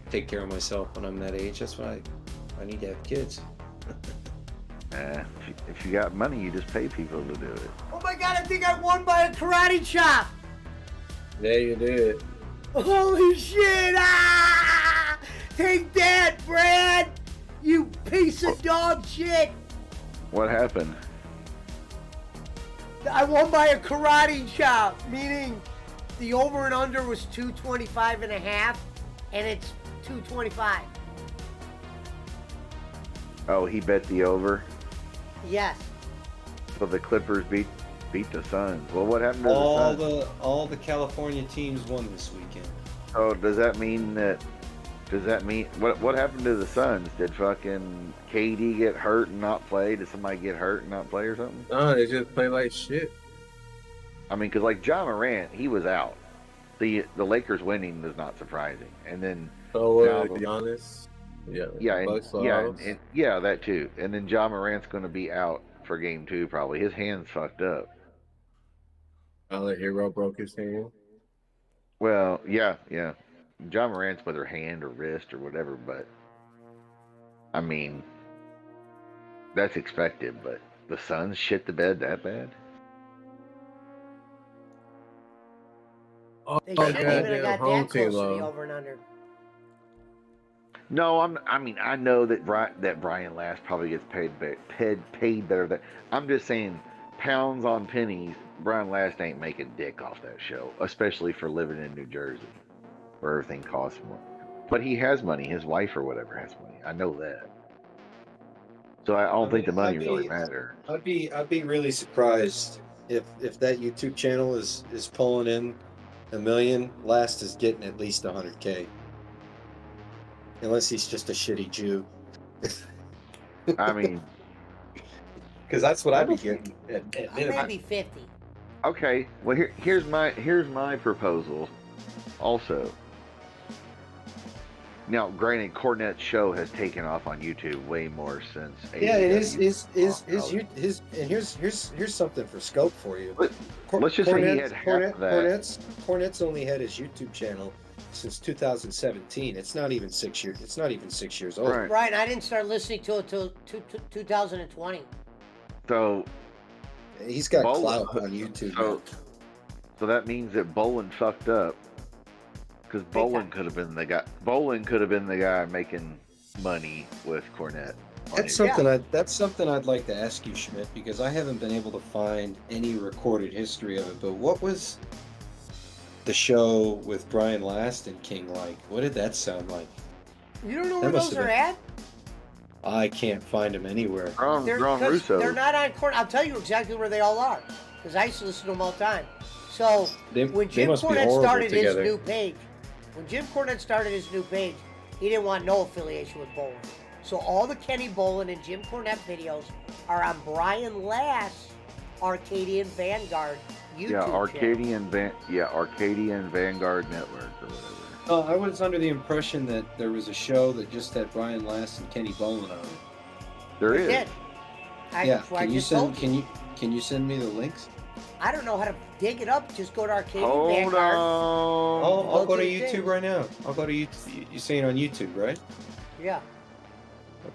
take care of myself when I'm that age. That's why I need to have kids. If you got money, you just pay people to do it. Oh my god, I think I won by a karate chop! Yeah, you did. Holy shit! Ah! Take that, Brad! You piece of dog shit! What happened? I won by a karate chop, meaning the over and under was 225 and a half, and it's 225. Oh, he bet the over. Yes. So the Clippers beat the Suns. Well, what happened to All the Suns? all the California teams won this weekend. Oh, does that mean what happened to the Suns? Did fucking KD get hurt and not play? Did somebody get hurt and not play or something? No, they just play like shit. I mean, because like John Morant, he was out. The Lakers winning was not surprising, and then Giannis, yeah, that too. And then John Morant's going to be out for Game 2 probably. His hand's fucked up. Tyler Hero broke his hand. Well, yeah. John Morant's with her hand or wrist or whatever, but I mean, that's expected. But the Suns shit the bed that bad? They shouldn't even have got that close to the over and under. No, I know that Brian Last probably gets paid better than. I'm just saying, pounds on pennies, Brian Last ain't making dick off that show, especially for living in New Jersey, where everything costs more. But he has money. His wife or whatever has money. I know that. So I don't think the money really matters. I'd be really surprised if that YouTube channel is pulling in $1 million. Last is getting at least $100K. Unless he's just a shitty Jew. I mean, because that's what I'd be getting at minimum. Maybe 50. Okay, well here's my proposal. Also, Now, granted, Cornette's show has taken off on YouTube way more since. Yeah, and AEW. here's something for scope for you. Let's just say he had half of that. Cornette's only had his YouTube channel since 2017. It's not even 6 years. It's not even 6 years old. Right. Right, I didn't start listening to it till 2020. So he's got clout on YouTube. So that means that Bolin fucked up, because Bolin could have been the guy. Bolin could have been the guy making money with Cornette. That's something I'd like to ask you, Schmidt, because I haven't been able to find any recorded history of it. But what was the show with Brian Last and King like? What did that sound like? You don't know where those are at? I can't find them anywhere. They're not on Cornette. I'll tell you exactly where they all are, because I used to listen to them all the time. So when Jim Cornette started his new page, he didn't want no affiliation with Bolin. So all the Kenny Bolin and Jim Cornette videos are on Brian Last's Arcadian Vanguard YouTube channel. Arcadian Vanguard Network or whatever. Oh, I was under the impression that there was a show that just had Brian Last and Kenny Bolin on it. There is. Did. Can you send me the links? I don't know how to dig it up. Just go to Arcadian Hold Vanguard. on. I'll go to YouTube right now. I'll go to YouTube. You're saying on YouTube, right? Yeah.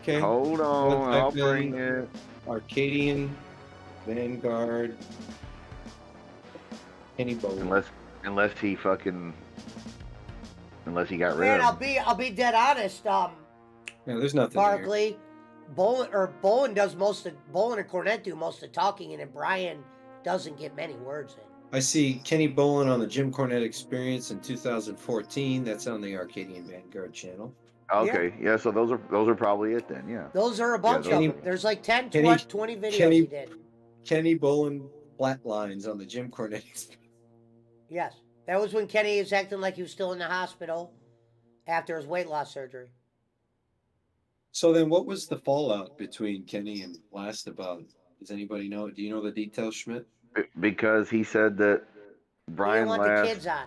Okay. Hold on. I'll bring it. Arcadian Vanguard. Kenny Bolin. Unless he got rid Man, of him. I'll be dead honest. There's nothing Barkley, Bolin does Bolin and Cornette do most of the talking, and then Brian doesn't get many words in. I see Kenny Bolin on the Jim Cornette Experience in 2014. That's on the Arcadian Vanguard channel. Okay, yeah. So those are probably it then. Yeah. Those are a bunch of them. There's like 10, 20 videos he did. Kenny Bolin Flatlines on the Jim Cornette Experience. Yes, that was when Kenny was acting like he was still in the hospital after his weight loss surgery. So then, what was the fallout between Kenny and Last about? Does anybody know? Do you know the details, Schmidt? Because he said that Brian Last. He didn't want the kids on.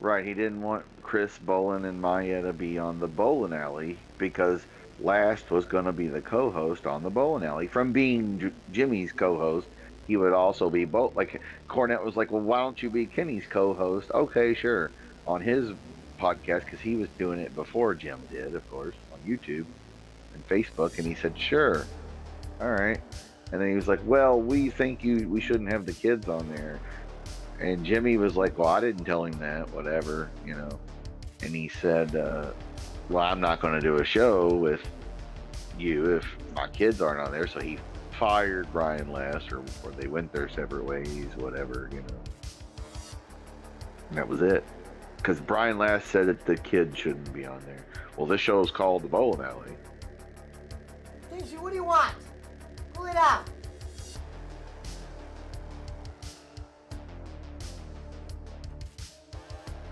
Right, he didn't want Chris Bolin and Maya to be on the Bowling Alley because Last was going to be the co-host on the Bowling Alley. From being Jimmy's co-host, he would also be like Cornette was like, well, why don't you be Kenny's co-host? Okay, sure, on his podcast, because he was doing it before Jim did, of course, on YouTube and Facebook, and he said, sure, all right. And then he was like, well, we think we shouldn't have the kids on there. And Jimmy was like, well, I didn't tell him that, whatever, And he said, well, I'm not going to do a show with you if my kids aren't on there. So he fired Brian Last, or they went their separate ways, whatever, And that was it. Because Brian Last said that the kids shouldn't be on there. Well, this show is called The Bowling Alley. Daisy, what do you want? Pull it out.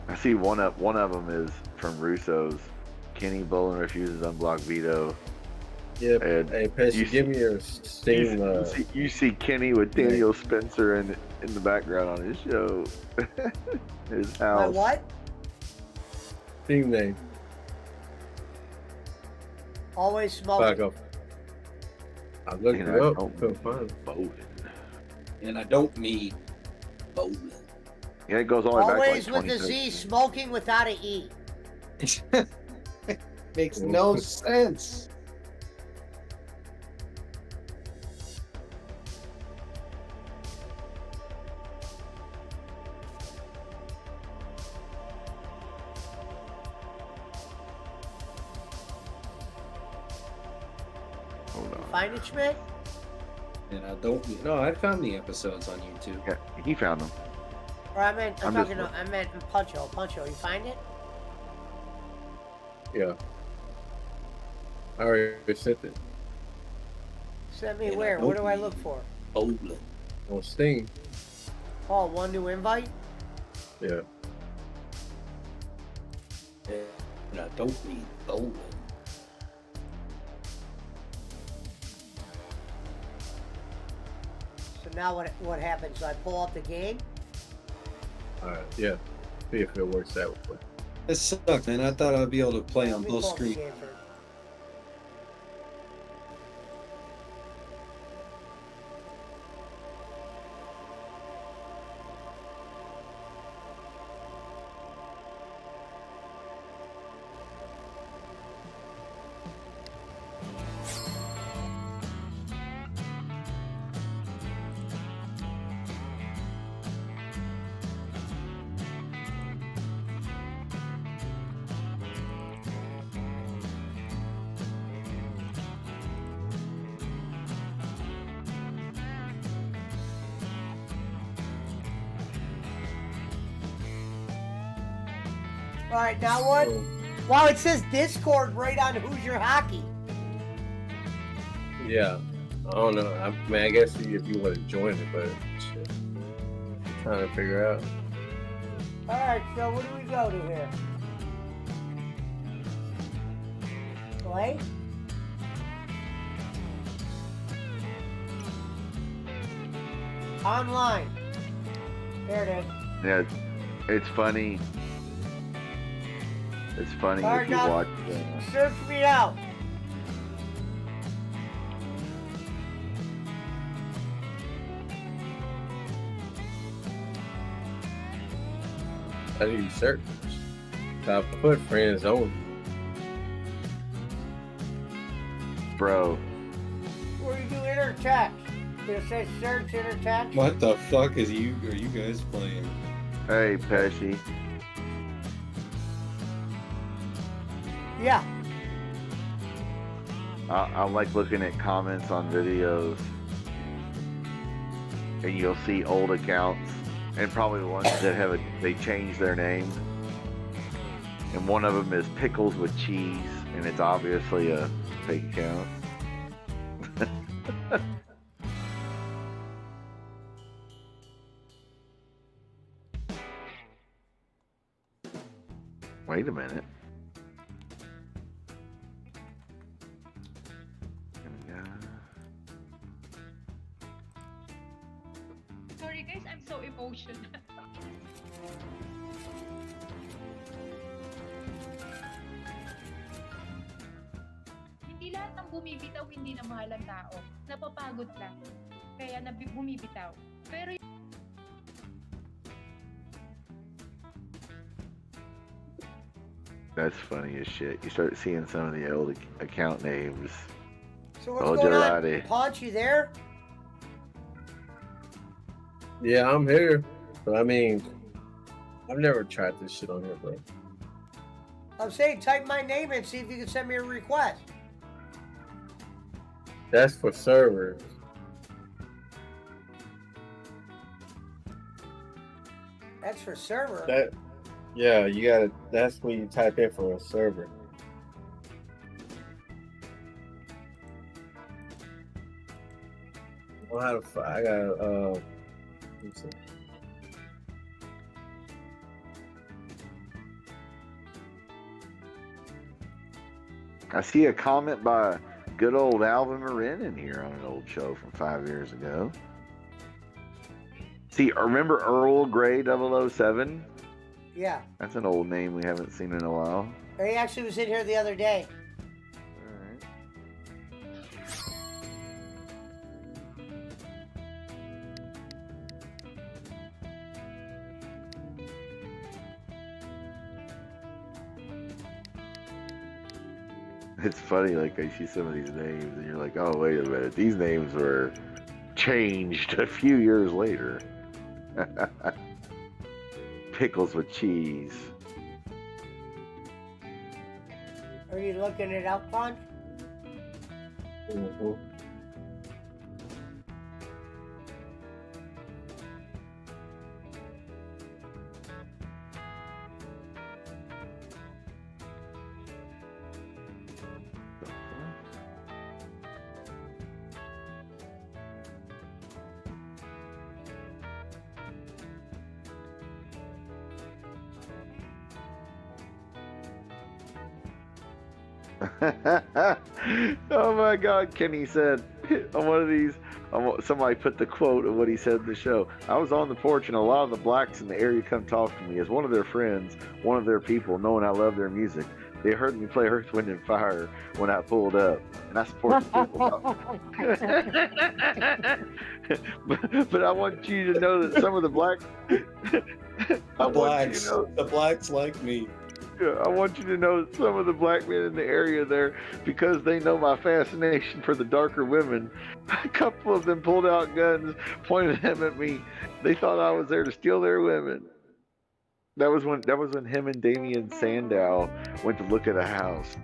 I see one of them is from Russo's. Kenny Bolin refuses unblock veto. Yep. And hey, Pesci, give me your Steam. You see Kenny with Daniel Spencer in the background on his show. His house. My what? Steam name. Always smoking. Back up. I looked it up. Couldn't find it. Bolin. And I don't need Bolin. Yeah, it goes all the way back. Always with a Z, smoking without an E. Makes no sense. Hold on. Find it, Schmidt? And I don't. No, I found the episodes on YouTube. Yeah, he found them. Or I meant Puncho. Puncho, you find it? Yeah. I already sent it. Send me where? What do I look for? Bolin. On Steam. Oh, one new invite? Yeah. And I don't need Bolin. So now what happens? So I pull up the game? Alright, yeah. See if it works that way. It sucked, man. I thought I'd be able to play on Let me both pull up the screens. game first. All right, now what? Wow, it says Discord right on Who's Your Hockey. Yeah. I don't know. I mean, I guess if you want to join it, but shit. I'm trying to figure out. All right, so what do we go to here? Play? Online. There it is. Yeah, it's funny. It's funny All right, if you now, watch. search me out. How do you search? I put friends only. Bro. Where you do intertext. It says search intertext. What the fuck are you guys playing? Hey, Pesci. Yeah. I like looking at comments on videos, and you'll see old accounts, and probably the ones that they changed their name. And one of them is Pickles with Cheese, and it's obviously a fake account. Wait a minute. Sorry guys, I'm so emotional. Hindi lahat ng bumibitaw hindi na mahal ang tao. Napapagod lang. Kaya bumibitaw. Pero That's funny as shit. You start seeing some of the old account names. So what's Oh, going Gerardi. on? Punch, you there? Yeah, I'm here. But I mean, I've never tried this shit on here, bro. I'm saying type my name in, see if you can send me a request. That's for servers. That's for server. Yeah, you gotta. That's when you type in for a server. I gotta. Let's see. I see a comment by good old Alvin Marin in here on an old show from 5 years ago. See, remember Earl Grey 007? Yeah. That's an old name we haven't seen in a while. He actually was in here the other day. It's funny, like I see some of these names and you're like, oh, wait a minute. These names were changed a few years later. Pickles with cheese. Are you looking it up, Punch? Mm-hmm. Oh my God, Kenny said on one of these, Somebody put the quote of what he said in the show. I was on the porch and a lot of the blacks in the area come talk to me as one of their friends, one of their people, knowing I love their music. They heard me play Earth, Wind, and Fire when I pulled up, and I support the people. but I want you to know that some of the blacks, the blacks like me. Yeah, I want you to know that some of the black men in the area there, because they know my fascination for the darker women, a couple of them pulled out guns, pointed them at me. They thought I was there to steal their women. That was when him and Damian Sandow went to look at a house.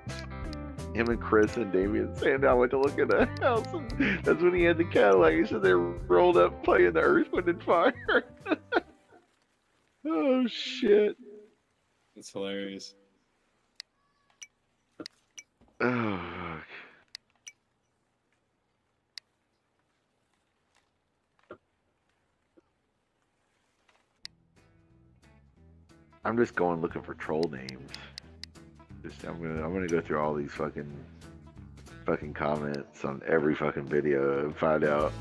Him and Chris and Damian Sandow went to look at a house, and that's when he had the Cadillac. He said they rolled up playing the Earth, Wind, and Fire. Oh shit. It's hilarious. Oh. I'm just going looking for troll names. I'm gonna go through all these fucking comments on every fucking video and find out.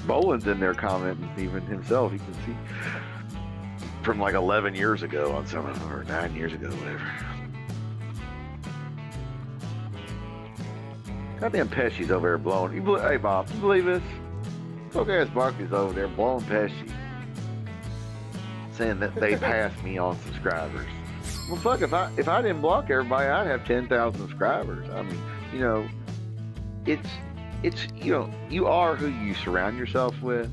Bolin's in there commenting, even himself. You can see from like 11 years ago on some of them, or 9 years ago, whatever. Goddamn Pesci's over there blowing. Hey Bob, you believe this? Okay, ass Barkley's over there blowing Pesci, saying that they passed me on subscribers. Well, fuck, if I didn't block everybody, I'd have 10,000 subscribers. I mean, you know, it's you know, you are who you surround yourself with.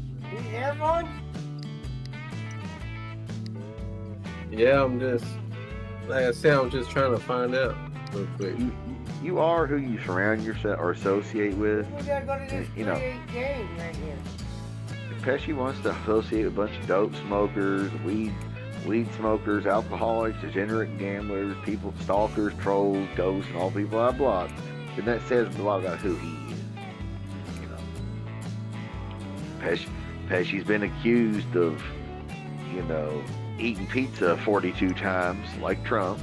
Everyone? Yeah, I'm just, like I said, I'm just trying to find out real quick. You are who you surround yourself or associate with. We're gonna go to this You know, game right here. if Pesci wants to associate with a bunch of dope smokers, weed smokers, alcoholics, degenerate gamblers, people, stalkers, trolls, ghosts, and all people I block, then that says a lot about who he is. You know, Pesci's been accused of, you know, eating pizza 42 times like Trump.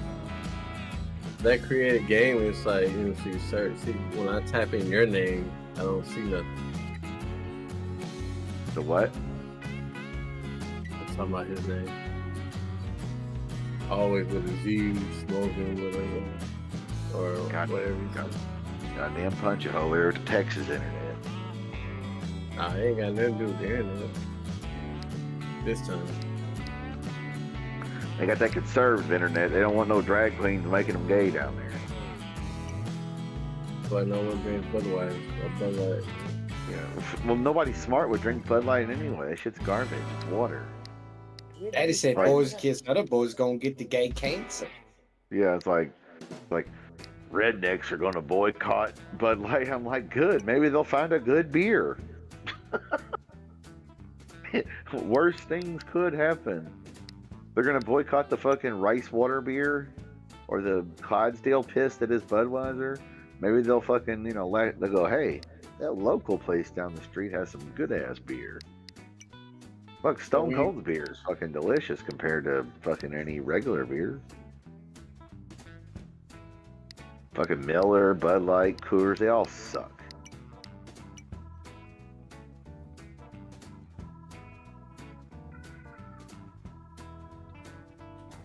That created game, it's like, you know, so you search, see, when I type in your name, I don't see nothing. The what? I'm talking about his name. Always with a Z, smoking, whatever. Or whatever. Goddamn punch a hole there with the Texas internet. Nah, I ain't got nothing to do with the internet. This time. They got that conservative internet. They don't want no drag queens making them gay down there. But no one drinks Budweiser or Bud Light. Yeah. Well, nobody smart would drink Bud Light anyway. That shit's garbage. It's water. Daddy said Right. boys kiss other boys gonna get the gay cancer. Yeah, it's like rednecks are gonna boycott Bud Light. I'm like, good. Maybe they'll find a good beer. Worse things could happen. They're gonna boycott the fucking rice water beer or the Clydesdale piss that is Budweiser. Maybe they'll fucking, you know, they'll go, hey, that local place down the street has some good ass beer. Fuck, Stone Cold's beer is fucking delicious compared to fucking any regular beer. Fucking Miller, Bud Light, Coors, they all suck.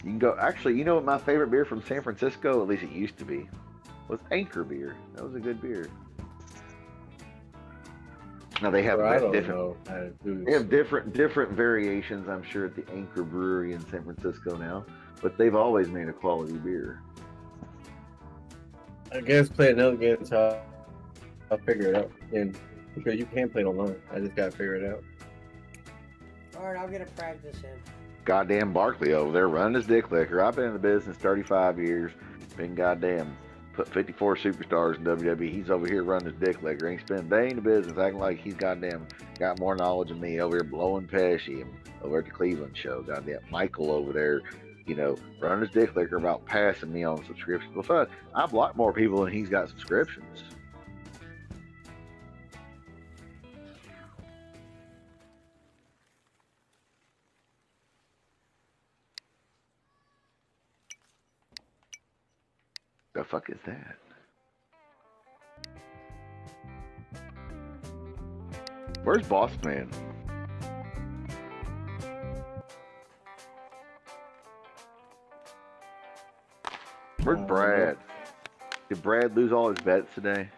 You can go, actually, you know what my favorite beer from San Francisco, at least it used to be, was Anchor beer. That was a good beer. Now they have different variations, I'm sure, at the Anchor Brewery in San Francisco now, but they've always made a quality beer. I guess play another game until I'll figure it out. And because you can play it online, I just gotta figure it out. Alright, I'm gonna practice him. Goddamn Barkley over there running his dick liquor. I've been in the business 35 years. Been goddamn put 54 superstars in WWE. He's over here running his dick liquor. Ain't spent a day in the business acting like he's goddamn got more knowledge than me over here blowing Pesci and over at the Cleveland show. Goddamn Michael over there, you know, running his dick liquor about passing me on subscriptions. Well, fuck, I block more people than he's got subscriptions. The fuck is that? Where's Boss Man? Where's Brad? Did Brad lose all his bets today?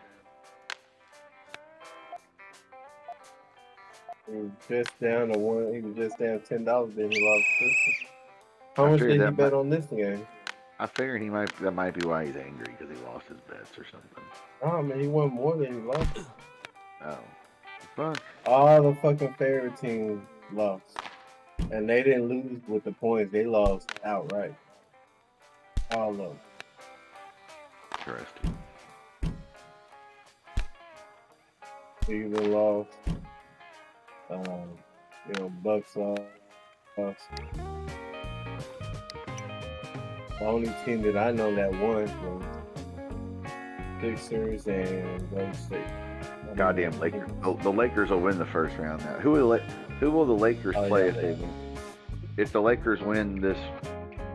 He was just down to one. He was just down $10. Then he lost 50. How much did he bet on this game? I figured he might. That might be why he's angry because he lost his bets or something. Oh man, he won more than he lost. Oh, fuck. All the fucking favorite teams lost, and they didn't lose with the points. They lost outright. All of them. Interesting. Cleveland lost. Bucks lost. The only team that I know that won was Sixers and Golden State. Goddamn Lakers! The Lakers will win the first round now. Who will the Lakers play if they win? If the Lakers win this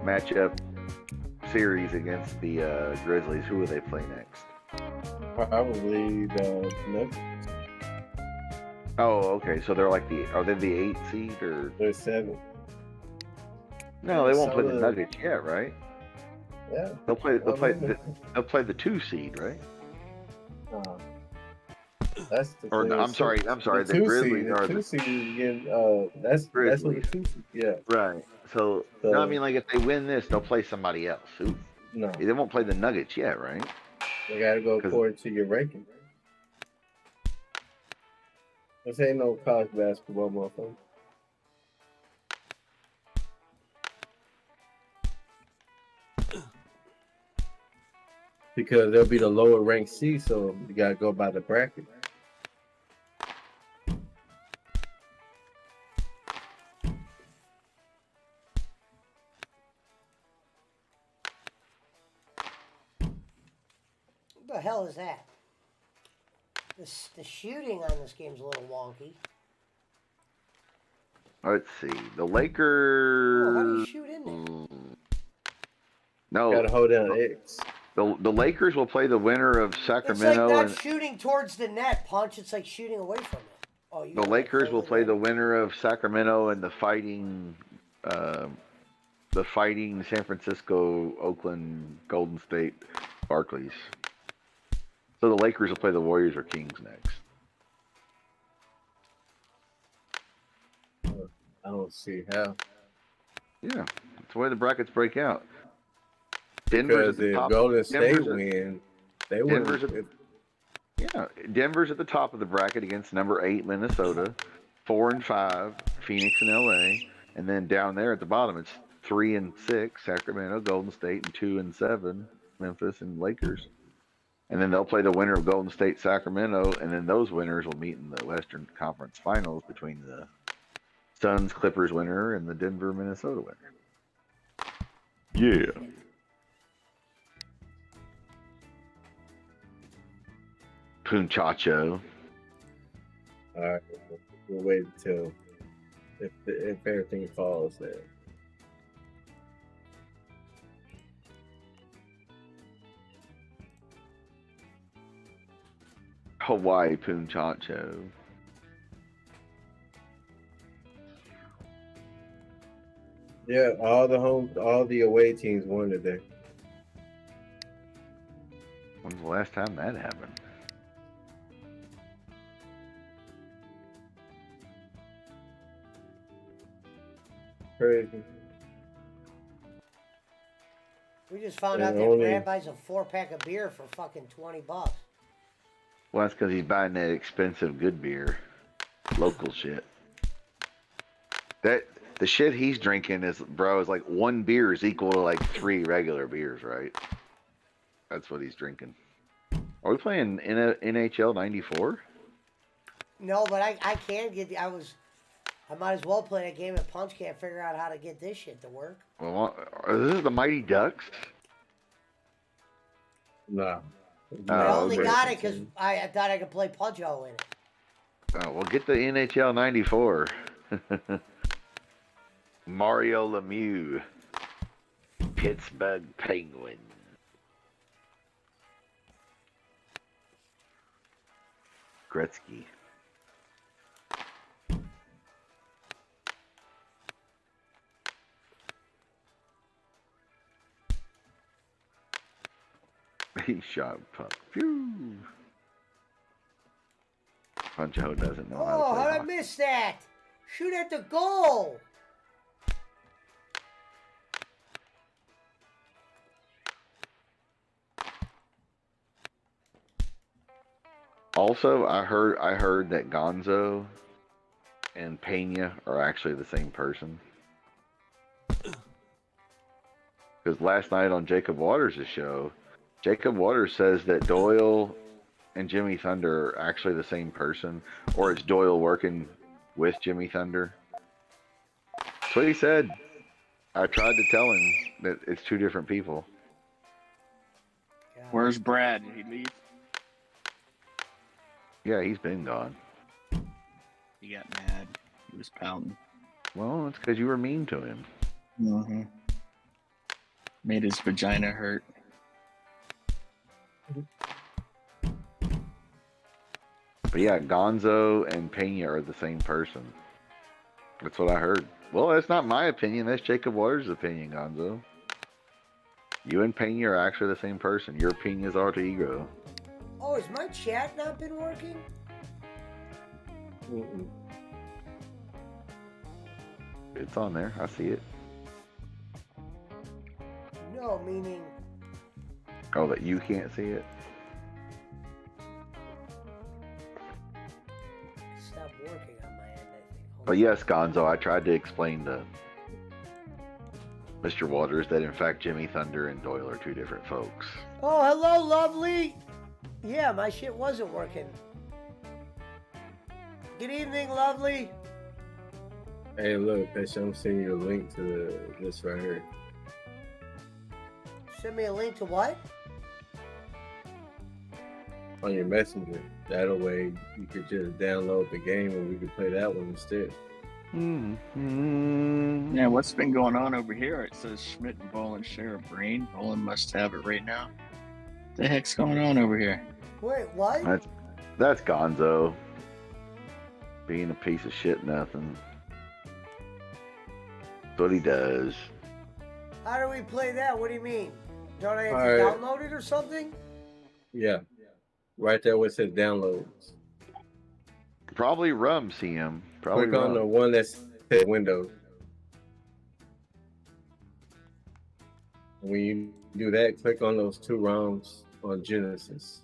matchup series against the Grizzlies, who will they play next? Probably the Nuggets. Oh, okay. So they're like are they the 8 seed or? They're 7. No, they won't play the Nuggets yet, right? Yeah. They'll play the 2 seed, right? That's the or thing. I'm sorry. The Grizzlies are the 2 seed again. That's what the 2 seed. Yeah. Right. So no, I mean, like, if they win this, they'll play somebody else. No. They won't play the Nuggets yet, right? They gotta go according to your ranking. This ain't no college basketball, motherfucker. Because they'll be the lower ranked seed, so you gotta go by the bracket. What the hell is that? The shooting on this game's a little wonky. Let's see. The Lakers. Oh, how do you shoot in there? No. Gotta hold down X. The Lakers will play the winner of It's Sacramento. like not shooting towards the net, Punch. It's like shooting away from it. Oh, The Lakers will play the winner of Sacramento and the fighting San Francisco, Oakland, Golden State, Barclays. So the Lakers will play the Warriors or Kings next. I don't see how. Yeah, that's the way the brackets break out. Denver's Because if Golden State win, they win. Denver's at the top of the bracket against number 8 Minnesota, 4 and 5 Phoenix and LA, and then down there at the bottom it's 3 and 6 Sacramento, Golden State, and 2 and 7 Memphis and Lakers. And then they'll play the winner of Golden State, Sacramento, and then those winners will meet in the Western Conference Finals between the Suns, Clippers winner and the Denver, Minnesota winner. Yeah. Punchacho. All right, we'll wait until if everything falls there. Hawaii Punchacho. Yeah, all the away teams won today. When's the last time that happened? Crazy. We just found And out that only- Brad buys a 4-pack of beer for fucking $20. Well, that's because he's buying that expensive good beer. Local shit. The shit he's drinking is like 1 beer is equal to like 3 regular beers, right? That's what he's drinking. Are we playing NHL 94? No, but I can't get I might as well play that game and Punch can't figure out how to get this shit to work. Well, this is the Mighty Ducks? No. I only got it because I thought I could play Punch-O in it. Oh, well, get the NHL 94. Mario Lemieux. Pittsburgh Penguins. Gretzky. He shot puck. Phew. Punch-O doesn't know how to Oh, play how'd I hockey. miss that? Shoot at the goal. Also, I heard that Gonzo and Pena are actually the same person. Because last night on Jacob Waters' show, Jacob Waters says that Doyle and Jimmy Thunder are actually the same person, or it's Doyle working with Jimmy Thunder. That's what he said. I tried to tell him that it's two different people. Where's Brad? Did he leave? Yeah, he's been gone. He got mad. He was pouting. Well, it's because you were mean to him. Mm-hmm. Made his vagina hurt. But yeah, Gonzo and Pena are the same person. That's what I heard. Well, that's not my opinion. That's Jacob Waters' opinion, Gonzo. You and Pena are actually the same person. Your opinion is alter ego. Oh, has my chat not been working? Mm-mm. It's on there. I see it. No, meaning Oh, that you can't see it? it stopped working on my end, I think. Hold But yes, Gonzo, I tried to explain to Mr. Waters that in fact Jimmy Thunder and Doyle are two different folks. Oh, hello, lovely. Yeah, my shit wasn't working. Good evening, lovely. Hey, look, Pesha, I'm sending you a link to this right here. Send me a link to what? On your messenger. That way you could just download the game and we could play that one instead. Yeah, what's been going on over here? It says Schmidt and Bolin share a brain. Bolin must have it right now. What the heck's going on over here? Wait, what? That's Gonzo. Being a piece of shit nothing. That's what he does. How do we play that? What do you mean? Don't I have to Alright. download it or something? Yeah. Right there where it says downloads. Probably Rum, CM. Probably Click on the Rum. one that says Windows. When you do that, click on those two ROMs on Genesis.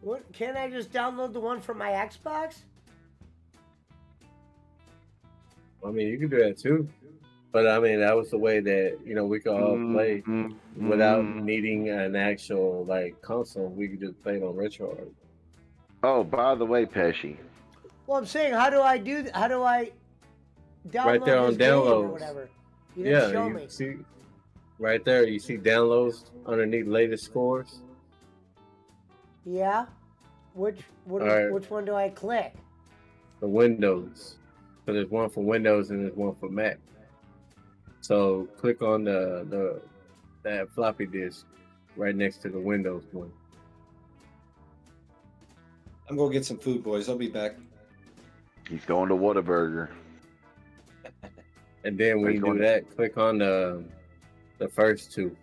What? Can't I just download the one from my Xbox? I mean, you can do that too. But I mean, that was the way that, we could all play without needing an actual console. We could just play it on RetroArch. Oh, by the way, Pesci. Well, I'm saying, how do I download Right there on this game or downloads. whatever? You didn't show me. See right there. You see downloads underneath latest scores. Yeah. Which Alright. which one do I click? The Windows. So there's one for Windows and there's one for Mac. So click on that floppy disk right next to the Windows one. I'm going to get some food, boys. I'll be back. He's going to Whataburger. And then when you do that, click on the first two.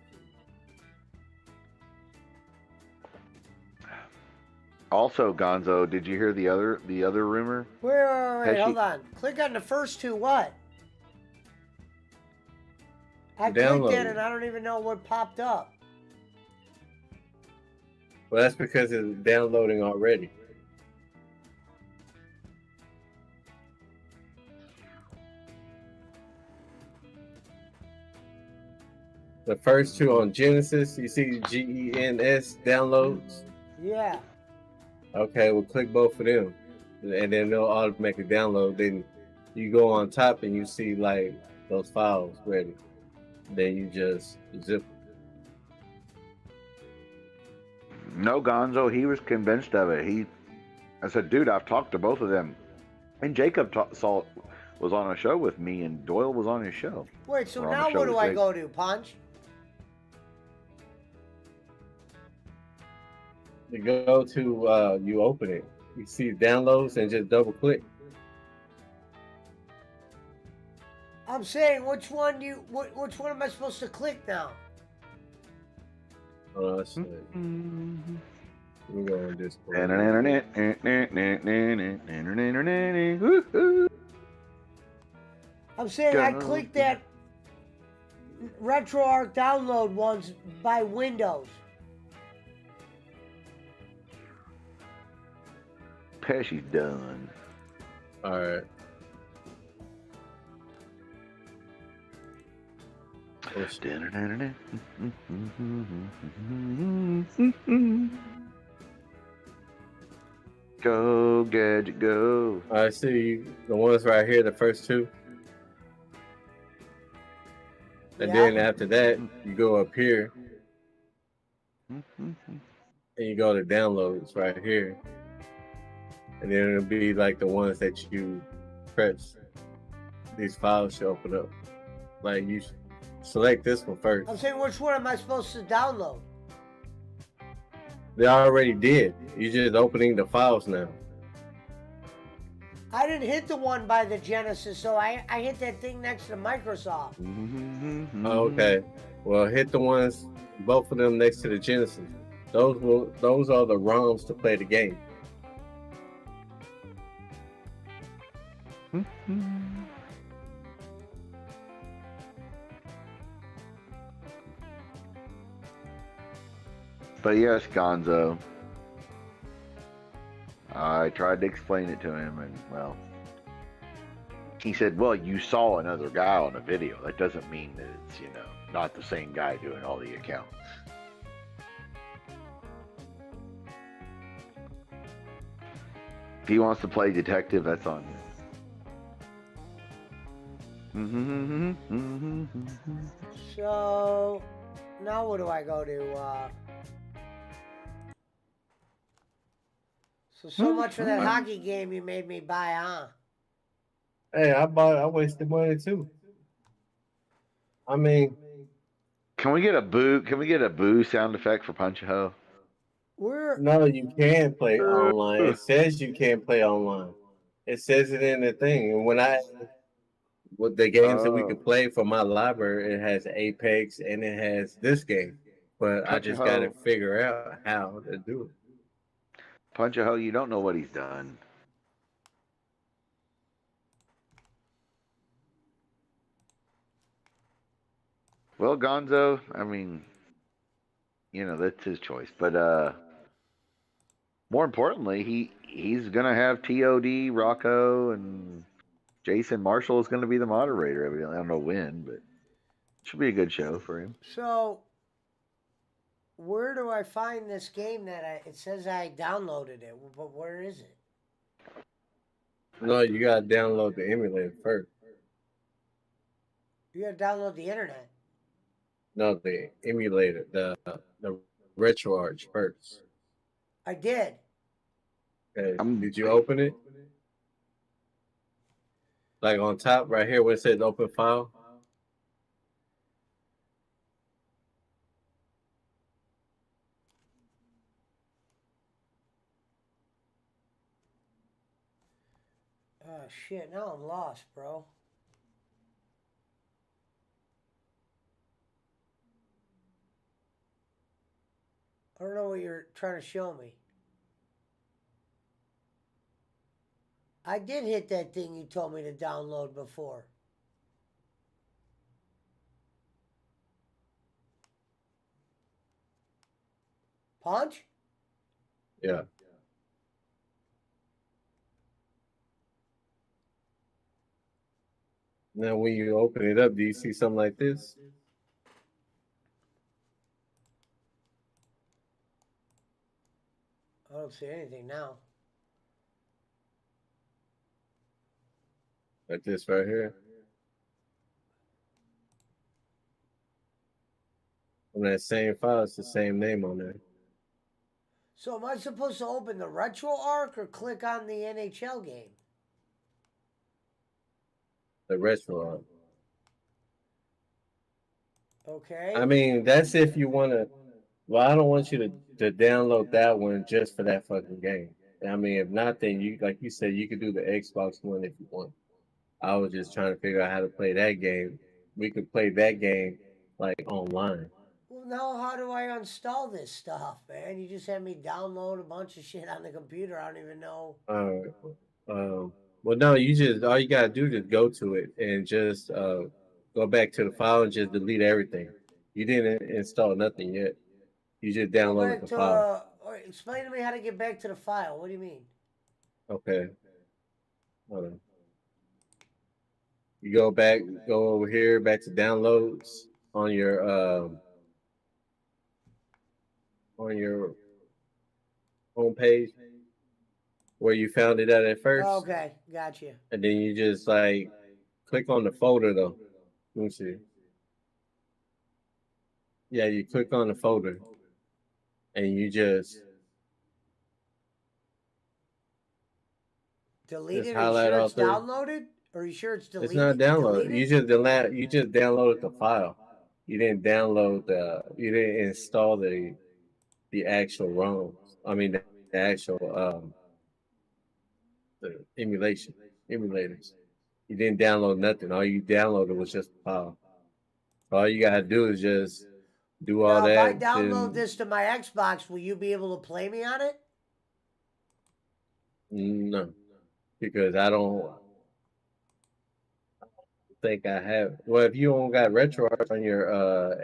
Also, Gonzo, did you hear the other rumor? Wait, Pesci- hold on. Click on the first two. What? I clicked Download it it. and I don't even know what popped up. Well, that's because it's downloading already. The first two on Genesis, you see GENS downloads? Yeah. Okay, well, click both of them. And then they'll automatically download. Then you go on top and you see those files ready. Then you just zip them. No, Gonzo, he was convinced of it. I said, dude, I've talked to both of them. And Jacob was on a show with me, and Doyle was on his show. Wait, so We're on the now show what do with I Jake. go to, Punch? You go to, you open it. You see downloads and just double click. I'm saying which one am I supposed to click now? Oh shit. We're going to Discord. I'm saying I clicked that RetroArch download once by Windows. Pesci's done. All right. Go, Gadget, go. I see the ones right here, the first two. And then after that, you go up here. And you go to downloads right here. And then it'll be like the ones that you press. These files should open up. Like you select this one first. I'm saying, which one am I supposed to download? They already did. You're just opening the files now. I didn't hit the one by the Genesis, so I hit that thing next to Microsoft. Oh, okay. Well, hit the ones, both of them next to the Genesis. Those are the ROMs to play the game. But yes, Gonzo. I tried to explain it to him, and well, he said, "Well, you saw another guy on a video. That doesn't mean that it's not the same guy doing all the accounts." If he wants to play detective, that's on him. So now what do I go to? So much for that hockey game you made me buy, huh? Hey, I wasted money too. I mean, can we get a boo? Can we get a boo sound effect for Punch-A-Ho? No, you can play online. It says you can't play online. It says it in the thing. And with the games that we could play for my library, it has Apex and it has this game. But I just got to figure out how to do it. Punch-A-Ho, you don't know what he's done. Well, Gonzo, I mean, that's his choice. But more importantly, he's gonna have TOD, Rocco, and Jason Marshall is gonna be the moderator. I don't know when, but it should be a good show for him. So where do I find this game that it says I downloaded it, but where is it? No, you gotta download the emulator first. You gotta download the internet. No, the emulator, the RetroArch first. I did. Okay. Did you open it? Like on top right here where it says open file? Oh shit, now I'm lost, bro. I don't know what you're trying to show me. I did hit that thing you told me to download before. Punch? Yeah. Now, when you open it up, do you see something like this? I don't see anything now. Like this right here. On that same file, it's the same name on there. So am I supposed to open the RetroArch or click on the NHL game? The RetroArch. Okay. I mean, that's if you want to. Well, I don't want you to download that one just for that fucking game. I mean, if not, then you, like you said, you could do the Xbox one if you want. I was just trying to figure out how to play that game. We could play that game like online. Well, Well, now how do I install this stuff, man? You just had me download a bunch of shit on the computer. I don't even know. Um, well, no, you just all you gotta do is go to it and just go back to the file and just delete everything. You didn't install nothing yet. You just Go downloaded back the to file. or explain to me how to get back to the file. What do you mean? Okay. Hold on. You go back, go over here, back to downloads on your home page where you found it at Oh, first, okay, gotcha. and then you just like click on the folder though. Let me see. Yeah, you click on the folder, and you Delete just it. Are you highlight sure all it's three. downloaded? Are you sure it's It's not deleted? downloaded. Deleted? You just downloaded the file. You didn't download you didn't install the actual ROMs. I mean the actual the emulators. You didn't download nothing. All you downloaded was just the file. All you gotta do is just do all Now, if I that. download Then this to my Xbox, will you be able to play me on it? no, because I don't think I have. Well, if you don't got RetroArch on your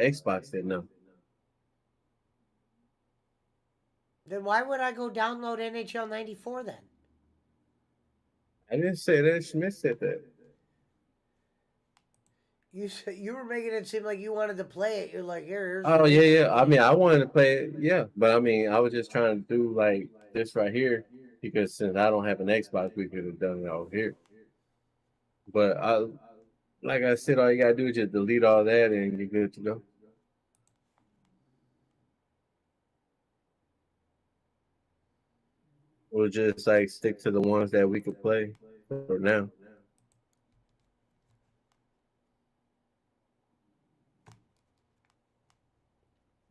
Xbox, then no. Then why would I go download NHL 94 then? I didn't say that. Schmidt said that. You were making it seem like you wanted to play it. You're like, here's the Oh yeah, link to yeah. I play mean, it. I wanted to play it, yeah, but I mean, I was just trying to do like this right here because since I don't have an Xbox, we could have done it over here. But like I said, all you gotta do is just delete all that, and you're good to go. We'll just like stick to the ones that we could play for now.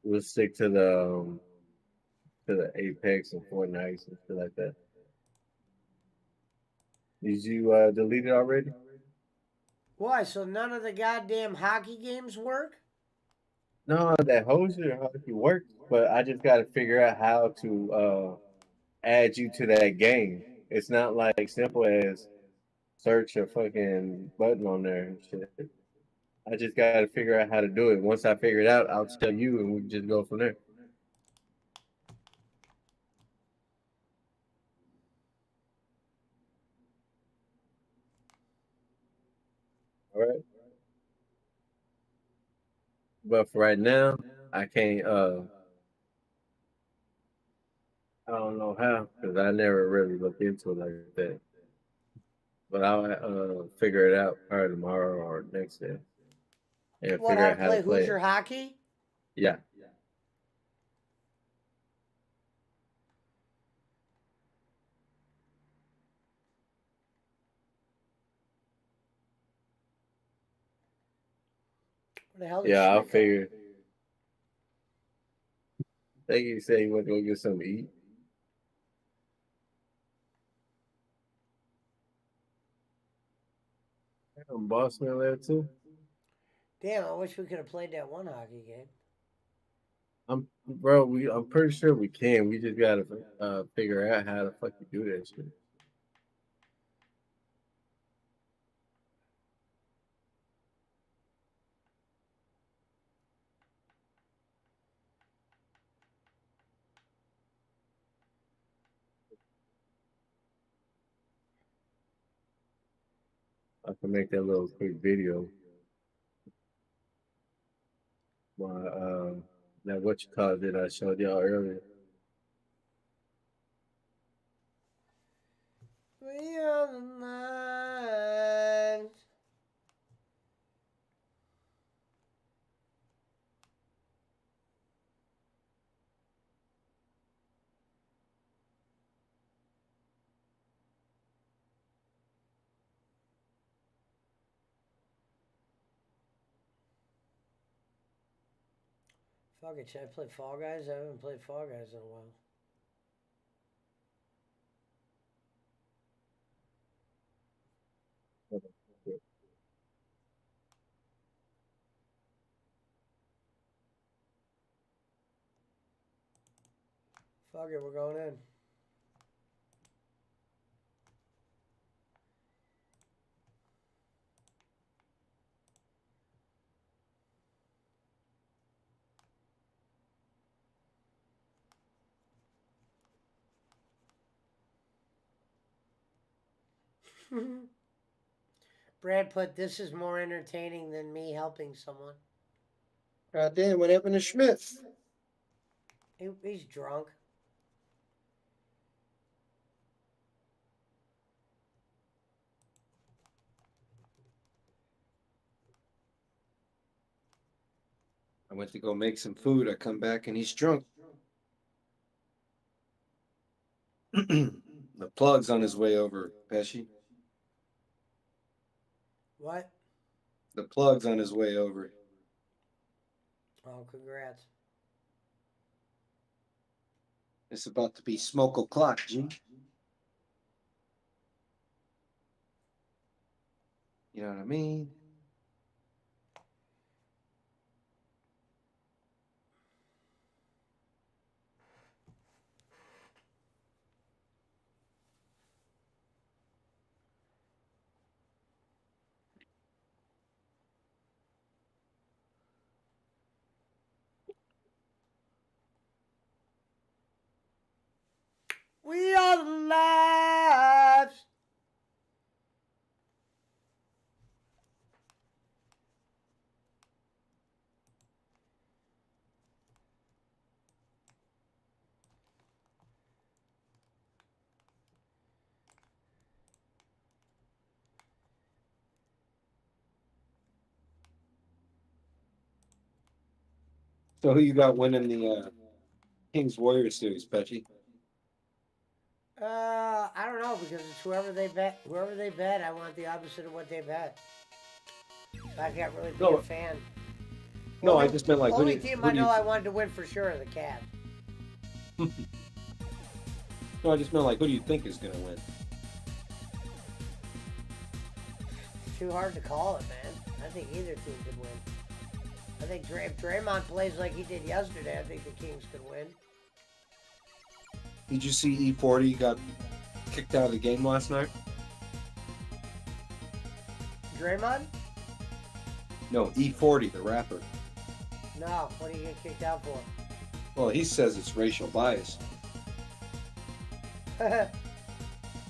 We'll stick to the Apex and Fortnite and stuff like that. Did you delete it already? Why? So none of the goddamn hockey games work? No, that hosier hockey works, but I just got to figure out how to add you to that game. It's not like simple as search a fucking button on there and shit. I just got to figure out how to do it. Once I figure it out, I'll tell you, and we can just go from there. All right. But for right now, I can't. I don't know how because I never really looked into it like that. But I'll figure it out probably tomorrow or next day and What, figure how to out how to play play Hoosier it. hockey? Yeah. Where the hell did Yeah, I'll Schmidt go? figure. I think he said he went to go get something to eat. Boss man there too. Damn, I wish we could have played that one hockey game. I'm pretty sure we can. We just gotta figure out how the fuck you do that shit. I can make that little quick video. My that what you call it that I showed y'all earlier. We are the mind. Fuck it, should I play Fall Guys? I haven't played Fall Guys in a while. Fuck it, we're going in. Brad put, this is more entertaining than me helping someone. God damn, what happened to Schmidt? He's drunk. I went to go make some food. I come back and he's drunk. The plug's on his way over, Pesci. What? The plug's on his way over. Oh, congrats. It's about to be smoke o'clock, G. You know what I mean? We are the lives. So who you got winning the Kings Warriors series, Pesci? I don't know because it's whoever they bet. Whoever they bet, I want the opposite of what they bet. So I can't really be a fan. No, only, I just meant like only who do you, team who I do know you, I wanted to win for sure are the Cavs. No, I just meant like who do you think is gonna win? Too hard to call it, man. I think either team could win. I think if Draymond plays like he did yesterday, I think the Kings could win. Did you see E40 got kicked out of the game last night? Draymond? No, E40, the rapper. No. What do you get kicked out for? Well, he says it's racial bias.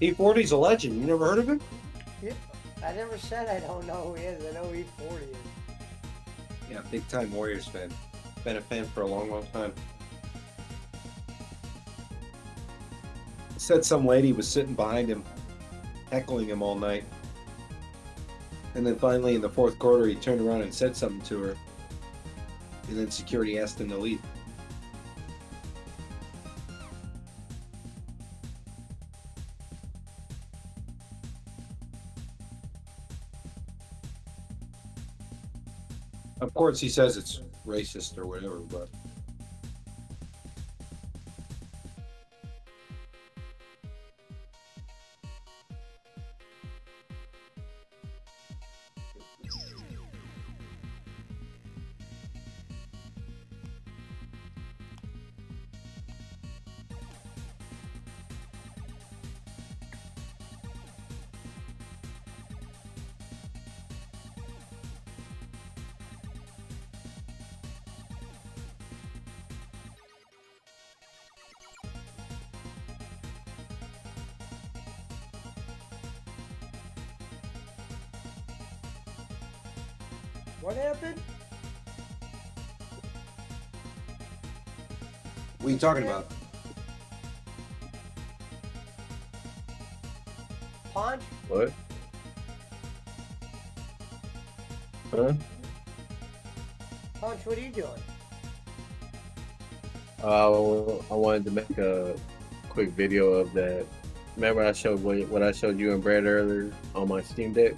E40's a legend. You never heard of him? Yep. I never said I don't know who he is. I know who E40 is. Yeah, big time Warriors fan. Been a fan for a long, long time. Said some lady was sitting behind him, heckling him all night. And then finally in the fourth quarter, he turned around and said something to her. And then security asked him to leave. Of course, he says it's racist or whatever, but What happened? what are you talking about? Punch? What? Huh? Punch, what are you doing? I wanted to make a quick video of that. Remember I showed what I showed you and Brad earlier on my Steam Deck?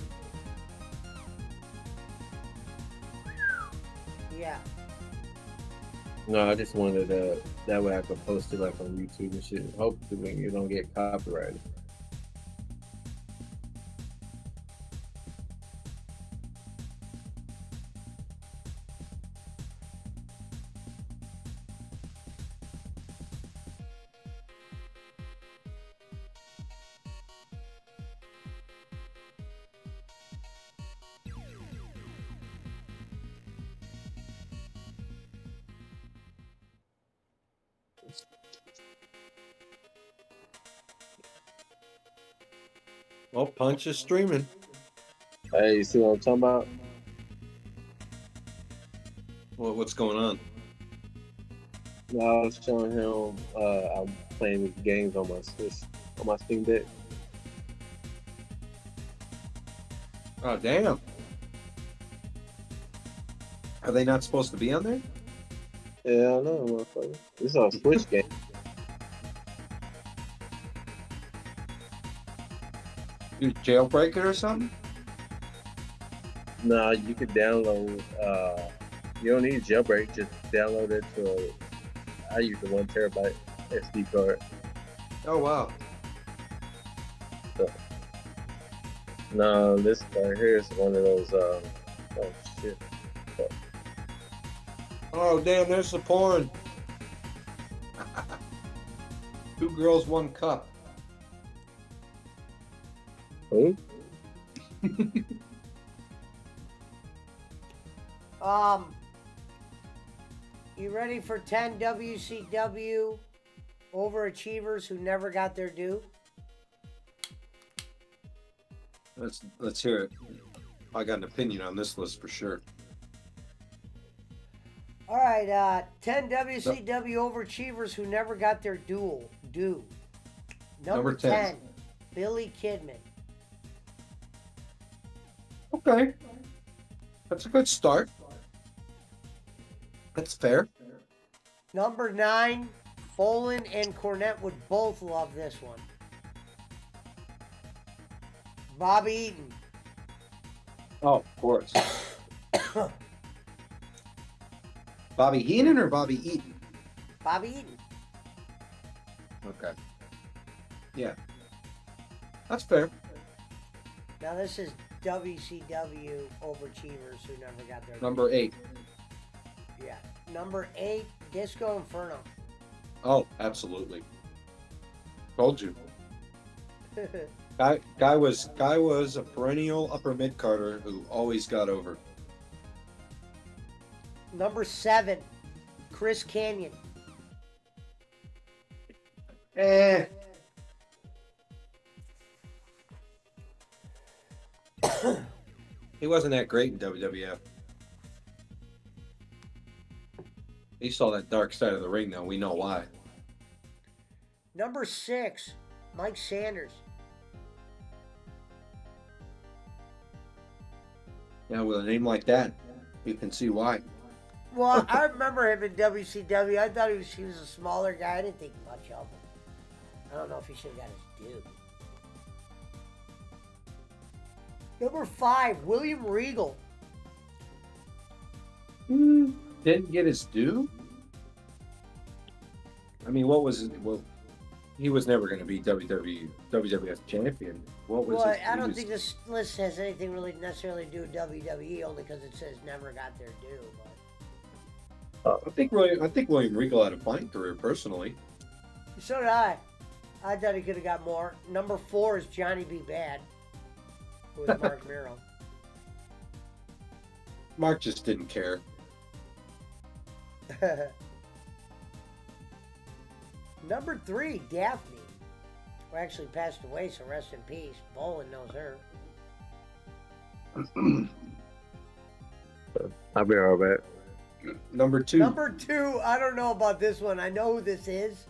Yeah. No, I just wanted that way I could post it like on YouTube and shit. Hopefully you don't get copyrighted. Well, Punch is streaming. Hey, you see what I'm talking about? What's going on? No, I was showing him I'm playing these games on my Switch, on my Steam Deck. Oh, damn. Are they not supposed to be on there? Yeah, I know, motherfucker. This is a Switch game. You jailbreak it or something? No, you could download. You don't need jailbreak. Just download it to. I use the 1 terabyte SD card. Oh wow. So, no, this right here is one of those. Oh shit. Oh damn! There's the porn. 2 girls, 1 cup. Who? You ready for 10 WCW overachievers who never got their due? Let's hear it. I got an opinion on this list for sure. All right, 10 WCW overachievers who never got their due. Number 10, Billy Kidman. Okay. That's a good start. That's fair. Number 9, Bolin and Cornette would both love this one. Bobby Eaton. Oh, of course. Bobby Heenan or Bobby Eaton? Bobby Eaton. Okay. Yeah. That's fair. Now this is WCW overachievers who never got their Number 8. Yeah. Number 8, Disco Inferno. Oh, absolutely. Told you. Guy was a perennial upper mid Carter who always got over. Number 7, Chris Canyon. He wasn't that great in WWF. He saw that dark side of the ring, though. We know why. Number 6, Mike Sanders. Yeah, with a name like that, you can see why. Well, I remember him in WCW. I thought he was a smaller guy. I didn't think much of him. I don't know if he should have got his due. Number 5, William Regal. Didn't get his due? I mean, what was it? Well, he was never going to be WWF champion. What was Well, his, I don't think this list has anything really necessarily to do with WWE, only because it says never got their due. But I think William Regal had a fine career, personally. so did I. I thought he could have got more. Number 4 is Johnny B. Bad, who was Mark Miro. Mark just didn't care. Number 3, Daphne, who actually passed away, so rest in peace. Bolin knows her. I'll be all right. Number 2. Number 2, I don't know about this one. I know who this is,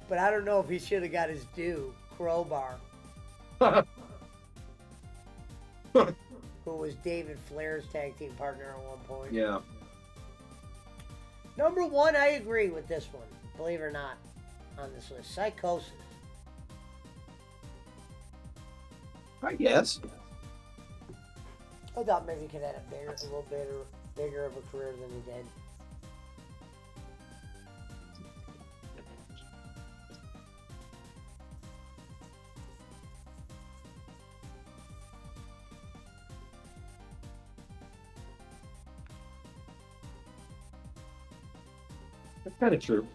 but I don't know if he should have got his due. Crowbar. Who was David Flair's tag team partner at one point. Yeah. Number 1, I agree with this one, believe it or not, on this list. Psychosis. I guess. I thought maybe he could have had a little bigger of a career than he did. That's kind of true.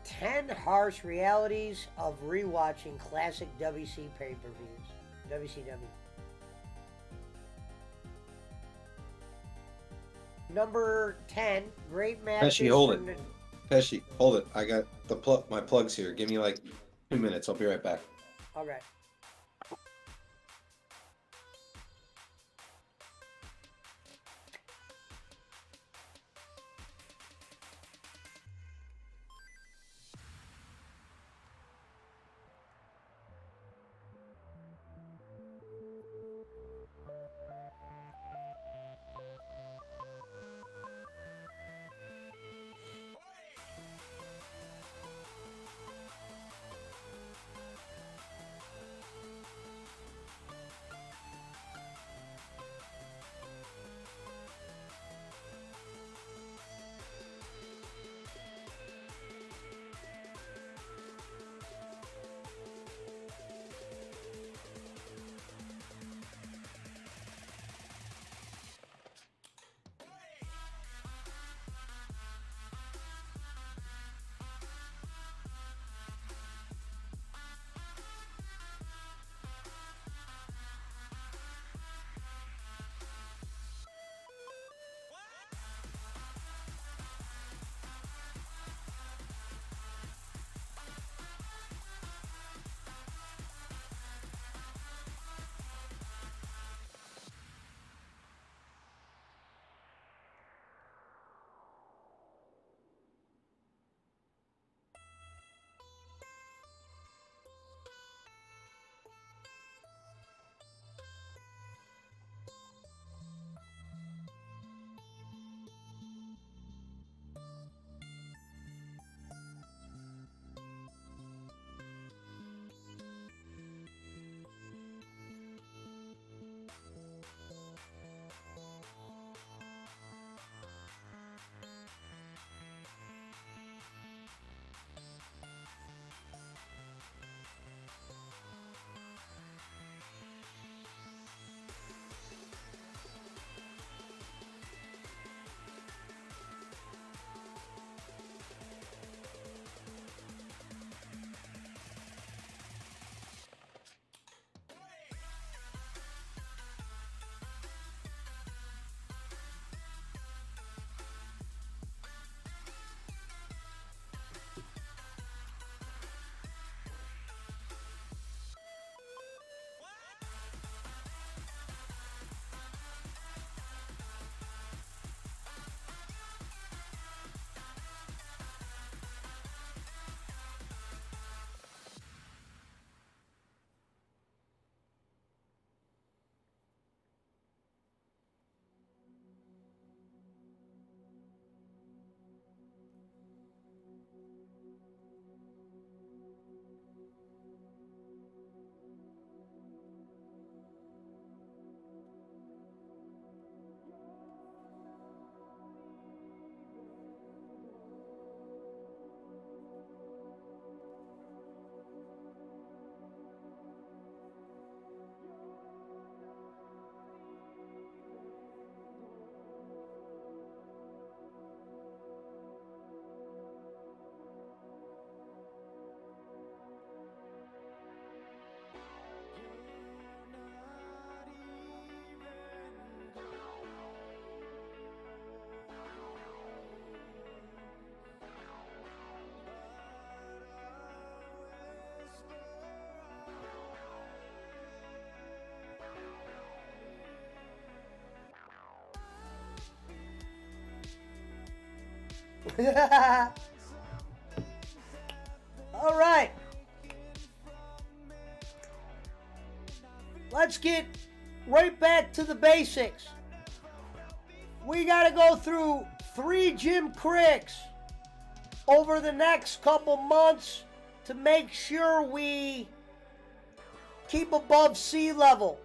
10 harsh realities of rewatching classic WC pay-per-views. WCW. number 10. Great matches. Pesci, hold from it. Pesci, hold it. I got my plugs here. Give me like 2 minutes. I'll be right back. Okay. All right. Let's get right back to the basics. We got to go through 3 gym critics over the next couple months to make sure we keep above sea level.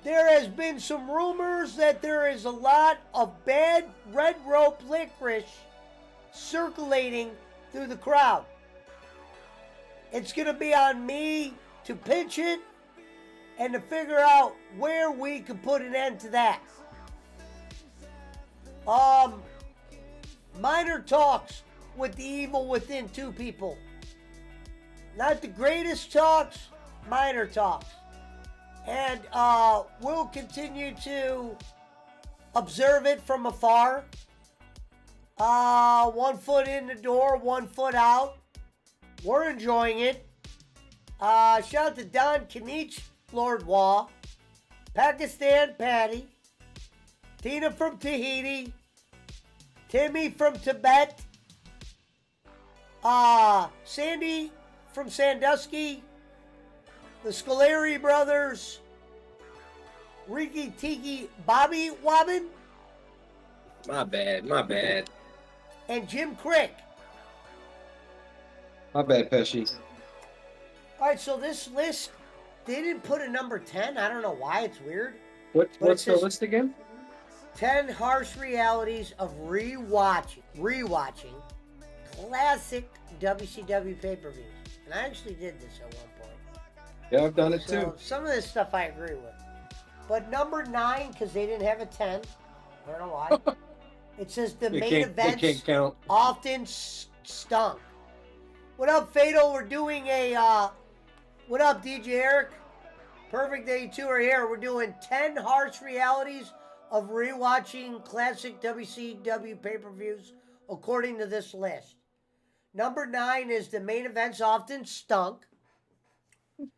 There has been some rumors that there is a lot of bad red rope licorice circulating through the crowd. It's going to be on me to pinch it and to figure out where we can put an end to that. Minor talks with the evil within 2 people. Not the greatest talks, minor talks. And we'll continue to observe it from afar. 1 foot in the door, 1 foot out. We're enjoying it. Shout out to Don Kanich, Lord Wah. Pakistan Patty. Tina from Tahiti. Timmy from Tibet. Sandy from Sandusky. The Scolari brothers. Riki Tiki Bobby Wobbin. My bad. And Jim Crick. My bad, Pesci. All right, so this list, they didn't put a number 10. I don't know why. It's weird. What's the list again? 10 harsh realities of rewatching classic WCW pay-per-views. And I actually did this at one point. Yeah, I've done it So too. some of this stuff I agree with. But number 9, because they didn't have a 10. I don't know why. It says the main events can't count. often stunk. What up, Fatal? We're doing a, what up, DJ Eric? Perfect that you two are here. We're doing 10 harsh realities of rewatching classic WCW pay-per-views according to this list. Number 9 is the main events often stunk.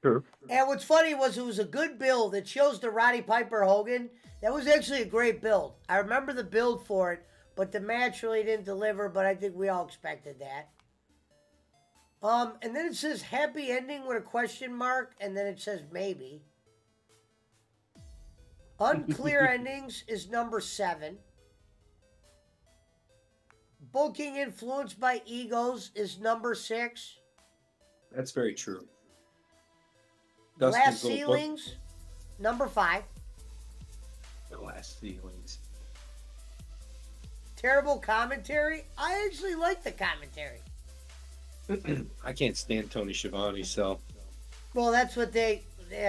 True. And what's funny was it was a good build. It shows the Roddy Piper Hogan. That was actually a great build. I remember the build for it, but the match really didn't deliver, but I think we all expected that. And then it says happy ending with a question mark, and then it says maybe. Unclear endings is number 7. Booking influenced by egos is number 6. That's very true. Glass ceilings, number 5. Glass ceilings. Terrible commentary. I actually like the commentary. I can't stand Tony Schiavone, so Well, that's what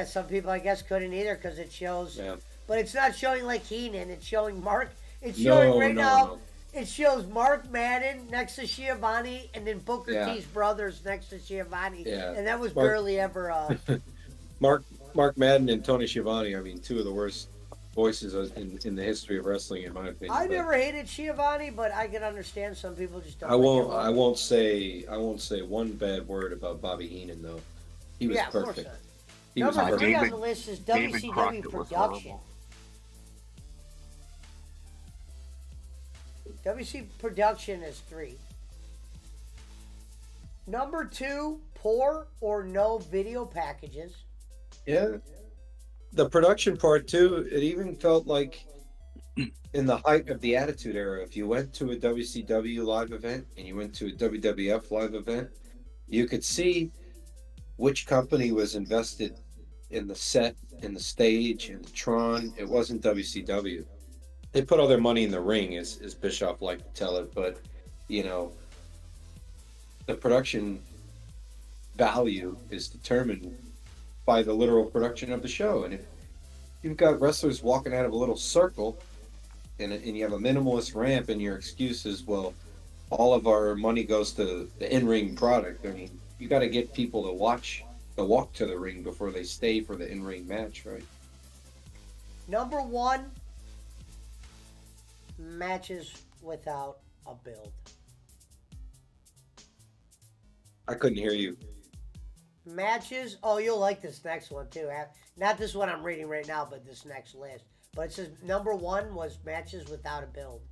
some people I guess couldn't either because it shows. yeah. But it's not showing like Heenan. It's showing Mark. It's showing now. It shows Mark Madden next to Schiavone and then Booker T's brothers next to Schiavone. Yeah. And that was barely ever. Mark Madden and Tony Schiavone. I mean, two of the worst voices in the history of wrestling, in my opinion. I never hated Schiavone, but I can understand some people just don't. I won't say one bad word about Bobby Heenan though. He was perfect. He was Number 3 perfect. on the list is David WCW Crockett was production. horrible. WC production is 3. Number 2, poor or no video packages. Yeah. The production part too, it even felt like in the height of the Attitude Era, if you went to a WCW live event and you went to a WWF live event, you could see which company was invested in the set, in the stage, in the Tron. It wasn't WCW. They put all their money in the ring, as Bischoff liked to tell it, but, you know, the production value is determined by the literal production of the show. And if you've got wrestlers walking out of a little circle and you have a minimalist ramp and your excuse is, well, all of our money goes to the in-ring product. I mean, you got to get people to walk to the ring before they stay for the in-ring match, right? Number 1, matches without a build. I couldn't hear you. Matches. Oh, you'll like this next one too. Not this one I'm reading right now, but this next list. But it says number 1 was matches without a build.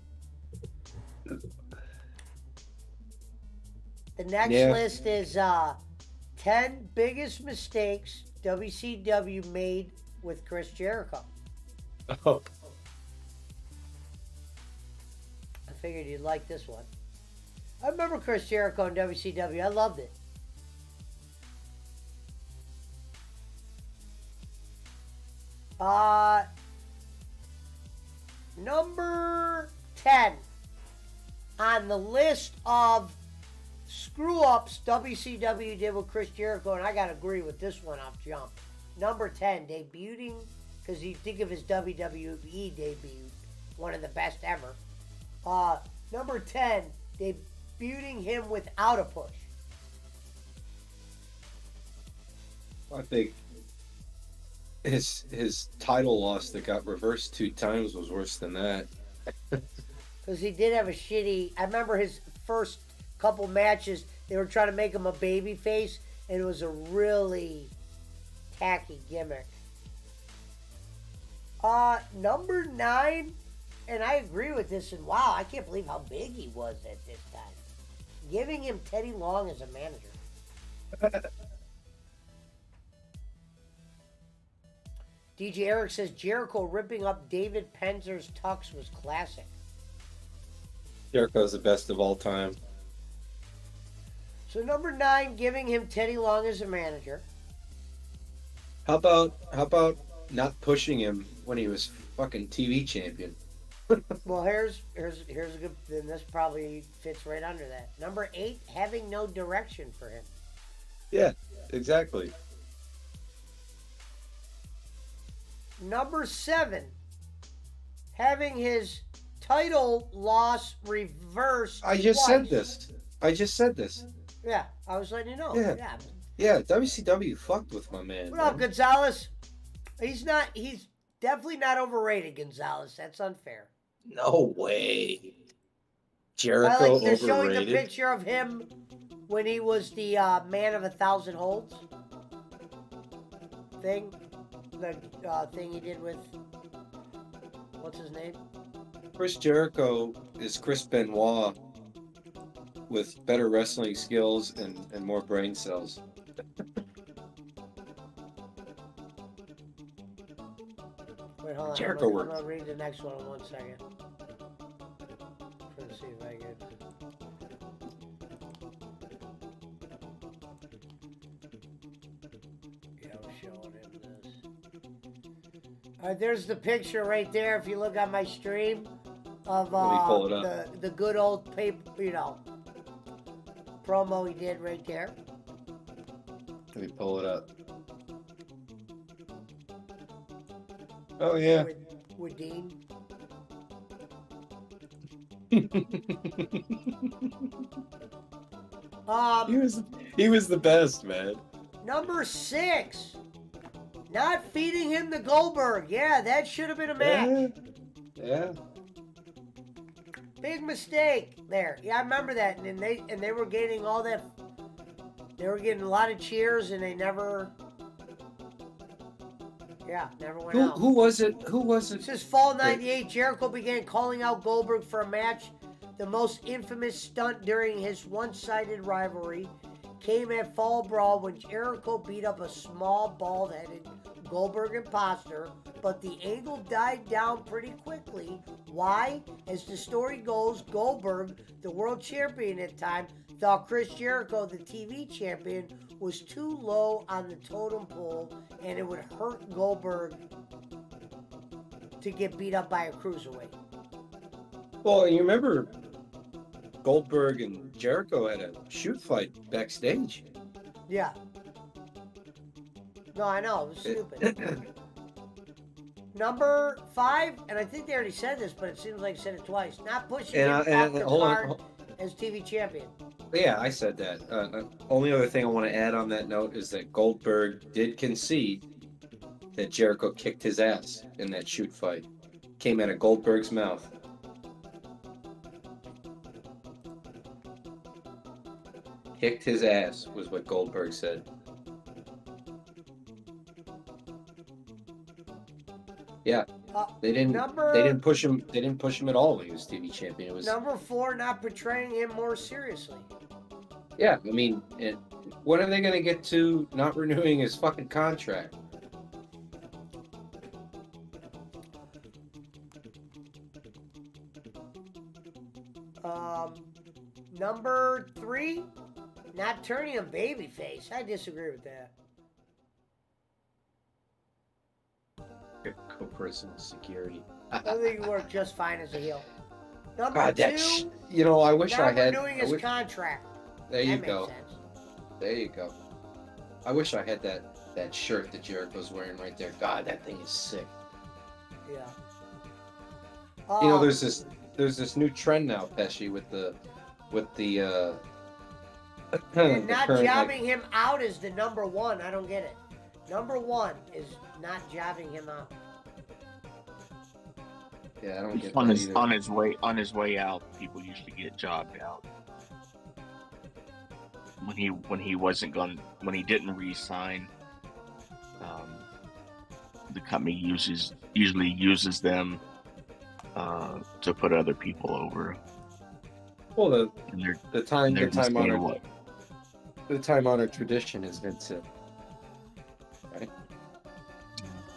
The next list is 10 biggest mistakes WCW made with Chris Jericho. Oh. I figured you'd like this one. I remember Chris Jericho in WCW. I loved it. Number 10 on the list of screw-ups WCW did with Chris Jericho, and I got to agree with this one off jump. Number 10, debuting, because you think of his WWE debut, one of the best ever. Number 10, debuting him without a push. his title loss that got reversed 2 times was worse than that. Because he did have a shitty. I remember his first couple matches. They were trying to make him a baby face, and it was a really tacky gimmick. Number 9, and I agree with this. And wow, I can't believe how big he was at this time. Giving him Teddy Long as a manager. DJ Eric says Jericho ripping up David Penzer's tux was classic. Jericho's the best of all time. So number 9, giving him Teddy Long as a manager. How about not pushing him when he was fucking TV champion? Well, here's a good. Then this probably fits right under that. Number 8, having no direction for him. Yeah, exactly. Number 7, having his title loss reversed. I just twice. said this. Yeah, I was letting you know. Yeah. Yeah, WCW fucked with my man. What up, Gonzalez? He's definitely not overrated, Gonzalez. That's unfair. No way. Jericho I like they're overrated. showing the picture of him when he was the man of 1,000 holds thing. The thing he did with what's his name? Chris Jericho is Chris Benoit with better wrestling skills and more brain cells. Wait, hold on. Jericho I'm works. gonna read the next one in 1 second. Trying to see if I can. Yeah, I'm showing him this. All right, there's the picture right there. If you look on my stream of Let me pull it up. the good old paper, promo he did right there. Let me pull it up. Oh yeah. With Dean. He was the best, man. Number 6, not feeding him the Goldberg. Yeah, that should have been a match. Yeah. Big mistake there. Yeah, I remember that. And they were getting all that. They were getting a lot of cheers, and they never. Yeah, never went out. Who was it? This is fall '98. Jericho began calling out Goldberg for a match. The most infamous stunt during his one-sided rivalry came at Fall Brawl when Jericho beat up a small, bald-headed Goldberg imposter, but the angle died down pretty quickly. Why? As the story goes, Goldberg, the world champion at the time, thought Chris Jericho, the TV champion, was too low on the totem pole and it would hurt Goldberg to get beat up by a cruiserweight. Well, you remember Goldberg and Jericho had a shoot fight backstage. Yeah. No, I know. It was stupid. Number 5, and I think they already said this, but it seems like they said it twice. Not pushing him off the card as TV champion. Yeah, I said that. Only other thing I want to add on that note is that Goldberg did concede that Jericho kicked his ass in that shoot fight. Came out of Goldberg's mouth. Kicked his ass was what Goldberg said. Yeah, they didn't push him. They didn't push him at all when he was TV champion. It was Number 4, not portraying him more seriously. Yeah, I mean, when are they going to get to not renewing his fucking contract? Number 3, not turning him babyface. I disagree with that. Co-prison security. I think he worked just fine as a heel. Number God, 2, I wish I had. renewing his contract. There you That go. makes sense. There you go. I wish I had that shirt that Jericho's wearing right there. God, that thing is sick. Yeah. You know, there's this new trend now, Pesci, with the and the not current, jobbing him out as the number 1. I don't get it. Number one is not jobbing him out. Yeah, I don't get on that his either. on his way out, people used to get jobbed out. When he wasn't going, when he didn't re-sign, the company usually uses them to put other people over. Well, And they're the time just saying honored what? the time honored tradition is Vincent, right?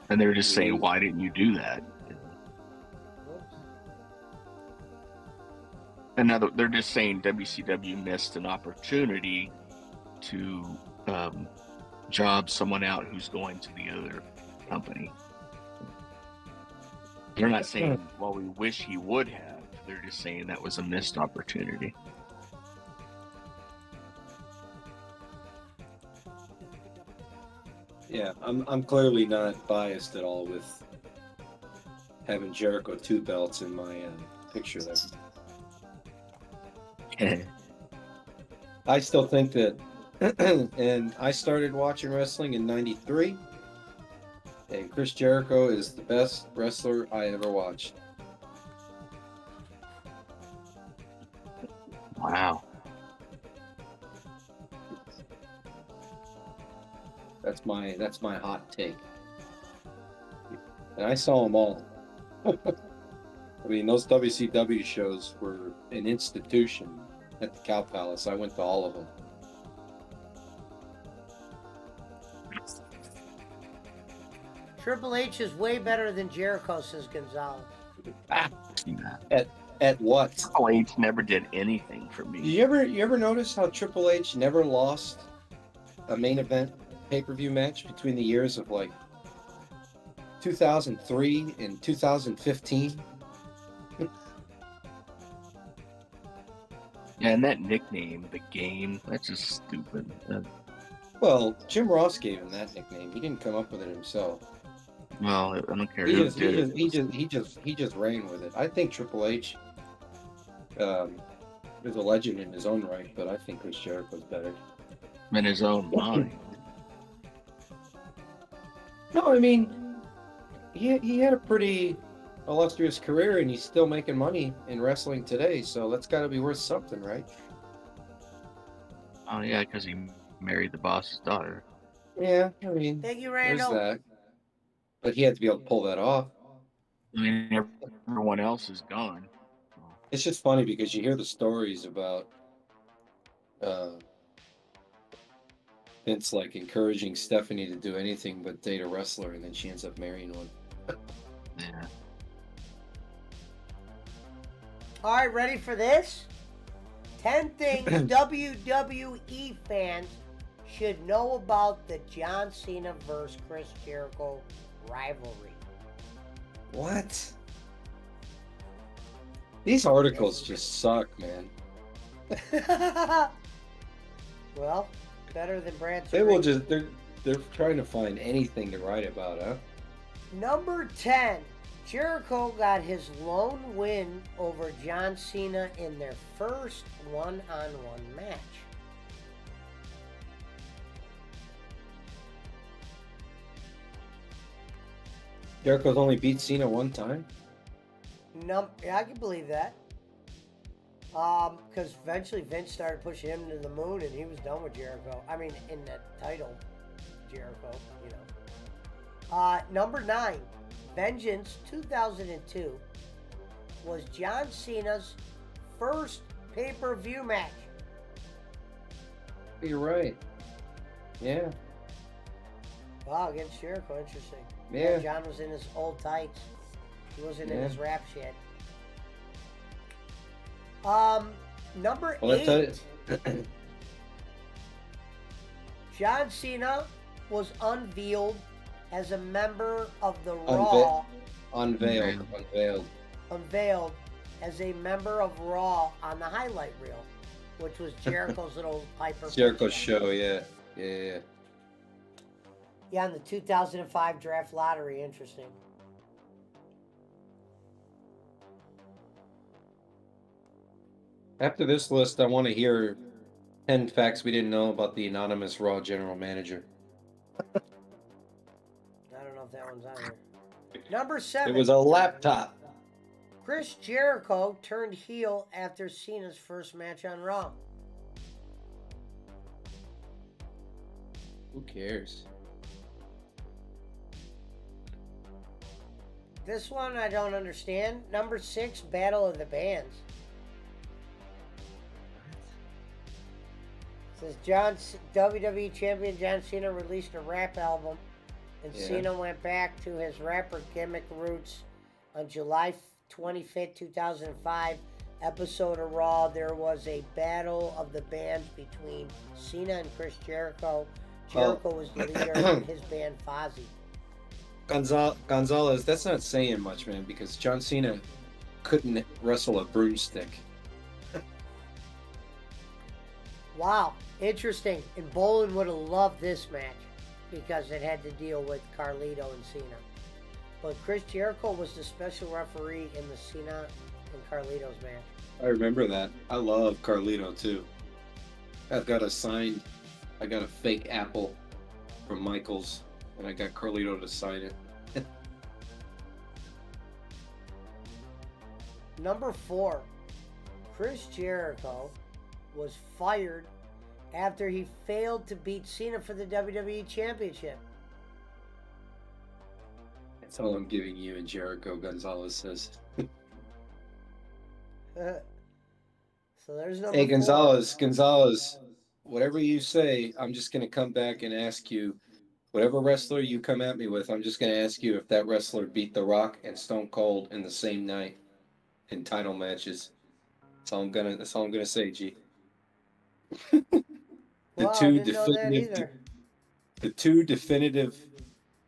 And they're just saying, why didn't you do that? And now they're just saying WCW missed an opportunity to job someone out who's going to the other company. They're not saying, well, we wish he would have. They're just saying that was a missed opportunity. Yeah, I'm clearly not biased at all with having Jericho 2 belts in my picture there. I still think that, and I started watching wrestling in '93, and Chris Jericho is the best wrestler I ever watched. Wow. That's my hot take. And I saw them all. I mean, those WCW shows were an institution at the Cow Palace. I went to all of them. Triple H is way better than Jericho, says Gonzalez. At what? Triple H never did anything for me. You ever notice how Triple H never lost a main event pay-per-view match between the years of like 2003 and 2015? Yeah, and that nickname, the Game, that's just stupid. Well, Jim Ross gave him that nickname. He didn't come up with it himself. Well, I don't care He who just did it. he just ran with it. I think Triple H is a legend in his own right, but I think Chris Jericho's better. In his own mind. No, I mean, he had a pretty illustrious career, and he's still making money in wrestling today. So that's got to be worth something, right? Oh yeah, because he married the boss's daughter. Yeah, I mean, Thank you, there's Randall. that. But he had to be able to pull that off. I mean, everyone else is gone. It's just funny because you hear the stories about Vince like encouraging Stephanie to do anything but date a wrestler, and then she ends up marrying one. Yeah. All right, ready for this? 10 things WWE fans should know about the John Cena versus Chris Jericho rivalry. What? These articles just suck, man. Well, better than Brad. They will just they're trying to find anything to write about, huh? Number 10. Jericho got his lone win over John Cena in their first one-on-one match. Jericho's only beat Cena one time? Yeah, I can believe that. Because eventually Vince started pushing him to the moon, and he was done with Jericho. I mean, in that title, Jericho, you know. Number 9, Vengeance 2002 was John Cena's first pay-per-view match. You're right. Yeah. Wow, against Jericho, interesting. Yeah. John was in his old tights. He wasn't in his rap shit. Number 8. John Cena was unveiled as a member of the Raw. Unveiled as a member of Raw on the highlight reel, which was Jericho's little Piper. Jericho's show, yeah. Yeah. Yeah, in the 2005 draft lottery. Interesting. After this list, I want to hear 10 facts we didn't know about the anonymous Raw general manager. that one's on here. Number 7. It was a laptop. Chris Jericho turned heel after Cena's first match on Raw. Who cares? This one I don't understand. Number 6, Battle of the Bands. It says WWE Champion John Cena released a rap album, and Cena went back to his rapper gimmick roots on July 25th, 2005. Episode of Raw, there was a Battle of the Bands between Cena and Chris Jericho. Jericho was the leader of his band Fozzy. Gonzalez, that's not saying much, man, because John Cena couldn't wrestle a broomstick. Wow, interesting. And Bolin would have loved this match because it had to deal with Carlito and Cena. But Chris Jericho was the special referee in the Cena and Carlito's match. I remember that. I love Carlito too. I got a fake apple from Michaels, and I got Carlito to sign it. Number 4, Chris Jericho was fired after he failed to beat Cena for the WWE Championship. That's all I'm giving you and Jericho, Gonzalez says. So there's number Hey, 4. Gonzalez, whatever you say, I'm just going to come back and ask you, whatever wrestler you come at me with, I'm just going to ask you if that wrestler beat The Rock and Stone Cold in the same night in title matches. That's all I'm gonna say, G. The two definitive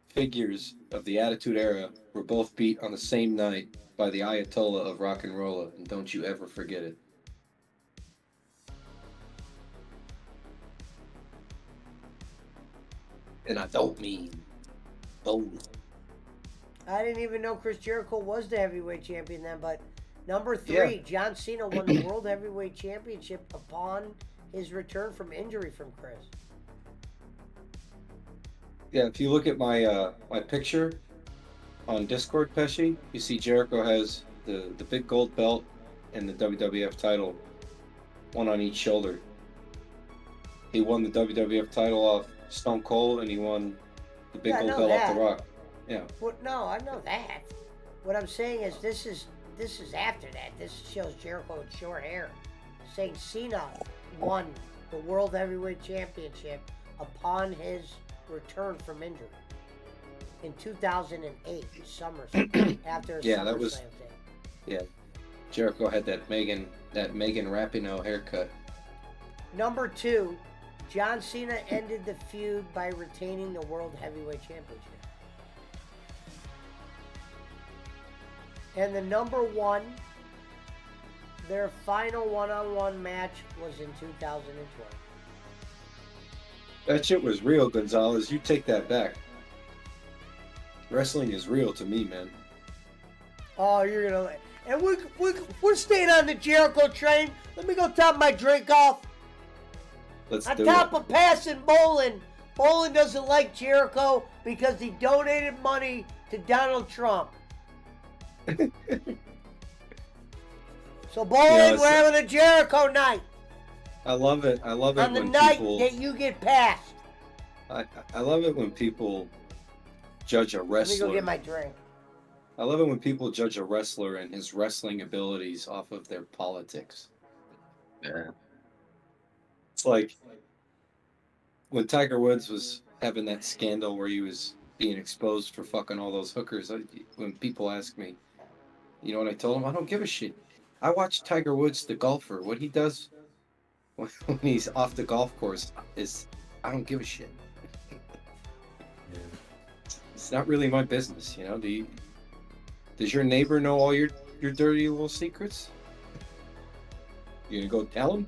figures of the Attitude Era were both beat on the same night by the Ayatollah of Rock and Rolla, and don't you ever forget it. And I don't mean Bolin. I didn't even know Chris Jericho was the heavyweight champion then, but number 3, John Cena won the World Heavyweight Championship upon his return from injury from Chris. Yeah, if you look at my my picture on Discord, Pesci, you see Jericho has the big gold belt and the WWF title, one on each shoulder. He won the WWF title off Stone Cold, and he won the big gold belt off The Rock. Yeah. Well, no, I know that. What I'm saying is this is after that. This shows Jericho with short hair, saying Cena won the World Heavyweight Championship upon his return from injury in 2008 SummerSlam after a SummerSlam thing. Yeah. Jericho had that Megan Rapinoe haircut. Number 2, John Cena ended the feud by retaining the World Heavyweight Championship. And the number 1, their final one-on-one match was in 2012. That shit was real, Gonzalez. You take that back. Wrestling is real to me, man. Oh, you're gonna... And we're staying on the Jericho train. Let me go top my drink off. Let's on do top it. of passing Bolin. Bolin doesn't like Jericho because he donated money to Donald Trump. So Bolin, we're having a Jericho night. I love it. I love it on the when night people, that you get passed. I love it when people judge a wrestler. Let me go get my drink. I love it when people judge a wrestler and his wrestling abilities off of their politics. Yeah. It's like when Tiger Woods was having that scandal where he was being exposed for fucking all those hookers. When people ask me, you know what I told them? I don't give a shit. I watch Tiger Woods, the golfer. What he does when he's off the golf course is, I don't give a shit. It's not really my business, you know. Does your neighbor know all your dirty little secrets? You gonna go tell him?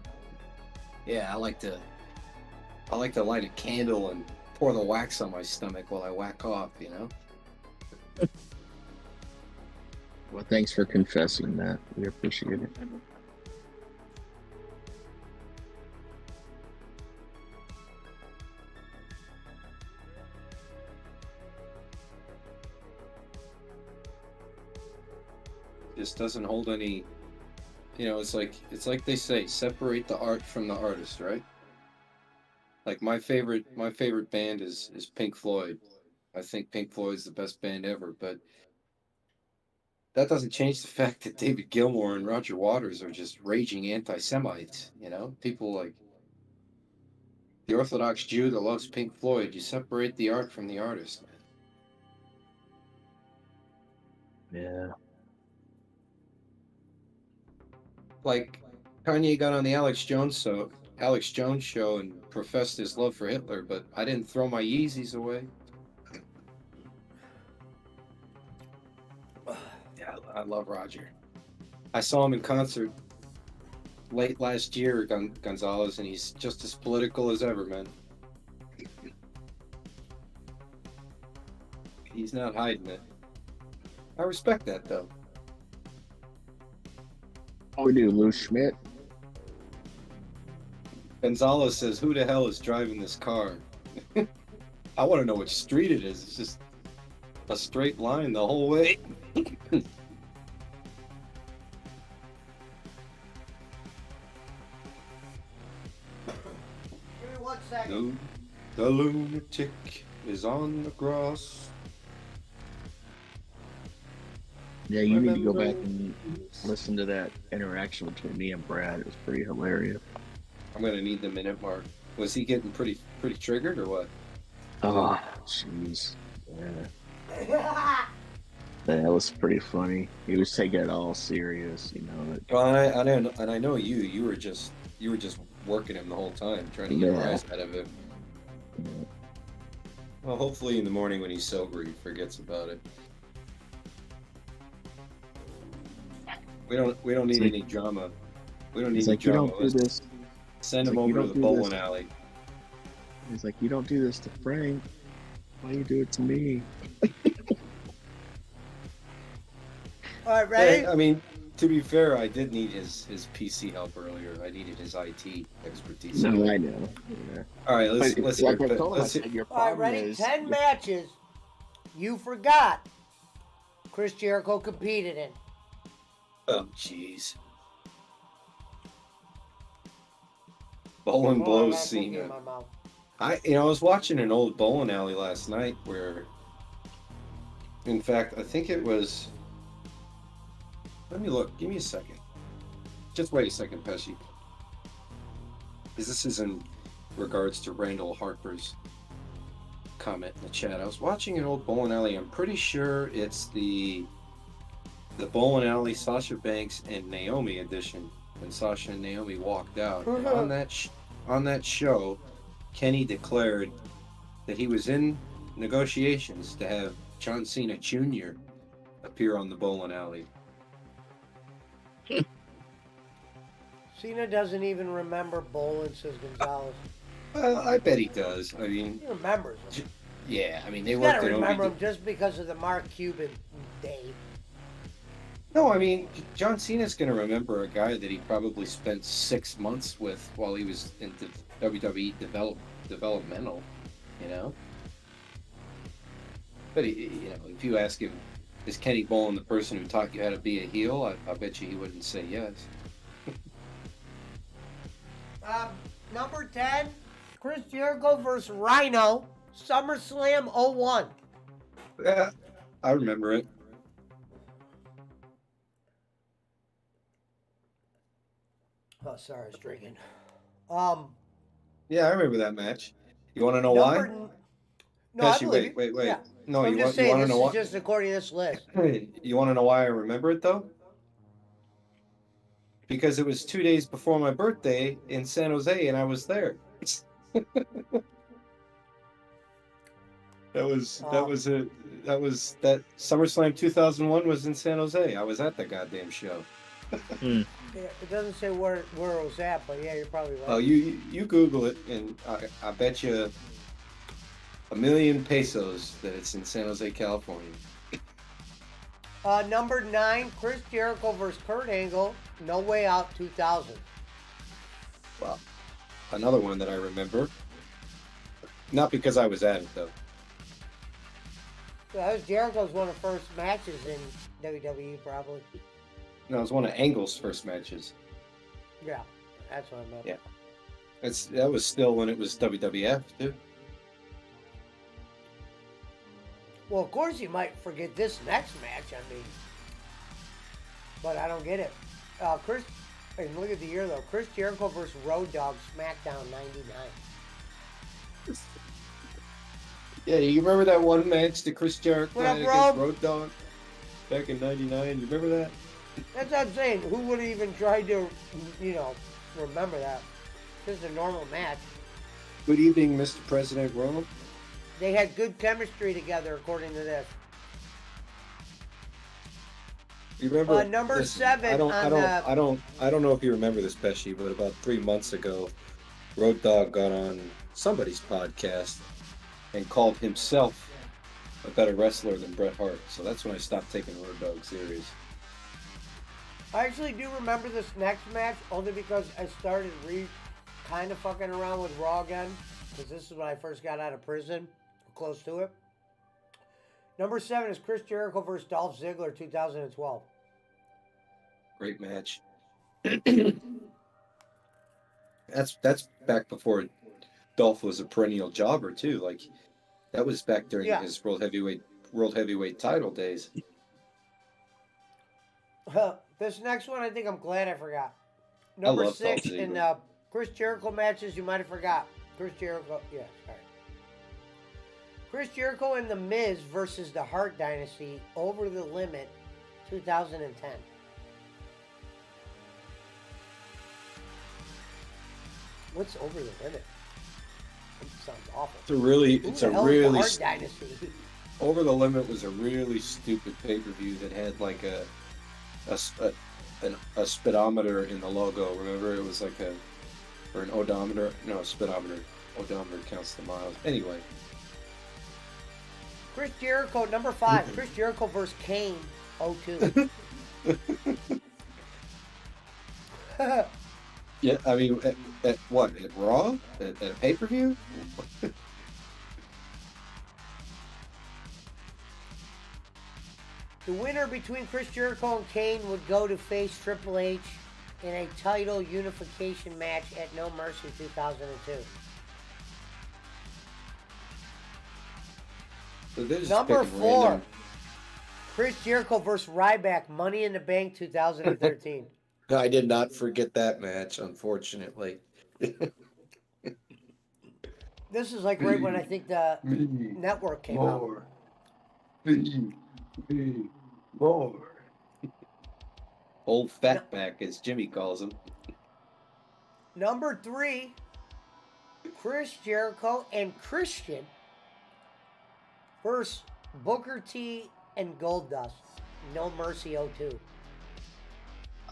Yeah, I like to light a candle and pour the wax on my stomach while I whack off, you know. Well, thanks for confessing that. We appreciate it. just doesn't hold any. It's like they say, separate the art from the artist, right? Like my favorite band is Pink Floyd. I think Pink Floyd's the best band ever, but that doesn't change the fact that David Gilmour and Roger Waters are just raging anti-Semites. People like the Orthodox Jew that loves Pink Floyd. You separate the art from the artist, man. Yeah. Like Kanye got on the Alex Jones show and professed his love for Hitler, but I didn't throw my Yeezys away. Yeah, I love Roger. I saw him in concert late last year, Gonzalez, and he's just as political as ever, man. He's not hiding it. I respect that, though. What we do, Lou Schmidt? Gonzalez says, "Who the hell is driving this car?" I want to know which street it is. It's just a straight line the whole way. Give me 1 second. The lunatic is on the cross. Yeah, you need to go back and listen to that interaction between me and Brad. It was pretty hilarious. I'm gonna need the minute mark. Was he getting pretty triggered or what? Oh, jeez. Yeah. That was pretty funny. He was taking it all serious, Well, and I know you were just working him the whole time, trying to get a rise out of him. Well, hopefully in the morning when he's sober, he forgets about it. We don't need any drama. We don't need any drama. You don't do this. Send him over to the bowling alley. He's like, you don't do this to Frank. Why you do it to me? All right, ready? I mean, to be fair, I did need his PC help earlier. I needed his IT expertise. No, I know. Yeah. All right, let's hear like I it. told him, I Let's said, hear- your All right, problem ready? is 10 matches. You forgot. Chris Jericho competed in. Oh, jeez. Bolin Oh, I blows got cookie in Cena. my mouth. I was watching an old bowling alley last night where, in fact, I think it was. Let me look. Give me a second. Just wait a second, Pesci. Because this is in regards to Randall Harper's comment in the chat. I was watching an old bowling alley. I'm pretty sure it's the bowling alley Sasha Banks and Naomi edition when Sasha and Naomi walked out. And on that show, Kenny declared that he was in negotiations to have John Cena Jr. appear on the bowling alley. Cena doesn't even remember Bolin, says Gonzalez. Well, I bet he does. I mean, He remembers him. yeah. I mean, they You worked gotta at remember OVD. him just because of the Mark Cuban day. No, I mean, John Cena's going to remember a guy that he probably spent 6 months with while he was in the WWE developmental, But if you ask him, is Kenny Bolin the person who taught you how to be a heel? I bet you he wouldn't say yes. Number 10, Chris Jericho versus Rhino, SummerSlam 01. Yeah, I remember it. Oh, sorry, I was drinking. Yeah, I remember that match. You want to know Number why? No, I Pesci, believe wait. you. Yeah. No, I'm you just want saying, to this know is why? just according to this list. You want to know why I remember it though? Because it was 2 days before my birthday in San Jose, and I was there. That SummerSlam 2001 was in San Jose. I was at the goddamn show. Yeah, it doesn't say where it was at, but yeah, you're probably right. Oh, you Google it, and I bet you $1 million pesos that it's in San Jose, California. Number 9, Chris Jericho versus Kurt Angle, No Way Out 2000. Well, another one that I remember. Not because I was at it though. That was Jericho's one of the first matches in WWE, probably. No, it was one of Angle's first matches. Yeah, that's what I meant. Yeah. That was still when it was WWF, too. Well, of course you might forget this next match. I mean, but I don't get it. Chris, and look at the year though. Chris Jericho versus Road Dogg, SmackDown '99. Yeah, you remember that one match that Chris Jericho What up, had Rob? against Road Dogg back in '99? You remember that? That's what I'm saying. Who would have even tried to, remember that? Just a normal match. Good evening, Mr. President Ronald. They had good chemistry together, according to this. You remember number listen, 7 I don't know if you remember this, Pesci, but about 3 months ago, Road Dogg got on somebody's podcast and called himself a better wrestler than Bret Hart. So that's when I stopped taking Road Dogg serious. I actually do remember this next match only because I started kind of fucking around with Raw again, because this is when I first got out of prison, close to it. Number 7 is Chris Jericho versus Dolph Ziggler, 2012. Great match. That's back before Dolph was a perennial jobber too. Like that was back during his world heavyweight title days. This next one, I think I'm glad I forgot. I Number love 6 Dolph in Ziggler. Chris Jericho matches you might have forgot. Chris Jericho, sorry. Chris Jericho and The Miz versus the Hart Dynasty, Over the Limit, 2010. What's Over the Limit? It sounds awful. It's a really Hart Dynasty. Over the Limit was a really stupid pay-per-view that had like a speedometer in the logo. Remember, it was like or an odometer. No, a speedometer. Odometer counts the miles. Anyway. Chris Jericho, number 5. Chris Jericho versus Kane, 02. Yeah, I mean, at what? At Raw? At a pay-per-view? The winner between Chris Jericho and Kane would go to face Triple H in a title unification match at No Mercy 2002. So they're just Number picking 4, random- Chris Jericho versus Ryback, Money in the Bank 2013. I did not forget that match, unfortunately. This is like right when I think the network came out. More. Old fatback, as Jimmy calls him. Number 3, Chris Jericho and Christian versus Booker T and Goldust, No Mercy 02.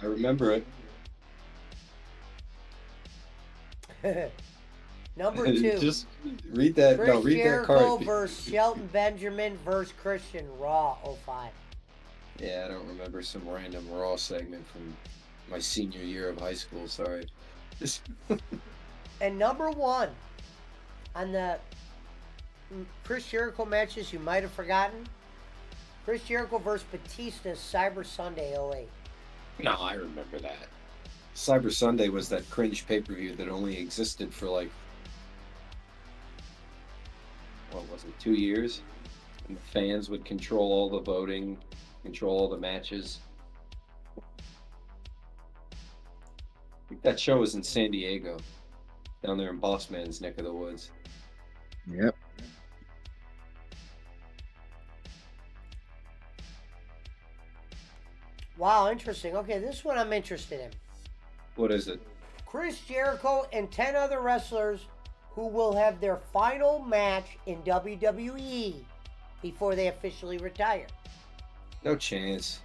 I remember it. Number 2. Just read that. Chris No, read Jericho that card. versus Shelton Benjamin versus Christian, Raw 05. Yeah, I don't remember some random Raw segment from my senior year of high school. Sorry. And number 1 on the Chris Jericho matches you might have forgotten, Chris Jericho versus Batista, Cyber Sunday 08. No, I remember that. Cyber Sunday was that cringe pay-per-view that only existed for like, what was it, 2 years? And the fans would control all the voting, control all the matches. I think that show was in San Diego, down there in Boss Man's neck of the woods. Yep. Wow, interesting. Okay, this one I'm interested in. What is it? Chris Jericho and 10 other wrestlers who will have their final match in WWE before they officially retire. No chance.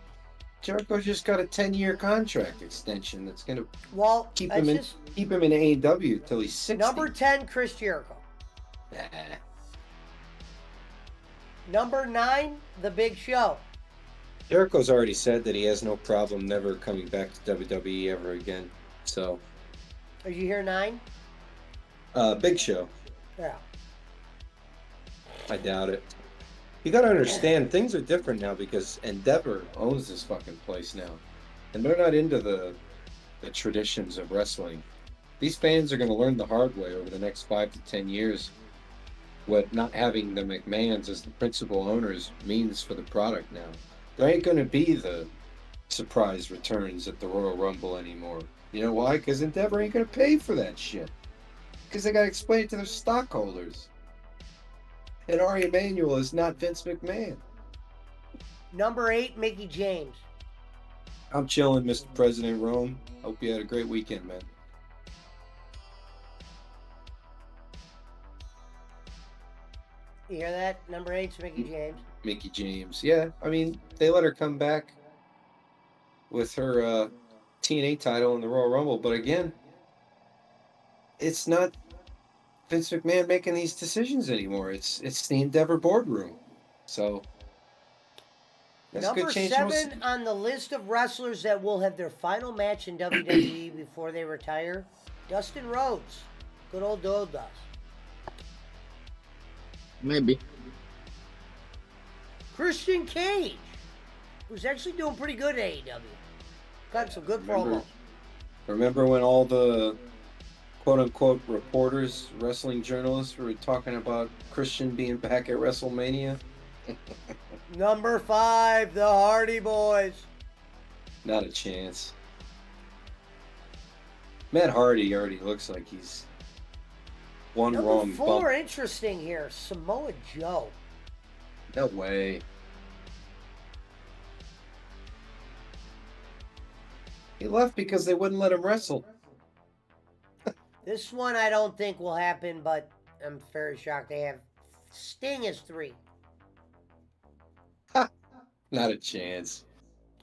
Jericho just got a 10-year contract extension that's going to keep him in AEW till he's 60. Number 10, Chris Jericho. Nah. Number 9, The Big Show. Jericho's already said that he has no problem never coming back to WWE ever again. So, Did you hear 9? Big Show. Yeah. I doubt it. You gotta understand, things are different now because Endeavor owns this fucking place now. and they're not into the traditions of wrestling. These fans are going to learn the hard way over the next 5 to 10 years what not having the McMahons as the principal owners means for the product now. There ain't going to be the surprise returns at the Royal Rumble anymore. You know why? Because Endeavor ain't going to pay for that shit. Because they got to explain it to their stockholders. And Ari Emanuel is not Vince McMahon. Number 8, Mickey James. I'm chilling, Mr. President Rome. Hope you had a great weekend, man. You hear that? Number 8's Mickey James. Mickey James. Yeah, I mean, they let her come back with her TNA title in the Royal Rumble, but again, it's not Vince McMahon making these decisions anymore. It's the Endeavor boardroom. So that's a Number good change. 7 on the list of wrestlers that will have their final match in WWE before they retire, Dustin Rhodes. Good old Dust. Maybe. Christian Cage, who's actually doing pretty good at AEW. Got some good promos. Remember when all the quote-unquote reporters, wrestling journalists were talking about Christian being back at WrestleMania? Number 5, the Hardy Boys. Not a chance. Matt Hardy already looks like he's one Number wrong 4, bump. interesting here, Samoa Joe. No way. He left because they wouldn't let him wrestle. This one I don't think will happen, but I'm very shocked they have Sting as 3. Not a chance.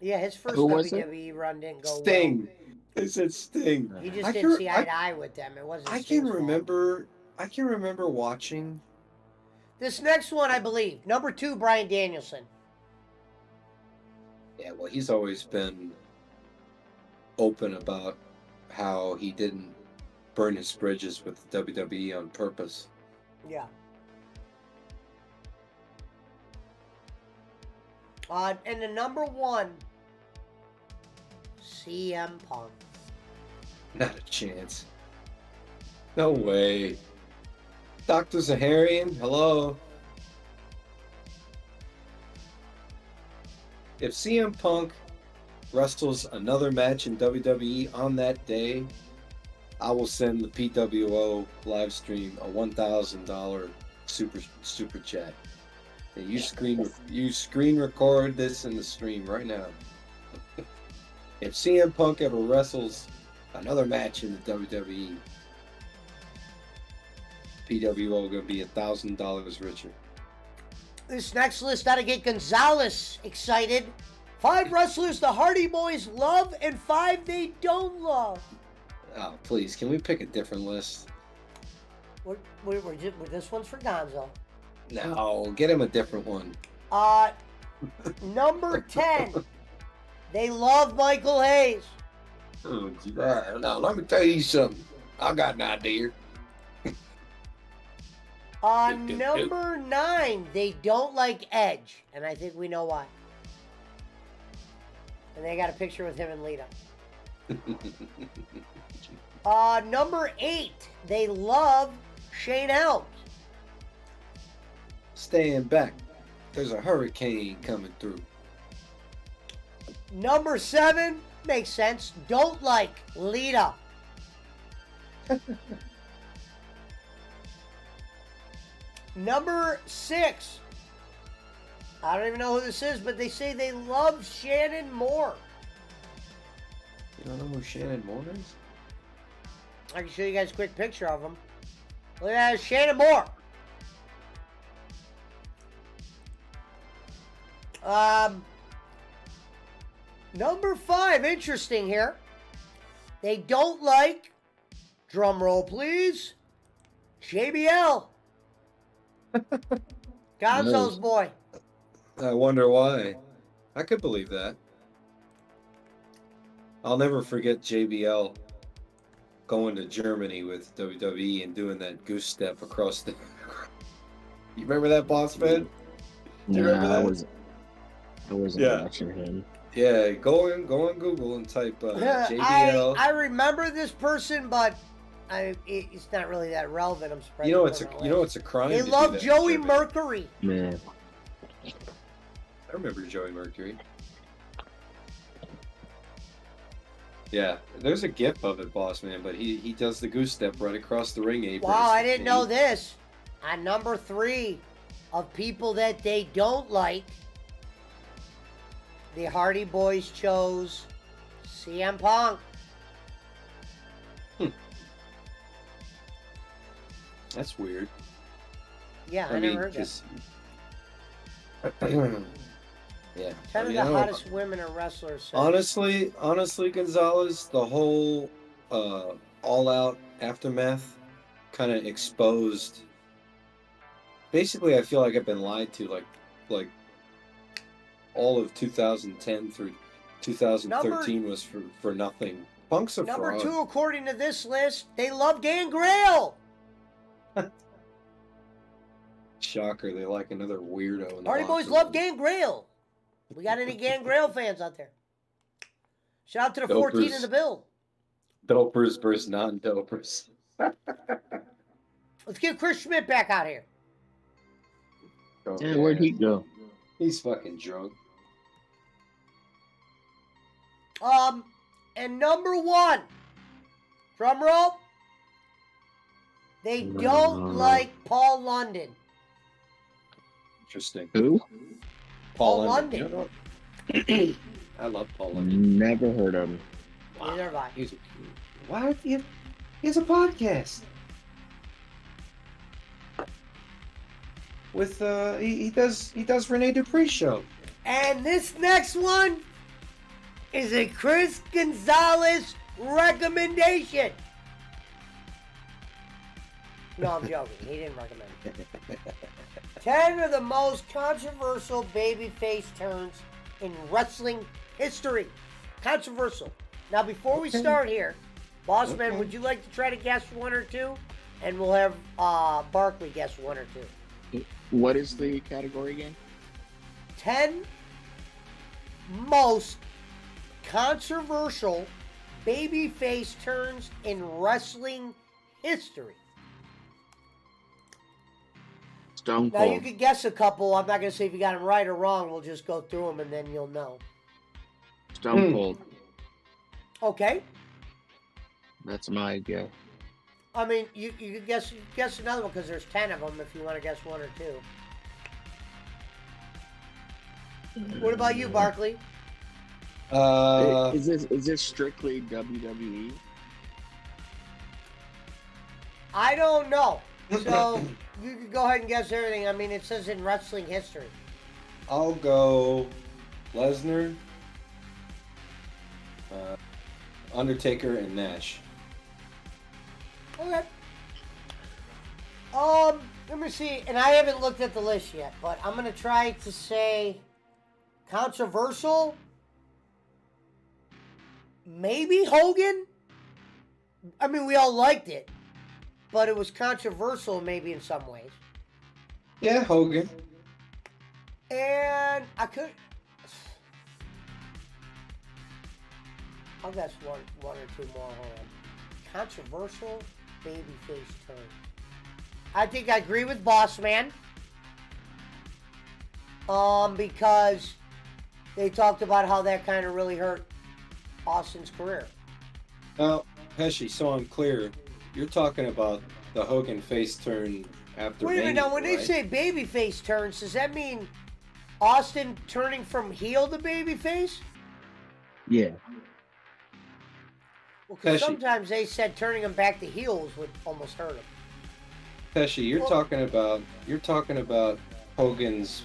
Yeah, his first Who was WWE run didn't go Sting. well. They said Sting. He just I didn't can- see eye to eye with them. It wasn't. I Sting's can fault. remember. I can remember watching. This next one, I believe, number 2, Bryan Danielson. Yeah, well, he's always been open about how he didn't burn his bridges with the WWE on purpose. Yeah. And the number 1, CM Punk. Not a chance. No way. Dr. Zaharian, hello. If CM Punk wrestles another match in WWE on that day, I will send the PWO live stream a $1,000 super chat. And you screen record this in the stream right now. If CM Punk ever wrestles another match in the WWE, PWO gonna be $1,000 richer. This next list ought to get Gonzalez excited. 5 wrestlers the Hardy Boys love and 5 they don't love. Oh, please, can we pick a different list? This one's for Gonzo. No, get him a different one. Number 10, they love Michael Hayes. Oh, now, let me tell you something. I got an idea. Number 9, they don't like Edge, and I think we know why. And they got a picture with him and Lita. Number 8, they love Shane Helms. Stand back. There's a hurricane coming through. Number 7, makes sense, don't like Lita. Number 6, I don't even know who this is, but they say they love Shannon Moore. You don't know who Shannon Moore is? I can show you guys a quick picture of him. Look at that, Shannon Moore. Number 5, interesting here. They don't like, drum roll please, JBL. Gonzo's boy. I wonder why. I could believe that. I'll never forget JBL going to Germany with WWE and doing that goose step across the... You remember that, boss man? Do you remember that? I wasn't watching him. Yeah, go on Google and type JBL. I remember this person, but it's not really that relevant. I'm surprised. You know it's a crime. They to do love that in Joey Germany. Mercury. Man. I remember Joey Mercury. Yeah, there's a gif of it, boss man, but he does the goose step right across the ring apron. Wow, I didn't know this. On number 3 of people that they don't like, the Hardy Boys chose CM Punk. That's weird. Yeah, I never heard that. Yeah. 10 of the hottest women are wrestlers. So. Honestly, Gonzalez, the whole all-out aftermath kind of exposed. Basically, I feel like I've been lied to, like all of 2010 through 2013 was for nothing. Punk's a Number fraud. 2, according to this list, they love Gangrel. Shocker, they like another weirdo. In the Hardy Boys locker love room. Gangrel. We got any Gangrel fans out there? Shout out to the 14 in the build. Dopers versus non-dopers. Let's get Chris Schmidt back out here. Yeah, where'd he go? He's fucking drunk. And number 1, drum roll. They don't like Paul London. Interesting. Who? Paul London. You know what? I love Paul London. Never heard of him. Neither have I. Why? He has a podcast. With he does Rene Dupree's show. And this next one is a Chris Gonzalez recommendation. No, I'm joking. He didn't recommend it. 10 of the most controversial babyface turns in wrestling history. Controversial. Now, before we start here, Bossman, would you like to try to guess 1 or 2? And we'll have Barkley guess 1 or 2. What is the category again? 10 most controversial babyface turns in wrestling history. Stone Now, Cold. you could guess a couple. I'm not going to say if you got them right or wrong. We'll just go through them and then you'll know. Stone Cold. Okay. That's my guess. I mean, you could guess another one because there's 10 of them if you want to guess 1 or 2. What about you, Barkley? Is this strictly WWE? I don't know. So you can go ahead and guess everything. I mean, it says in wrestling history. I'll go Lesnar, Undertaker, and Nash. Okay. Let me see. And I haven't looked at the list yet, but I'm gonna try to say controversial. Maybe Hogan. I mean, we all liked it, but it was controversial maybe in some ways. Yeah, Hogan. And I could. I'll guess one or two more. Hold on. Controversial babyface turn. I think I agree with Boss Man. Because they talked about how that kind of really hurt Austin's career. Now, Pesci, so I'm clear, you're talking about the Hogan face turn after Wait a minute, Mania, now when they right? say babyface turns, does that mean Austin turning from heel to babyface? Yeah. Well, because Pesci. sometimes they said turning him back to heels would almost hurt him. Pesci, you're talking about Hogan's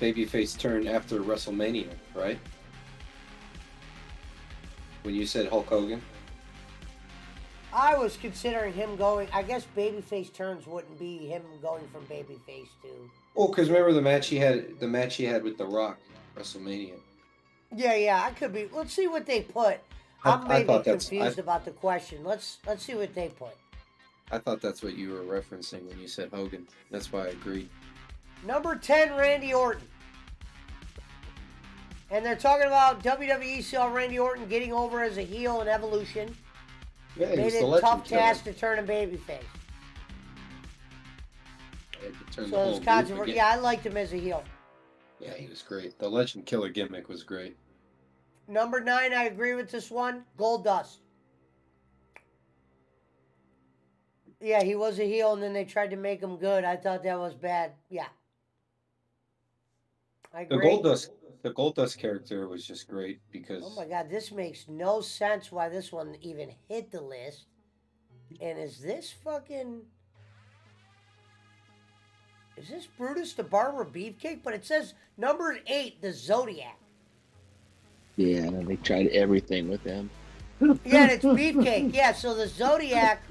babyface turn after WrestleMania, right? When you said Hulk Hogan? I was considering him going. I guess babyface turns wouldn't be him going from babyface to. Oh, because remember the match he had with The Rock, WrestleMania. Yeah, I could be. Let's see what they put. I'm I maybe thought that's- confused about the question. Let's see what they put. I thought that's what you were referencing when you said Hogan. That's why I agreed. Number 10, Randy Orton. And they're talking about WWE saw Randy Orton getting over as a heel in Evolution. Yeah, Made he's it the a legend tough killer. task to turn a babyface. Had to turn the So whole it's group controversial. again. Yeah, I liked him as a heel. Yeah, he was great. The legend killer gimmick was great. Number 9, I agree with this one. Goldust. Yeah, he was a heel, and then they tried to make him good. I thought that was bad. Yeah. I The agree. Goldust character was just great because Oh my God, this makes no sense why this one even hit the list. And is this Brutus the Barber Beefcake? But it says number 8, the Zodiac. Yeah, they tried everything with him. Yeah, and it's Beefcake. Yeah, so the Zodiac,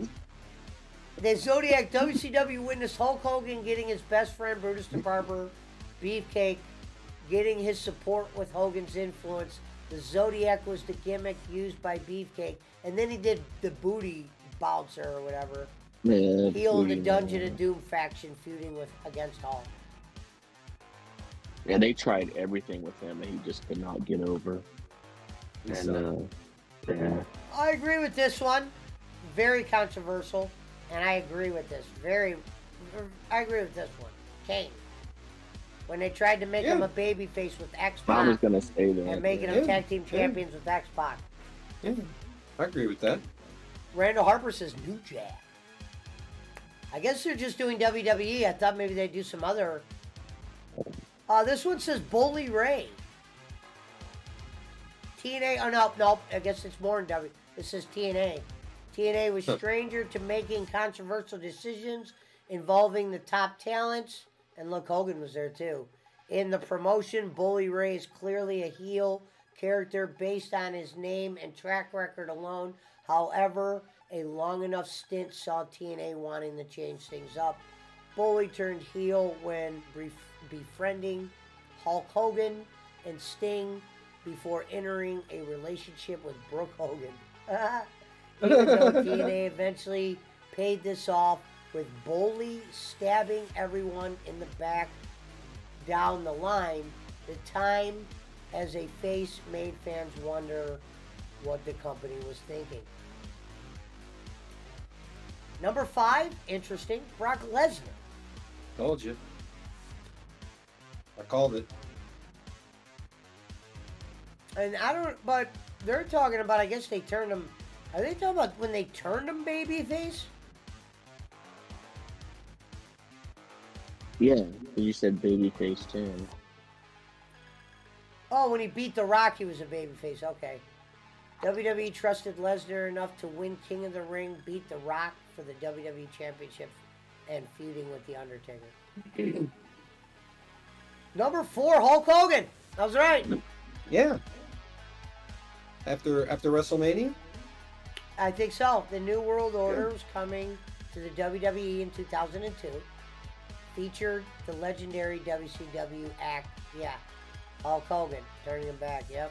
WCW witnessed Hulk Hogan getting his best friend Brutus the Barber Beefcake, getting his support with Hogan's influence. The Zodiac was the gimmick used by Beefcake, and then he did the booty bouncer or whatever. Yeah, Heel in the booty Dungeon man. of Doom faction feuding against Hulk. Yeah, they tried everything with him, and he just could not get over. And yeah, I agree with this one. Very controversial, and I agree with this. I agree with this one. Kane. When they tried to make him a babyface with I was X-Pac gonna say that. and making them tag team champions with X-Pac. yeah, I agree with that. Randall Harper says New Jack. I guess they're just doing WWE. I thought maybe they'd do some other. This one says Bully Ray. TNA. Oh, no. I guess it's more than W. It says TNA. TNA was stranger to making controversial decisions involving the top talents. And look, Hogan was there too. In the promotion, Bully Ray is clearly a heel character based on his name and track record alone. However, a long enough stint saw TNA wanting to change things up. Bully turned heel when befriending Hulk Hogan and Sting before entering a relationship with Brooke Hogan. Even though TNA eventually paid this off with Bully stabbing everyone in the back down the line, the time as a face made fans wonder what the company was thinking. Number 5, interesting, Brock Lesnar. Told you. I called it. And but they're talking about, I guess they turned him, are they talking about when they turned him babyface? Yeah, you said babyface too. Oh, when he beat The Rock, he was a babyface. Okay. WWE trusted Lesnar enough to win King of the Ring, beat The Rock for the WWE Championship, and feuding with The Undertaker. Number 4, Hulk Hogan. I was right. Yeah. After WrestleMania? I think so. The New World Order was coming to the WWE in 2002. Featured the legendary WCW act. Yeah. Hulk Hogan. Turning him back. Yep.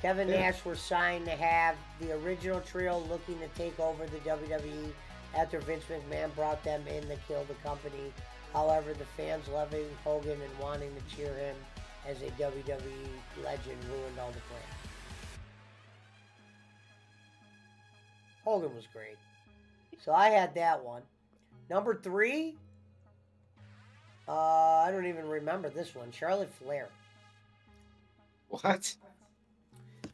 Kevin Nash were signed to have the original trio looking to take over the WWE after Vince McMahon brought them in to kill the company. However, the fans loving Hogan and wanting to cheer him as a WWE legend ruined all the plans. Hogan was great. So I had that one. Number 3, I don't even remember this one. Charlotte Flair. What?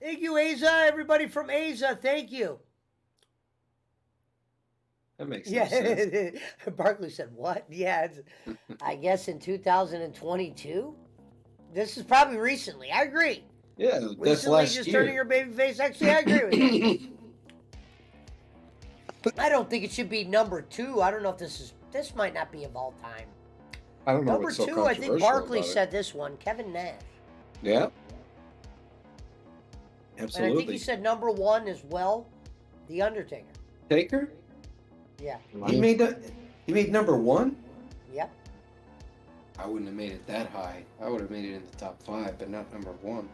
Thank you, Aza. Everybody from Aza, thank you. That makes sense. Barkley said, what? Yeah, I guess in 2022? This is probably recently. I agree. Yeah, that's Recently last just year. turning your baby face. Actually, I agree with you. I don't think it should be number 2. I don't know if this might not be of all time. I don't know Number what's so 2, I think controversial Barkley about it. said this one. Kevin Nash. Yeah. And Absolutely. I think he said number 1 as well, The Undertaker. Taker? Yeah. He made number 1? Yep. I wouldn't have made it that high. I would have made it in the top 5, but not number 1.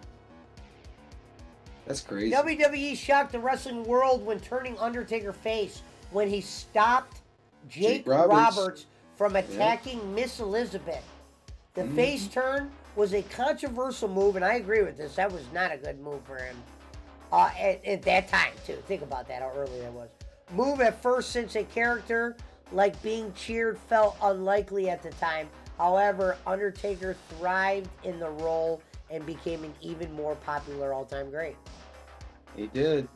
That's crazy. WWE shocked the wrestling world when turning Undertaker face when he stopped Jake Roberts. Roberts from attacking Miss Elizabeth. The face turn was a controversial move, and I agree with this. That was not a good move for him. At that time, too. Think about that, how early that was. Move at first, since a character like being cheered felt unlikely at the time. However, Undertaker thrived in the role and became an even more popular all-time great. He did.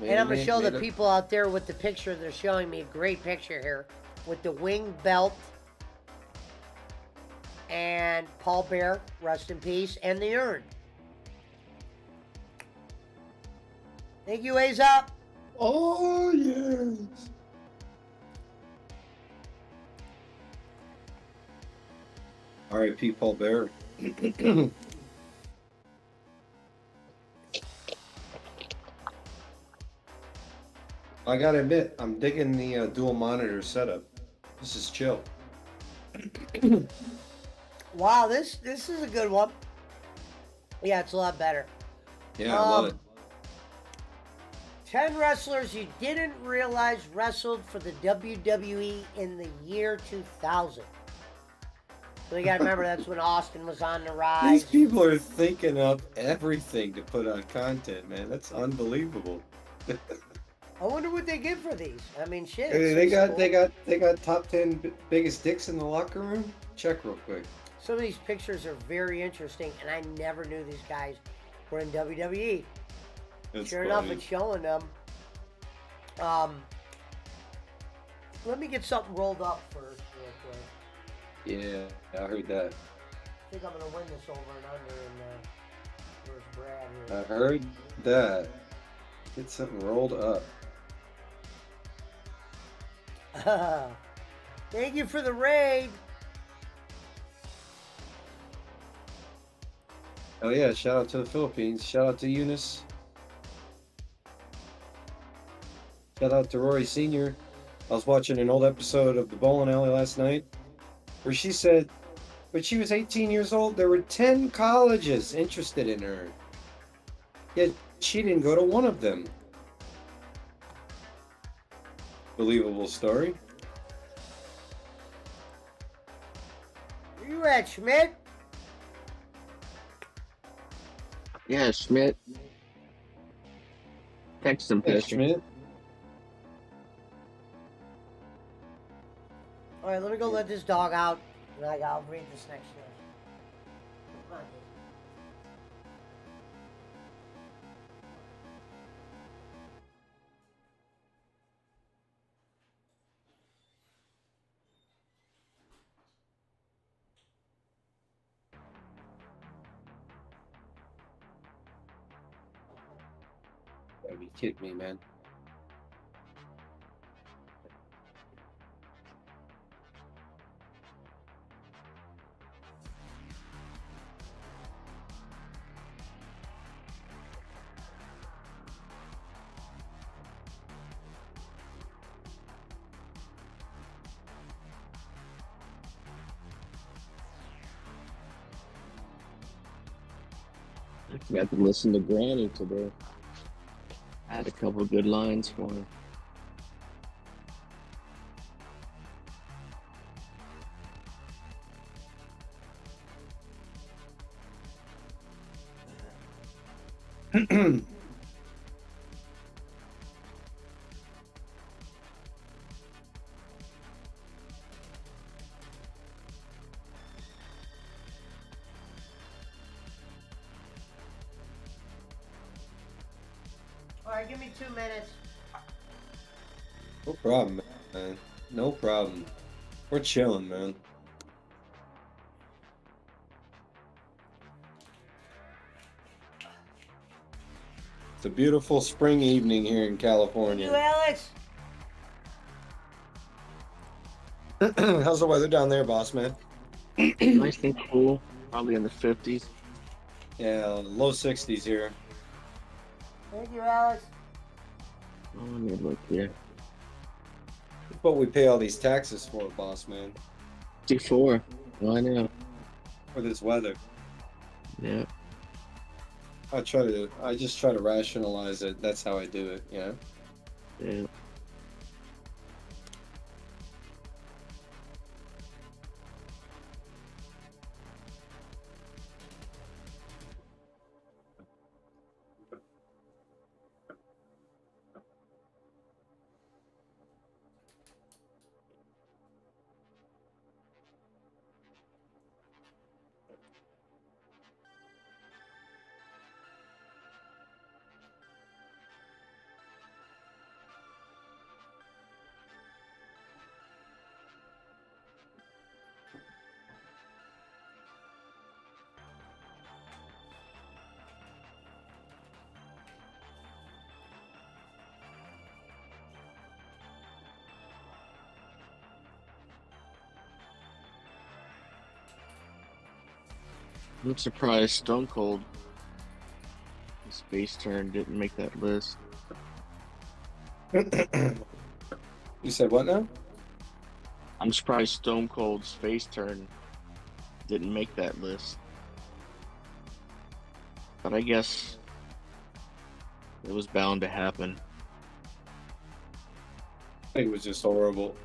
And I'm going to show the people out there with the picture. They're showing me a great picture here with the wing belt and Paul Bear, rest in peace, and the urn. Thank you, A's up. Oh, yes. R.I.P. Paul Bear. I gotta admit, I'm digging the dual monitor setup. This is chill. Wow, this is a good one. Yeah, it's a lot better. Yeah, I love it. 10 wrestlers you didn't realize wrestled for the WWE in the year 2000. So you gotta remember that's when Austin was on the rise. These people are thinking up everything to put on content, man. That's unbelievable. I wonder what they get for these. I mean, shit. They got top 10 biggest dicks in the locker room. Check real quick. Some of these pictures are very interesting, and I never knew these guys were in WWE. That's Sure funny. enough, it's showing them. Let me get something rolled up first, real quick. Yeah, I heard that. I think I'm gonna win this over and under. And where's Brad here? I heard that. Get something rolled up. Thank you for the raid. Oh yeah, shout out to the Philippines. Shout out to Eunice. Shout out to Rory Sr. I was watching an old episode of the Bolin Alley last night where she said when she was 18 years old, there were 10 colleges interested in her. Yet she didn't go to one of them. Believable story. Where you at, Schmidt? Yeah, Schmidt. Text him, Yeah, Pesci. Schmidt. All right, let me go let this dog out, and I'll read this next one. Come on, dude. Gotta be kidding me, man. I forgot to listen to Granny today. I had a couple of good lines for her. All right, give me 2 minutes. No problem, man. No problem. We're chilling, man. It's a beautiful spring evening here in You, California. Alex? How's the weather down there, boss man? Nice and cool. Probably in the 50s. Yeah, low 60s here. Thank you, Alex. Oh, let me look here. That's what we pay all these taxes for, boss man. 54. Why not? For this weather. Yeah. I just try to rationalize it. That's how I do it, you know? Yeah. I'm surprised Stone Cold, his face turn, didn't make that list. You said what now? I'm surprised Stone Cold's face turn didn't make that list. But I guess it was bound to happen. I think it was just horrible.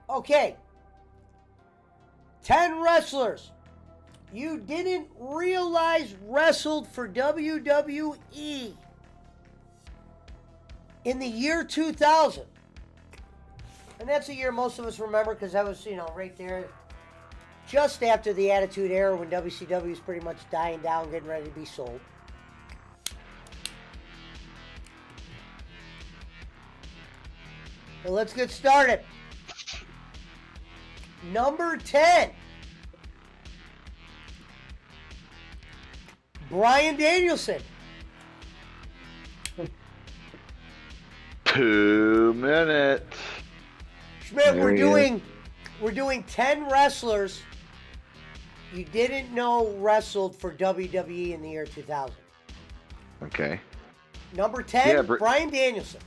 Okay. 10 wrestlers you didn't realize wrestled for WWE in the year 2000. And that's a year most of us remember because that was, right there just after the Attitude Era when WCW was pretty much dying down, getting ready to be sold. So let's get started. Number 10. Bryan Danielson. 2 minutes. Schmidt, There we're he doing 10 wrestlers you didn't know wrestled for WWE in the year 2000. Okay. Number 10, Yeah, Bryan Danielson.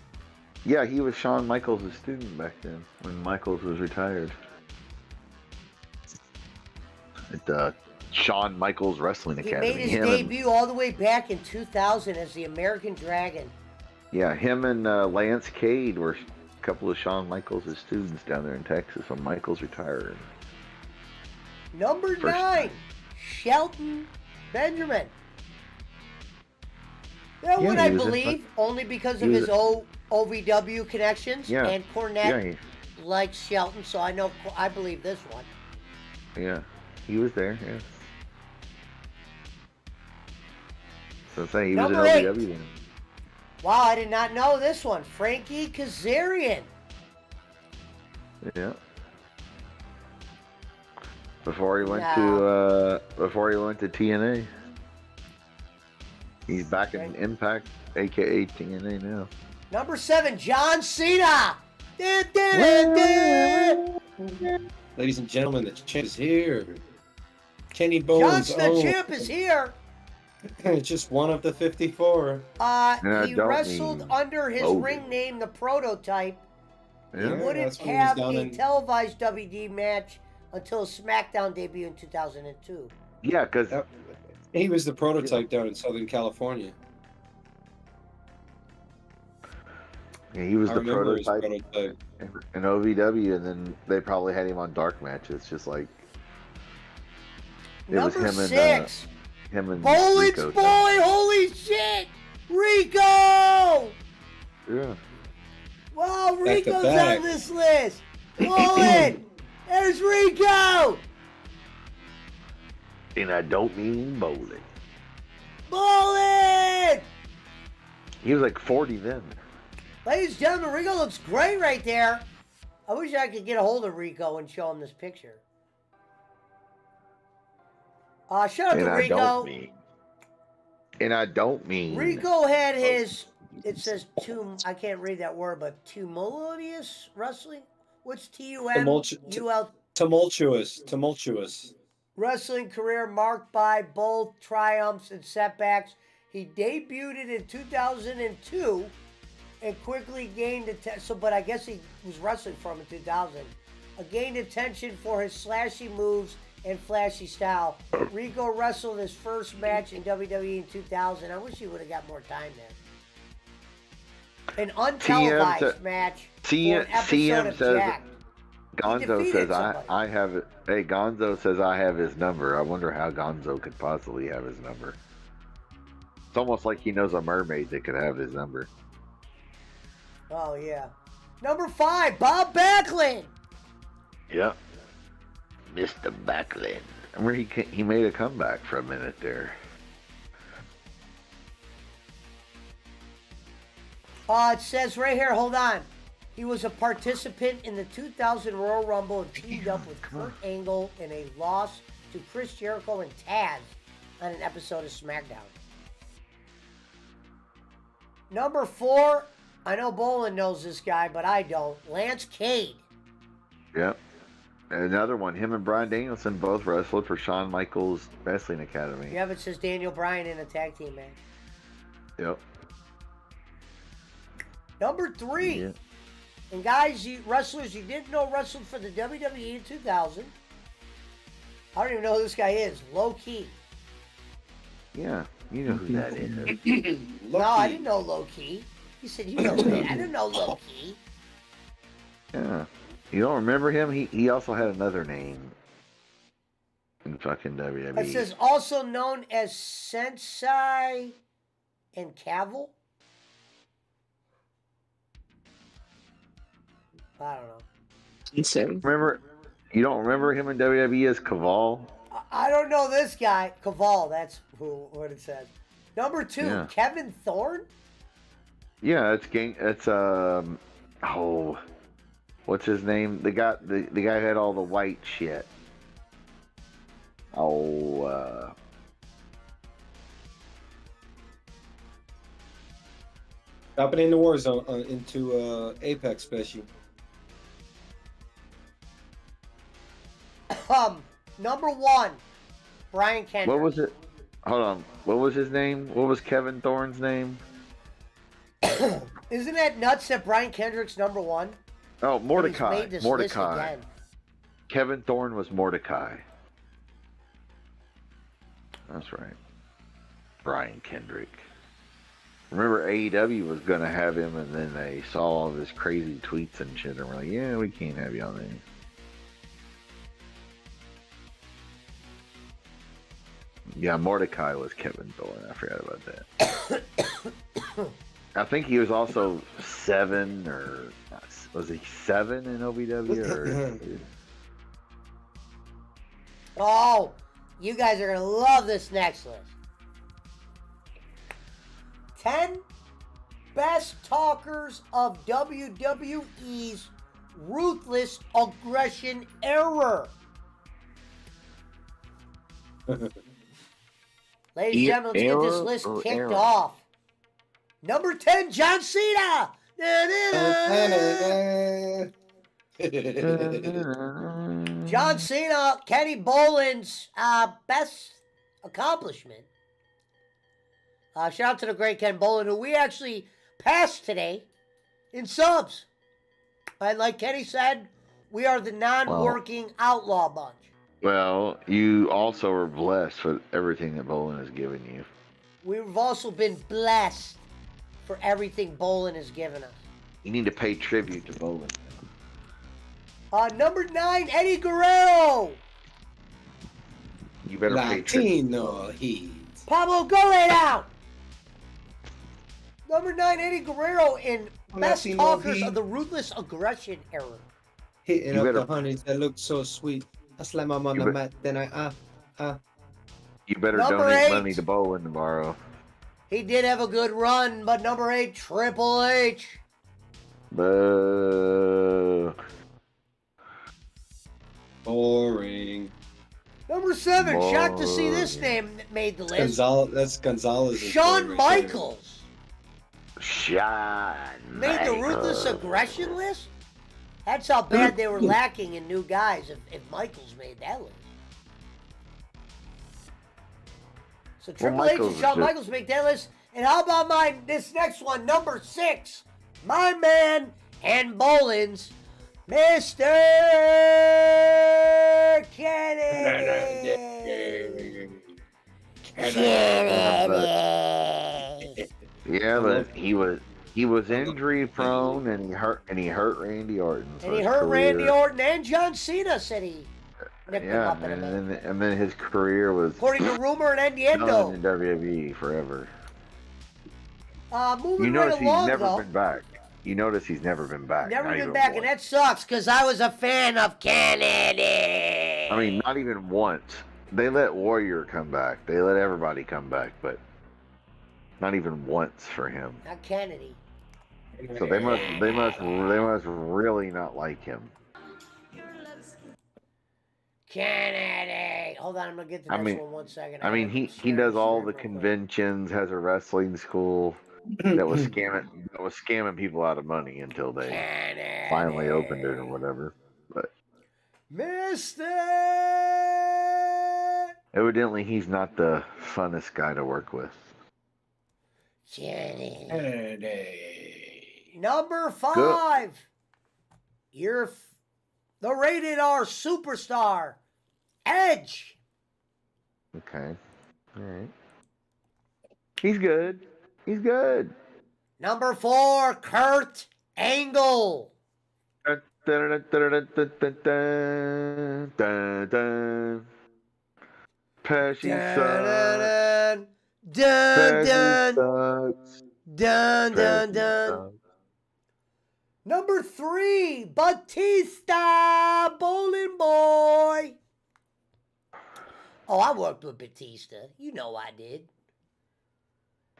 Yeah, he was Shawn Michaels' student back then when Michaels was retired. At Shawn Michaels Wrestling He Academy. made his debut all the way back in 2000 as the American Dragon. Yeah, him and Lance Cade were a couple of Shawn Michaels' students down there in Texas when Michaels retired. Number 9, Shelton Benjamin. That one I believe only because of his OVW connections and Cornette likes Shelton, so I believe this one. Yeah, he was there, yes. So say he was in Number 8. OVW then. Wow, I did not know this one. Frankie Kazarian. Yeah. Before he went to TNA. He's back in Impact, aka TNA now. Number 7, John Cena. Ladies and gentlemen, the champ is here. Kenny Bones. John the champ is here. Just one of the 54. He wrestled under his ring name, the Prototype. He wouldn't have a televised WD match until his SmackDown debut in 2002. Yeah, because he was the Prototype down in Southern California. Yeah, he was the Prototype in OVW, and then they probably had him on dark matches, just like it was Number him 6. him and Bolin's Rico. boy, holy shit! Rico! Yeah. Wow, Back to Rico's back. on this list. Bolin! There's Rico! And I don't mean bowling. Bolin! He was like 40 then. Ladies and gentlemen, Rico looks great right there. I wish I could get a hold of Rico and show him this picture. Shout out to Rico. And I don't mean. Rico had his, it says, I can't read that word, but tumultuous wrestling? What's T-U-M-U-L? Tumultuous. wrestling career marked by both triumphs and setbacks. He debuted in 2002 and quickly gained attention. But I guess he was wrestling for him in 2000. Gained attention for his slashy moves and flashy style. Rico wrestled his first match in WWE in 2000. I wish he would have got more time there. An untelevised match for an episode of Jack. Gonzo says I have it. Hey, Gonzo says I have his number. I wonder how Gonzo could possibly have his number. It's almost like he knows a mermaid that could have his number. Oh yeah. Number 5, Bob Backlund. Yep. Mr. Backlund. I remember he made a comeback for a minute there. It says right here, hold on. He was a participant in the 2000 Royal Rumble and teamed up with Kurt Angle in a loss to Chris Jericho and Taz on an episode of SmackDown. Number 4, I know Bolin knows this guy, but I don't. Lance Cade. Yep. Another one. Him and Bryan Danielson both wrestled for Shawn Michaels Wrestling Academy. Yeah, it says Daniel Bryan in a tag team match. Yep. Number 3. Yeah. And guys, wrestlers you didn't know wrestled for the WWE in 2000. I don't even know who this guy is. Low Key. Yeah, you know who that is. No, I didn't know Low Key. He said, you know that. I didn't know Low Key. Yeah. You don't remember him? He also had another name in fucking WWE. It says also known as Sensei and Cavill. I don't know. Insane. You don't remember him in WWE as Caval? I don't know this guy. Caval, that's what it says. Number 2, Yeah. Kevin Thorne? Yeah, what's his name? The guy who had all the white shit. Dropping in the war zone into Apex special. Number 1, Brian Kendrick. What was it? Hold on. What was his name? What was Kevin Thorne's name? Isn't that nuts that Brian Kendrick's number 1? Oh, Mordecai. He's made this Mordecai. list again. Kevin Thorne was Mordecai. That's right. Brian Kendrick. Remember AEW was going to have him, and then they saw all this crazy tweets and shit, and were like, yeah, we can't have you on there. Yeah, Mordecai was Kevin Thorne. I forgot about that. I think he was also 7, or was he 7 in OVW? Or... Oh, you guys are going to love this next list. 10 best talkers of WWE's ruthless aggression era. Ladies and gentlemen, let's get this list kicked off. Number 10, John Cena. John Cena, Kenny Bolin's best accomplishment. Shout out to the great Ken Bolin, who we actually passed today in subs. And like Kenny said, we are the non-working outlaw bunch. Well, you also are blessed with everything that Bolin has given you. We've also been blessed for everything Bolin has given us. You need to pay tribute to Bolin. Number 9, Eddie Guerrero. You better pay tribute. Latino Heat. Pablo, go lay down. Number 9, Eddie Guerrero in best Latino talkers Heat. of the ruthless aggression era. Hitting You up better- the honeys that look so sweet. I slam them on the mat, then You better Number donate 8. money to Bolin tomorrow. He did have a good run, but number 8, Triple H. Boo. boring. Number 7, shocked to see this name that made the list. That's Gonzalez. Shawn Michaels Shawn made the ruthless aggression list. That's how bad they were lacking in new guys if Michaels made that list. So Well, Triple H and Michaels is Shawn just- Michaels make that list. And how about this next one, number 6? My man and Bolin's Mr. Kennedy. Yeah, but he was injury prone and he hurt Randy Orton. So And he his hurt career, Randy Orton and John Cena, said he. Nicked him Yeah, up in a minute. and then his career was According to rumor and done Endiendo. in WWE forever. Moving You right notice he's along, never though. been back. You notice he's never been back. Never not been even back, once. and that sucks, because I was a fan of Kennedy. I mean, not even once. They let Warrior come back. They let everybody come back, but not even once for him. Not Kennedy. So they must really not like him. Kennedy. Hold on, I'm gonna get the next one 1 second. I mean, he does all the conventions, has a wrestling school that was scamming people out of money until they finally opened it or whatever. But Mister. evidently, he's not the funnest guy to work with. Kennedy. Number 5. You're the rated R superstar, Edge. Okay, all right. He's good. He's good. Number 4, Kurt Angle. Pesci Dun, sucks. dun, Pesci dun, sucks. dun, dun, Pesci dun. sucks. Number 3, Batista, Bowling Boy. Oh, I worked with Batista. You know I did.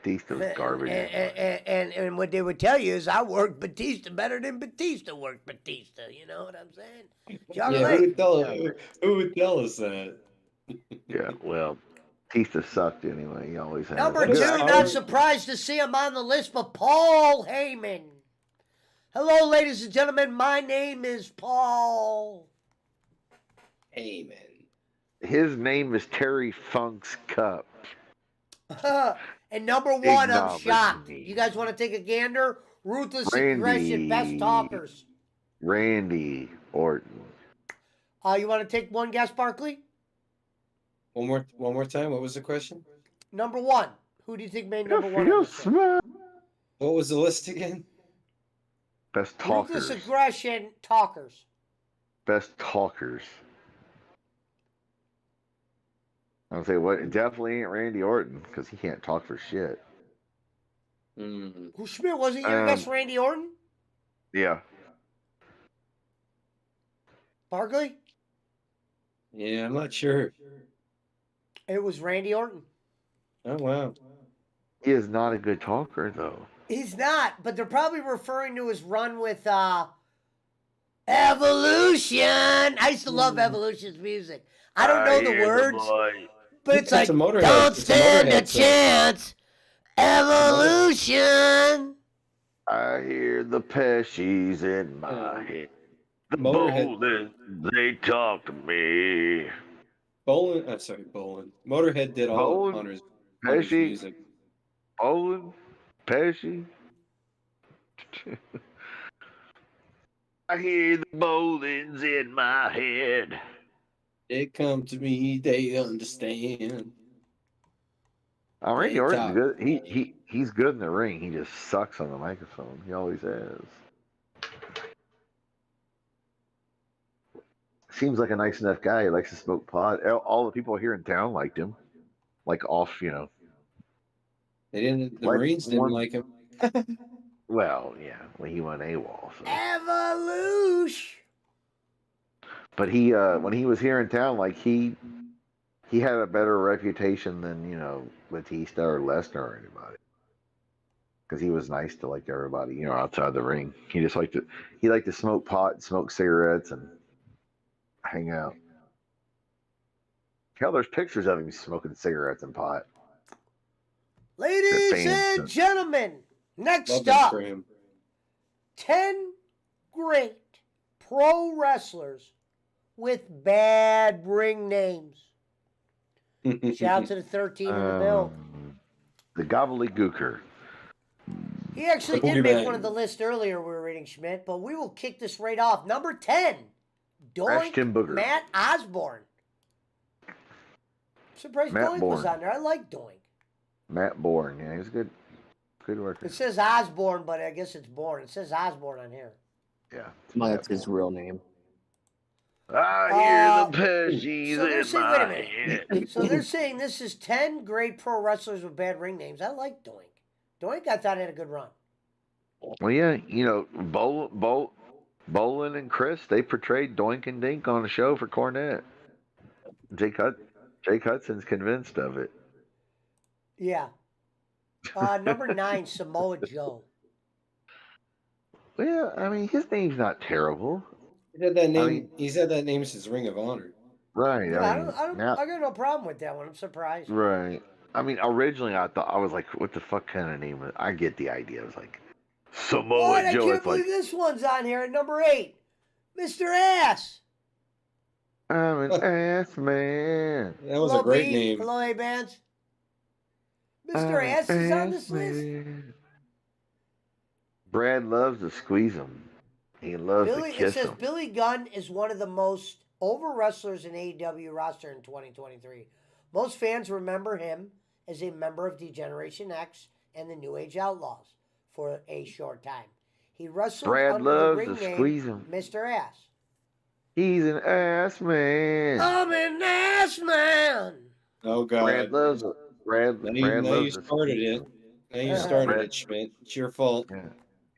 Batista's garbage. And what they would tell you is I worked Batista better than Batista worked Batista. You know what I'm saying? Yeah, who would tell us that? Yeah, well, Batista sucked anyway. He always has. Number 2, not surprised to see him on the list, but Paul Heyman. Hello, ladies and gentlemen. My name is Paul Heyman. His name is Terry Funk's Cup. And number 1, I'm Acknowledge shocked. me. You guys want to take a gander? Ruthless Randy. Aggression, best talkers. Randy Orton. You want to take one guess, Barkley? One more time. What was the question? Number 1. Who do you think made number 1 on this show? What was the list again? Best talkers. Ruthless Aggression talkers. Best talkers. I'll say what? It definitely ain't Randy Orton because he can't talk for shit. Who Schmidt wasn't your guess, Randy Orton? Yeah. Barkley? Yeah, I'm not sure. It was Randy Orton. Oh wow. He is not a good talker though. He's not, but they're probably referring to his run with Evolution. I used to love Evolution's music. I don't know the words, but it's like, don't stand a chance. Evolution. I hear the Pesci's in my head. The Bolin, they talk to me. Bolin, Motorhead did all of Hunter's music. Bolin, Pesci. I hear the Bolins in my head. They come to me, they understand. Randy Orton's good. He's good in the ring. He just sucks on the microphone. He always has. Seems like a nice enough guy. He likes to smoke pot. All the people here in town liked him. Like off, you know. They didn't. The Marines didn't like him. Well, yeah, when he went AWOL. So. Evolution. But he, when he was here in town, like he had a better reputation than Batista or Lesnar or anybody. Because he was nice to like everybody, outside the ring. He just liked to smoke pot, smoke cigarettes, and hang out. Hell, there's pictures of him smoking cigarettes and pot. Ladies and gentlemen, next up, 10 great pro wrestlers with bad ring names. Shout out to the 13 in the bill. The gobbledygooker. He actually The did make boogeyman. one of the list earlier we were reading, Schmidt, but we will kick this right off. Number 10, Ashton Doink Booger. Matt Osborne. Surprised Matt Doink was Bourne. on there. I like Doink. Matt Bourne. Yeah, he's a good worker. It says Osborne, but I guess it's Bourne. It says Osborne on here. Yeah. Well, that's his real name. I hear the Pesci's So they're in saying, my wait a minute. head. So they're saying this is 10 great pro wrestlers with bad ring names. I like Doink. Doink, I thought, had a good run. Well, yeah, you know, Bolin and Chris, they portrayed Doink and Dink on the show for Cornette. Jake Hudson's convinced of it. Yeah. Number 9, Samoa Joe. Well, I mean, his name's not terrible. He said that name. I mean- he said that name is his Ring of Honor. Right. Yeah, I mean, I got no problem with that one. I'm surprised. right. I mean, originally I was like, what the fuck kind of name? I get the idea. It was like Samoa Oh, and I Joe. can't It's like, believe this one's on here at number 8. Mr. Ass. I'm an ass man. That was Hello, a great B. name. Hello, A-Bands. Mr. Ass is on this list. Man. Brad loves to squeeze him. He loves to It kiss says him. Billy Gunn is one of the most over wrestlers in AEW roster in 2023. Most fans remember him as a member of Degeneration X and the New Age Outlaws for a short time. He wrestled Brad under the loves ring to name squeeze him. Mr. Ass. He's an ass man. I'm an ass man. Oh God. Brad loves it. Brad Now you loves to started squeeze it. Now you started it, Schmidt. It's your fault.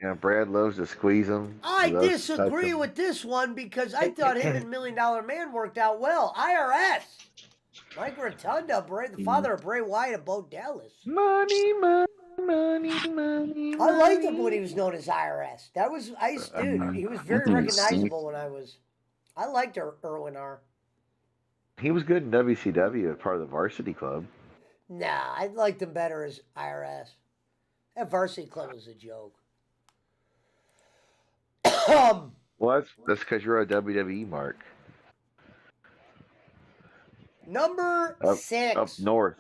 Yeah, Brad loves to squeeze him. I He loves to touch disagree him. with this one because I thought him and Million Dollar Man worked out well. IRS. Mike Rotunda, the father of Bray Wyatt of Bo Dallas. Money, money, money, money. I liked him when he was known as IRS. That was dude. He was very recognizable when I liked Erwin R. He was good in WCW as part of the Varsity Club. Nah, I liked him better as IRS. That Varsity Club was a joke. Well, that's because you're a WWE mark. Number 6. Up north.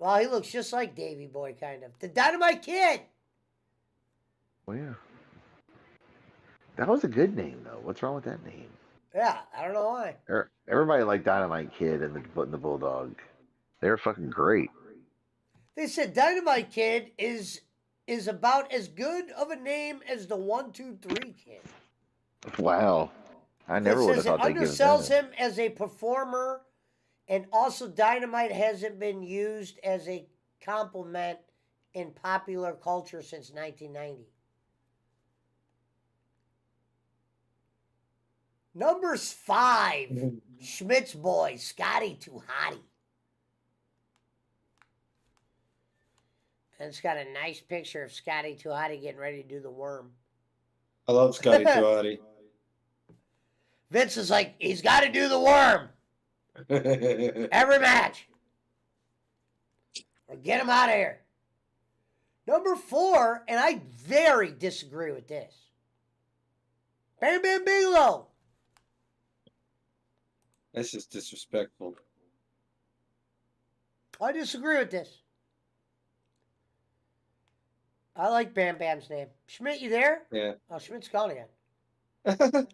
Well, he looks just like Davey Boy, kind of. The Dynamite Kid. Well, yeah. That was a good name, though. What's wrong with that name? Yeah, I don't know why. Everybody liked Dynamite Kid and the Bulldog. They were fucking great. They said Dynamite Kid is about as good of a name as the 1-2-3 Kid. Wow. I never would have thought they'd it give undersells that. him as a performer, and also Dynamite hasn't been used as a compliment in popular culture since 1990. Number 5, Schmidt's boy, Scotty Too Hottie. And it's got a nice picture of Scotty Too Hottie getting ready to do the worm. I love Scotty Tuati. Vince is like, he's got to do the worm. Every match. Or get him out of here. Number 4, and I very disagree with this. Bam Bam Bigelow. That's just disrespectful. I disagree with this. I like Bam Bam's name. Schmidt, you there? Yeah. Oh, Schmidt's gone again.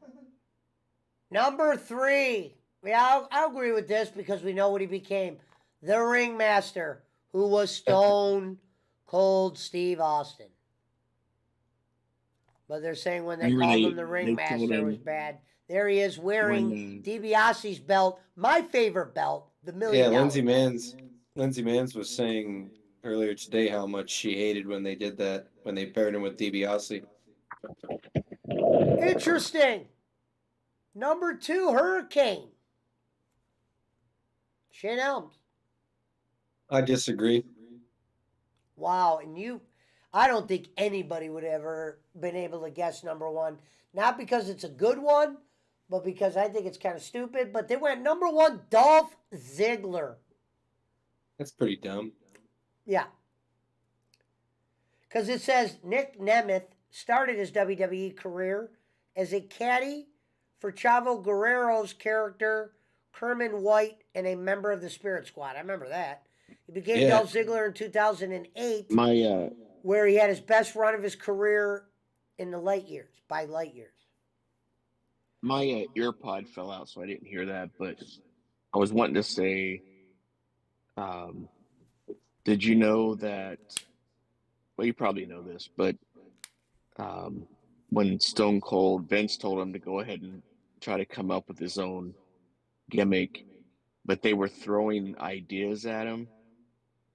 Number 3. Yeah, I'll agree with this because we know what he became. The Ringmaster, who was Stone Cold Steve Austin. But they're saying when they called him the Ringmaster, it was bad. There he is wearing DiBiase's belt, my favorite belt, the $1 million. Yeah, Lindsay Mans was saying earlier today how much she hated when they did that, when they paired him with DiBiase. Interesting. Number 2, Hurricane. Shane Helms. I disagree. Wow, and I don't think anybody would ever been able to guess number 1. Not because it's a good one, but because I think it's kind of stupid. But they went number 1, Dolph Ziggler. That's pretty dumb. Yeah. Because it says Nick Nemeth started his WWE career as a caddy for Chavo Guerrero's character Herman White, and a member of the Spirit Squad. I remember that. He became Yeah. Dolph Ziggler in 2008, My where he had his best run of his career in the light years, by light years. my earpod fell out, so I didn't hear that. But I was wanting to say, did you know that? Well, you probably know this, but when Stone Cold Vince told him to go ahead and try to come up with his own gimmick, but they were throwing ideas at him,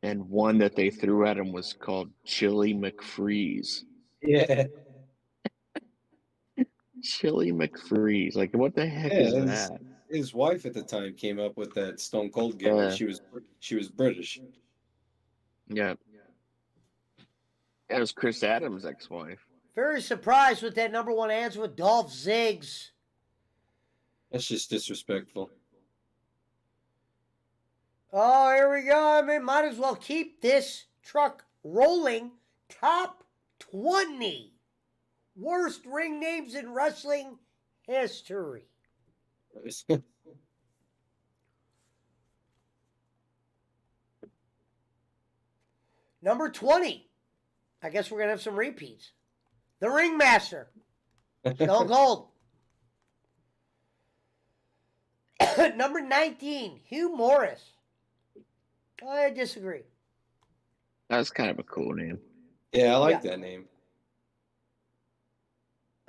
and one that they threw at him was called Chili McFreeze. Yeah. Chili McFreeze. Like, what the heck is that? His wife at the time came up with that Stone Cold gimmick. She was British. Yeah. That was Chris Adams' ex-wife. Very surprised with that number one answer with Dolph Ziggs. That's just disrespectful. Oh, here we go. I mean, might as well keep this truck rolling. Top 20 worst ring names in wrestling history. Number 20. I guess we're going to have some repeats. The Ringmaster. Stone Cold. Number 19. Hugh Morris. I disagree. That's kind of a cool name. Yeah, I like that name.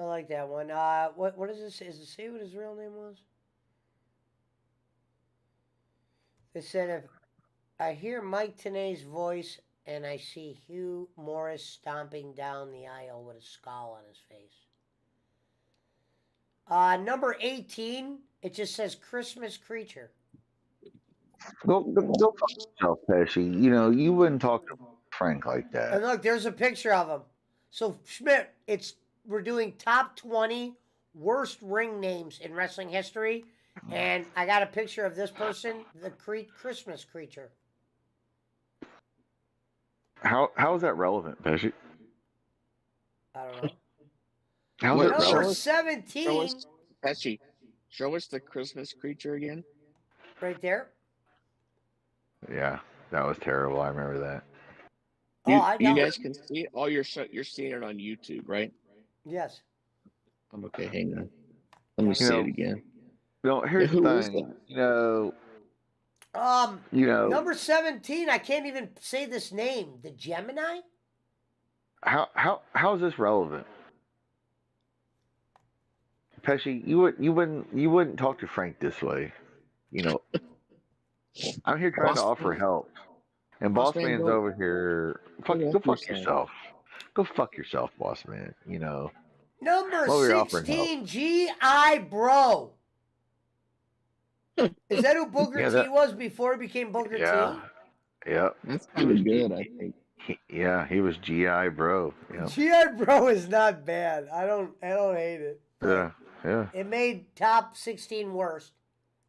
I like that one. What does it say? Does it say what his real name was? It said, if I hear Mike Tenay's voice and I see Hugh Morris stomping down the aisle with a scowl on his face. Number 18, it just says Christmas Creature. Go fuck yourself, Pesci. You know, you wouldn't talk to Frank like that. And look, there's a picture of him. So, Schmidt, we're doing top 20 worst ring names in wrestling history. And I got a picture of this person, the Christmas Creature. How is that relevant, Pesci? I don't know. How's it Number relevant? 17. Pesci, show us the Christmas Creature again. Right there. Yeah, that was terrible. I remember that. You guys can see it. Oh, you're seeing it on YouTube, right? Yes. I'm okay. Hang on. Let me see it again. Here's Who the is thing. that? Number 17, I can't even say this name. The Gemini? How is this relevant? Pesci, you wouldn't talk to Frank this way. You know, I'm here trying to offer help, and Boss Man's over here. Go fuck yourself. Go fuck yourself, Boss Man. You know. Number Well, we're offering 16, G.I. Bro. Is that who Booker T was before he became Booker T? Yeah. That's kind of good, I think. He was G.I. Bro. Yeah. G.I. Bro is not bad. I don't hate it. Yeah. It made top 16 worst.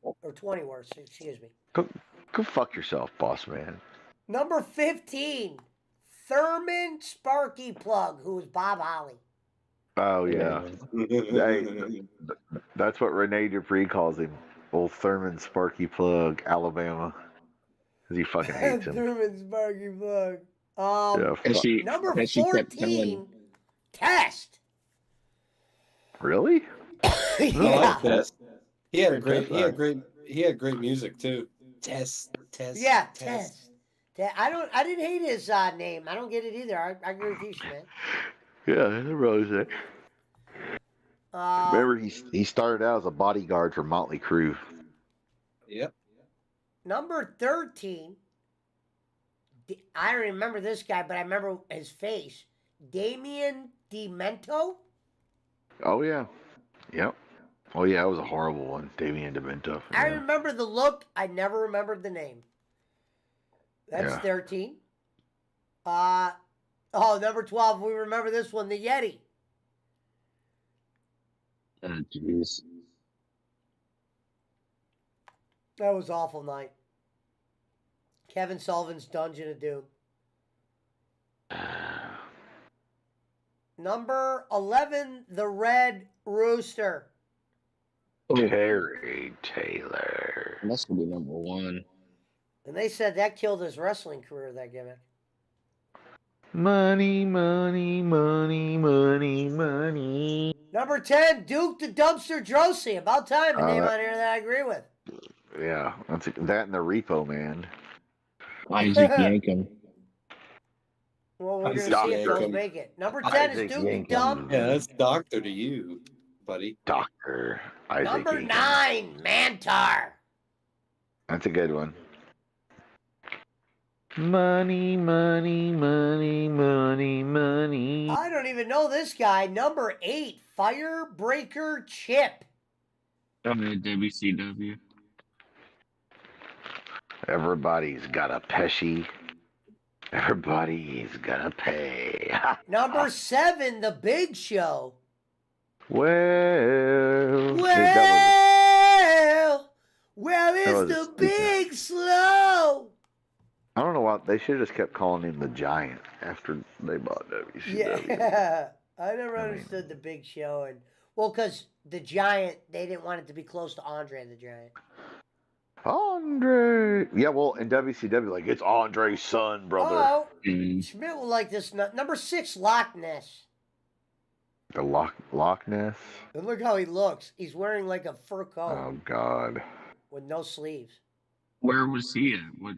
Or 20 worst, excuse me. Go fuck yourself, Boss Man. Number 15, Thurman Sparky Plug, who was Bob Holly. Oh, yeah. That's what Rene Dupree calls him. Old Thurman Sparky Plug, Alabama. Because he fucking hates him. Thurman Sparky Plug. Number and she kept 14, Test. Really? I like Test. He had great music too. Test. Yeah, Test. I didn't hate his name. I don't get it either. I agree with you, Schmidt. Yeah, the Rose. Remember, he started out as a bodyguard for Motley Crue. Yep. Number 13, I don't remember this guy, but I remember his face. Damien Demento? Oh, yeah. Yep. Oh, yeah, it was a horrible one. Damien Demento. I remember the look. I never remembered the name. That's 13. Number 12, we remember this one, the Yeti. Oh, jeez. That was awful night. Kevin Sullivan's Dungeon of Doom. Number 11, the Red Rooster. Terry Taylor. Must be number one. And they said that killed his wrestling career, that gimmick. Money, money, money, money, money. Number 10, Duke the Dumpster Drosy. About time, a name that- on here that I agree with. Yeah, that and the Repo Man. Isaac Yankem. Well, we're going to Isaac see if those Yankem. make it. Number 10 is Isaac Duke the Yankem. Dump. Yeah, that's doctor to you, buddy. Doctor Isaac Number Yankem. 9, Mantar. That's a good one. Money, money, money, money, money. I don't even know this guy. Number 8, Firebreaker Chip. WCW. Everybody's got a Pesci. Everybody's gonna pay. Number 7, The Big Show. Well, Where is the Big Slow? I don't know why they should have just kept calling him the Giant after they bought WCW. Yeah, I never understood The Big Show. And well, because the Giant, they didn't want it to be close to Andre the Giant. Andre. Yeah, well, in WCW, like, it's Andre's son, brother. Oh, Schmidt will like this. Number 6, Loch Ness. The Loch Ness? And look how he looks. He's wearing like a fur coat Oh, God. with no sleeves. Where was he at? What?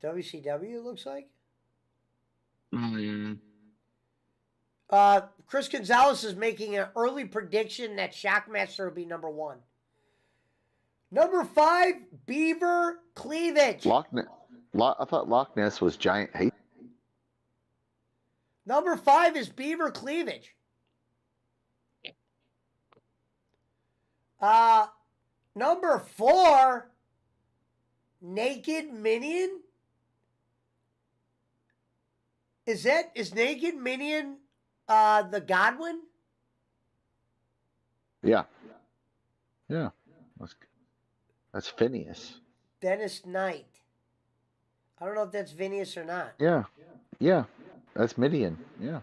WCW, it looks like. Oh yeah. Chris Gonzalez is making an early prediction that Shockmaster will be number 1. Number 5, Beaver Cleavage. I thought Loch Ness was Giant Hate. Number 5 is Beaver Cleavage. Number 4, Naked Minion. Is Naked Minion the Godwin? Yeah. Yeah. That's Phineas. Dennis Knight. I don't know if that's Phineas or not. Yeah. Yeah. That's Midian. Yeah.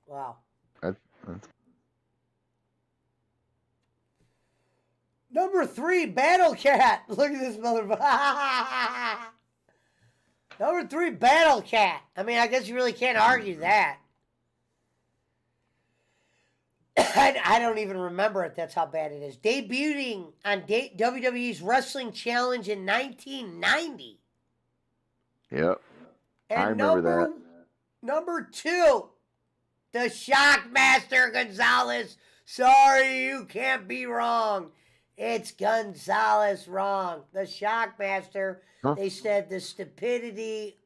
Wow. That's... Number 3, Battle Cat. Look at this motherfucker. Number 3, Battle Cat. I mean, I guess you really can't argue that. I don't even remember it. That's how bad it is. Debuting on WWE's Wrestling Challenge in 1990. Yep. And I remember that. Number 2, the Shockmaster Gonzalez. Sorry, you can't be wrong. It's Gonzalez wrong. The Shockmaster. Huh? They said the stupidity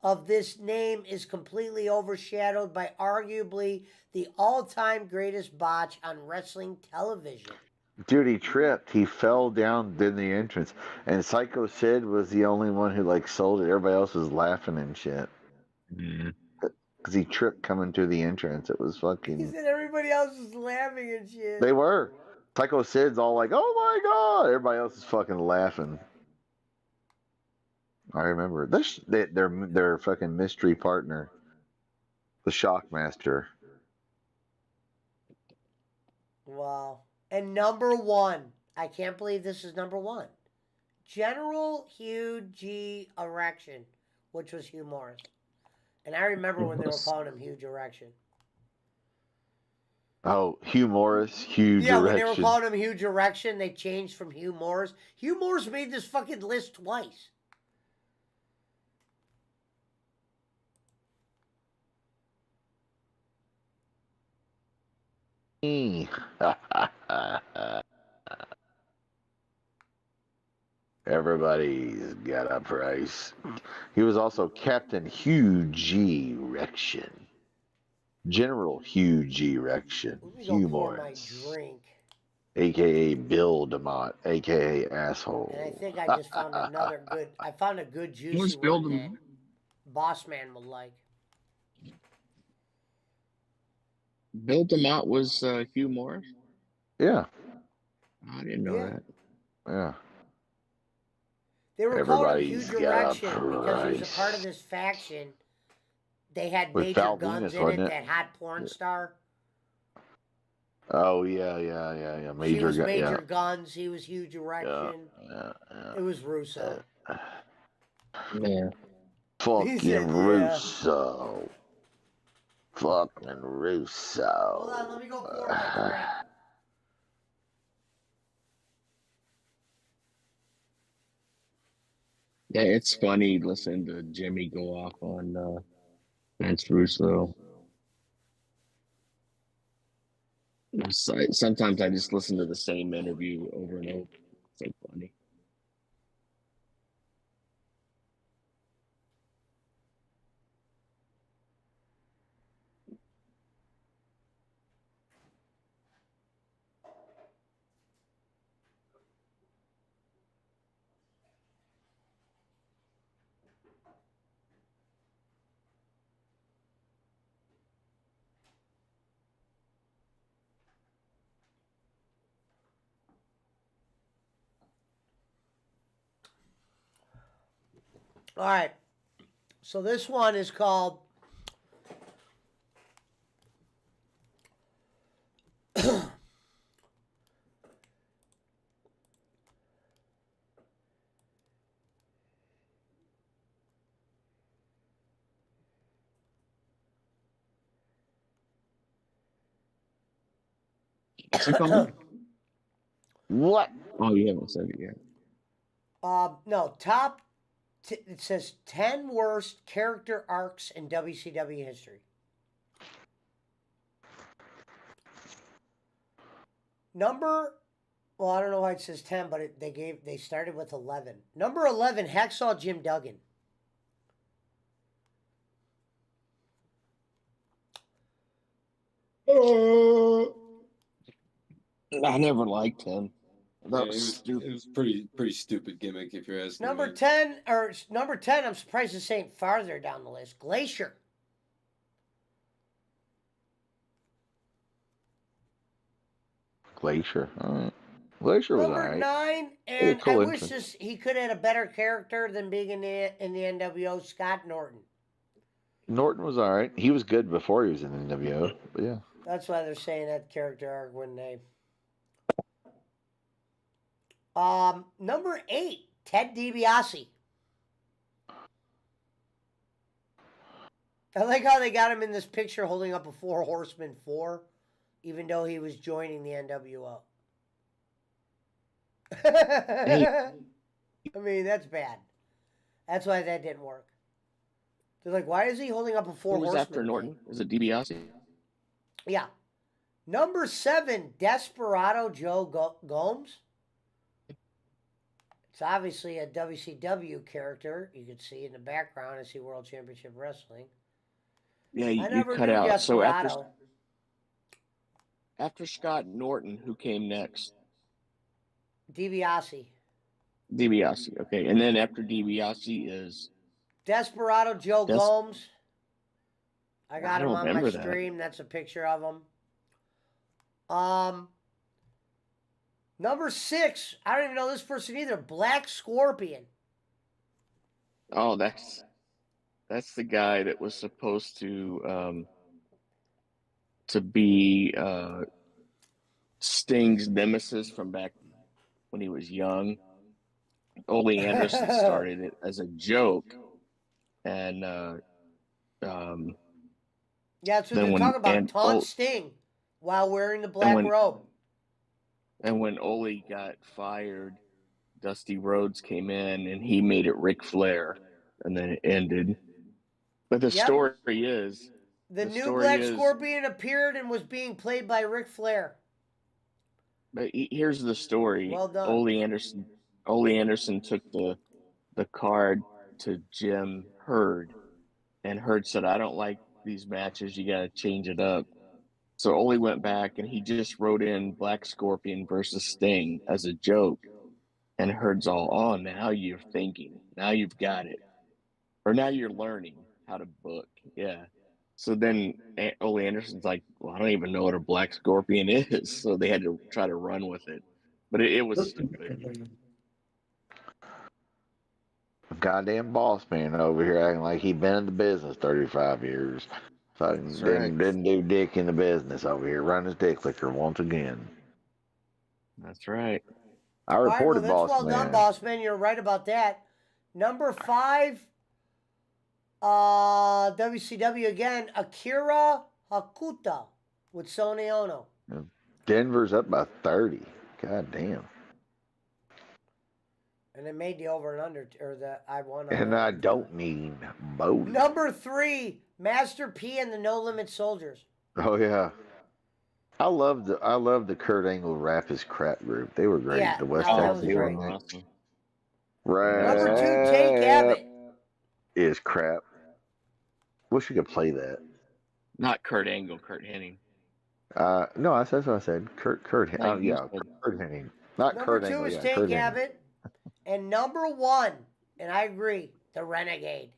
of this name is completely overshadowed by arguably the all-time greatest botch on wrestling television. Dude, he tripped. He fell down in the entrance. And Psycho Sid was the only one who, like, sold it. Everybody else was laughing and shit. Because he tripped coming through the entrance. It was fucking... He said everybody else was laughing and shit. They were. Psycho Sid's all like, oh my God. Everybody else is fucking laughing. I remember. Their fucking mystery partner. The Shockmaster. Wow. And number 1. I can't believe this is number 1. General Hugh G. Erection, which was Hugh Morris. And I remember when they were calling him Huge Erection. Oh, Hugh Morris, Huge Yeah, when they Erection. were calling him Huge Erection, they changed from Hugh Morris. Hugh Morris made this fucking list twice. Everybody's got a price. He was also Captain Hugh G. Erection. General Hugh G. Erection. Hugh Morris. Drink. A.K.A. Bill DeMott. A.K.A. Asshole. And I think I just found another good... I found a good juicy one that Boss Man would like. Bill DeMott was Hugh Morris? Yeah. I didn't know that. Yeah. They were calling him Everybody's Huge got a Erection because he was a price. part of this faction. They had With Major Val Guns Venus, in it, wasn't it? that hot porn star. Oh yeah. She Major was Major yeah. Guns. He was Hugh Direction. Yeah. It was Russo. Yeah. He Fucking said, yeah. Russo. Fucking Russo. Hold on, let me go pour my drink. Yeah, it's funny listening to Jimmy go off on Vince Russo. Sometimes I just listen to the same interview over and over. It's so funny. All right. So this one is called What's it called? What? Oh, you haven't said it yet. no, it says 10 worst character arcs in WCW history. Well, I don't know why it says 10, but they started with 11. Number 11, Hacksaw Jim Duggan. I never liked him. That was it stupid. was pretty stupid gimmick if you're asking Number me. 10, I'm surprised this ain't farther down the list. Glacier. Glacier. Glacier was Number alright. 9, and I wish he could have had a better character than being in the NWO, Scott Norton. Norton was alright. He was good before he was in the NWO, but yeah. That's why they're saying that character arc wouldn't they? Number 8, Ted DiBiase. I like how they got him in this picture holding up a 4 Horsemen 4, even though he was joining the NWO. I mean, that's bad. That's why that didn't work. They're like, why is he holding up a 4 Who was Horsemen? after Norton? Was it DiBiase? Yeah. Number 7, Desperado Joe Gomes. It's obviously a WCW character. You can see in the background, I see World Championship Wrestling. Yeah, I you never cut knew out. Desperado. So after Scott Norton, who came next? DiBiase. DiBiase. Okay, and then after DiBiase is Desperado Joe Gomes. I got I him don't on my remember that. stream. That's a picture of him. Number 6. I don't even know this person either. Black Scorpion. Oh, that's the guy that was supposed to be Sting's nemesis from back when he was young. Ole Anderson started it as a joke, and yeah, that's what they're talking about. Taunt Sting while wearing the black robe. And when Ole got fired, Dusty Rhodes came in and he made it Ric Flair, and then it ended. But the story is the new Black Scorpion appeared and was being played by Ric Flair. But here's the story. Well done. Ole Anderson took the card to Jim Herd, and Herd said, "I don't like these matches. You got to change it up." So Ole went back and he just wrote in Black Scorpion versus Sting as a joke. And Herd's all, "Oh, now you're thinking. Now you've got it. Or now you're learning how to book." Yeah. So then Ole Anderson's like, "Well, I don't even know what a Black Scorpion is." So they had to try to run with it. But it was stupid. Goddamn boss man over here acting like he been in the business 35 years. So That's right. didn't do dick in the business over here. Run his dick licker once again. That's right. I All right, well, reported that's Boss well done, Man. boss man. You're right about that. Number 5, WCW again, Akira Hakuta with Sonny Ono. Denver's up by 30. God damn. And it made the over and under, or the I won on And that I one, too. don't mean Bolin. Number 3, Master P and the No Limit Soldiers. Oh yeah. I love the Kurt Angle Rapist crap group. They were great. Yeah, The West no, that Oh, was Texas they were great. one. awesome. Number 2, Tank Rap Abbott. is crap. Wish we could play that. Not Kurt Angle, Kurt Hennig. No, that's what I said. Kurt. Like you Yeah, said. Kurt Hennig. Not Number Kurt 2 Angle. is Yeah, Tank Kurt Hennig. Abbott. And number 1, and I agree, the Renegade.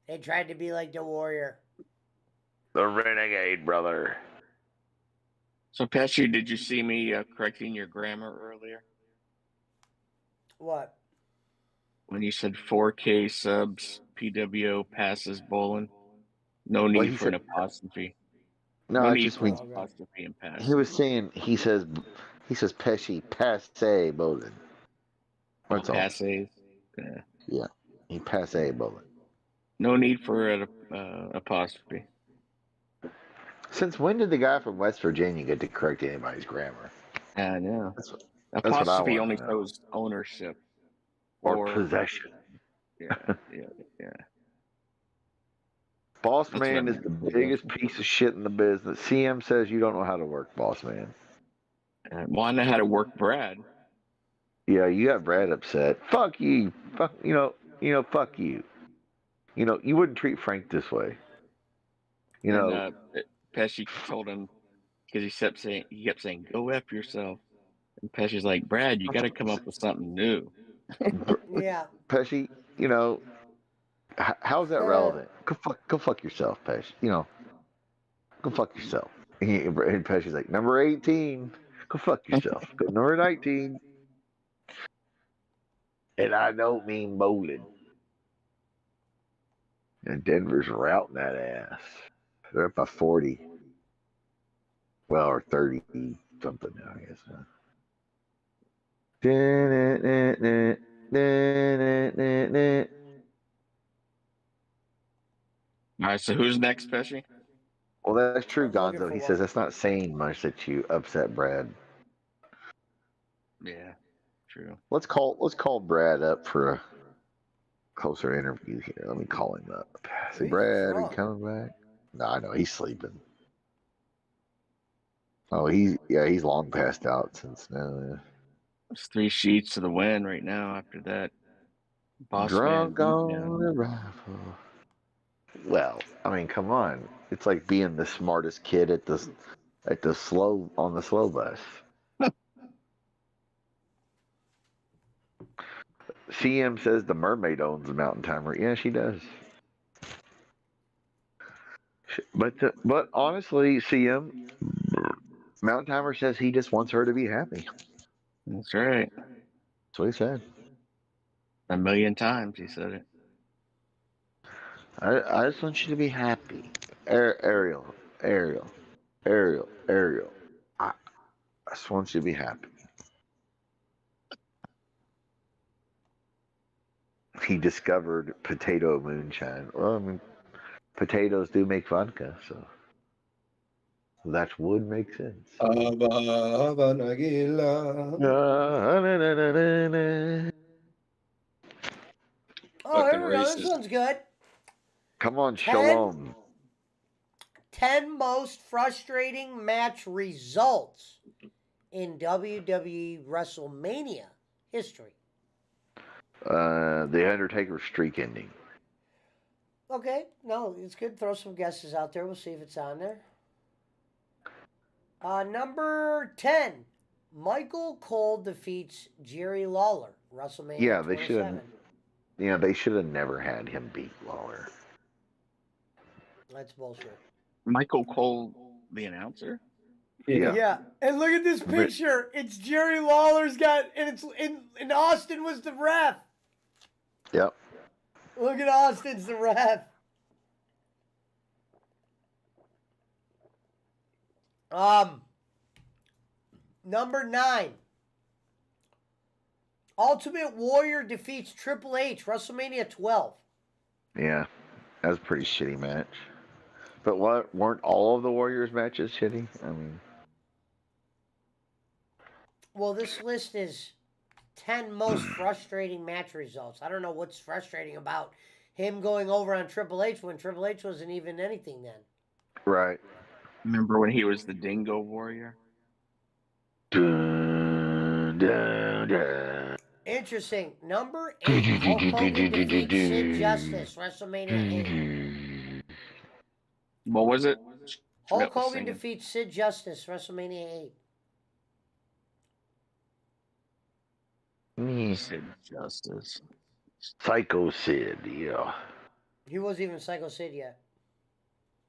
They tried to be like the Warrior. The Renegade brother. So, Pesci, did you see me correcting your grammar earlier? What? When you said 4K subs, PWO passes Bolin? No need he for an said- apostrophe. No, No it need just for an means apostrophe and pass. he was saying he says Pesci passe Bolin. That's all. Passes. Yeah. Yeah, he passe Bolin. No need for an apostrophe. Since when did the guy from West Virginia get to correct anybody's grammar? I know. That's what I Apostrophe want only to know. shows ownership. Or possession. Yeah. Boss That's Man what is I the meant. biggest piece of shit in the business. CM says you don't know how to work, Boss Man. Well, I know how to work Brad. Yeah, you got Brad upset. Fuck you. Fuck fuck you. You wouldn't treat Frank this way. And Pesci told him because he kept saying, "Go F yourself." And Pesci's like, "Brad, you got to come up with something new." Yeah. Pesci, how's that relevant? Go fuck yourself, Pesci. Go fuck yourself. And Pesci's like, number 18, go fuck yourself. Go number 19. And I don't mean Bolin. And Denver's routing that ass. They're up by 40. Well, or 30 something now, I guess. All right, so who's next, Pesci? Well, that's true, I'm looking Gonzo. for He one. says that's not saying much that you upset Brad. Yeah, true. Let's call Brad up for a closer interview here. Let me call him up. Say, He's Brad, are you drunk. coming back? No, I know he's sleeping. Oh, he's long passed out since now. It's 3 sheets to the win right now. After that, boss Drunk man on beatdown. the rifle. Well, I mean, come on. It's like being the smartest kid on the slow bus. CM says the mermaid owns the mountain timer. Yeah, she does. But honestly, CM, mountain timer says he just wants her to be happy. That's right. That's what he said. 1,000,000 times he said it. I just want you to be happy. Ariel. I just want you to be happy. He discovered potato moonshine. Well, I mean, potatoes do make vodka, so that would make sense. Haba Nagila. Oh, Fucking here we go. This racist. one's good. Come on, 10 Shalom. 10 most frustrating match results in WWE WrestleMania history. The Undertaker streak ending. Okay, no, it's good. Throw some guesses out there. We'll see if it's on there. Number 10, Michael Cole defeats Jerry Lawler, WrestleMania Yeah, they 27. they should have never had him beat Lawler. That's bullshit. Michael Cole, the announcer? Yeah. And look at this picture. It's Jerry Lawler's got, and it's in Austin was the ref. Yep. Look at Austin's the ref. Number 9. Ultimate Warrior defeats Triple H, WrestleMania 12. Yeah, that was a pretty shitty match. But what weren't all of the Warriors matches shitty? I mean, Well, this list is 10 most frustrating match results. I don't know what's frustrating about him going over on Triple H when Triple H wasn't even anything then. right. Remember when he was the Dingo Warrior? Dun, dun, dun. Interesting. Number 8, Hulk Hogan defeats Sid Justice, WrestleMania 8. What was it? Hulk Schmidt was Hogan singing. defeats Sid Justice, WrestleMania 8. Sid Justice. Psycho Sid, yeah. He wasn't even Psycho Sid yet.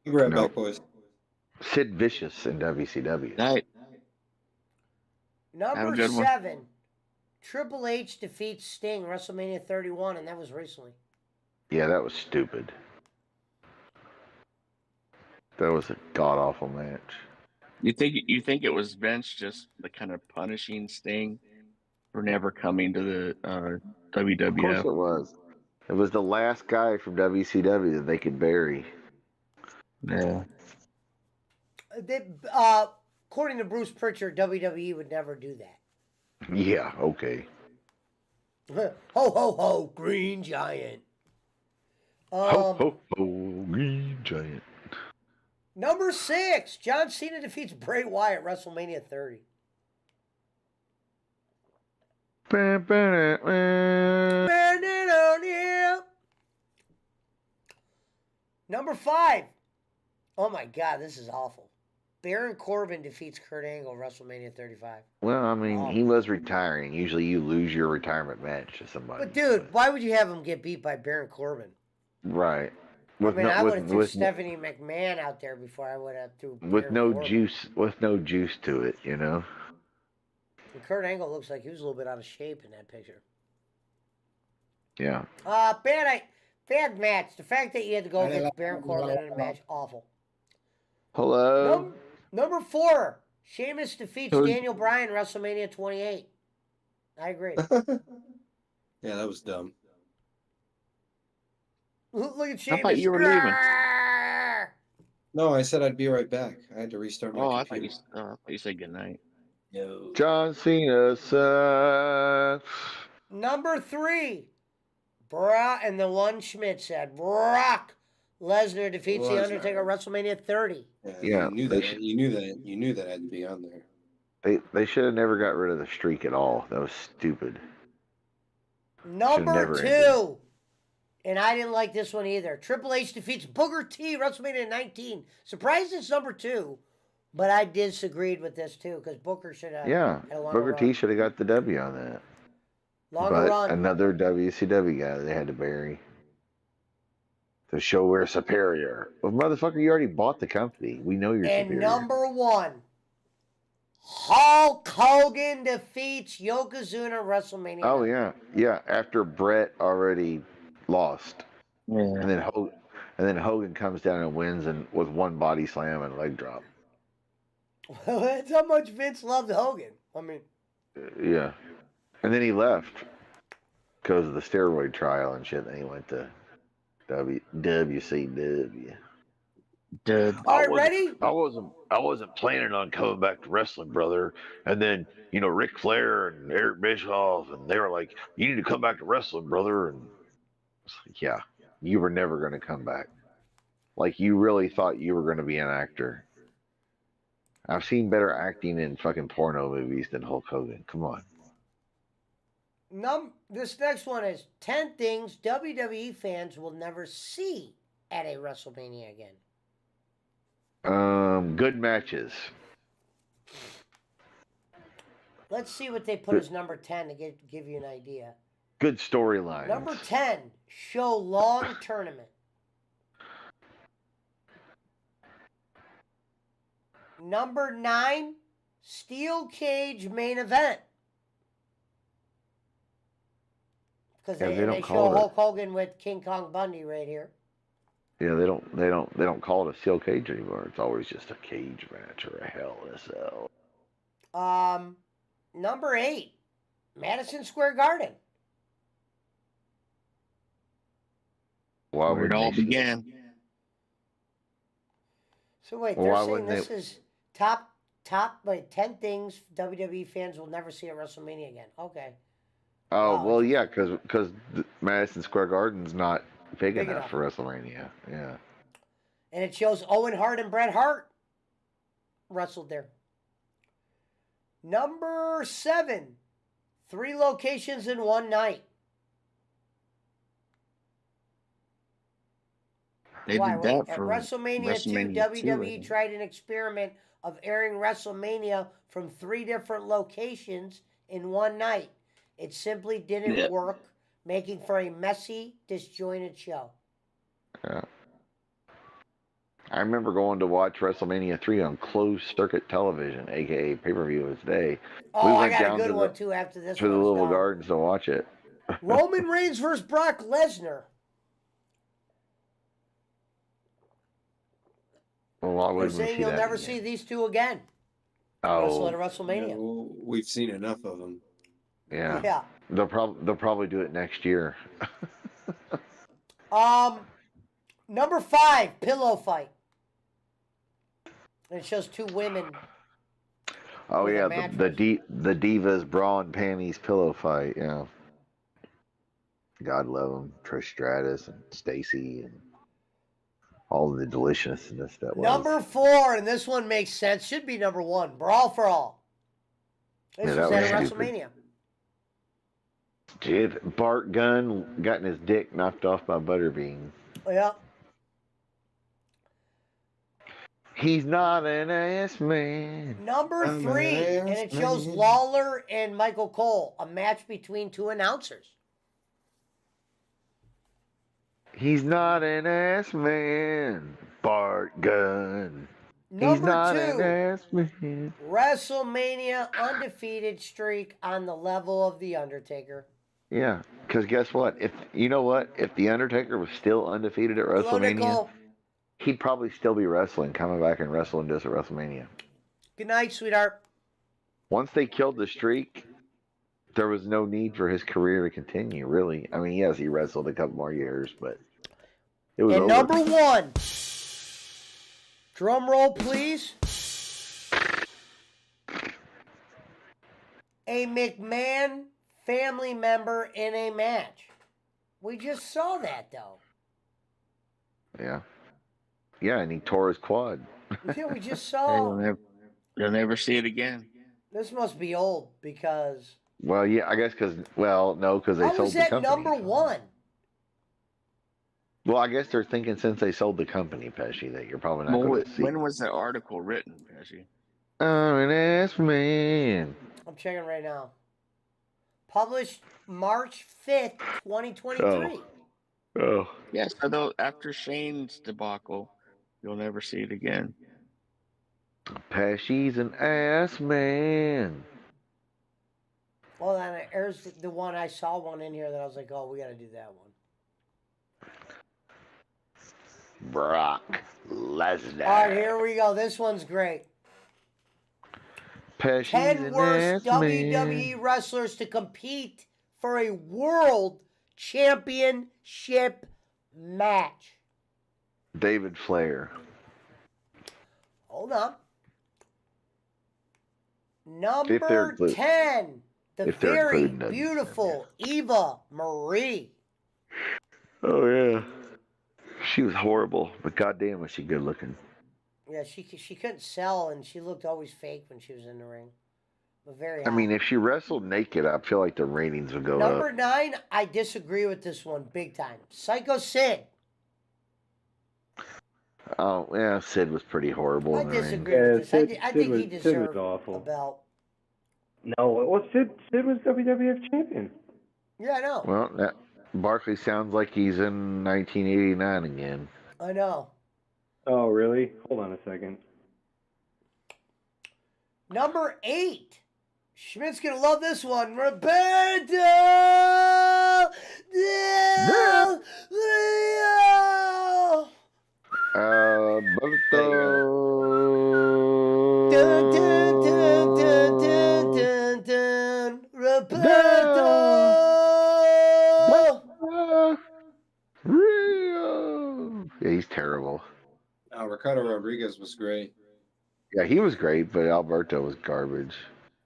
Be right No. back, boys. Sid Vicious in WCW. Night. Have a Number good one. 7, Triple H defeats Sting, WrestleMania 31, and that was recently. Yeah, that was stupid. That was a god awful match. You think it was Vince just the kind of punishing Sting for never coming to the WWF? Of course it was. It was the last guy from WCW that they could bury. Yeah. According to Bruce Pritchard, WWE would never do that. Yeah, okay. Ho, ho, ho, Green Giant. Ho, ho, ho, Green Giant. Number 6, John Cena defeats Bray Wyatt, WrestleMania 30. Number 5. Oh my God, this is awful. Baron Corbin defeats Kurt Angle, WrestleMania 35. Well, I mean, he was retiring. Usually you lose your retirement match to somebody. But dude, why would you have him get beat by Baron Corbin? Right. I mean, I would have threw Stephanie McMahon out there before I would have threw with Baron no Corbin. juice to it, you know. And Kurt Angle looks like he was a little bit out of shape in that picture. Yeah. Bad match. The fact that you had to go against Baron Corbin in a match, awful. Hello. Number 4, Sheamus defeats Daniel Bryan, WrestleMania 28. I agree. Yeah, that was dumb. Look at Sheamus. I thought you were leaving. No, I said I'd be right back. I had to restart my computer. I thought you said goodnight. No. John Cena sucks. Number 3, Brock, and the one Schmidt said, Brock Lesnar defeats The Undertaker, WrestleMania 30. Yeah, you knew that. You knew that had to be on there. They should have never got rid of the streak at all. That was stupid. Number 2, and I didn't like this one either. Triple H defeats Booker T, WrestleMania 19. Surprised it's number 2, but I disagreed with this too because Booker should have. Yeah, had a longer Booker run. T should have got the W on that. Longer but run. another WCW guy they had to bury to show we're superior. Well, motherfucker, you already bought the company. We know you're And superior. number 1, Hulk Hogan defeats Yokozuna, WrestleMania. Oh yeah. After Brett already lost, Yeah. and then Hogan comes down and wins, and with one body slam and leg drop. Well, that's how much Vince loved Hogan. I mean, Yeah, and then he left because of the steroid trial and shit. Then he went to WCW. all right, ready? I wasn't planning on coming back to wrestling, brother. And then, Ric Flair and Eric Bischoff, and they were like, "You need to come back to wrestling, brother." And it's like, yeah, you were never going to come back. Like, you really thought you were going to be an actor. I've seen better acting in fucking porno movies than Hulk Hogan. Come on. This next one is 10 things WWE fans will never see at a WrestleMania again. Good matches. Let's see what they put as number 10 to give you an idea. Good storylines. Number 10, show long tournament. Number 9, steel cage main event. Because they show Hulk Hogan with King Kong Bundy right here. Yeah, they don't call it a steel cage anymore. It's always just a cage match or a Hell in a Cell. Number 8, Madison Square Garden. Why Where it wouldn't all they? began. So wait, Well, they're why saying wouldn't this they? is like 10 things WWE fans will never see at WrestleMania again. Okay. Oh Wow, well, yeah, interesting. because Madison Square Garden's not big Big enough enough. for WrestleMania. Yeah. And it shows Owen Hart and Bret Hart wrestled there. Number 7, 3 locations in one night. They Why? did Wait. that At for WrestleMania 2, WrestleMania 2, I WWE think. tried an experiment of airing WrestleMania from 3 different locations in one night. It simply didn't Yeah. work, making for a messy, disjointed show. Yeah. I remember going to watch WrestleMania 3 on closed circuit television, aka pay-per-view of its day. Oh, We I went got a down good to one too after this the one is Louisville gone. Gardens to watch it. Roman Reigns versus Brock Lesnar. Well, why They're wouldn't we saying see you'll that never again? see these two again. Wrestle at Oh, WrestleMania. No, we've seen enough of them. yeah. Yeah. They'll probably do it next year. Number 5, pillow fight. And it shows 2 women. Oh Where the yeah, match the was. the Divas bra and panties pillow fight. Yeah. God love them, Trish Stratus and Stacy and all the deliciousness that was. Number 4, and this one makes sense. Should be number 1. Brawl for All. This Yeah, was that at was stupid. WrestleMania. Dude, Bart Gunn gotten his dick knocked off by Butterbean. Yeah. He's not an ass man. Number I'm 3, an and ass it shows man. Lawler and Michael Cole, a match between 2 announcers. He's not an ass man. Bart Gunn. He's Number not an 2, ass man. WrestleMania undefeated streak on the level of The Undertaker. Yeah, because guess what? If the Undertaker was still undefeated at Hello, WrestleMania, Nicole. he'd probably still be wrestling, coming back and wrestling just at WrestleMania. Good night, sweetheart. Once they killed the streak, there was no need for his career to continue, really. I mean, yes, he wrestled a couple more years, but it was And over. number 1, drum roll, please. A McMahon family member in a match. We just saw that, though. Yeah. Yeah, and he tore his quad. Yeah, we just Hey, saw. you'll never see it again. This must be old because. Well, yeah, I guess because they How sold was the that company. number 1? Well, I guess they're thinking since they sold the company, Pesci, that you're probably not Well, going to see. when was the article written, Pesci? I'm an ass man. I'm checking right now. Published March 5th, 2023. Oh. Yeah, so though after Shane's debacle, you'll never see it again. Pesci's an ass man. Well, then there's the one I saw one in here that I was like, oh, we got to do that one. Brock Lesnar. All right, here we go. This one's great. Pesci's 10 an worst ass WWE man. wrestlers to compete for a world championship match. David Flair. Hold on. If they're Number 10, the if they're very including them. beautiful Eva Marie. Oh yeah. She was horrible, but goddamn was she good looking. Yeah, she couldn't sell, and she looked always fake when she was in the ring. But very I hot. mean, if she wrestled naked, I feel like the ratings would go Number up. 9, I disagree with this one big time. Psycho Sid. Oh yeah, Sid was pretty horrible I in the ring. disagree with this. I think he Sid deserved was awful. a belt. No, well, Sid was WWF champion. Yeah, I know. Well, that Barkley sounds like he's in 1989 again. I know. Oh, really? Hold on a second. Number 8. Schmidt's going to love this one. Roberto Del Rio. Dun, dun, dun, dun, dun, Alberto. dun, dun. Da, Roberto! Rio. Yeah, he's terrible. Ricardo Rodriguez was great. Yeah, he was great, but Alberto was garbage.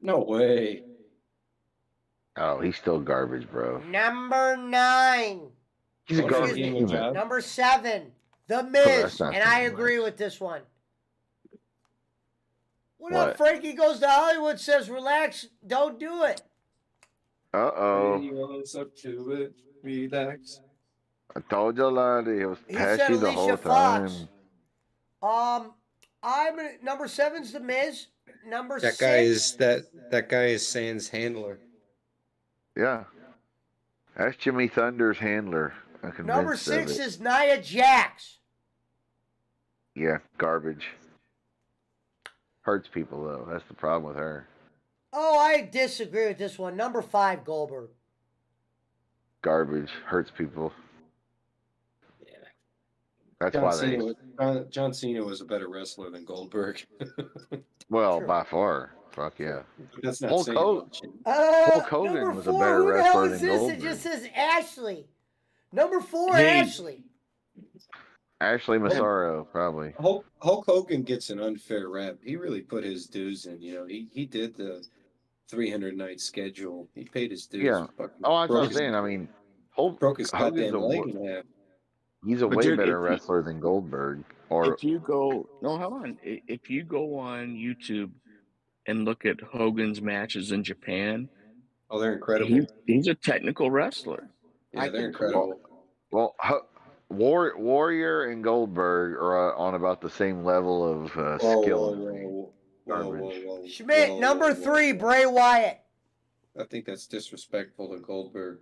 No way. Oh, he's still garbage, bro. Number 9. He's a What if garbage he gave him a human. job? Number 7. The Oh, that's Miz. not And I saying agree much. with this one. What What? up, Frankie Goes to Hollywood says, relax, don't do it. Uh-oh. He was up to it. Relax. I told you, laddie. It was He said patchy the whole Alicia Fox. time. I'm number 7's The Miz. Number That 6. guy is that guy is Sans handler. Yeah. That's Jimmy Thunder's handler. I'm convinced Number of 6 it. is Nia Jax. Yeah, garbage. Hurts people, though. That's the problem with her. Oh, I disagree with this one. Number 5, Goldberg. Garbage. Hurts people. That's John why Cena, they... John Cena was a better wrestler than Goldberg. Well, True. by far. Fuck yeah. That's not Hulk saying Hogan, much. Hulk Number Hogan was a 4, better who the hell wrestler is than this? Goldberg. It just says Ashley. Number 4, Hey. Ashley. Ashley Massaro, probably. Hulk Hogan gets an unfair rap. He really put his dues in. You know, he did the 300-night schedule. He paid his dues. Yeah. Fucking Oh, that's what broke I'm his- saying. I mean, Hulk broke his Hogan's goddamn leg in half. he's a But way dude, better if you- wrestler than Goldberg. Or If you go, no, hold on. If you go on YouTube and look at Hogan's matches in Japan, Oh, they're incredible. he's a technical wrestler. Yeah, they're incredible. well, Warrior and Goldberg are on about the same level of skill. in the ring. Garbage. Schmidt, number 3, Bray Wyatt. I think that's disrespectful to Goldberg.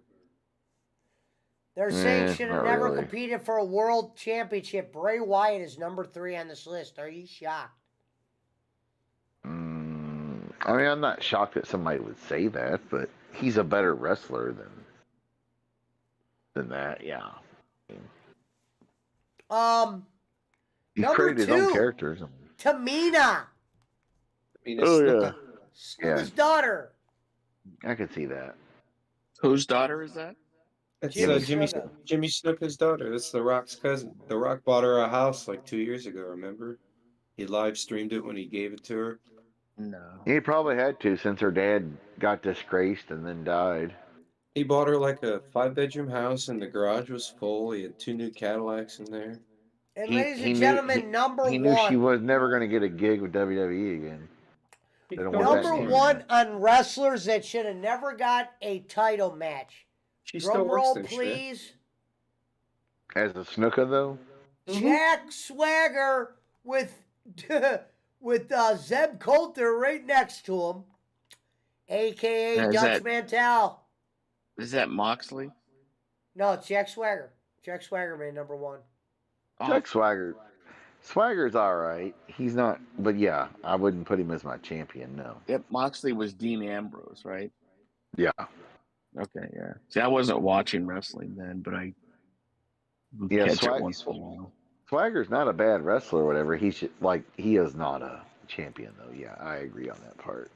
They're saying should have not never really. competed for a world championship. Bray Wyatt is number 3 on this list. Are you shocked? I mean, I'm not shocked that somebody would say that, but he's a better wrestler than that. Yeah. He Number created his own 2, characters. Tamina. Oh yeah. Snuka's daughter. I could see that. Whose daughter is that? That's Jimmy Jimmy Snuka's daughter. That's The Rock's cousin. The Rock bought her a house like 2 years ago, remember? He live streamed it when he gave it to her. No. He probably had to since her dad got disgraced and then died. He bought her like a 5-bedroom house and the garage was full. He had 2 new Cadillacs in there. And He- ladies he and knew- gentlemen, number He knew she 1. was never going to get a gig with WWE again. They don't want that Number name. 1 on wrestlers that should have never got a title match. She Drum still works roll, there, shit. please. As a Snuka, though? Jack Swagger with Zeb Coulter right next to him, a.k.a. Now, is Dutch that- Mantel. Is that Moxley? No, it's Jack Swagger. Jack Swagger made number 1. Oh, Jack Swagger. Swagger's all right. He's not, but yeah, I wouldn't put him as my champion, no. Yep, Moxley was Dean Ambrose, right? Yeah. Okay, yeah. See, I wasn't watching wrestling then, but I would Yeah, catch it once in a while. Swagger's not a bad wrestler or whatever. He should, like, he is not a champion, though. Yeah, I agree on that part.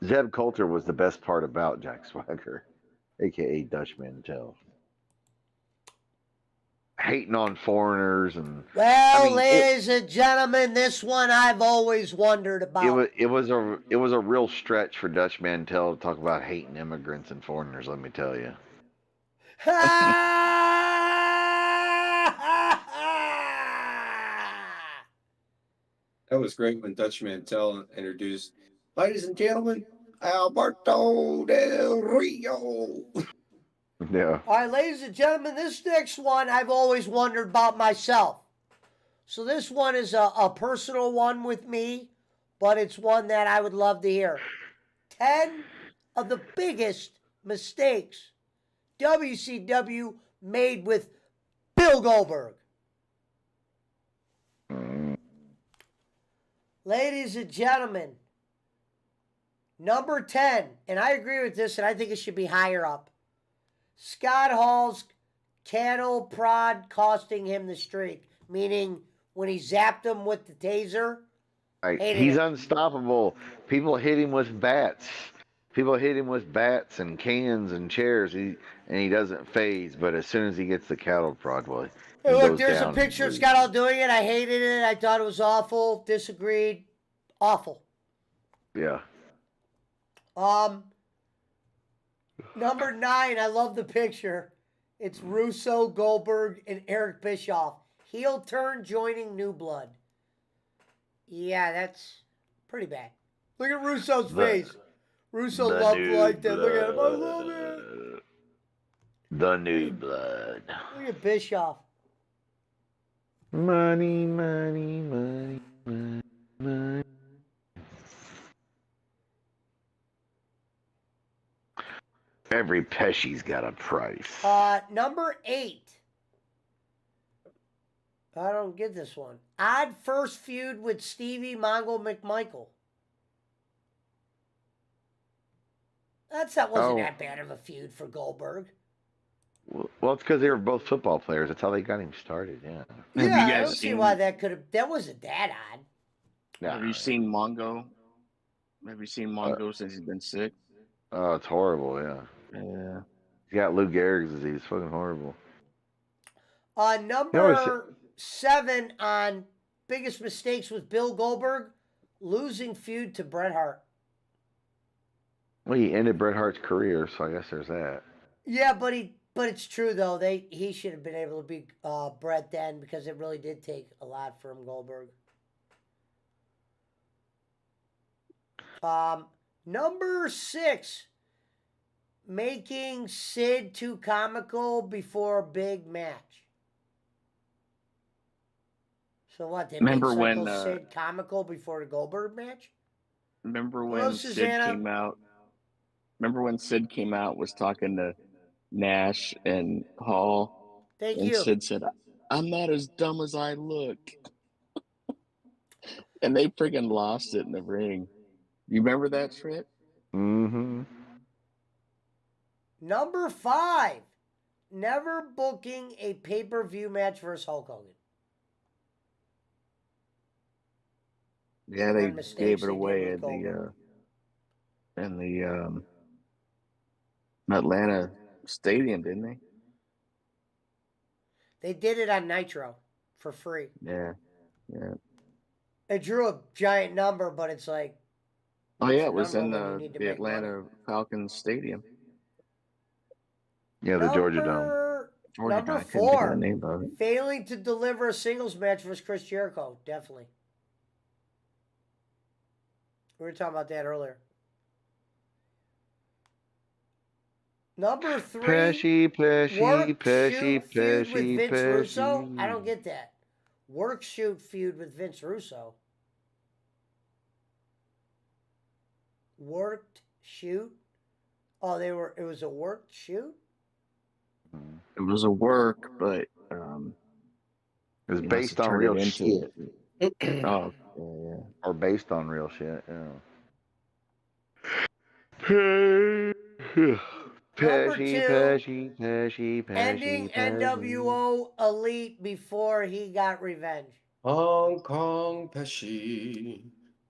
Zeb Coulter was the best part about Jack Swagger, a.k.a. Dutch Mantel. Hating on foreigners and Well, I mean, ladies and gentlemen, this one I've always wondered about. it was a real stretch for Dutch Mantel to talk about hating immigrants and foreigners. Let me tell you. That was great when Dutch Mantel introduced, ladies and gentlemen, Alberto Del Rio. Yeah. All right, ladies and gentlemen, this next one I've always wondered about myself. So this one is a personal one with me, but it's one that I would love to hear. 10 of the biggest mistakes WCW made with Bill Goldberg. Ladies and gentlemen, number 10, and I agree with this, and I think it should be higher up. Scott Hall's cattle prod costing him the streak, meaning when he zapped him with the taser. Right. Hated He's it. unstoppable. People hit him with bats. People hit him with bats and cans and chairs. He doesn't phase. But as soon as he gets the cattle prod, well, Hey, he look, goes there's a down. picture of Scott all doing it. I hated it. I thought it was awful. Disagreed. Awful. Yeah. Number 9, I love the picture. It's Russo, Goldberg, and Eric Bischoff. Heel turn joining New Blood. Yeah, that's pretty bad. Look at Russo's face. Russo loved like that. Look at him. I love it. The New Blood. Look at Bischoff. Money, money, money, money, money. Every Pesci's got a price. Number 8. I don't get this one. Odd first feud with Stevie Mongo McMichael. That wasn't that bad of a feud for Goldberg. Well, it's because they were both football players. That's how they got him started. Yeah. Yeah, I don't see why that could have. That wasn't that odd. Have you seen Mongo? Have you seen Mongo since he's been sick? Oh, it's horrible. Yeah. Yeah. He's got Lou Gehrig's disease. Fucking horrible. Number 7 on biggest mistakes with Bill Goldberg, losing feud to Bret Hart. Well, he ended Bret Hart's career, so I guess there's that. Yeah, but it's true though. He should have been able to beat Bret then because it really did take a lot from Goldberg. Number 6, making Sid too comical before a big match. So what? They made Sid comical before the Goldberg match? Remember when Sid came out? Remember when Sid came out, was talking to Nash and Hall? Thank and you. Sid said, "I'm not as dumb as I look." And they friggin' lost it in the ring. You remember that shit? Mm-hmm. Number 5, never booking a pay-per-view match versus Hulk Hogan. Yeah, they gave it away in the Atlanta stadium, didn't they? They did it on Nitro for free. Yeah. It drew a giant number, but it's like. Oh yeah, it was in the Atlanta Falcons stadium. Yeah, the Georgia Dome. Number 4, failing to deliver a singles match versus Chris Jericho. Definitely. We were talking about that earlier. Number 3, work shoot feud with Vince Russo. I don't get that. Work shoot feud with Vince Russo. Worked shoot. Oh, it was a worked shoot. It was a work, but it was based on real shit. Oh, yeah. Or based on real shit. Yeah. Number 2, ending NWO Elite before he got revenge. Hong Kong Pesci.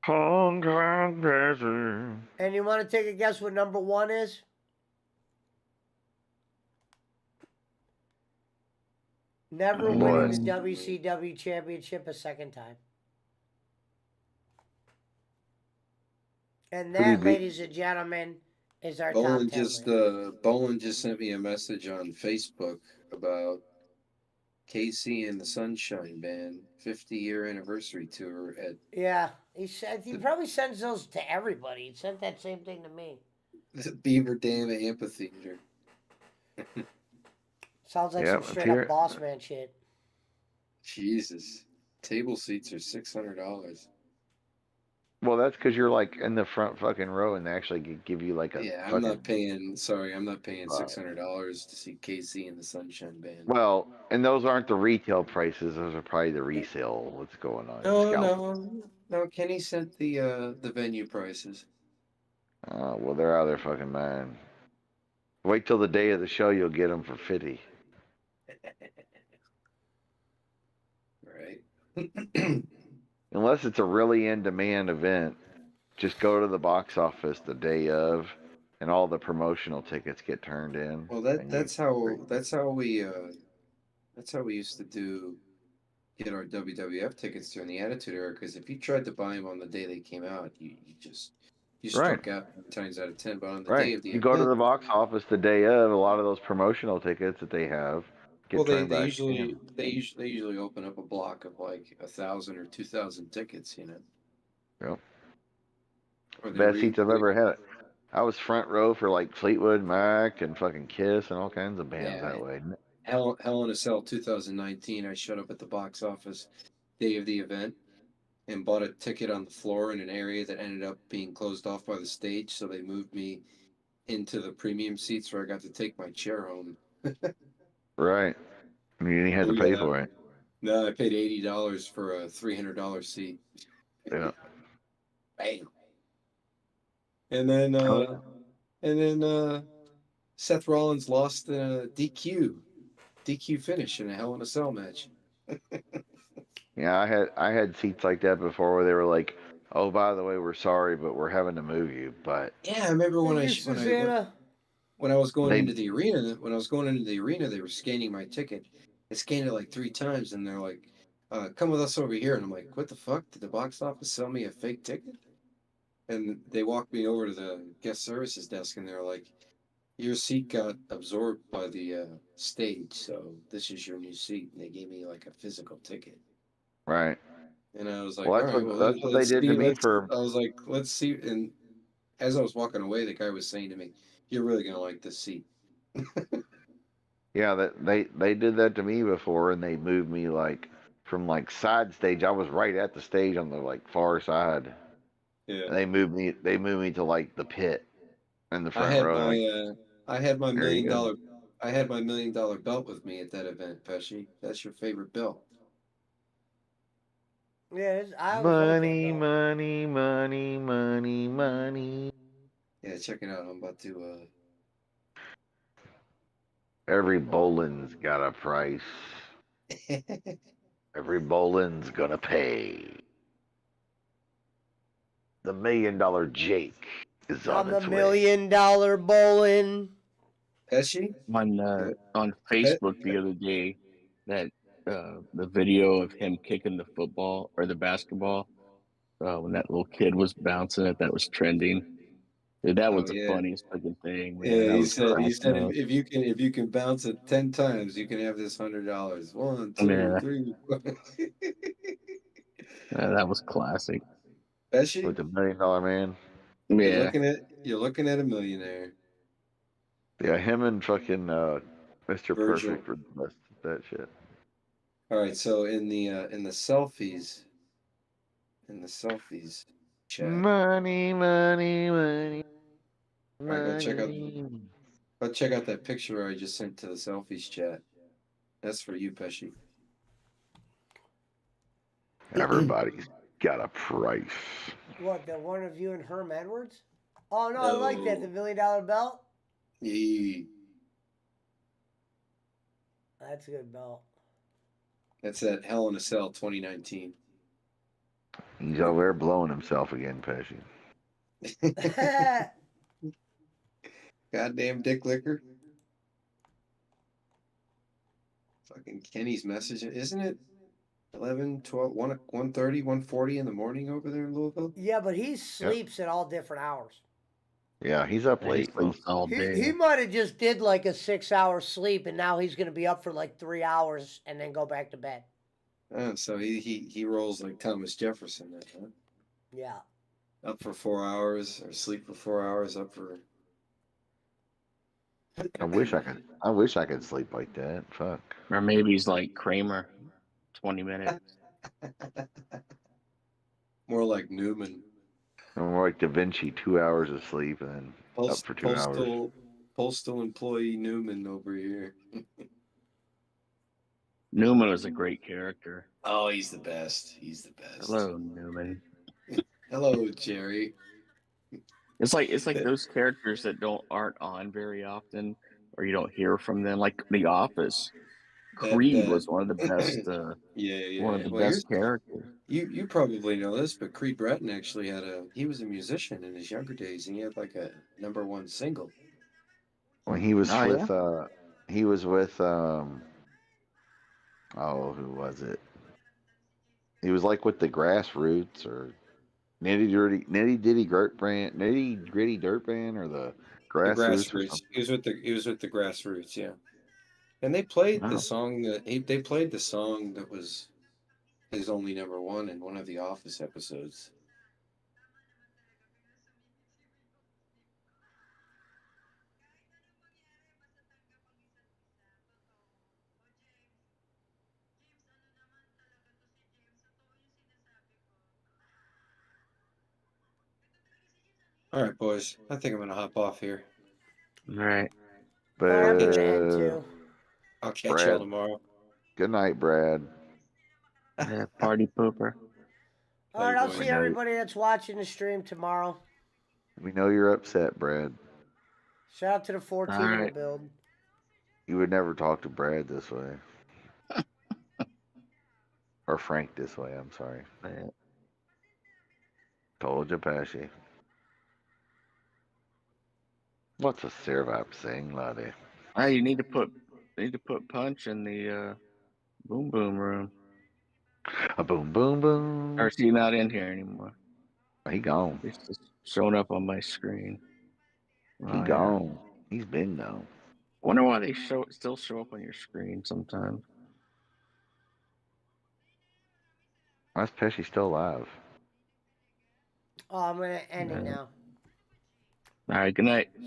Hong Kong Pesci. And you want to take a guess what number 1 is? Never winning the WCW Championship a second time. And that, ladies and gentlemen, is our Bolin top 10 just list. Bolin just sent me a message on Facebook about KC and the Sunshine Band 50-year anniversary tour at. Yeah, he probably sends those to everybody. He sent that same thing to me. The Beaver Dam Amphitheater. Sounds like some straight up boss man shit. Jesus, table seats are $600. Well, that's because you're like in the front fucking row, and they actually give you like a. Yeah, I'm not paying. Sorry, I'm not paying $600 to see KC and the Sunshine Band. Well, and those aren't the retail prices; those are probably the resale. What's going on? No. Kenny sent the venue prices. Well, they're out of their fucking mind. Wait till the day of the show; you'll get them for $50. Right. Unless it's a really in-demand event, just go to the box office the day of, and all the promotional tickets get turned in. Well, And that's how we used to get our WWF tickets during the Attitude Era. Because if you tried to buy them on the day they came out, you right, struck out 9 times out of 10. But on the day right. of the You go to event, the box office the day of. A lot of those promotional tickets that they have well, get turned back in. they usually open up a block of like 1,000 or 2,000 tickets, Yep. or they Best re seats I've ever had. I was front row for like Fleetwood Mac and fucking Kiss and all kinds of bands yeah. that way. Hell in a Cell 2019. I showed up at the box office day of the event and bought a ticket on the floor in an area that ended up being closed off by the stage. So they moved me into the premium seats where I got to take my chair home. Right. And you had to Believe it pay or not. for it. No, I paid $80 for a $300 seat. Yeah. Bam. And then Seth Rollins lost in a DQ finish in a Hell in a Cell match. Yeah, I had seats like that before where they were like, "Oh, by the way, we're sorry, but we're having to move you." But Yeah, I remember when Thank you, Susanna. when I was going they into the arena. When I was going into the arena, they were scanning my ticket. I scanned it like 3 times, and they're like, "Come with us over here." And I'm like, "What the fuck? Did the box office sell me a fake ticket?" And they walked me over to the guest services desk, and they're like, "Your seat got absorbed by the stage, so this is your new seat." And they gave me like a physical ticket. right. And I was like, Well, "All right, well, that's what they let's did to see." me for. I was like, "Let's see." And as I was walking away, the guy was saying to me, "You're really gonna like this seat." Yeah, that they did that to me before, and they moved me like from like side stage. I was right at the stage on the like far side, Yeah. and they moved me to like the pit in the I front had row. And I had my there you million go. dollar I had my $1 million belt with me at that event, Pesci. That's your favorite belt. Yeah, I always like that Money, belt. money, money, money, money. Yeah, check it out. I'm about to Every Bolin's got a price. Every Bolin's gonna pay. The $1 million Jake is on I'm the its way. $1 million bowling. Pesci? On Facebook the other day, that the video of him kicking the football or the basketball when that little kid was bouncing it, that was trending. Dude, that was Oh the yeah. funniest fucking thing, man. Yeah, I was he cracking said up. if you can bounce it 10 times, you can have this $100. One, two, Yeah, three. that was classic. Pesci, With the $1 million man. Yeah, you're looking at a millionaire. Yeah, him and fucking Mr. Virgil. Perfect were the best at that shit. All right, so in the selfies chat. Money, money, money, All right, money. go check out that picture I just sent to the selfies chat. That's for you, Pesci. Everybody's got a price. What, the one of you and Herm Edwards? Oh, no, I like that. The No. $1 million belt? Yeah. That's a good belt. That's at Hell in a Cell 2019. He's over there blowing himself again, Pesci. Goddamn dick licker. Fucking Kenny's message. Isn't it 11, 12, 1, 1:30, 1:40 in the morning over there in Louisville? Yeah, but he Yep. sleeps at all different hours. Yeah, he's up and he late sleeps most. all He day. might have just did like a 6 hour sleep, and now he's going to be up for like 3 hours and then go back to bed. Oh, so he rolls like Thomas Jefferson, then, huh? Yeah. Up for 4 hours or sleep for 4 hours, up for. I wish I could sleep like that. Fuck. Or maybe he's like Kramer, 20 minutes. More like Newman. I'm more like Da Vinci, 2 hours of sleep and then up for 2 hours. Postal employee Newman over here. Newman was a great character. Oh, he's the best. He's the best. Hello, Newman. Hello, Jerry. It's like those characters that aren't on very often, or you don't hear from them, like The Office. Creed was one of the best. One of the Well, best characters. you probably know this, but Creed Bratton actually he was a musician in his younger days, and he had like a #1 single. When he was Oh, yeah? oh, who was it? He was like with the Grassroots or Nitty Gritty Dirt Band or the The Grassroots or Grassroots. something. He was with the Grassroots, yeah. And they played the Wow. song they played the song that was his only #1 in one of the Office episodes. All right, boys. I think I'm gonna hop off here. All right. All right, I'm Catch gonna you. end too. I'll catch y'all Brad. tomorrow. Good night, Brad. Yeah, party pooper. All right, I'll boys. see everybody that's watching the stream tomorrow. We know you're upset, Brad. Shout out to the 14 All in the right. build. You would never talk to Brad this way. Or Frank this way, I'm sorry. Yeah. Told you, Pesci. What's a Servap saying, laddie? Hey, you need to put Punch in the boom boom room. A boom, boom, boom. Or is he not in here anymore? He gone. He's just showing up on my screen. He gone. He's been gone. Wonder why they still show up on your screen sometimes. Why's Pesci still alive? Oh, I'm gonna end it now. All right, good night.